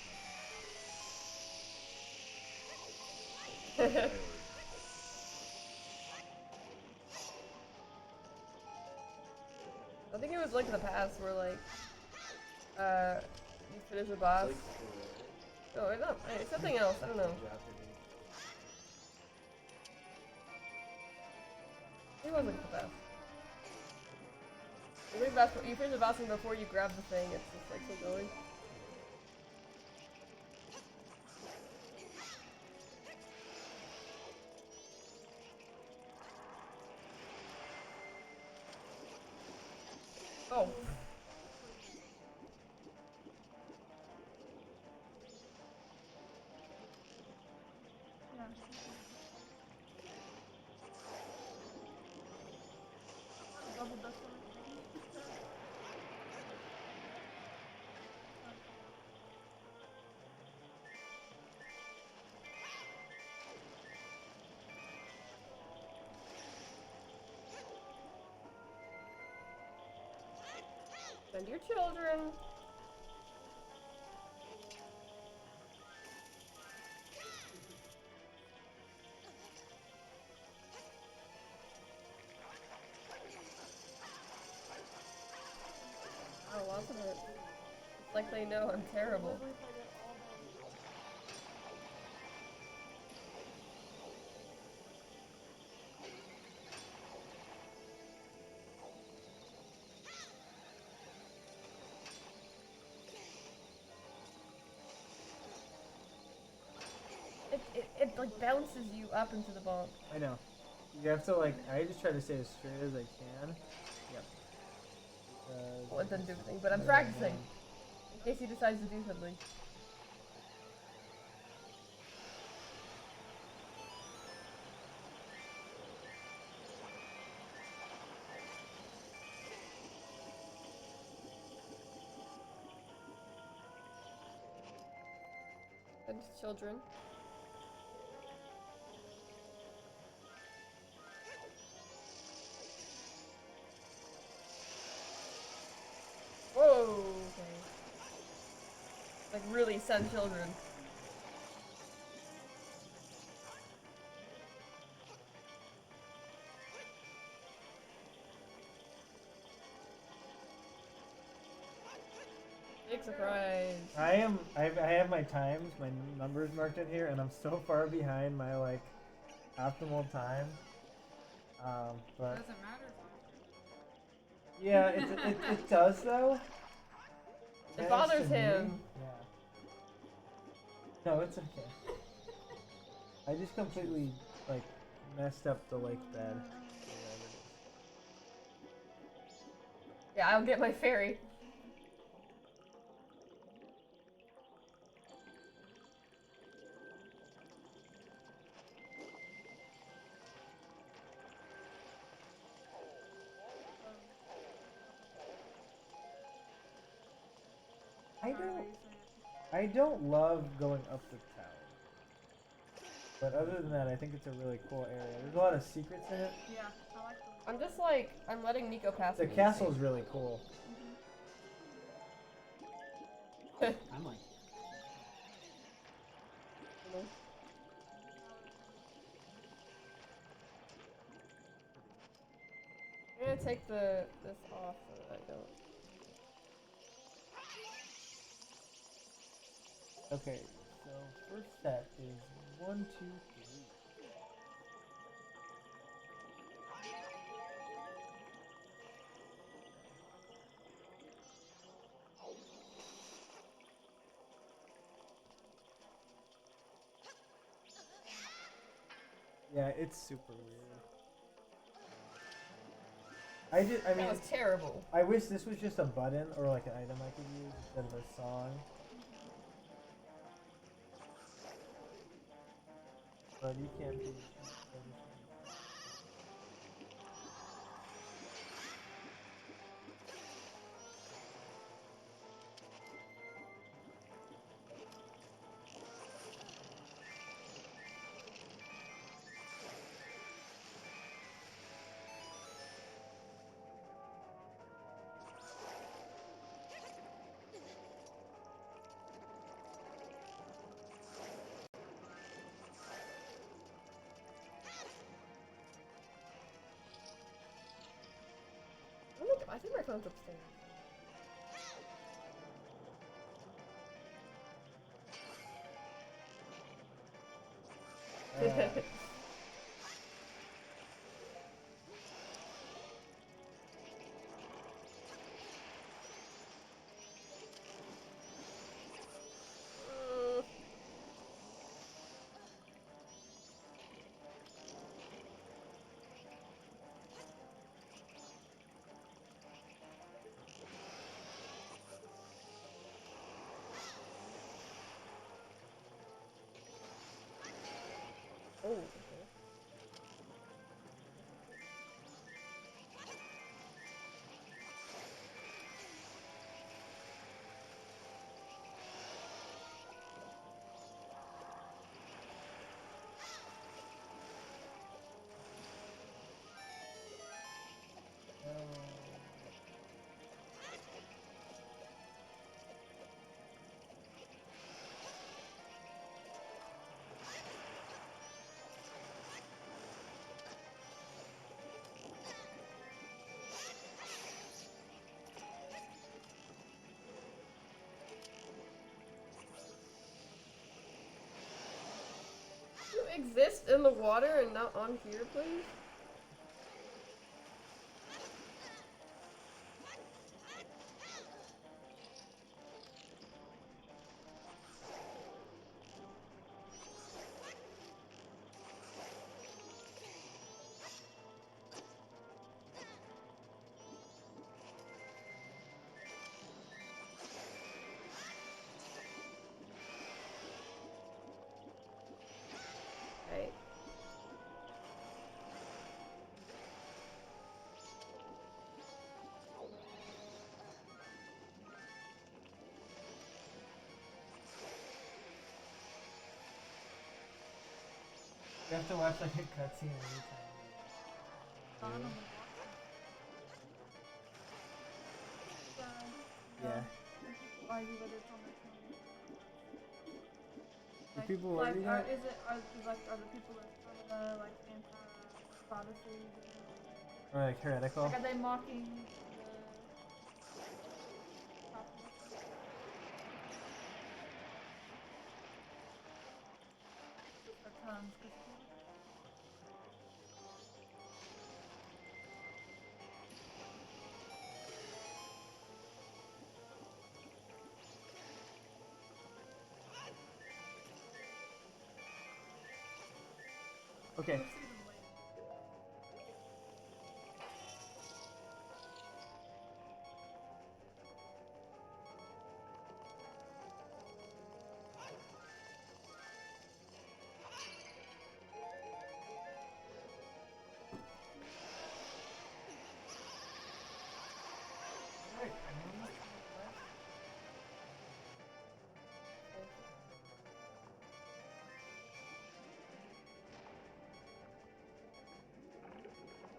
I think it was like in the past where like, you finish a boss. Oh, it's not. It's something else. I don't know. It was like the best. You finish the boss and before you grab the thing, it's just like so going. Oh. Double dust Send your children. Oh, lots of it. It's like they know I'm terrible. like bounces you up into the bump. I know. You have to like. I just try to stay as straight as I can. Yep. Well, it doesn't do anything, but I'm practicing in case he decides to do something. And children. Whoa, okay. Like really send children. Big surprise. I have my times, my numbers marked in here, and I'm so far behind my like optimal time. But Doesn't matter as long as yeah, it does though. It Managed bothers to him. me. Yeah. No, it's okay. I just completely like messed up the like bed. Yeah, I'll get my fairy. I don't love going up the tower. But other than that, I think it's a really cool area. There's a lot of secrets in it. Yeah, I like the I'm just like, I'm letting Nico pass The me. castle's really cool. I'm like, I'm gonna take this off so that I don't. Okay, so first set is 1, 2, 3. Yeah, it's super weird. I mean, That was terrible. I wish this was just a button or like an item I could use instead of a song. But you can't be. I think my phone's upstairs. Oh, okay. You exist in the water and not on here, please? You have to watch like a cutscene every time. Yeah. Argue whether it's on their phone. Do people argue that? Is it are the people in Canada like anti-privacy? Or like heretical. Like, are they mocking the tons? Okay.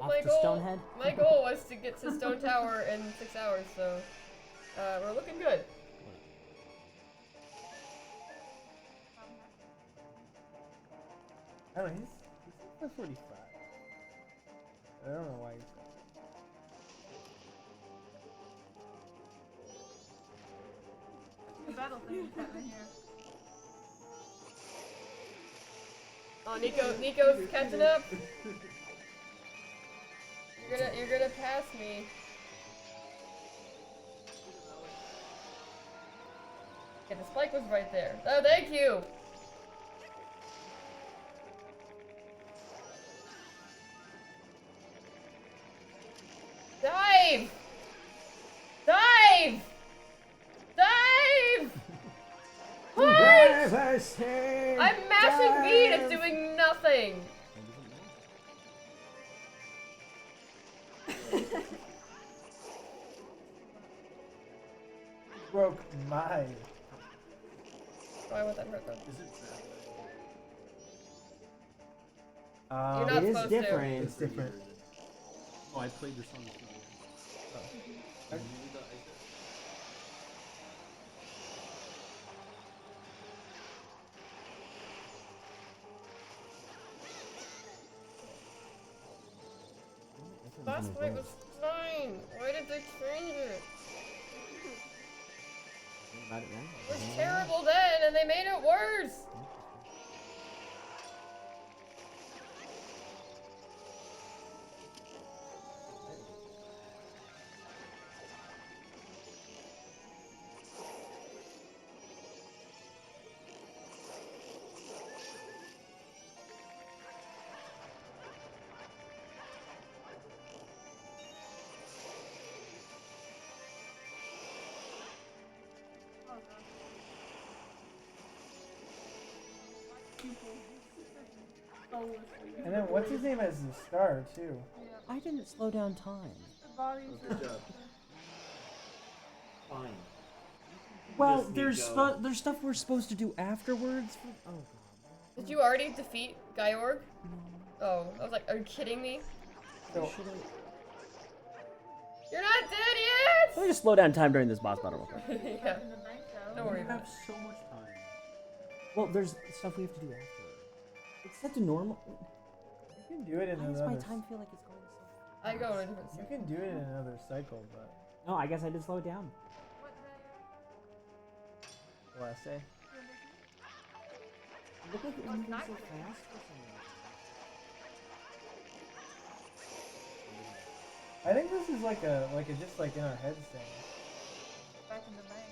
Off to Stonehead? My goal was to get to Stone Tower in 6 hours, so we're looking good. I don't know, he's at 45. I don't know why he's The battle thing is happening here. Oh, Nico's catching up. You're gonna pass me. Okay, the spike was right there. Oh, thank you. Dive! Dive! Dive! What? I'm mashing B and it's doing nothing. broke my. Why would that hurt them? Is it You're not it is supposed different. to. It's different. Oh, I played this on the TV. Oh. Last fight was fine. Why did they change it? About it then? It was terrible then, and they made it worse. And then what's his name as the star too? I didn't slow down time. Good job. Fine. Well, Just there's stuff we're supposed to do afterwards. Oh god. Did you already defeat Gyorg? Oh, I was like, are you kidding me? So, You're not dead yet! Let me just slow down time during this boss battle real quick. Yeah. Don't worry You about have it. so much time. Well, there's stuff we have to do after. It's set to normal. you can do it in Why does another. my time feel like it's going so fast? I go in a different You second. can do it in another cycle, but No, I guess I did slow it down. the last day. It looked like it was moving so fast for some reason. I think this is like a just like in our heads thing. Back in the bank.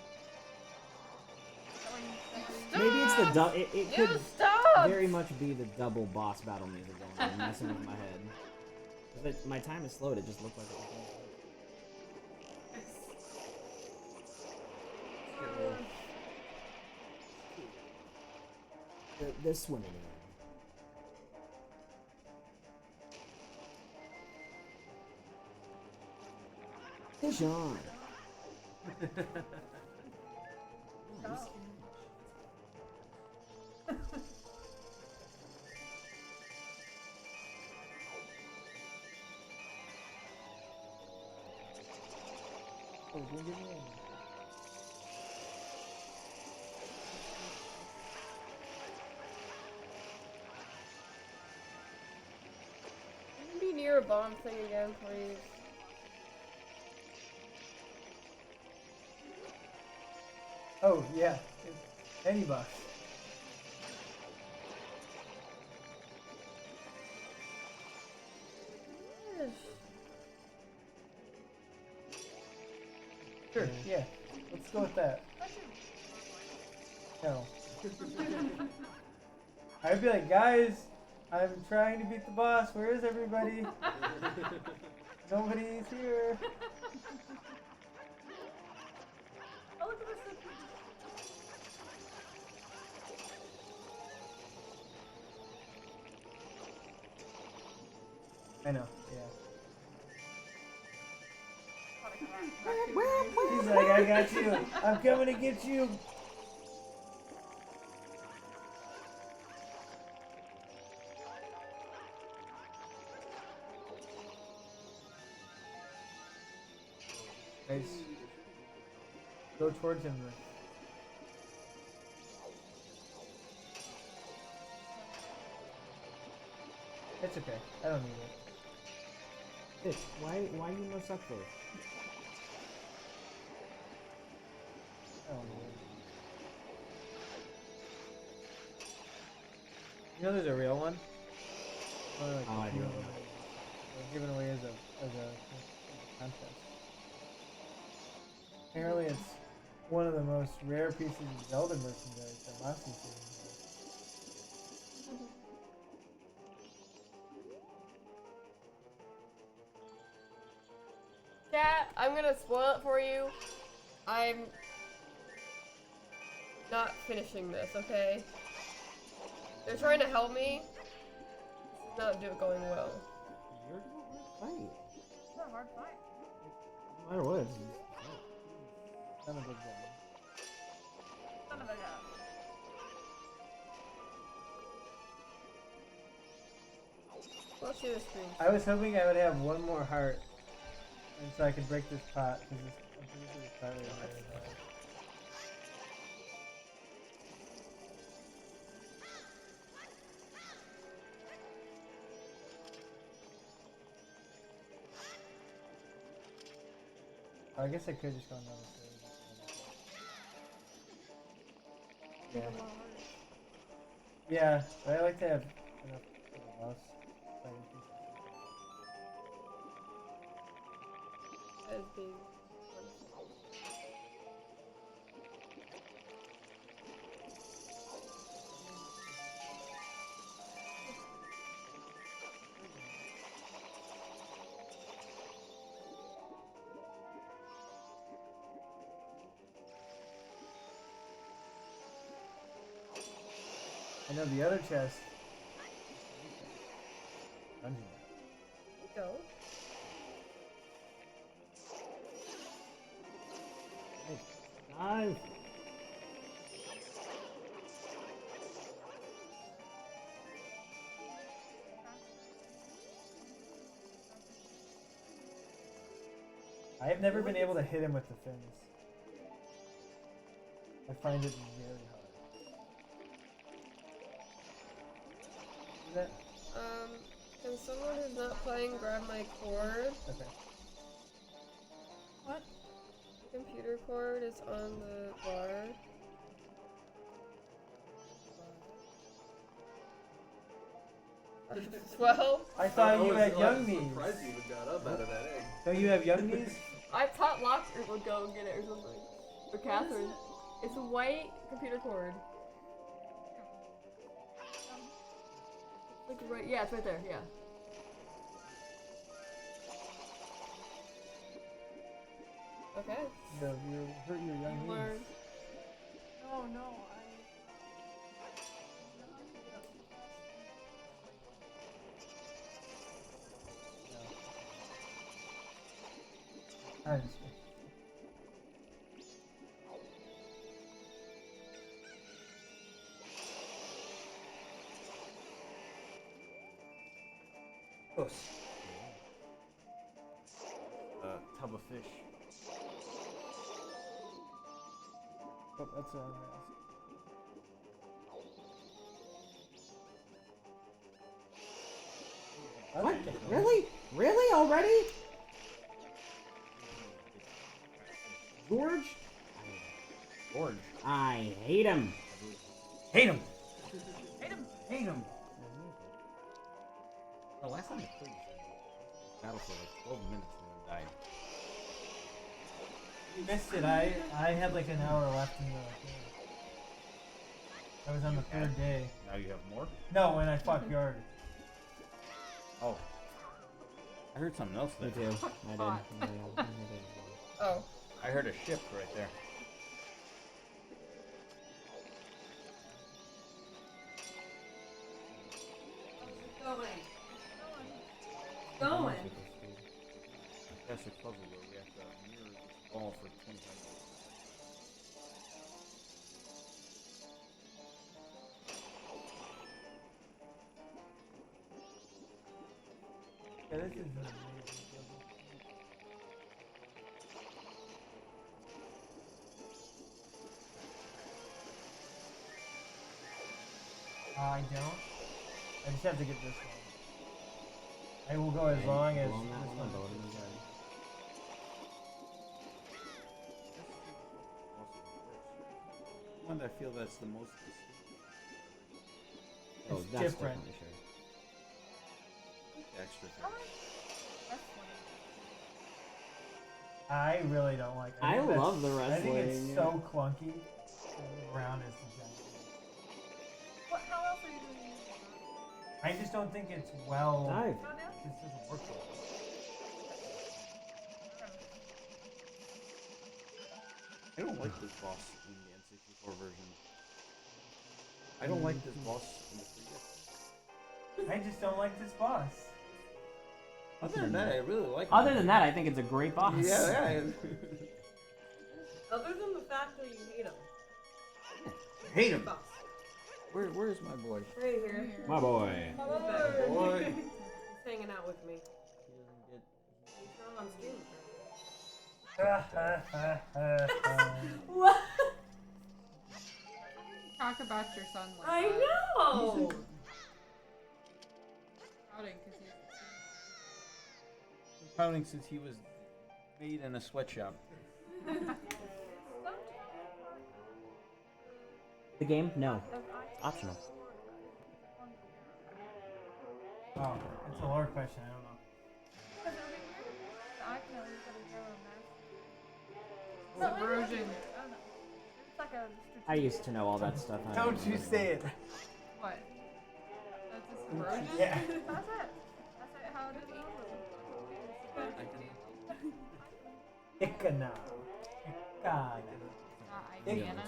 Maybe it's the it You could stop! very much be the double boss battle music going on, messing with my head. But my time is slowed. It just looked like it was going slow. The swimming area. Dijon. Nice. Oh, don't give me any. Can you be near a bomb thing again, please? Oh, yeah. Any box. Sure, yeah. Let's go with that. No. I'd be like, guys, I'm trying to beat the boss. Where is everybody? Nobody's here. Oh, look at this. I know, yeah. He's He's like, I got you. I'm coming to get you. Guys, go towards him. It's okay. I don't need it. Bitch, why you no suck for? I don't need it. You know there's a real one? Only like I a few do. of them. They're given away as a contest. Apparently it's one of the most rare pieces of Zelda merchandise that Masi's seen. Chat, I'm gonna spoil it for you. I'm not finishing this, okay? They're trying to help me. This is not going well. You're in a hard fight. It's not a hard fight. No matter what, it's Son of a gun. Son of a gun. Let's see the screen. I was hoping I would have one more heart, and so I could break this pot, because I'm pretty sure this pot is very bad. I guess I could just go another stage. Yeah. Yeah, but I like to have enough for the boss. So I can keep it. As being wonderful. I know the other chest. Dungeon. Go. dive. I have never been able to hit him with the fins. I find it very hard. Is that? Can someone who's not playing grab my cord? Okay. What? The computer cord is on the bar. Well, I thought you had young I'm knees. surprised you even got up out of that egg. Don't you have young knees? I thought Locker would go and get it or something. Or Catherine. It's a white computer cord. Like right, yeah, it's right there. Yeah. Okay. No, you hurt your young knees. Learn. No, no, I understand. Close. Tub of fish. Oh, that's What? Really? Really already? George? George. I hate him. Hate him. Hate him. Hate him. The last time I played this battle for like 12 minutes and then died. You missed it. I had like an hour left in the game. I was on the third day. Now you have more? No, and I fought Yard. Oh. I heard something else there. Me too. I did. Oh. I heard a ship right there. Going. That's a puzzle where we have to mirror this ball for 25 minutes. Yeah, this is an amazing puzzle. I don't. I just have to get this one. I will go as long as this one. One that I feel that's the most Oh, It's that's different. definitely sure. extra I really don't like it. I think that's- love the I think it's wrestling. so clunky. Around is the giant. How else are you doing this? I just don't think it's well. Dive. Go down? This doesn't work well. I don't like this boss in the N64 version. I don't like this boss in the 3DS. I just don't like this boss. Other than that, I really like it. Other than that, I think it's a great boss. Yeah. Other than the fact that you hate him. Hate him. Where's my boy? Right here. My boy. Boy. He's hanging out with me. He doesn't get. He's not on stream. What? Talk about your son like I that. know! Pouting 'cause he's Pouting since he was made in a sweatshop. The game? No. Optional. Oh, it's a lore question. I don't know. Subversion. It's like a I used to know all that stuff. I Don't you say it. What? That's a subversion? Yeah. That's it. That's it. How it is. Ikana. Ikana. Not Icana.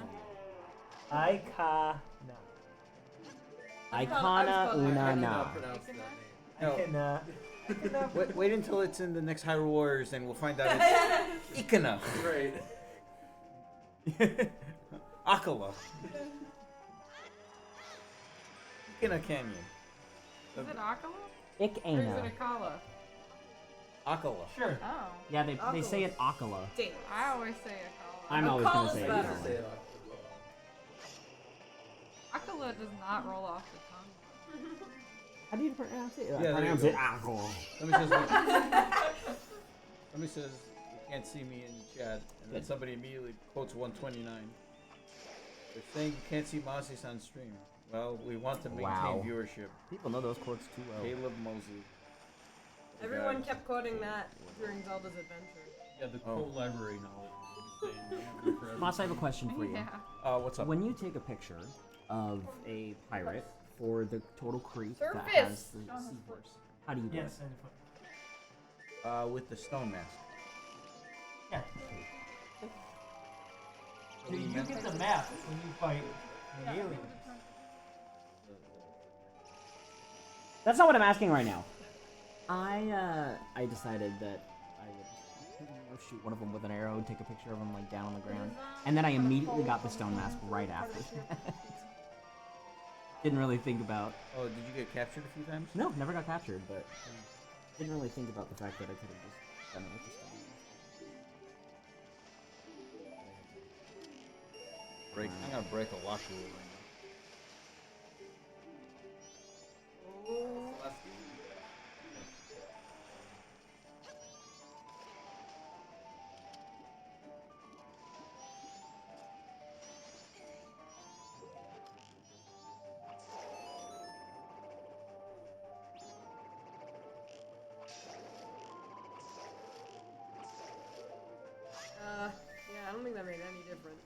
Ikana. Icona una na. Ikana. Wait until it's in the next Hyrule Warriors and we'll find out it's Ikana. Right. Akala. Ikana Canyon. Is it Akala? Or is it Ikana. Akala? Akala. Sure. Oh. Yeah, they say it Akala. I always say Akala. I'm always gonna say better. it. Akala does not roll off the tongue. How do you pronounce it? Yeah, I there you pronounce go. it Akala. Somebody says you can't see me in chat, and then somebody immediately quotes 129. They're saying you can't see Mozzie's on stream. Well, we want to maintain Wow. viewership. People know those quotes too well. Caleb Mosley. Everyone kept quoting that during Zelda's adventure. Yeah, the Oh. co-library knowledge. Moss, I have a question for you. Yeah. What's up? When you take a picture of a pirate for the Total Creek that Surface! has the seahorse, how do you do Yes, it? I With the stone mask. Yeah. Do you get the map when you fight the aliens? That's not what I'm asking right now. I decided that I would shoot one of them with an arrow, take a picture of him like down on the ground, and then I immediately got the stone mask right after. Didn't really think about. Oh, did you get captured a few times? No, never got captured, but didn't really think about the fact that I could have just done it with the stone mask. break. I'm gonna break a luck rule right now. Yeah, I don't think that made any difference.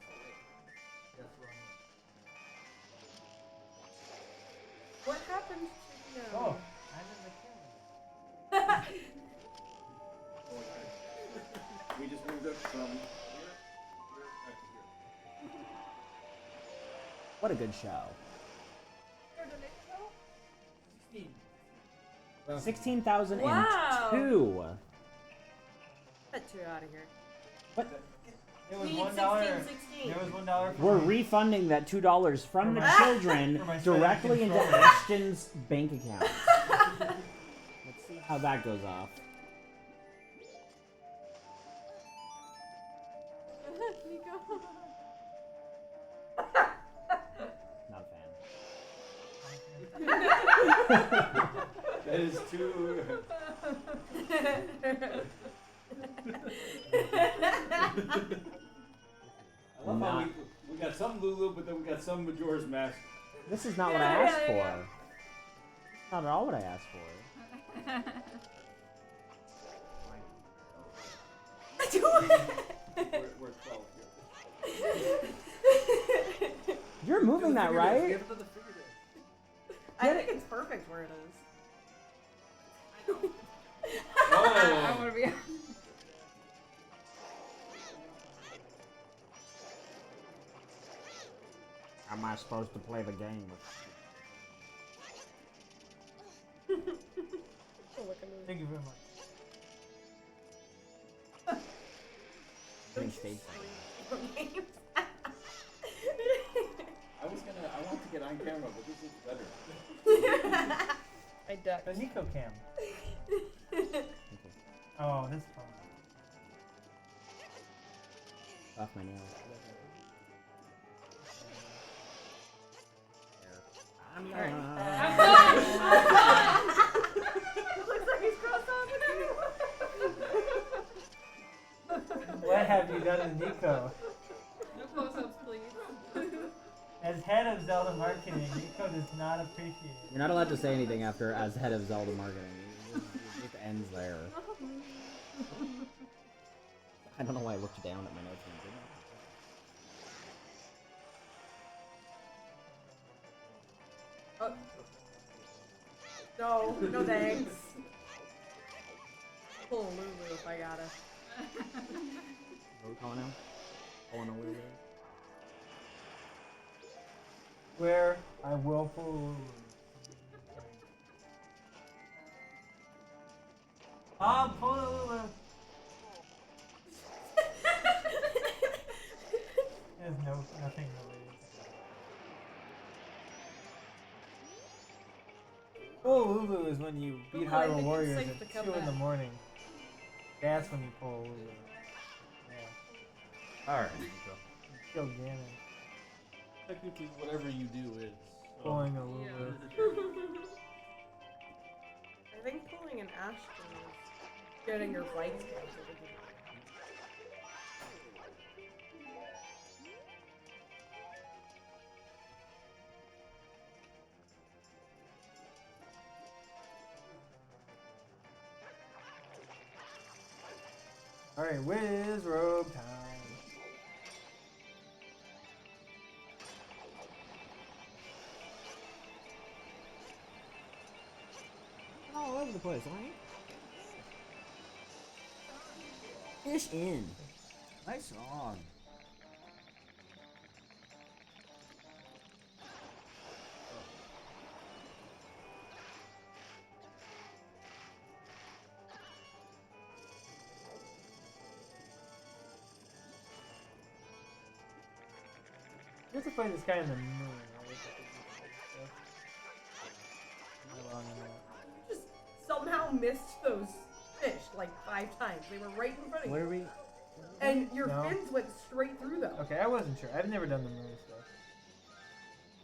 That's wrong. What happened to the, Oh, I'm in the camera. We just moved up from here back to here. What a good show. 16,002. Wow. Get you out of here. What? There was We need $1. 16. There was $1 for We're my- refunding that $2 from the my- children for my directly into controller. Ashton's bank account. Let's see how that goes off. Nico. Not a fan. That is too. I love how we got some Lulu, but then we got some Majora's Mask. This is not what I asked for. Not at all what I asked for. We're 12 here. You're moving that, right? Give it to the figure. I think it's perfect where it is. Oh. I want to be. How am I supposed to play the game with? Thank you very much. Doing stage I want to get on camera, but this is better. I ducked. The Nico cam. Oh, this fun. Off my nails. I'm Alright. Looks like he's crossed off What have you done to Nico? No close-ups, please. As head of Zelda marketing, Nico does not appreciate it. You're not allowed to say anything after as head of Zelda marketing. It just ends there. I don't know why I looked down at my notes and didn't. Oh. No thanks. Pull a Lulu if I gotta. What are we calling him? Pulling a Lulu? Where I will pull Lulu. I'm pulling a Lulu. There's nothing related to that. Pull Lulu is when you beat Lulu, I think Hyrule it's Warriors safe at to come 2 in the back. morning. That's when you pull Lulu. Yeah. Alright. Kill Ganon. Technically, whatever you do is. Pulling a Lulu. I think pulling an Ashton is getting your fights counted. Alright, whiz robe time. All over the place, aren't you? Fish in. Nice song. You have to find this guy in the moon, right? Am I wrong on that? You just somehow missed those fish like 5 times. They were right in front of you. What are we? And your No. fins went straight through them. Okay, I wasn't sure. I've never done the moon stuff.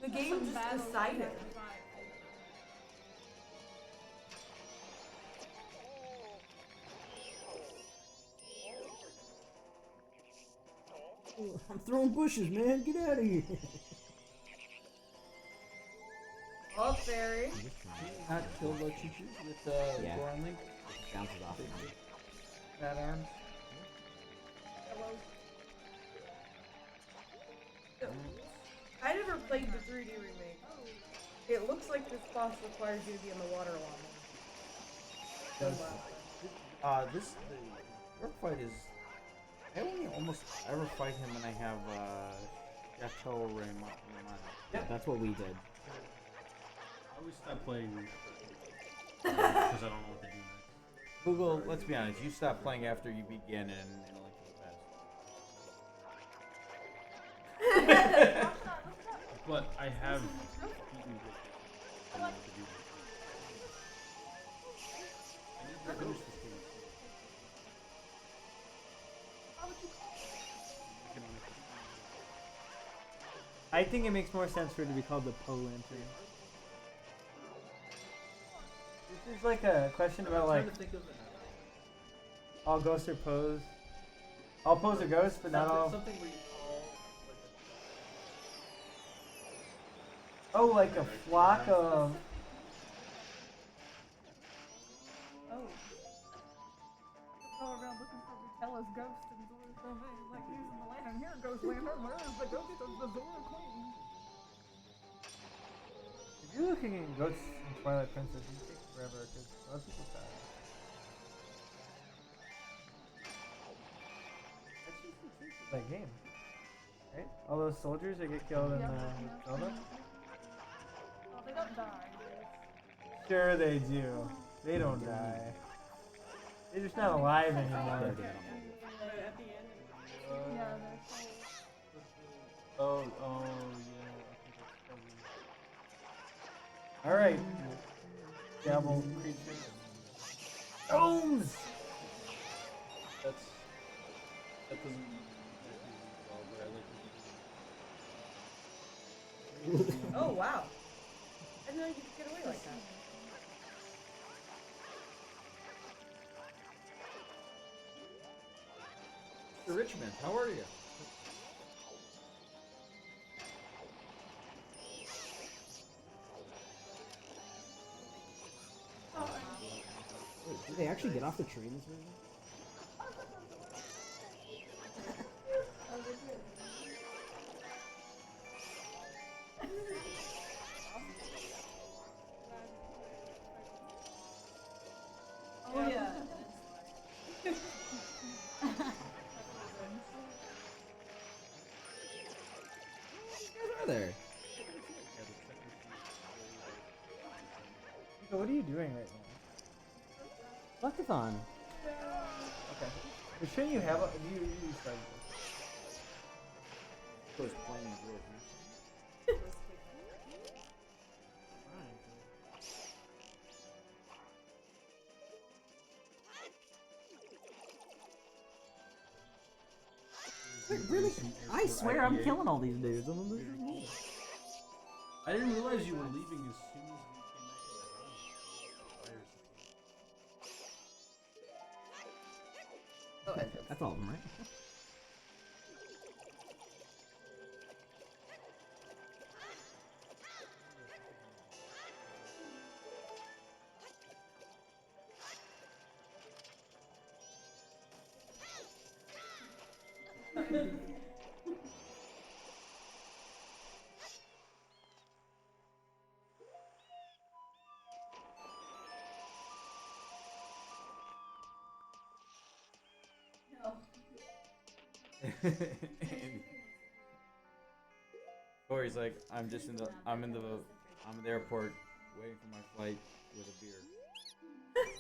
The game just decided. I'm throwing bushes, man. Get out of here. Oh, fairy. Not killed the choo-choo with Yeah. Goron Link? Bounces off. Fat arms. Hello. I never played the 3D remake. It looks like this boss requires you to be in the water a lot more. This the orc fight is. I only almost ever fight him when I have Chateau Raymond. Yeah, that's what we did. I always stop playing because I don't know what to do next. Google, let's be honest, you stop playing after you begin in A Link to the Past. But I have beaten this. I don't know what to do next. I need to finish this game. I think it makes more sense for it to be called the Poe Lantern. This is like a question about like all ghosts are Poes. All Poes are ghosts, but not all. Something where you call Oh, like a flock of. Oh. Go around looking for Rutella's ghost and Zora's domain, like using the lantern. Here goes lantern, where is the ghost of the Zora Queen? If you're looking at ghosts in Twilight Princess, you take forever because a lot of people die. That's just the truth of that game, right? All those soldiers that get killed in Zelda. Oh, they don't die. Sure they do. They don't die. They're just not alive anymore. Yeah, Oh, yeah. All right, devil creature. Ohms. That doesn't well, but I like it. Oh, wow. I didn't know you could get away like that. Mr. Richmond, how are you? Wait, did they actually get off the tree in this version? Oh yeah. Are there? So what are you doing right now? Buckathon. Okay. But shouldn't you have a? You started this. I was playing the girl. Wait, really? I swear I'm killing all these dudes. I didn't realize you were leaving as soon as we came back to the house. Oh, entrance. That's all of them, right? Corey's like, I'm in the airport waiting for my flight with a beer.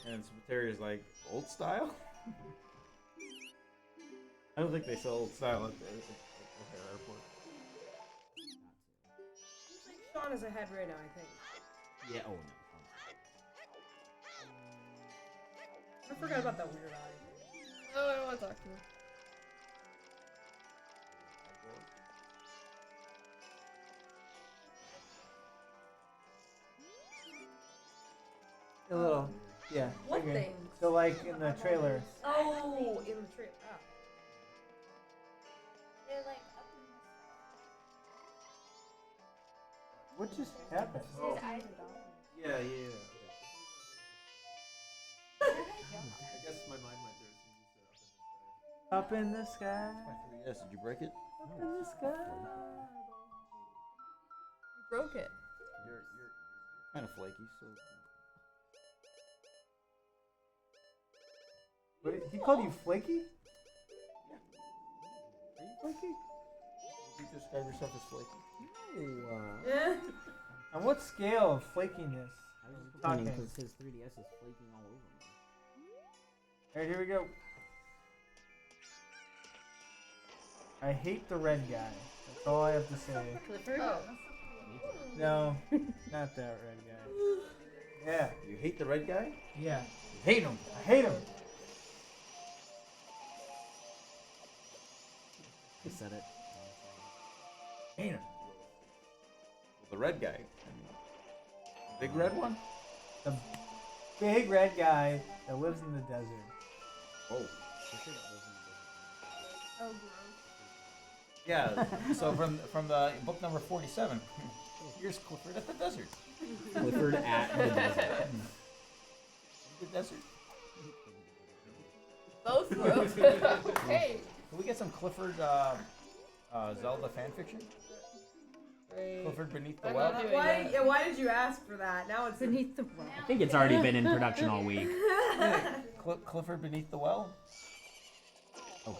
And Terrier's like, old style? I don't think they sell old style at the airport. Sean is ahead right now, I think. Yeah, oh no. I forgot about that weird eye. Oh, I don't want to talk to him. A little, yeah. What okay. things? So like in the trailer. Oh, in the trip. Oh. They're like up in What just happened? his eyes are dog. Yeah. I guess my mind went there as soon as you said Up in the sky. Yes, did you break it? Up in the sky. You broke it. You're kind of flaky, so. What, he called you flaky? Are you flaky? You describe yourself as flaky? No. Yeah. On what scale of flakiness? I was just Talking. complaining because his 3DS is flaking all over me. Alright, here we go. I hate the red guy. That's all I have to say. Clifford? No, not that red guy. Yeah. You hate the red guy? Yeah. You hate him. I hate him. I said it. Hate him. Well, the red guy. I mean, the big red one? The big red guy that lives in the desert. Oh. Oh, gross. Yeah. So from the book number 47, here's Clifford at the desert. Clifford at the desert. The desert. Both broke. Hey. Can we get some Clifford Zelda fanfiction? Clifford Beneath the Well? Why did you ask for that? Now it's Beneath the well. I think it's already been in production all week. Clifford Beneath the Well? Oh.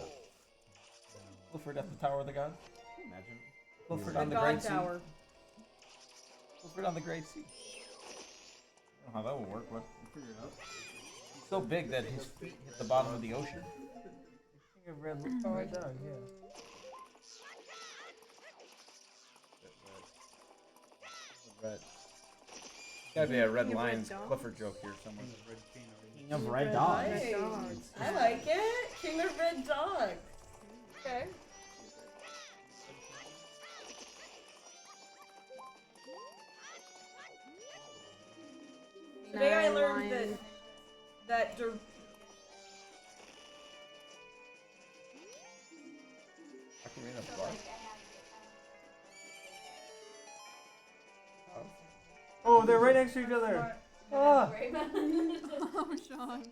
Clifford at the Tower of the Gods? Can you imagine? Clifford on the God Great Sea? Tower. Clifford on the Great Sea. I don't know how that would work, but we'll figure it out. He's so big that his feet hit the bottom of the ocean. I think a red dog, yeah. Red. Gotta be a Red King of Red Lions Dogs? Clifford joke here somewhere. King of red dogs. Nice. I like it. King of Red Dog. Okay. Today I learned that Ocarina of Time. Oh, they're right next to each other. Oh. Oh, Sean.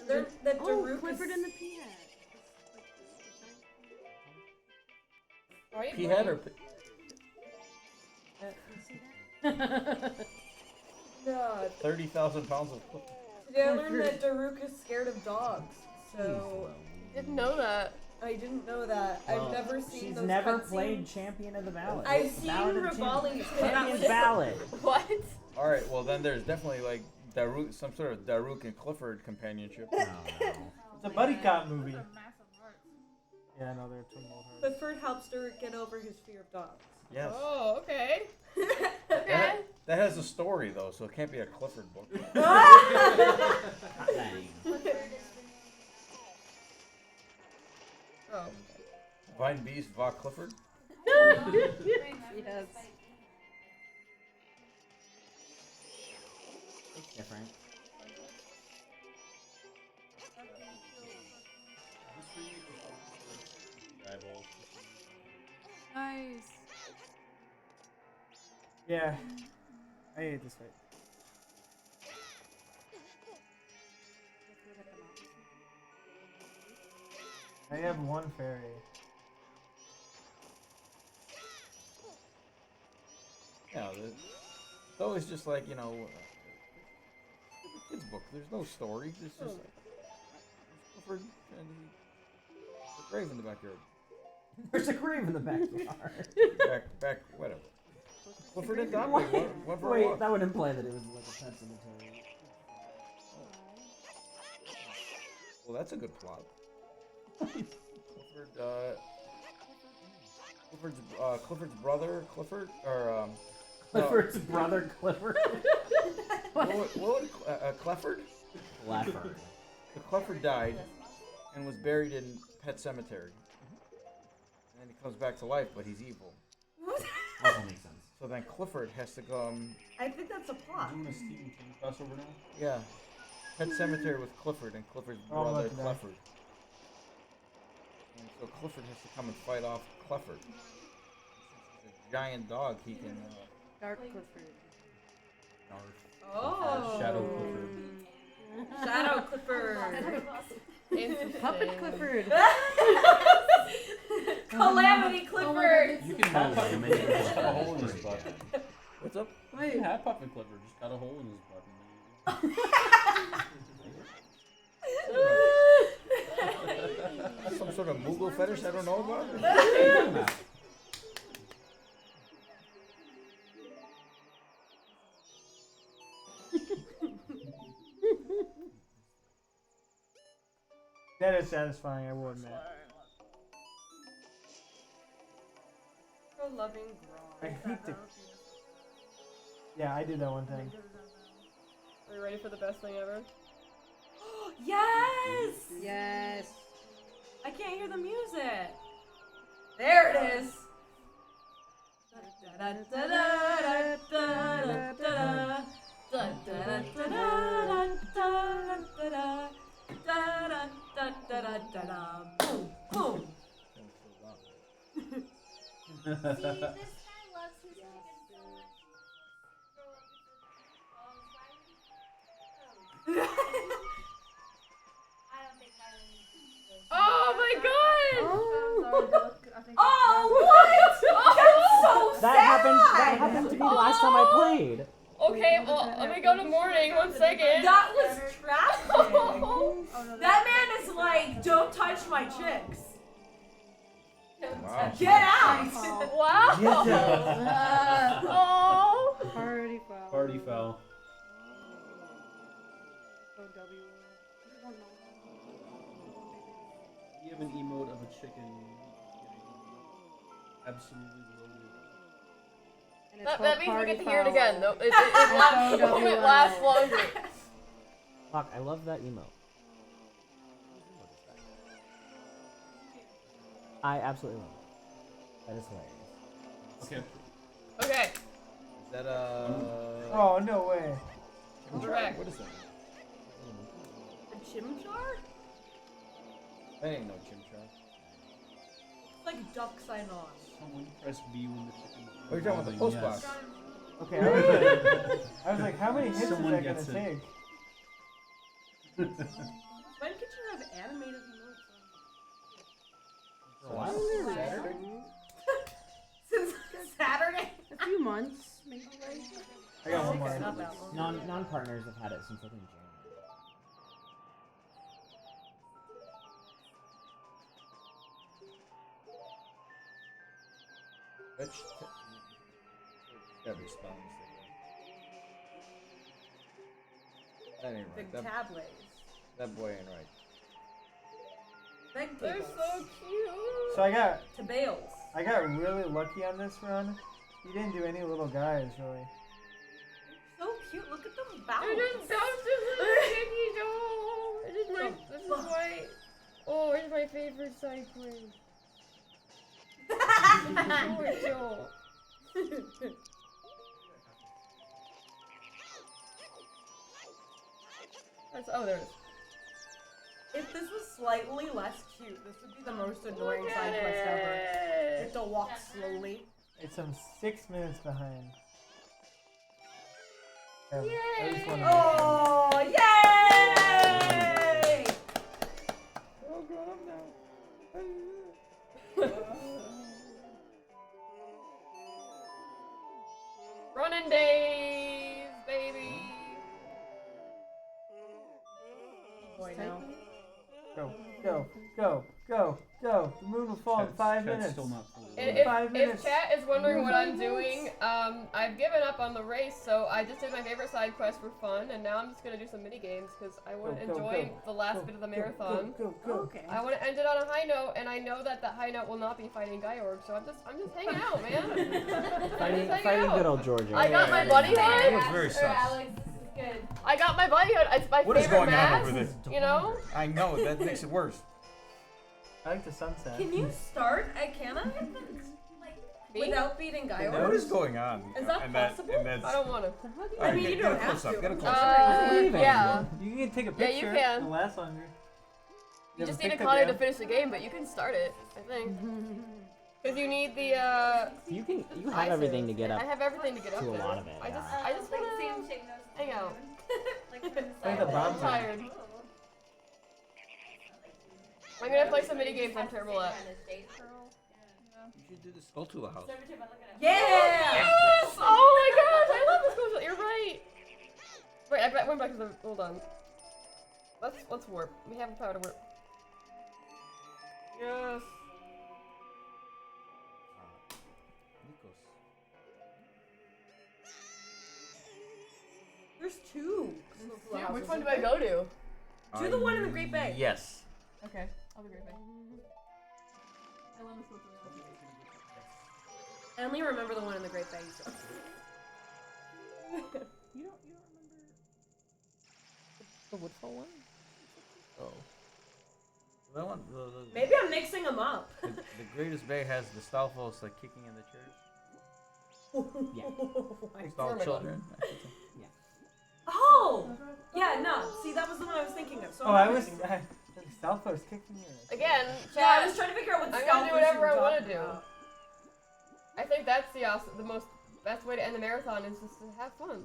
They're the Oh, Daruk Clifford is- and the Peanut. Are you Peahead or No. 30,000 pounds of Clifford? Today I learned that Daruk is scared of dogs. So Didn't know that. I didn't know that. Well, I've never seen She's those never cutscenes. played Champion of the Ballad. I've seen Ballad of Rivali. Champion's Ballad. What? Alright, well then there's definitely like Daruk, some sort of Daruk and Clifford companionship. No. It's a buddy cop movie. Yeah, no, they're twin old hearts. Clifford helps Daruk get over his fear of dogs. Yes. Oh, okay. That has a story though, so it can't be a Clifford book. Dang. Oh. Vine Beast Va Clifford? Yes. It's different. Nice. Yeah. I hate this fight. I have one fairy. Yeah, it's always just like, you know, kids book. There's no story. It's just like, there's Clifford and the grave in the backyard. There's a grave in the backyard. back, whatever. Clifford and Doc Wait, went for a wait, walk. that would imply that it was like a pet cemetery. Well, that's a good plot. Clifford's brother, Clifford, or Clifford's brother, Clifford. what would Clifford? Clifford. So Clifford died and was buried in Pet Cemetery. And then he comes back to life, but he's evil. Also makes sense. So then Clifford has to go. I think that's a plot. Doing a Stephen King crossover now? Yeah. Pet Cemetery with Clifford and Clifford's Oh, brother look at that. Clifford. And so Clifford has to come and fight off Clifford. And since he's a giant dog, he can. Dark Clifford. Oh. Shadow Clifford. Shadow Clifford. Puppet Clifford. Calamity Clifford. You can have him and just cut a hole in his butt. What's up? You can have Puffin Clifford, just cut a hole in his butt. That's some sort of Moogle fetish I don't know about? That is satisfying, I will admit. So loving I Grom. hate to. Yeah, I did that one thing. Are you ready for the best thing ever? Yes. Yes. I can't hear the music. There it is. Boom, boom. See, this guy loves his chicken so much. Throw up his balls. I don't think I need to. Oh my god! Oh, what? That's so That sad. happened to me last time I played. Okay, well, let me go to morning. 1 second. That was tragic. That man is like, don't touch my chicks. Wow. Get out. Wow. Get Oh. Party foul. Party foul. You have an emote of a chicken getting absolutely loaded. That means we get to hear it Party again. foul. No, it lasts longer. Fuck, I love that emote. I absolutely love it. That is hilarious. Okay. Okay. Is that Oh, no way. We're back. What is that? A chimchar? That ain't no chimchar. It's like duck sign on. Someone press B when the chicken. Oh, you're talking about the post box. Okay, I was like, how many hits Someone is that gets gonna it. take? When could you have animated emotes on? Saturday? Since Saturday? A few months, maybe. I got one more. Not that long. Non-partners have had it since I think January. It's gotta be spelling mistake. That ain't Big right. tab lays. That boy ain't right. Big They're tables. so cute. So I got really lucky on this run. You didn't do any little guys, really. So cute. Look at them bounce. They're just bouncing little piggies. Oh, this is my. Oh, it's my favorite side quest. Joel. Oh, there it is. If this was slightly less cute, this would be the most annoying side quest ever. You have to walk slowly. It's I'm 6 minutes behind. Yeah, I just wanna make Oh, yay! Oh, grown up now. Running days, baby. Boy, now. Go, go, go, go, go. The moon will fall in 5 minutes. Still not fully If, 5 minutes. if chat is wondering what I'm doing, I've given up on the race, so I just did my favorite side quest for fun, and now I'm just gonna do some mini games because I want to Go, go, enjoy go. the last Go, bit of the go, marathon. Go, go, go. Okay. I want to end it on a high note, and I know that high note will not be fighting Gyorg, so I'm just hanging out, man. Fighting hanging out. good old Georgia. I got my buddy Hey, line. was very or sus. Alex, this is good. I got my bodyguard. It's my What is favorite going on mask. over there? You know? I know, that makes it worse. I like the sunset. Can you start at Canna without beating Gaior? What is going on? Is that possible? I don't want to. I mean, you don't have to. Get a close Yeah. You can take a Yeah, picture. you can. It'll last longer. You just have need a picked Connie up to yet? finish the game, but you can start it, I think. Because you need the, You have eye everything suit. to get up I have everything to get up to a there. lot of it. I just yeah. want to hang out. Play the bomb I'm tired. I'm gonna play some mini games I'm terrible at. You should do the Skulltula house. Yeah! Yes! Oh my gosh, I love this Skulltula. You're right. Wait, I went back to the. Hold on. Let's warp. We have the power to warp. Yes. There's two. Yeah, which one do I go to? Do the one in the Great Bay. Yes. Okay, I'll be right back. I love this one. I only remember the one in the Great Bay. So. You don't remember the Woodfall one? Oh. That one. Maybe I'm mixing them up. The greatest bay has the Stalfos like kicking in the church. Yeah. Stall children. Yeah. Oh! Yeah, no. See, that was the one I was thinking of. So Oh, I'm I not was. mixing them. South was kicking you. Again, Yeah, I was trying to figure out what I'm scalpers gonna do whatever you I were want to talking do. about. I think that's the best way to end the marathon is just to have fun.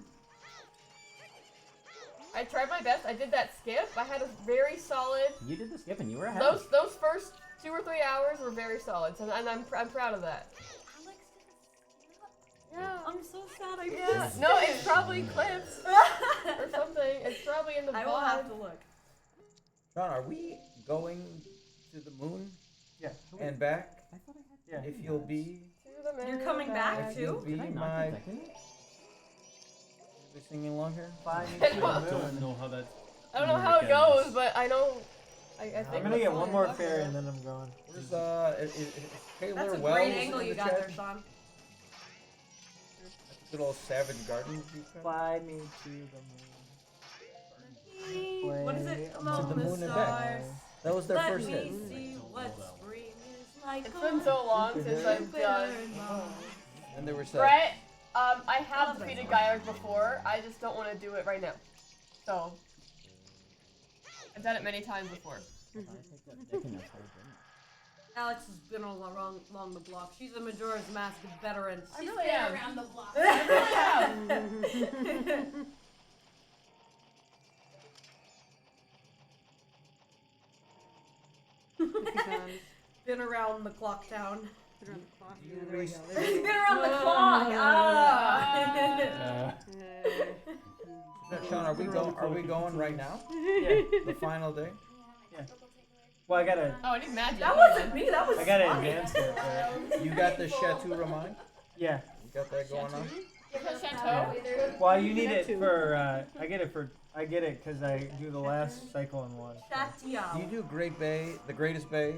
I tried my best. I did that skip. I had a very solid. You did the skip and you were ahead. Those first 2 or 3 hours were very solid, so, and I'm proud of that. Yeah. I'm so sad I Yeah. missed No, it. it's probably clips or something. It's probably in the. I will have to look. Sean, are we going to the moon? Yeah. And back? I thought I had. Yeah. If you'll be. You're coming back If you'll too? be Did I not my. get that? Be singing along here? Fly me I to the don't moon. know how that. I don't know how it goes, but I know. I think I'm gonna get one more fairy and then I'm going. Where's is Taylor That's a Wells great angle in you the got chat? there, Sean. Good old Savage Garden. Fly me to the moon. What is it? To Among the the moon and back. stars. That was their Let first me hit. see what spring is like. It's been so long since I've done. And they were sad. Brett, I have defeated Gaiark before. I just don't want to do it right now. So I've done it many times before. Alex has been along the block. She's a Majora's Mask veteran. I really am. around the block. Been around the clock town. Put her on the clock. Do you Yeah, there we race- go. There we go. Been around the clock. Sean, are we going right now? Yeah. The final day? Yeah. Well, I gotta. Oh, I need magic. That wasn't me. That was I gotta funny. advance it. But You got the Chateau Ramon? yeah. You got that going on? Chateau? Well, you need it for. I get it because I do the last cycle in one. Do you do Great Bay, the Greatest Bay,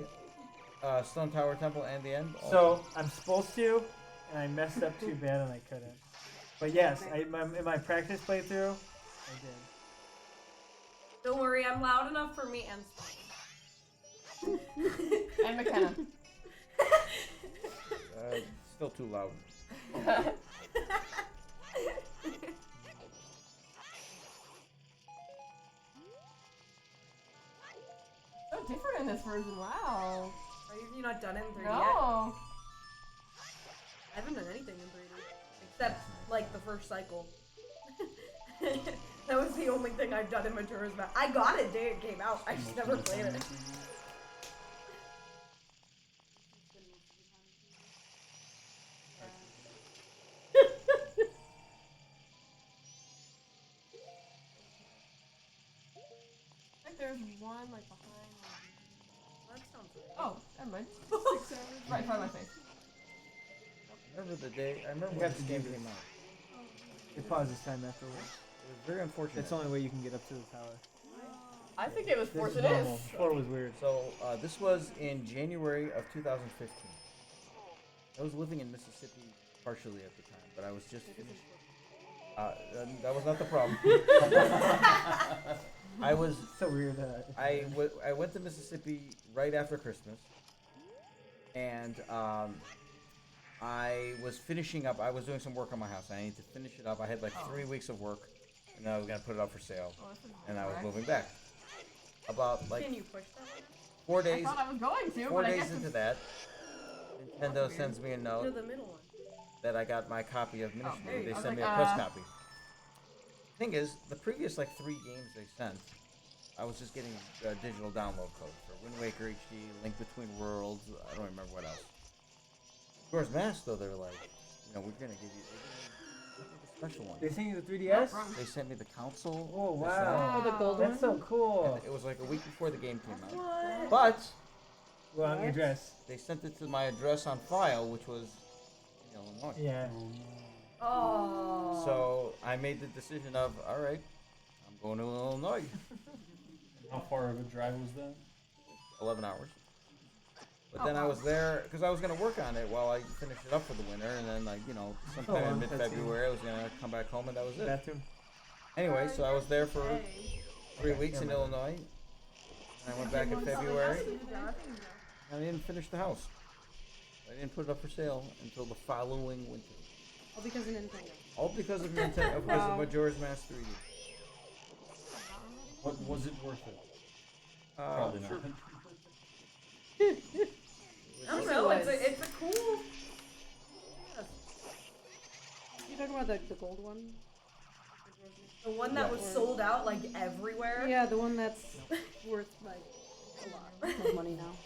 Stone Tower Temple, and the end? So I'm supposed to, and I messed up too bad and I couldn't. But yes, in my practice playthrough, I did. Don't worry, I'm loud enough for me and And McKenna. Still too loud. So different in this version. Wow. Are you not done it in 3D yet? No. I haven't done anything in 3D. Except, like, the first cycle. That was the only thing I've done in Majora's Mask. I got it day it came out. I just never played it. I think there's one like behind. That sounds right. Oh, never mind. 6 hours. Right in front of my face. Remember the day? I remember You when have this to game do came this. out. It pauses time afterwards. It was very unfortunate. That's the only way you can get up to the tower. I think it was This is fortunate. normal. Before it was weird. So this was in January of 2015. I was living in Mississippi partially at the time, but I was just finished. That was not the problem. I was so weird. I went to Mississippi right after Christmas, and I was finishing up. I was doing some work on my house. I needed to finish it up. I had like 3 weeks of work, and then I was gonna put it up for sale, and I was moving back. About like Can you push that one? 4 days. I thought I was going to, 4 but I days guess into it's... that, Nintendo sends me a No, note the middle one. that I got my copy of Minish there you They go. sent me like, a press copy. Thing is, the previous like 3 games they sent, I was just getting digital download codes for Wind Waker HD, Link Between Worlds. I don't remember what else. Majora's Mask, though, they were like, we're gonna give you a special one. They sent you the 3DS? They sent me the console. Oh They wow! sent Oh, the gold That's one? so cool. it was like a week before the game came out. What? But Wrong address. they sent it to my address on file, which was in Illinois. Yeah. Oh. So I made the decision of, all right, I'm going to Illinois. How far of a drive was that? 11 hours. But then I was there because I was going to work on it while I finished it up for the winter, and then sometime in mid-February I was going to come back home, and that was it. Bathroom. Anyway, so I was there for 3 weeks in Illinois. And I went back in February. I didn't finish the house. I didn't put it up for sale until the following winter. All because of Nintendo. All because of Nintendo, because of Majora's Mask 3D. What was it worth it? Probably Sure. not. I don't know. It's a cool. Yes. You talking about the gold one? The one that was sold out like everywhere. Yeah, the one that's worth like a lot of money now.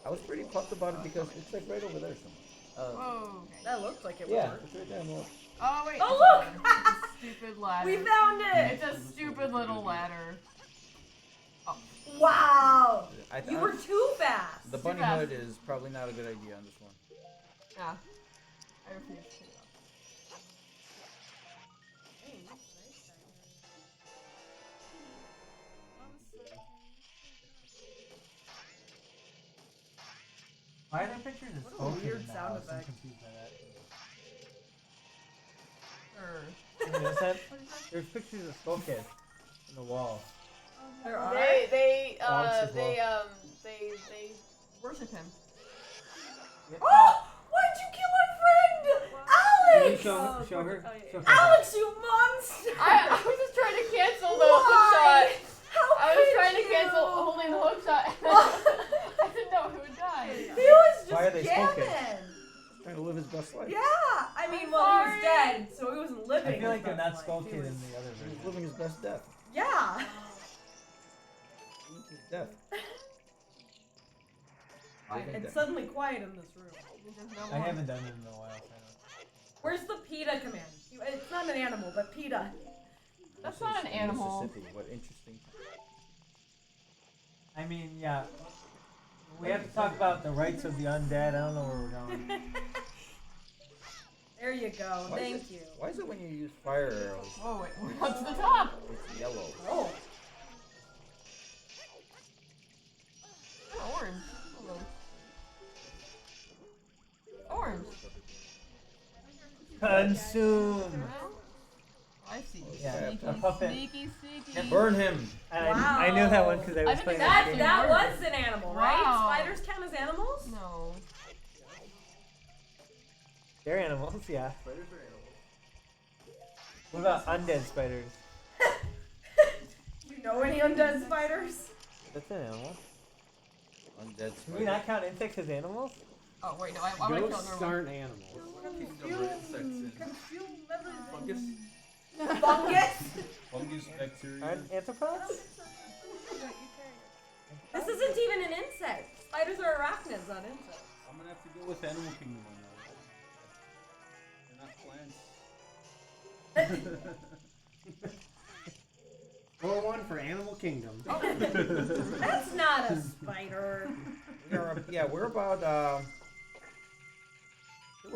I was pretty pumped about it because it's like right over there somewhere. Whoa. That looked like it Yeah, was. it's right there in the left. Oh, wait. Oh, look! It's a stupid ladder. We found it! It's a stupid little ladder. Oh. Wow! I You were too fast! The bunny hood is probably not a good idea on this one. Yeah. I refuse to take it off. Why are there pictures of What a smoke weird in the sound house? I'm effect. confused by that. Sure. You notice that? There's pictures of Skull Kid on the wall. There are. They worship him. Oh! Why'd you kill our friend? Can you Alex! show her? Show her. Alex, you monster! I was just trying to cancel the Why? hook shot. How I was could trying to you? cancel holding the hook shot. I didn't know who would die. He was Why are just they jamming. smoking? Trying to live his best life. Yeah! I mean, well, he was dead, so he wasn't living. I feel like his they're best not Skull life. Kid He in was- the other He's version. living his best death. Yeah! His death. It's suddenly quiet in this room. I haven't done it in a while, so I don't. Where's the PETA command? It's not an animal, but PETA. That's not an animal. Mississippi. What interesting. I mean, yeah. We have to talk about the rights of the undead. I don't know where we're going. There you go. Why is Thank it- you. Why is it when you use fire arrows, Oh, wait. We're up to the top. it's yellow? Oh. Oh, orange. Hello. Orange. Consume! I see. Yeah, Sneaky, a puppet. sneaky, sneaky. Burn him! And I knew that one because I was I think playing that- that game. That was an animal, right? Wow. Spiders count as animals? No. They're animals, yeah. Spiders are animals. What about undead spiders? You know any undead spiders? That's an animal. Undead Do we spider. not count insects as animals? Oh, wait, no. I would have killed Ghosts normal. aren't animals. Fungus? Fungus? Fungus, bacteria. Aren't anthropods? This isn't even an insect. Spiders are arachnids, not insects. I'm gonna have to go with Animal Kingdom on that. They're not plants. 4-1 for Animal Kingdom. That's not a spider. We're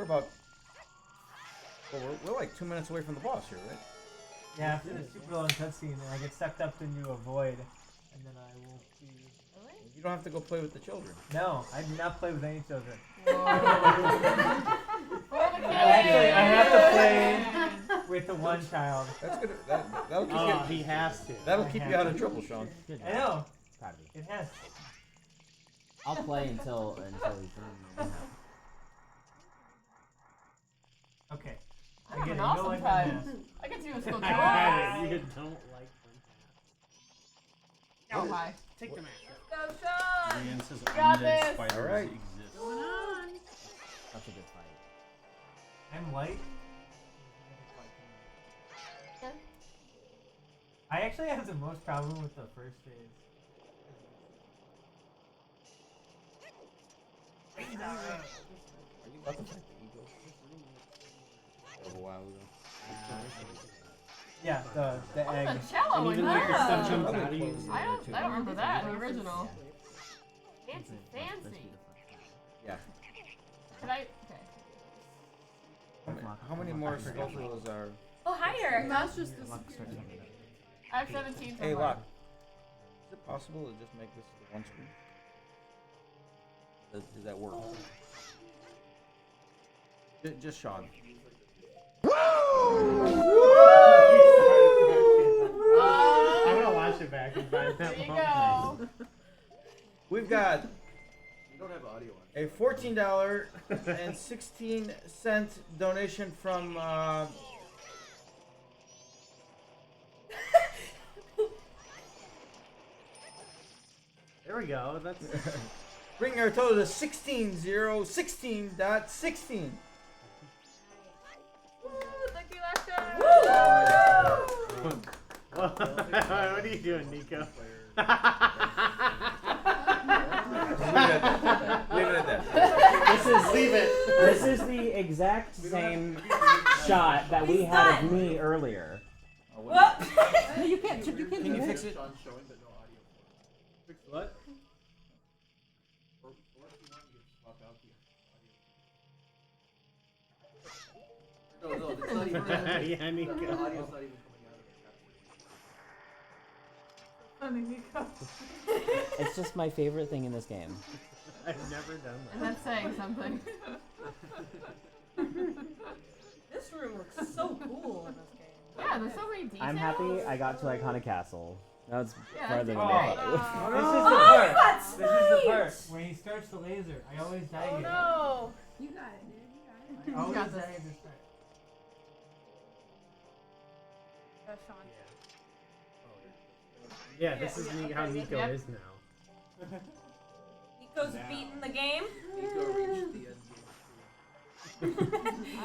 about. Well, we're like 2 minutes away from the boss here, right? Yeah, after the super long cutscene, I get sucked up into a void, and then I will be. You don't have to go play with the children. No, I do not play with any children. For the Actually, I have to play. with the one child. That's good. That'll keep Oh, he has to. That'll keep you out of trouble, Sean. Good I know. Proud of you. It has. I'll play until he's done. Okay. I have get an it. You awesome don't like time. this. I get to do a skill I got it. You don't like Oh, hi. Take the match. Go, Sean! Leanne says Got undead this! spiders Alright. exist. Going on! That's a good fight. I'm light. Yeah. I actually have the most problem with the first phase. Are you about to fight the eagle? A while ago. Yeah, the egg. The cello And even in like the here. stuff jumps out of you. I don't remember that in the original. Fancy, fancy. Yeah. Can I? Okay. How many more sculptures are? Oh, hi, Eric. That's just the I have 17 so Hey, far. Locke. Is it possible to just make this the one screen? Does that work? Just Sean. I'm gonna watch it back and find that There you moment. go. We've got You don't have audio on. a $14.16 donation from There we go. That's bringing our total to 16,016.16. Woo, thank you, Lasher. what are you doing, Nico? Leave it at that. Leave it. This is the exact same shot that we had of me earlier. What? No, you can't. You can't. Can you fix it? Sean showing, but no audio. Fix what? Or if you want, you can swap out the audio. No, it's not even. Yeah, Nico. The audio's not even coming out of the capture. Funny, Nico. It's just my favorite thing in this game. I've never done And that. that's saying something. This room looks so cool in this game. Yeah, there's so many details. I'm happy I got to Iconic Castle. That was Yeah, farther than Oh. I thought it would. This is the Oh, part. you got This is the part sniped! when he starts the laser. I always die Oh here. no! You got it, dude. You got it. I always got this. die at this part. Sean. Yeah, this is how Nico Yep. is now. Nico's beaten the game. Nico reached the end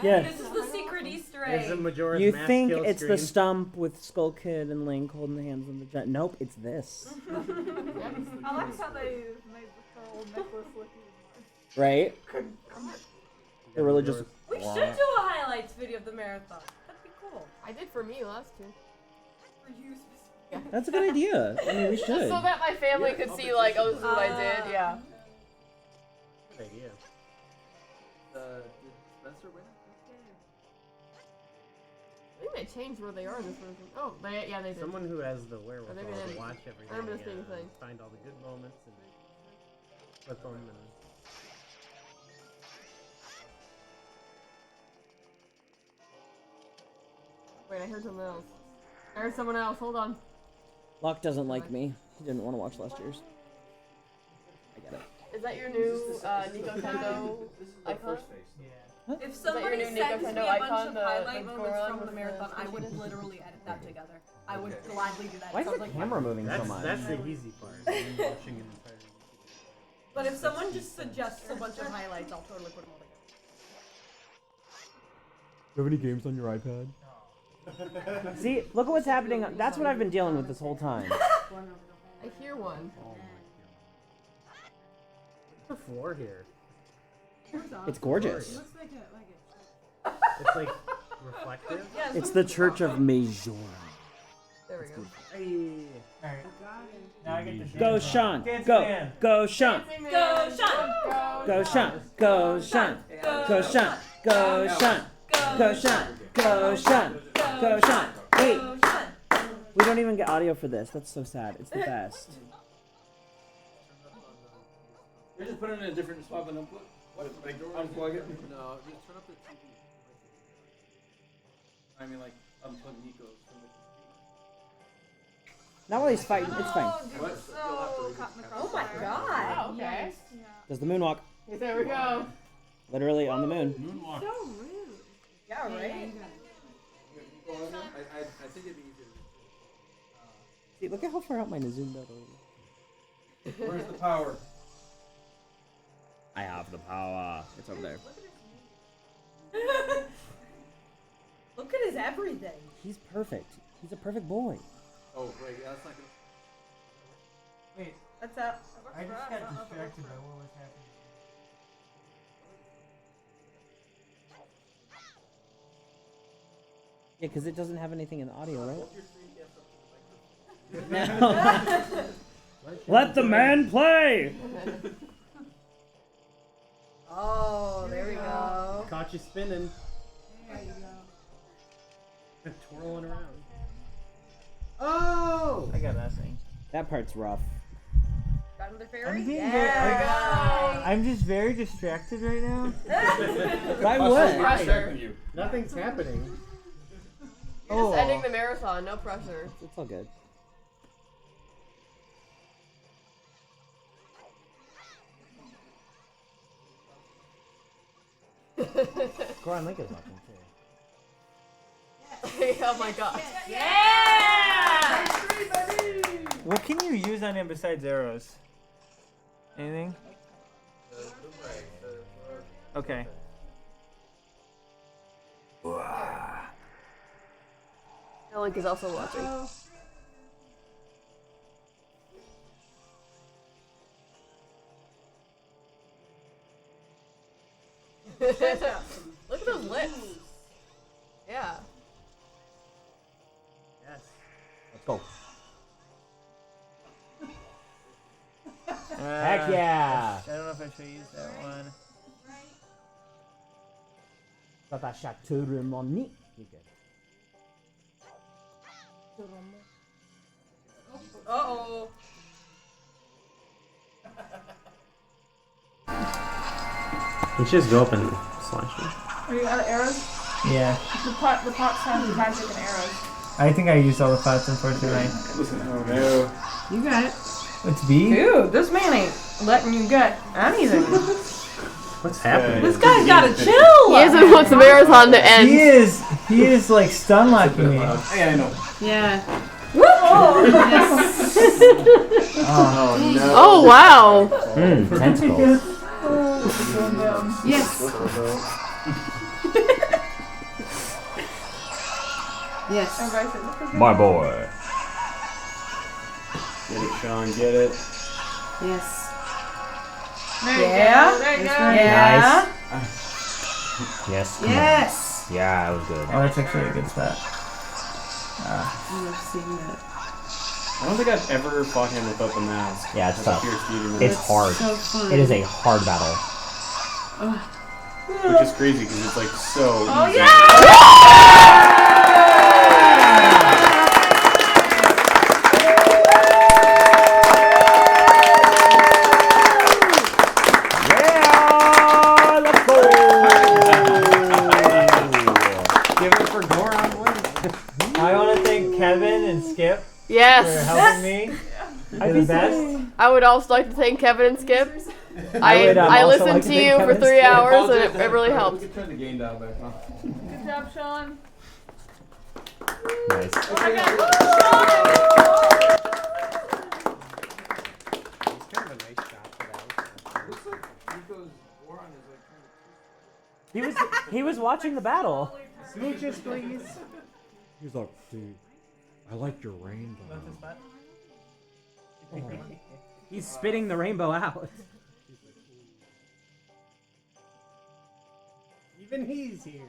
Yeah. This is the secret Easter There's a egg. Majora's You Mask think kill it's screen. the stump with Skull Kid and Link holding the hands on the giant? Nope, it's this. I like how they made the pearl necklace look even more. Right? They really just. We should do a highlights video of the marathon. That'd be cool. I did for me last year. For you specifically. That's a good idea. I mean, we Just should. so that my family could see, like, oh, this is what I did. Yeah. Good idea. Did Spencer win it? I think they changed where they are in this version. Oh, they did. Someone who has the wherewithal maybe to they- watch everything, I remember this being a thing. find all the good moments and flip them and. Wait, I heard someone else. I heard someone else. Hold on. Locke doesn't like me. He didn't want to watch last year's. I get it. Is that your new Nico Tendo icon? Yeah. If Is that your somebody new sends Nico me a Tendo bunch icon, of the highlight moments Goron from with the marathon, I would squishy? literally edit that together. I would gladly do that. Why is Sounds the like camera moving so That's much? that's the easy part. Watching an entire. But if someone just suggests a bunch of highlights, I'll totally put them all together. Do you have any games on your iPad? See, look at what's happening. That's what I've been dealing with this whole time. I hear one. The floor here. It's gorgeous. It looks like a It's like reflective. Yeah, It's the Church of Majora. There we go. Hey. Alright. Now I get to Go, dance Sean. Dance Go. man. Go, Sean. Go, Sean! Go, Sean. Go, Sean. Go, Sean. Go, Sean. Go, Sean. Go, Sean. Go, Sean. Wait. We don't even get audio for this. That's so sad. It's the best. We just put it in a different spot and unplug it. No, just turn up the TV. I mean, like, unplug Nico's from the computer. Not while he's fighting. It's fine. What? You'll have to read it. Oh my god. Oh, okay. Does the moonwalk? There we go. Literally on the moon. Moonwalk. So rude. Yeah, right? I think it'd be easier. See, look at how far out mine is zoomed out already. Where's the power? I have the power. It's over there. Look at his everything. He's perfect. He's a perfect boy. Oh, right. Yeah, that's not gonna. Wait, That's up. I just got distracted by what was happening. Yeah, because it doesn't have anything in the audio, right? Let the man play! Oh, there we go. Caught you spinning. There you go. Twirling around. Oh! I got that thing. That part's rough. Got another fairy? I'm being I'm just very distracted right now. By what? Nothing's happening. You're just ending the marathon, no pressure. It's all good. Goran Link is watching too. Oh my god. Yeah! What can you use on him besides arrows? Anything? Okay. Link is also watching. Look at those lips. Yeah. Yes. Let's go. Heck yeah! I don't know if I should use that one. Tata Shaturumoni. You good. Uh-oh. You just go up and slash it. Are you out of arrows? Yeah. The pot sounds magic and arrows. I think I used all the pots, unfortunately. Oh no. You got it. What's B? Dude, this man ain't letting you get anything. What's happening? This guy's gotta chill! He just wants the marathon to end. He is like stun locking me. Yeah, I know. Yeah. Oh, Oh no. Oh wow. Tentacles. Yes. Yes. My boy. Get it, Sean, get it. Yes. There you Yeah. go. There you go. Yeah. Yes. come on. Yes. Yeah, that was good. Oh, that's actually a good spot. I love seeing that. I don't think I've ever fought him without the mask. Yeah, it's As a tough. fierce demon. It's hard. So fun. It is a hard battle. Which is crazy because it's like so Oh easy. yeah! Yeah, let's go. Give it for Goran Link. I want to thank Kevin and Skip for Yes. helping me. You're the best. I would also like to thank Kevin and Skip. I would, I also listened like to to thank you for Kevin 3 Skip. hours and it really We helped. could turn the game down back on. Good job, Sean. Nice. Oh my god. It's kind of a nice shot for that. Looks like Nico's Goran is like kind of. He was watching the battle. Smooches, please. He's like, dude, I like your rainbow. Left the spot. He's spitting the rainbow out. Even he's here.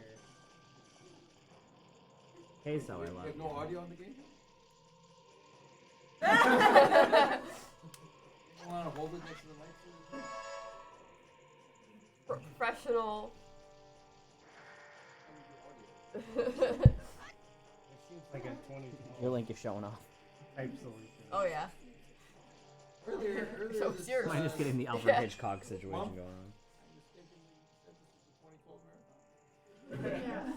Queso, I You love have no audio on the game? You want to hold it next to the mic? Professional. It seems like a 20 Your link is showing off. type solution. Oh yeah. Earlier So this, serious. Mine is getting the Alfred Yeah. Hitchcock situation going on. I mistakenly said this was the 2012 marathon.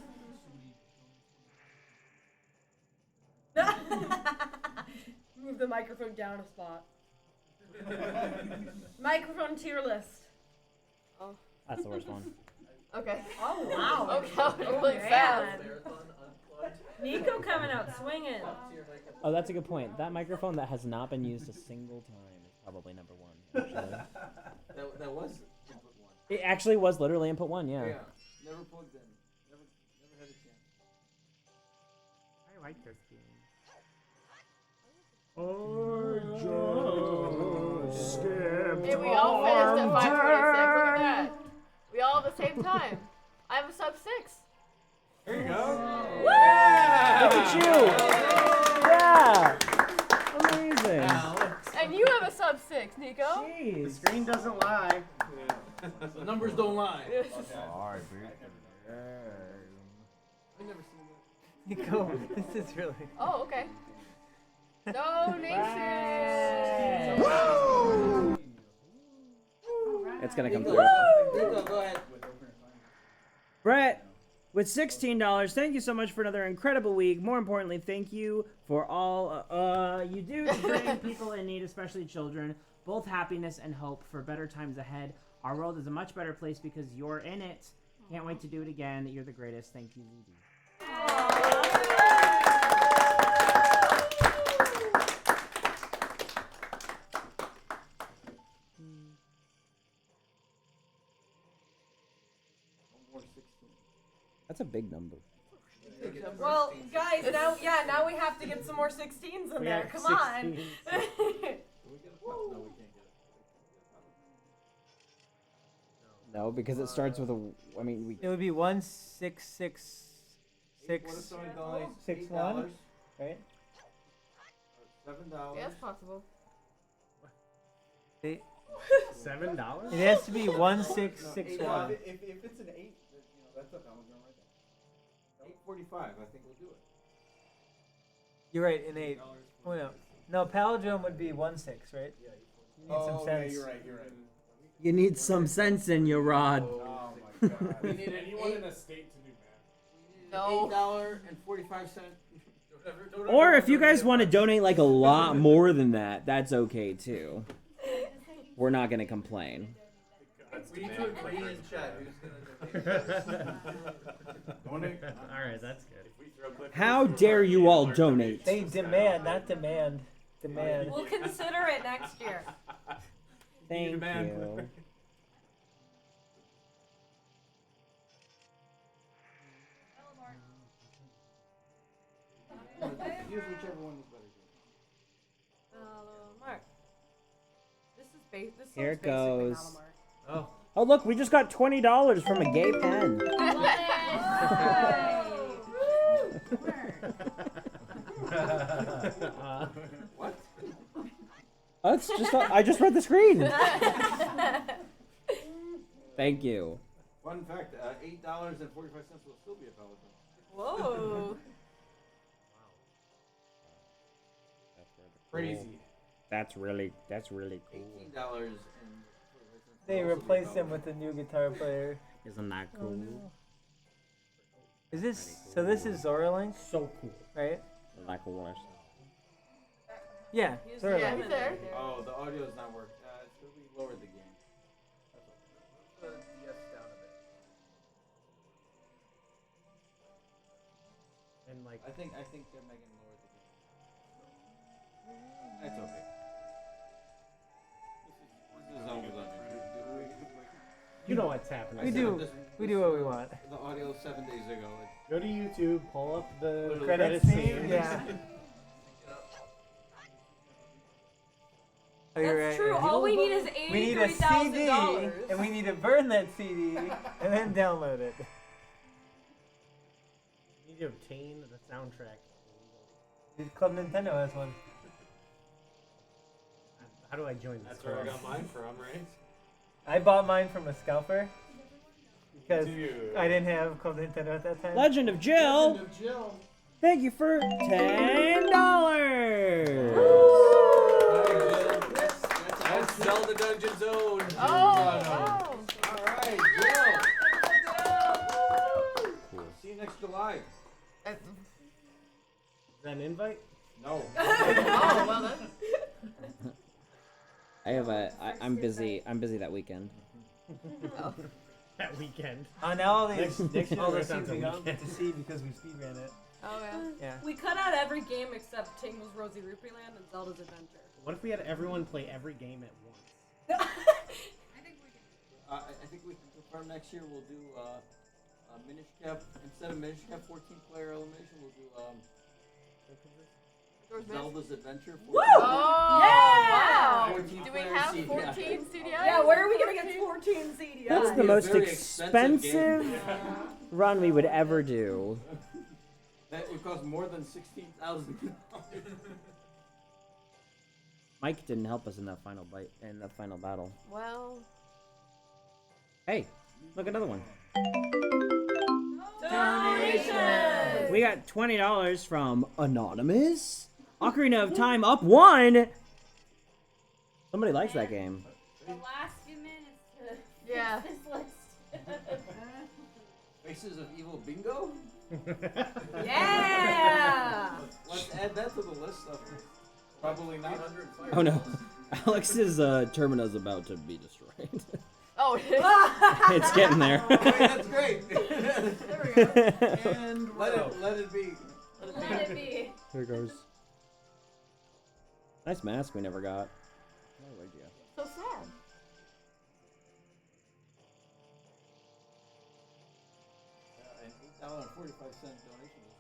move the microphone down a spot. Microphone tier list. Oh. That's the worst one. Okay. Oh wow. Okay, really fast. Nico coming out swinging. Oh, that's a good point. That microphone that has not been used a single time is probably number one. Actually. that was input 1. It actually was literally input 1. Yeah. Yeah. Never plugged in. Never had a chance. I like this game. Hey, we all finished at 5:26. Look at that. We all at the same time. I have a sub 6. There you go. Look at you! Yeah! Amazing. And you have a sub 6, Nico. Jeez. The screen doesn't lie. The numbers don't lie. Alright, I've never seen that. Nico, this is really. Oh, okay. Donation. It's gonna come through. Nico, go ahead. Brett, with $16, thank you so much for another incredible week. More importantly, thank you for all you do to bring people in need, especially children, both happiness and hope for better times ahead. Our world is a much better place because you're in it. Can't wait to do it again. You're the greatest. Thank you, ZD. That's a big number. Well, guys, now we have to get some more 16s in there. Come on. No, because it starts with a. I mean, we. It would be 166661, right? $7. Yeah, that's possible. $7? $7? It has to be 1661. If it's an 8, that's up. I was gonna write that. 8.45. I think we'll do it. You're right, an 8. Oh no, no, palindrome would be 16, right? Yeah. You need some sense. Yeah, you're right. You need some sense in your rod. Oh my God. We need anyone in a state to do math. No. $8.45. Or if you guys want to donate like a lot more than that, that's okay too. We're not gonna complain. We need to agree in chat. Who's gonna donate? Alright, that's good. How dare you all donate? They demand, not demand. Demand. We'll consider it next year. Thank you. Use whichever one is better. Mark. This is this Here looks it goes. basically Malamark. Oh look, we just got $20 from a gay pen. What? Oh, it's just I just read the screen. Thank you. Fun fact: $8.45 will still be a palindrome. Whoa. Crazy. That's really cool. $18 They replaced him with a new guitar player. Isn't that cool? Is this so? This is Zoralink. So cool, right? Isn't that cool? Yeah, Zoralink. Yeah, he's there. Oh, the audio is not working. Should we lower the gain? That's all. Put the DS down a bit. And like, I think Megan lowered the gain. That's okay. This is over then. you know what's happening. We do what we want. The audio 7 days ago. Go to YouTube, pull up the Credits scene. Yeah. Oh, you're That's right, true. yeah. All we need is We need a CD, $83,000. and we need to burn that CD and then download it. You need to obtain the soundtrack. Club Nintendo has one. How do I join this? That's where I got mine from, right? I bought mine from a scalper because Dude. I didn't have Club Nintendo at that time. Legend of Jill. Thank you for $10. That's Zelda Dungeon Zone. Oh, wow. Alright, Jill. See you next July. Is that an invite? No. Oh, well then. I'm busy that weekend. Oh. That weekend. Now all these Next year all the it's on scenes the we don't weekend. get to see because we speed ran it. Oh yeah. Yeah. We cut out every game except Tingle's Rosy Rupee Land and Zelda's Adventure. What if we had everyone play every game at once? I think we can confirm next year we'll do Minish Cap instead of Minish Cap 14-player elimination. We'll do Zelda's Adventure. Woo! Wow. 14 Do we player have CDI. 14 CDIs? Yeah, where are we gonna get 14 CDIs? That's the Be a most very expensive game. run we would ever do. That would cost more than $16,000. Mike didn't help us in that final battle. Well. Hey, look, another one. Donations! We got $20 from Anonymous. Ocarina of Time up 1. Somebody likes that game. The last few minutes to Yeah. fix this list. Faces of Evil Bingo? Yeah! Let's add that to the list of probably not. Oh no, Alex's Termina's about to be destroyed. Oh, It's getting there. Okay, that's great. There we go. And let it be. Let it be. Here goes. Nice mask we never got. Oh, where'd you go? So sad. An $8.45 donation is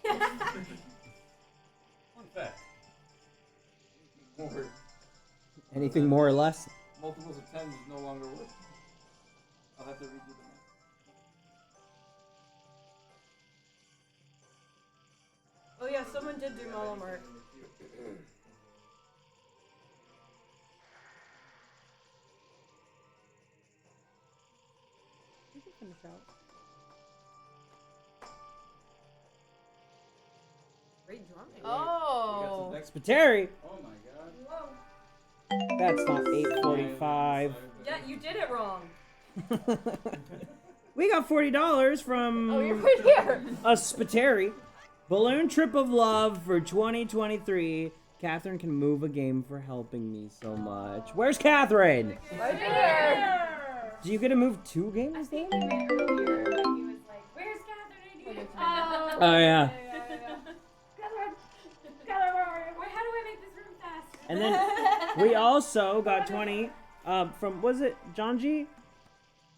still good. Fun fact. More Anything more or less? multiples of 10 is no longer worth. I'll have to redo the math. Oh yeah, someone did do Malomart. You can finish out. Great drumming. Oh. Spiteri! Oh my god. That's not 8.45. Yeah, you did it wrong. We got $40 from Oh, you're right here. a Spiteri. Balloon Trip of Love for 2023. Catherine can move a game for helping me so much. Where's Catherine? Right here. Do you get to move 2 games then? He meant earlier when he was like, "Where's Catherine?" Oh, yeah. Catherine, Catherine, where are you? Wait, how do I make this room fast? And then we also got 20 from, was it John G? Is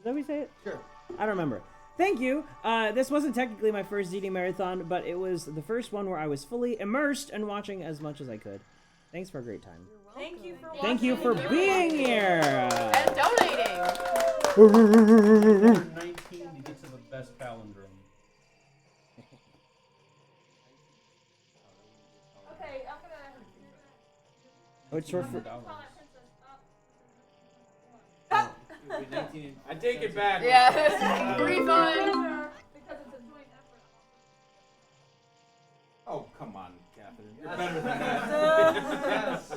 that how we say it? Sure. I don't remember. Thank you. This wasn't technically my first ZD marathon, but it was the first one where I was fully immersed and watching as much as I could. Thanks for a great time. Thank you for watching. Thank you for being here. And donating. Number 19 to get to the best palindrome. Okay, I'm gonna. Oh, it's short for. I take it back. Yeah. Refund. Because it's a joint effort. Oh, come on, Catherine. You're better than that. Yes.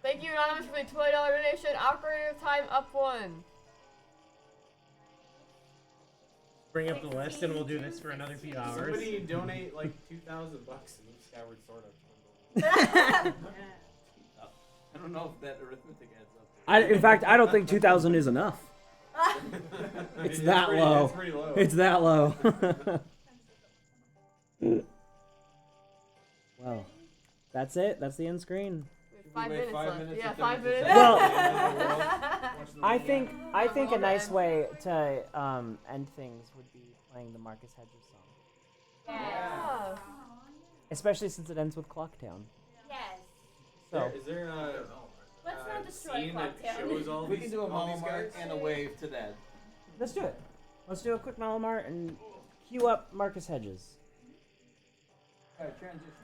Thank you, Anonymous, for the $20 donation. Ocarina of Time up 1. Bring up the list and we'll do this for another few hours. Somebody donate like $2,000 and move Skyward Sword up. I don't know if that arithmetic adds up. In fact, I don't think 2,000 is enough. It's that low. It's pretty low. It's that low. Well, that's it. That's the end screen. 5 minutes left. Yeah, and 5 then minutes. Well, Watch the I video. think a nice way to end things would be playing the Marcus Hedges song, Yeah. especially since it ends with Clocktown. Yes. So Is there a Let's not destroy scene that Clocktown. shows all We these, can do a all these Malomart guys? and a wave to that. let's do it. Let's do a quick Malamar and cue up Marcus Hedges. Alright, transition.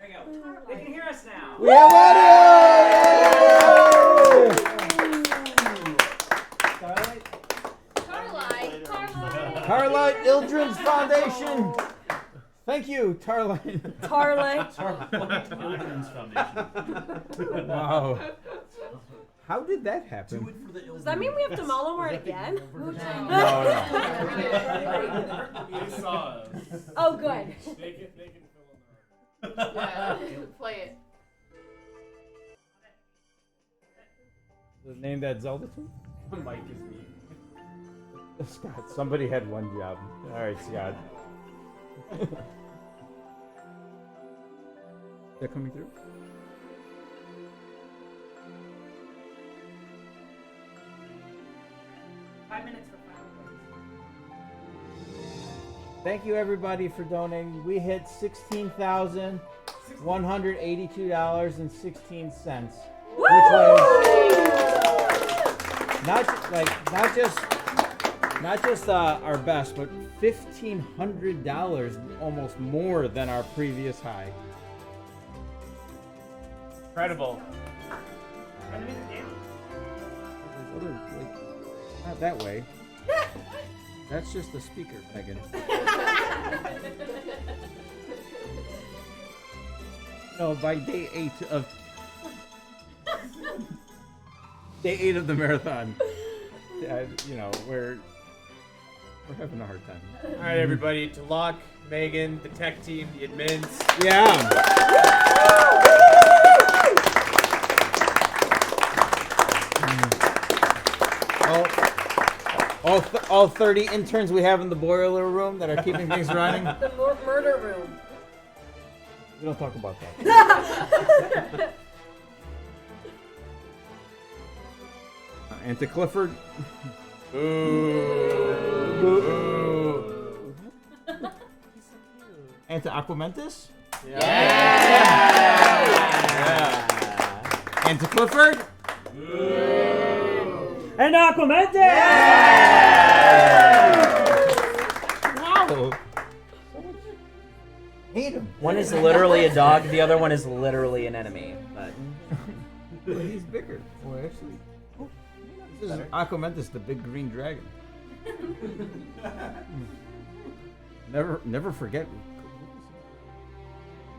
There you go. They can hear us now. We have audio! Tarlight Ildren's Foundation. Thank you, Tarlight. Tarlight. Ildren's Foundation. Wow. How did that happen? Does that mean we have to Mollowart again? No. They saw us. Oh, good. They can fill in Yeah, play it. The name that Zelda to? Mike is me. Scott, somebody had one job. All right, Scott. Is that coming through? Thank you, everybody, for donating. We hit $16,182.16, which was not just our best, but $1,500 almost more than our previous high. Incredible. Not that way. That's just the speaker, Megan. No, by day 8 of the marathon, we're having a hard time. All right, everybody. To Locke, Megan, the tech team, the admins. Yeah. All 30 interns we have in the boiler room that are keeping things running. The murder room. We don't talk about that. And to Clifford. Ooh. And to Aquamentus. Yeah. And to Clifford. And Aquamentus! Wow. Hate him. One is literally a dog, the other one is literally an enemy. But he's bigger. Well, actually, this is Aquamentus, the big green dragon. Never forget.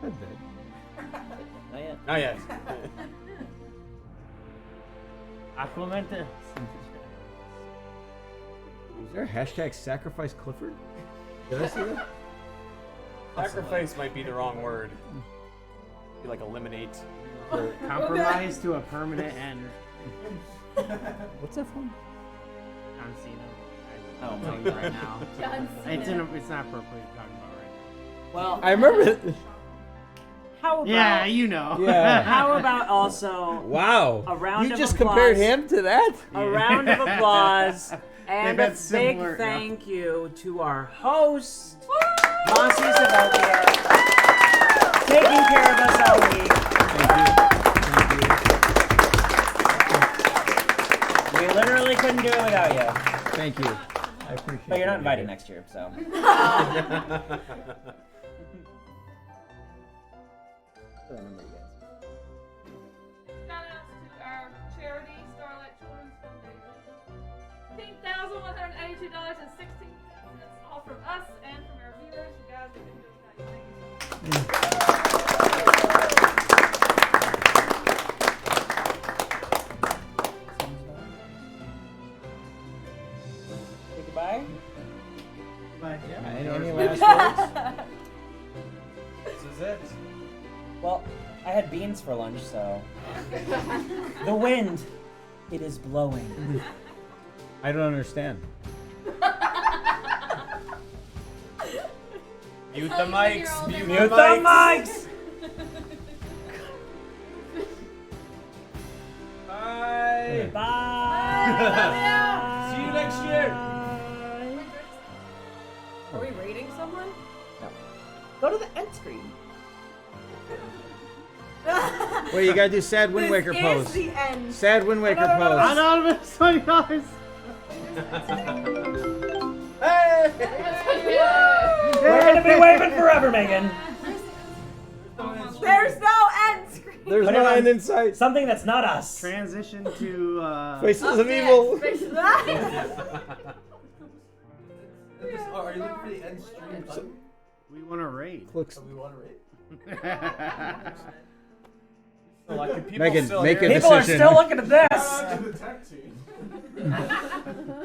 Not dead. Not yet. Not yet. Aquamentus. Is there a hashtag sacrifice Clifford? Did I see that? Sacrifice might be the wrong word. Be like eliminate. Or compromise to a permanent end. What's that from? John Cena. Oh, I'll tell you right now. John It's Cena. it's not appropriate to talk about right now. Well, I remember it. How about? Yeah, you know. Yeah. How about also? Wow. A round you of just applause. compared him to that? A round of applause and They've a been similar, big thank you to our host, Mossy Segovia, taking care of us all week. We literally couldn't do it without you. Thank you. I appreciate it. But you're not invited next year, so. Shout-outs to our charity, Starlight Children's Foundation. $15,182.16. All from us and from our viewers. You guys have been doing that. Thank you. Say goodbye. Goodbye. Any last words? This is it. Well, I had beans for lunch, so. The wind, it is blowing. I don't understand. Mute the mics. Mute Mute the mics. Bye. Bye. See you next year. Are we rating someone? No. Go to the end screen. Well, you gotta do sad Wind Waker This pose. is the end. Sad Wind Waker pose. Anonymous $20. Hey! We're gonna be waving forever, Megan. There There's Put no it on end in sight. Something that's not us. Transition to Faces of evil. Oh, are you looking for the end stream button? we want to raid. Looks. We want to rate. So, like, can people Megan, still make hear a me? People are decision. still looking at this. Shout out to the tech team.